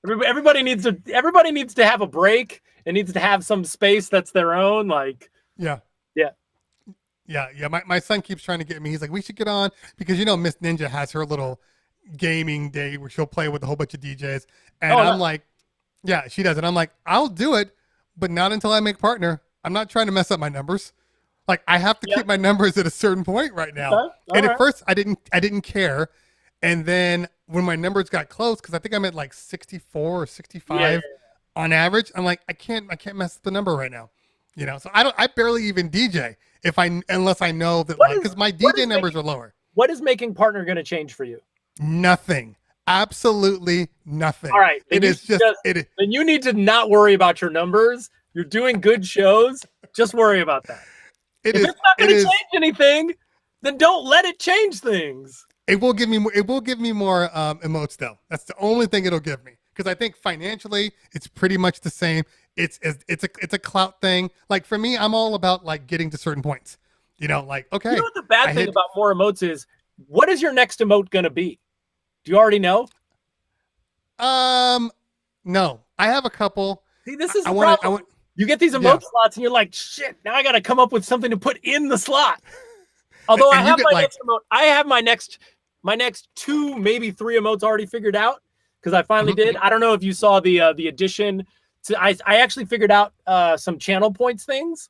Everybody needs to have a break. It needs to have some space that's their own. Like, yeah. My son keeps trying to get me. He's like, we should get on because Miss Ninja has her little gaming day where she'll play with a whole bunch of DJs, and I'm like, yeah, she does, and I'm like, I'll do it, but not until I make partner. I'm not trying to mess up my numbers. Like, I have to keep my numbers at a certain point right now. At first, I didn't care, and then when my numbers got close, because I think I'm at like 64 or 65 on average, I'm like, I can't mess up the number right now. So I barely even DJ unless I know that, because my DJ numbers are lower. What is making partner going to change for you? Nothing. Absolutely nothing. All right. It is just. Then you need to not worry about your numbers. You're doing good shows. Just worry about that. If it's not going to change anything, then don't let it change things. It will give me more. It will give me more emotes though. That's the only thing it'll give me, because I think financially it's pretty much the same. It's a clout thing. Like for me, I'm all about like getting to certain points. Like, okay. You know what the bad thing about more emotes is? What is your next emote going to be? Do you already know? No. I have a couple. See, this is the problem. You get these emote slots and you're like, shit, now I got to come up with something to put in the slot. Although I have next emote. I have my next 2, maybe 3 emotes already figured out, because I finally did. I don't know if you saw the addition to, I actually figured out some channel points things.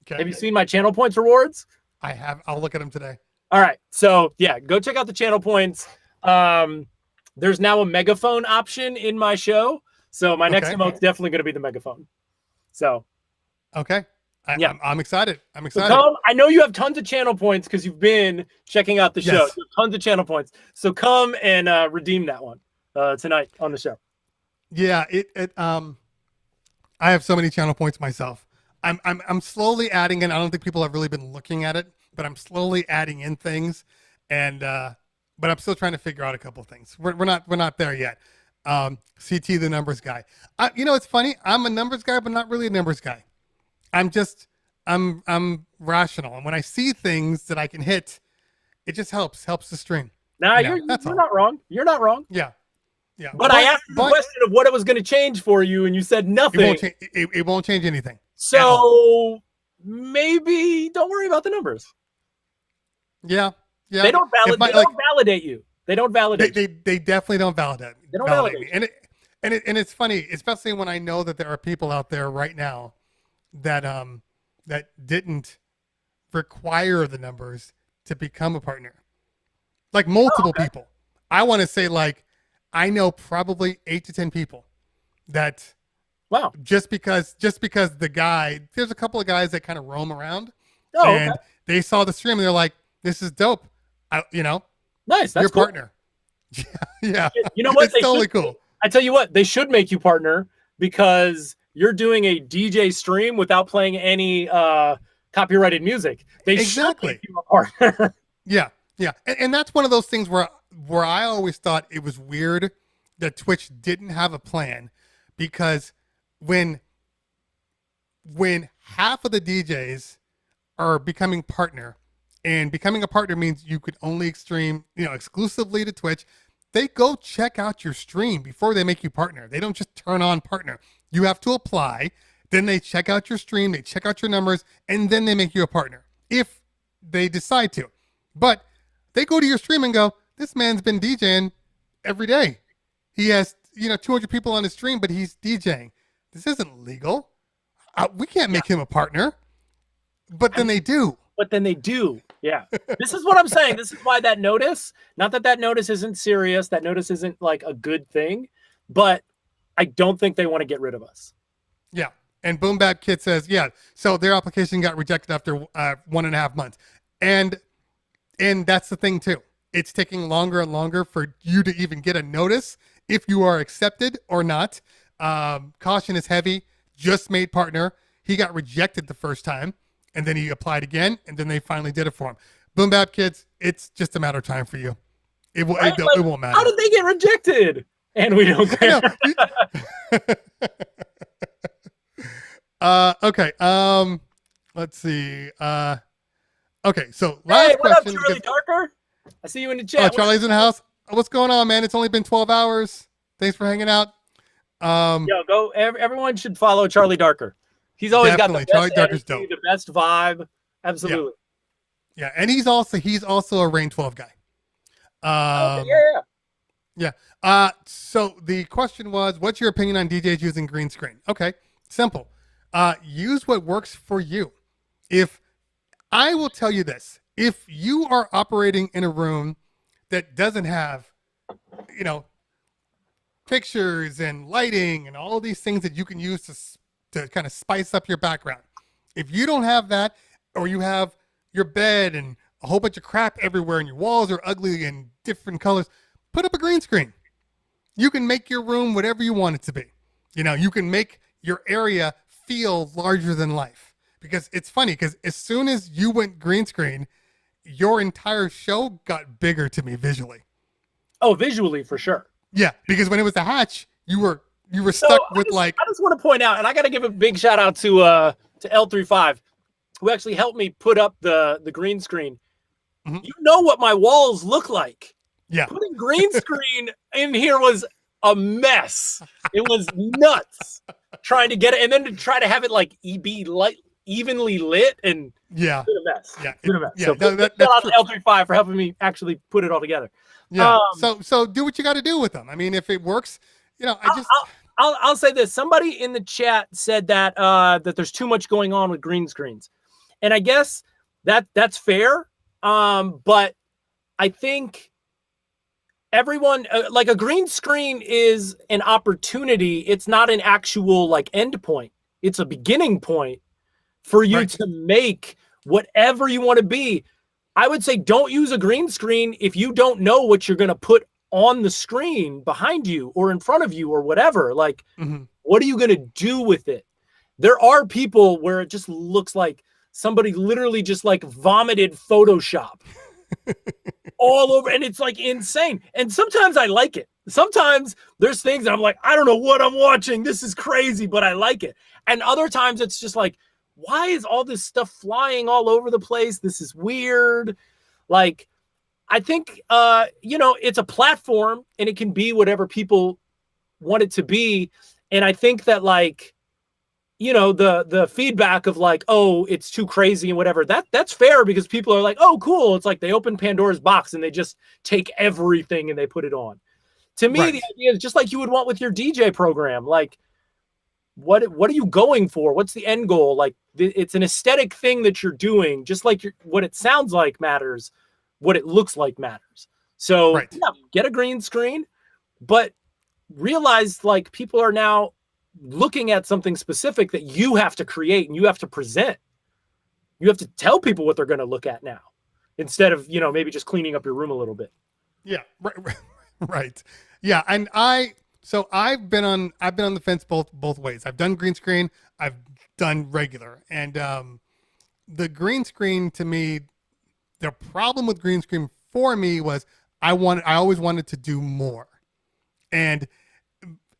Okay. Have you seen my channel points rewards? I have. I'll look at them today. All right. So yeah, go check out the channel points. There's now a megaphone option in my show. So my next emote's definitely going to be the megaphone. So. Okay. I'm excited. So I know you have tons of channel points because you've been checking out the show. You have tons of channel points. So come and redeem that one tonight on the show. Yeah. I have so many channel points myself. I'm slowly adding in. I don't think people have really been looking at it, but I'm slowly adding in things, and but I'm still trying to figure out a couple of things. We're not there yet. CT, the numbers guy. It's funny. I'm a numbers guy, but not really a numbers guy. I'm rational, and when I see things that I can hit, it just helps the stream. Nah, you're not wrong. You're not wrong. Yeah. But I asked the question of what it was going to change for you, and you said nothing. It won't change anything. So maybe don't worry about the numbers. Yeah. They don't validate you. They don't validate. They definitely don't validate. They don't validate me. And it's funny, especially when I know that there are people out there right now that that didn't require the numbers to become a partner. Like multiple people. I want to say like I know probably 8 to 10 people that Wow. just because the guy, there's a couple of guys that kind of roam around Okay. they saw the stream and they're like, this is dope. Nice. That's your cool. partner. Yeah. You know what? It's totally cool. I tell you what, they should make you partner because you're doing a DJ stream without playing any copyrighted music. They should make you a partner. Yeah. And that's one of those things where I always thought it was weird that Twitch didn't have a plan, because when half of the DJs are becoming partner, and becoming a partner means you could only stream, exclusively to Twitch, they go check out your stream before they make you partner. They don't just turn on partner. You have to apply. Then they check out your stream, they check out your numbers, and then they make you a partner if they decide to. But they go to your stream and go, this man's been DJing every day. He has, 200 people on his stream, but he's DJing. This isn't legal. We can't make him a partner. But then they do. Yeah. This is what I'm saying. This is why that notice, not that notice isn't serious. That notice isn't like a good thing, but I don't think they want to get rid of us. Yeah. And Boom Bap Kid says, yeah, so their application got rejected after 1.5 months. And that's the thing too. It's taking longer and longer for you to even get a notice if you are accepted or not. Caution is heavy. Just made partner. He got rejected the first time, and then he applied again, and then they finally did it for him. Boom Bap Kids, it's just a matter of time for you. It won't matter. How did they get rejected? And we don't care. Okay. Let's see. Okay. So last what question. Up, Charlie Darker? I see you in the chat. Oh, Charlie's in the house. What's going on, man? It's only been 12 hours. Thanks for hanging out. Go. Everyone should follow Charlie Darker. He's always got the best Charlie Darker's dope. The best vibe. Absolutely. Yeah, and he's also a Rain 12 guy. Yeah. So the question was, what's your opinion on DJs using green screen? Okay, simple. Use what works for you. If I will tell you this, if you are operating in a room that doesn't have, pictures and lighting and all these things that you can use to kind of spice up your background, if you don't have that, or you have your bed and a whole bunch of crap everywhere and your walls are ugly and different colors, put up a green screen. You can make your room whatever you want it to be. You can make your area feel larger than life. Because it's funny, because as soon as you went green screen, your entire show got bigger to me visually. Oh, visually for sure. Yeah, because when it was the hatch, you were stuck with I just want to point out, and I got to give a big shout out to Ep36, who actually helped me put up the green screen. Mm-hmm. You know what my walls look like. Yeah. Putting green screen in here was a mess. It was nuts trying to get it, and then to try to have it be evenly lit, and it's been a mess. Yeah. It's been a mess. Yeah. So that's shout out to Ep36 for helping me actually put it all together. Yeah. So do what you got to do with them. I mean, if it works, I'll say this. Somebody in the chat said that that there's too much going on with green screens, and I guess that's fair. But I think everyone a green screen is an opportunity. It's not an actual end point. It's a beginning point for you to make whatever you want to be. I would say don't use a green screen if you don't know what you're going to put on the screen behind you or in front of you or whatever. What are you going to do with it? There are people where it just looks like somebody literally just vomited Photoshop all over, and it's insane. And sometimes I like it. Sometimes there's things that I'm like, I don't know what I'm watching. This is crazy, but I like it. And other times it's just why is all this stuff flying all over the place? This is weird. I think, it's a platform and it can be whatever people want it to be. And I think that the feedback of oh, it's too crazy and whatever, that's fair, because people are oh, cool. It's they open Pandora's box and they just take everything and they put it on. To me, the idea is just like you would want with your DJ program. What are you going for? What's the end goal? it's an aesthetic thing that you're doing, just like what it sounds like matters, what it looks like matters. So Right. yeah, get a green screen, but realize like people are now looking at something specific that you have to create and you have to present. You have to tell people what they're going to look at now, instead of, maybe just cleaning up your room a little bit. Yeah. Right. Yeah. And I've been on the fence both ways. I've done green screen. I've done regular. And the green screen, to me, the problem with green screen for me was I always wanted to do more. And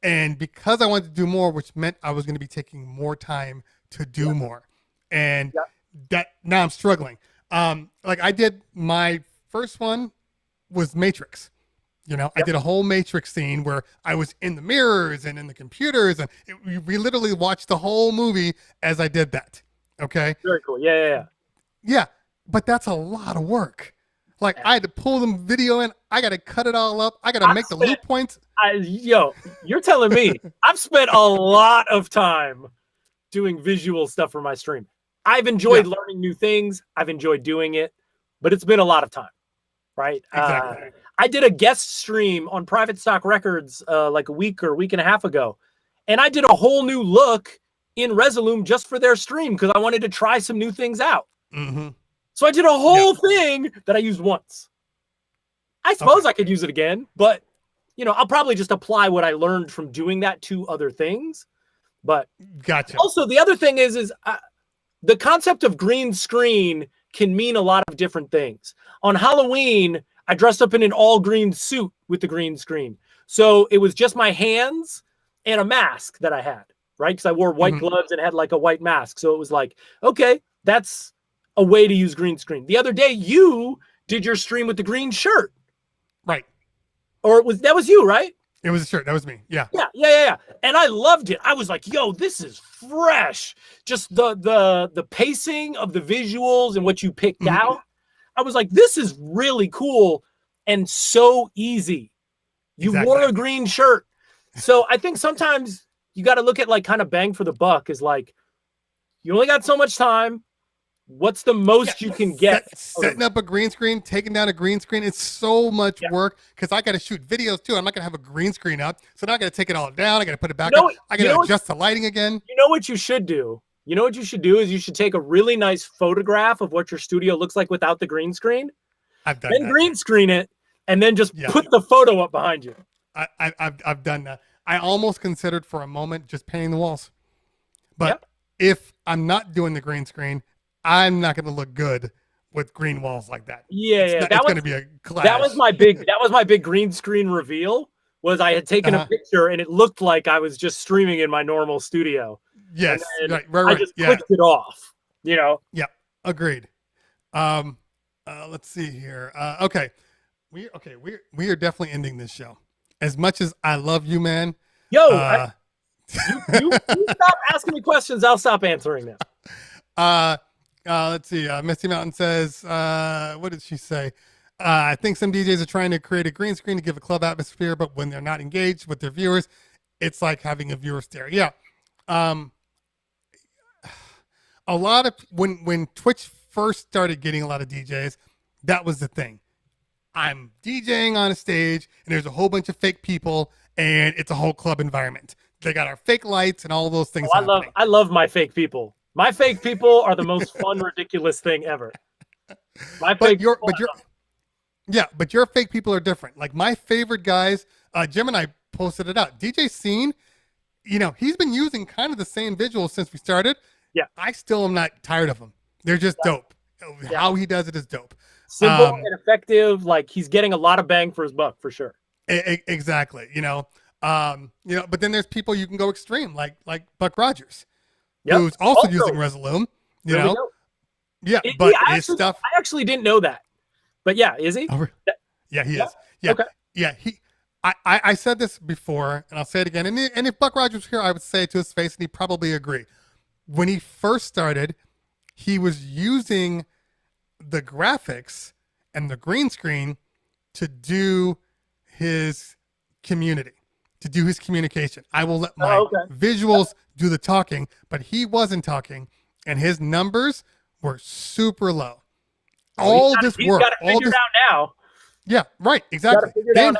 because I wanted to do more, which meant I was going to be taking more time to do more. And that now I'm struggling. Like I did, my first one was Matrix. I did a whole Matrix scene where I was in the mirrors and in the computers, and we literally watched the whole movie as I did that. Okay. Very cool. Yeah. Yeah. But that's a lot of work. Like I had to pull the video in. I got to cut it all up. I got to make the loop points. You're telling me I've spent a lot of time doing visual stuff for my stream. I've enjoyed learning new things. I've enjoyed doing it, but it's been a lot of time, right? Exactly. I did a guest stream on Private Stock Records like a week and a half ago, and I did a whole new look in Resolume just for their stream because I wanted to try some new things out. Mm-hmm. So I did a whole thing that I used once. I suppose I could use it again, but I'll probably just apply what I learned from doing that to other things. But gotcha. Also, the other thing is the concept of green screen can mean a lot of different things. On Halloween, I dressed up in an all green suit with the green screen. So it was just my hands and a mask that I had, right? Because I wore white gloves and had like a white mask. So it was like, okay, that's a way to use green screen. The other day, you did your stream with the green shirt. Right. Or that was you, right? It was a shirt. That was me. Yeah. Yeah. And I loved it. I was like, yo, this is fresh. Just the pacing of the visuals and what you picked out. I was like, this is really cool and so easy. You wore a green shirt. So I think sometimes you got to look at like kind of bang for the buck is like, you only got so much time. What's the most you can get? Setting up a green screen, taking down a green screen, it's so much work because I got to shoot videos too. I'm not going to have a green screen up. So now I got to take it all down. I got to put it back up. I got to adjust the lighting again. You know what you should do? Is you should take a really nice photograph of what your studio looks like without the green screen. I've done that. Then green screen it and then just put the photo up behind you. I've done that. I almost considered for a moment just painting the walls. But if I'm not doing the green screen, I'm not going to look good with green walls like that. It's going to be a clash. That was my big green screen reveal. Was I had taken a picture and it looked like I was just streaming in my normal studio. Yes, right. I just clicked it off. Yeah, agreed. Let's see here. Okay, we are definitely ending this show. As much as I love you, man. Yo, you stop asking me questions. I'll stop answering them. Let's see. Misty Mountain says, what did she say? I think some DJs are trying to create a green screen to give a club atmosphere, but when they're not engaged with their viewers, it's like having a viewer stare. Yeah. A lot of when Twitch first started getting a lot of DJs, that was the thing. I'm DJing on a stage and there's a whole bunch of fake people and it's a whole club environment. They got our fake lights and all those things. I love my fake people. My fake people are the most fun, ridiculous thing ever. But your fake people are different. Like my favorite guys, Jim and I posted it out. DJ Scene, he's been using kind of the same visuals since we started. Yeah. I still am not tired of them. They're just dope. How he does it is dope. Simple and effective. Like he's getting a lot of bang for his buck for sure. Exactly. But then there's people you can go extreme, like Buck Rogers. Who's also using Resolume, Yeah, but his stuff. I actually didn't know that, but yeah, is he? Yeah, he is. Yeah, okay. Yeah. I said this before, and I'll say it again. And if Buck Rogers was here, I would say it to his face, and he'd probably agree. When he first started, he was using the graphics and the green screen to do his community, to do his communication. I will let my visuals do the talking, but he wasn't talking. and his numbers were super low. He's got it figured out now. Yeah, right, exactly. Then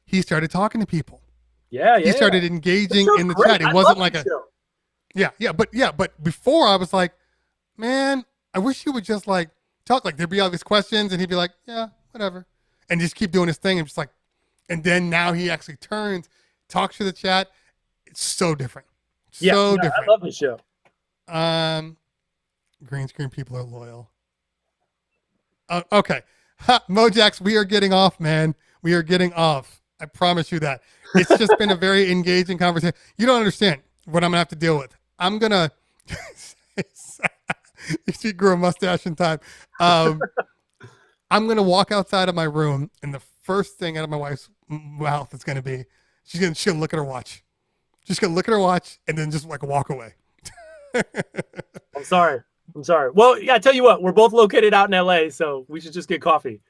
he started talking to people. Yeah. He started engaging in the chat. It wasn't like but before I was like, man, I wish he would just like talk. Like there'd be all these questions, and he'd be like, yeah, whatever, and just keep doing his thing. And just like, and then now he actually turns, talks to the chat. It's so different. So different. I love the show. Green screen people are loyal. Okay. Mojax, we are getting off, man. We are getting off. I promise you that. It's just been a very engaging conversation. You don't understand what I'm going to have to deal with. I'm going to... She grew a mustache in time. I'm going to walk outside of my room, and the first thing out of my wife's mouth is going to be, she'll look at her watch. She's going to look at her watch and then just like walk away. I'm sorry. Well, yeah, I tell you what, we're both located out in LA, so we should just get coffee.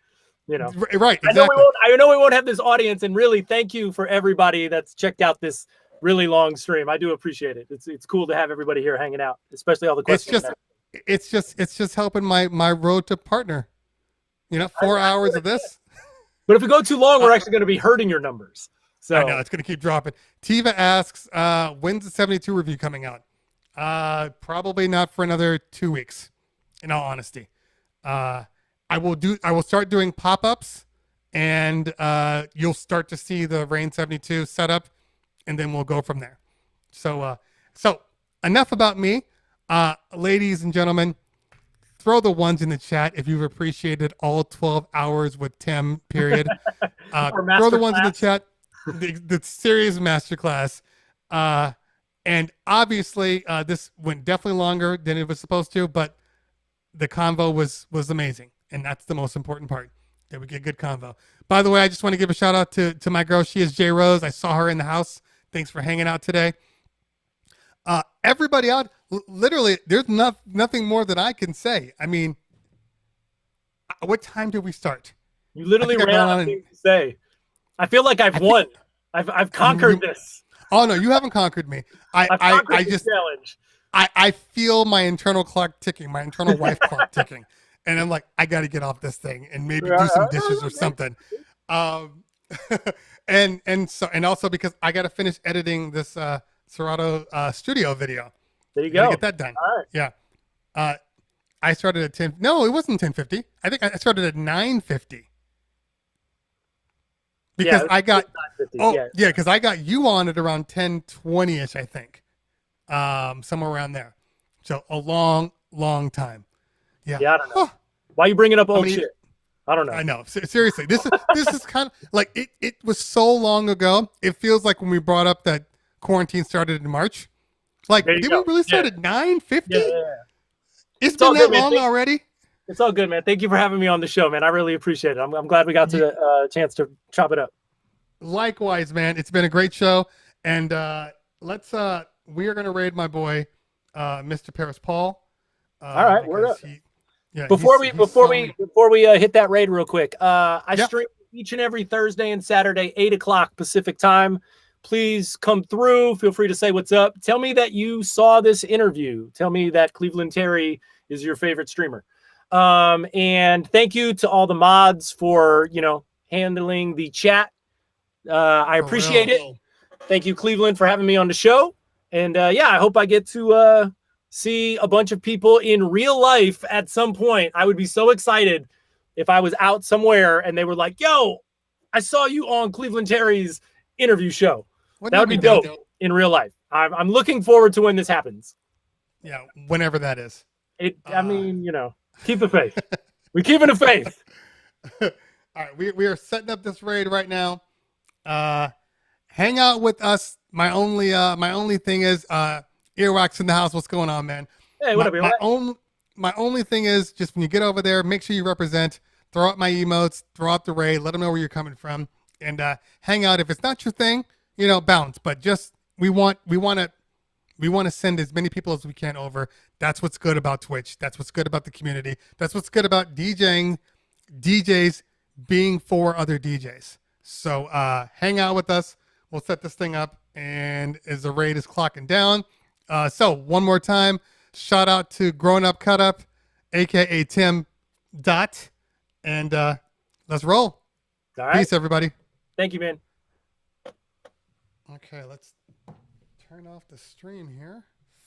You know, right? Exactly. I know we won't have this audience, and really, thank you for everybody that's checked out this really long stream. I do appreciate it. It's cool to have everybody here hanging out, especially all the questions. It's just helping my road to partner. You know, 4 hours of this. But if we go too long, we're actually going to be hurting your numbers. So I know it's going to keep dropping. Tiva asks, when's the 72 review coming out? Probably not for another 2 weeks, in all honesty. I will start doing pop-ups, and you'll start to see the Rain 72 setup, and then we'll go from there. So enough about me. Ladies and gentlemen, throw the ones in the chat if you've appreciated all 12 hours with Tim, period. Throw the ones in the chat. The serious masterclass. And obviously, this went definitely longer than it was supposed to, but the convo was amazing. And that's the most important part, that we get good convo. By the way, I just want to give a shout out to my girl. She is J Rose. I saw her in the house. Thanks for hanging out today. Everybody out, literally, there's nothing more that I can say. I mean, what time did we start? You literally ran out of things to say. I feel like I've won. I've conquered this. Oh no, you haven't conquered me. I just challenge. I feel my internal clock ticking, my internal life clock ticking, and I'm like, I got to get off this thing and maybe do some dishes or something. And also because I got to finish editing this Serato studio video. There you go. Get that done. All right. Yeah. I started at 10. No, it wasn't 10:50. I think I started at 9:50. Because I got because I got you on at around 10:20ish, I think, somewhere around there. So a long time. Yeah. I don't know. Why are you bringing up old shit? I don't know. I know. Seriously, this is kind of like it was so long ago. It feels like when we brought up that quarantine started in March. Like, did we really start at 9:50? Yeah. It's been that long already. It's all good, man. Thank you for having me on the show, man. I really appreciate it. I'm glad we got to chance to chop it up. Likewise, man. It's been a great show, and we are gonna raid my boy, Mr. Paris Paul. All right, we're up. Before we hit that raid real quick, I stream each and every Thursday and Saturday, 8:00 Pacific time. Please come through. Feel free to say what's up. Tell me that you saw this interview. Tell me that Cleveland Terry is your favorite streamer. And thank you to all the mods for, handling the chat. I appreciate it. Thank you, Cleveland, for having me on the show. And I hope I get to see a bunch of people in real life at some point. I would be so excited if I was out somewhere and they were like, yo, I saw you on Cleveland Terry's interview show. That would be dope in real life. I'm looking forward to when this happens. Yeah, whenever that is. I mean, keep the faith. We're keeping the faith. All right, we are setting up this raid right now. Hang out with us. My only thing is Earwax in the house. What's going on, man? Hey, what up? My only thing is just when you get over there, make sure you represent. Throw out my emotes. Throw out the raid. Let them know where you're coming from. And hang out. If it's not your thing, bounce. But just we want to send as many people as we can over. That's what's good about Twitch. That's what's good about the community. That's what's good about DJs being for other DJs. So hang out with us. We'll set this thing up, and as the raid is clocking down. So one more time, Shout out to Grown Up Cut Up, aka Tim Dot, and let's roll. All right. Peace, everybody. Thank you, man. Okay, let's turn off the stream here.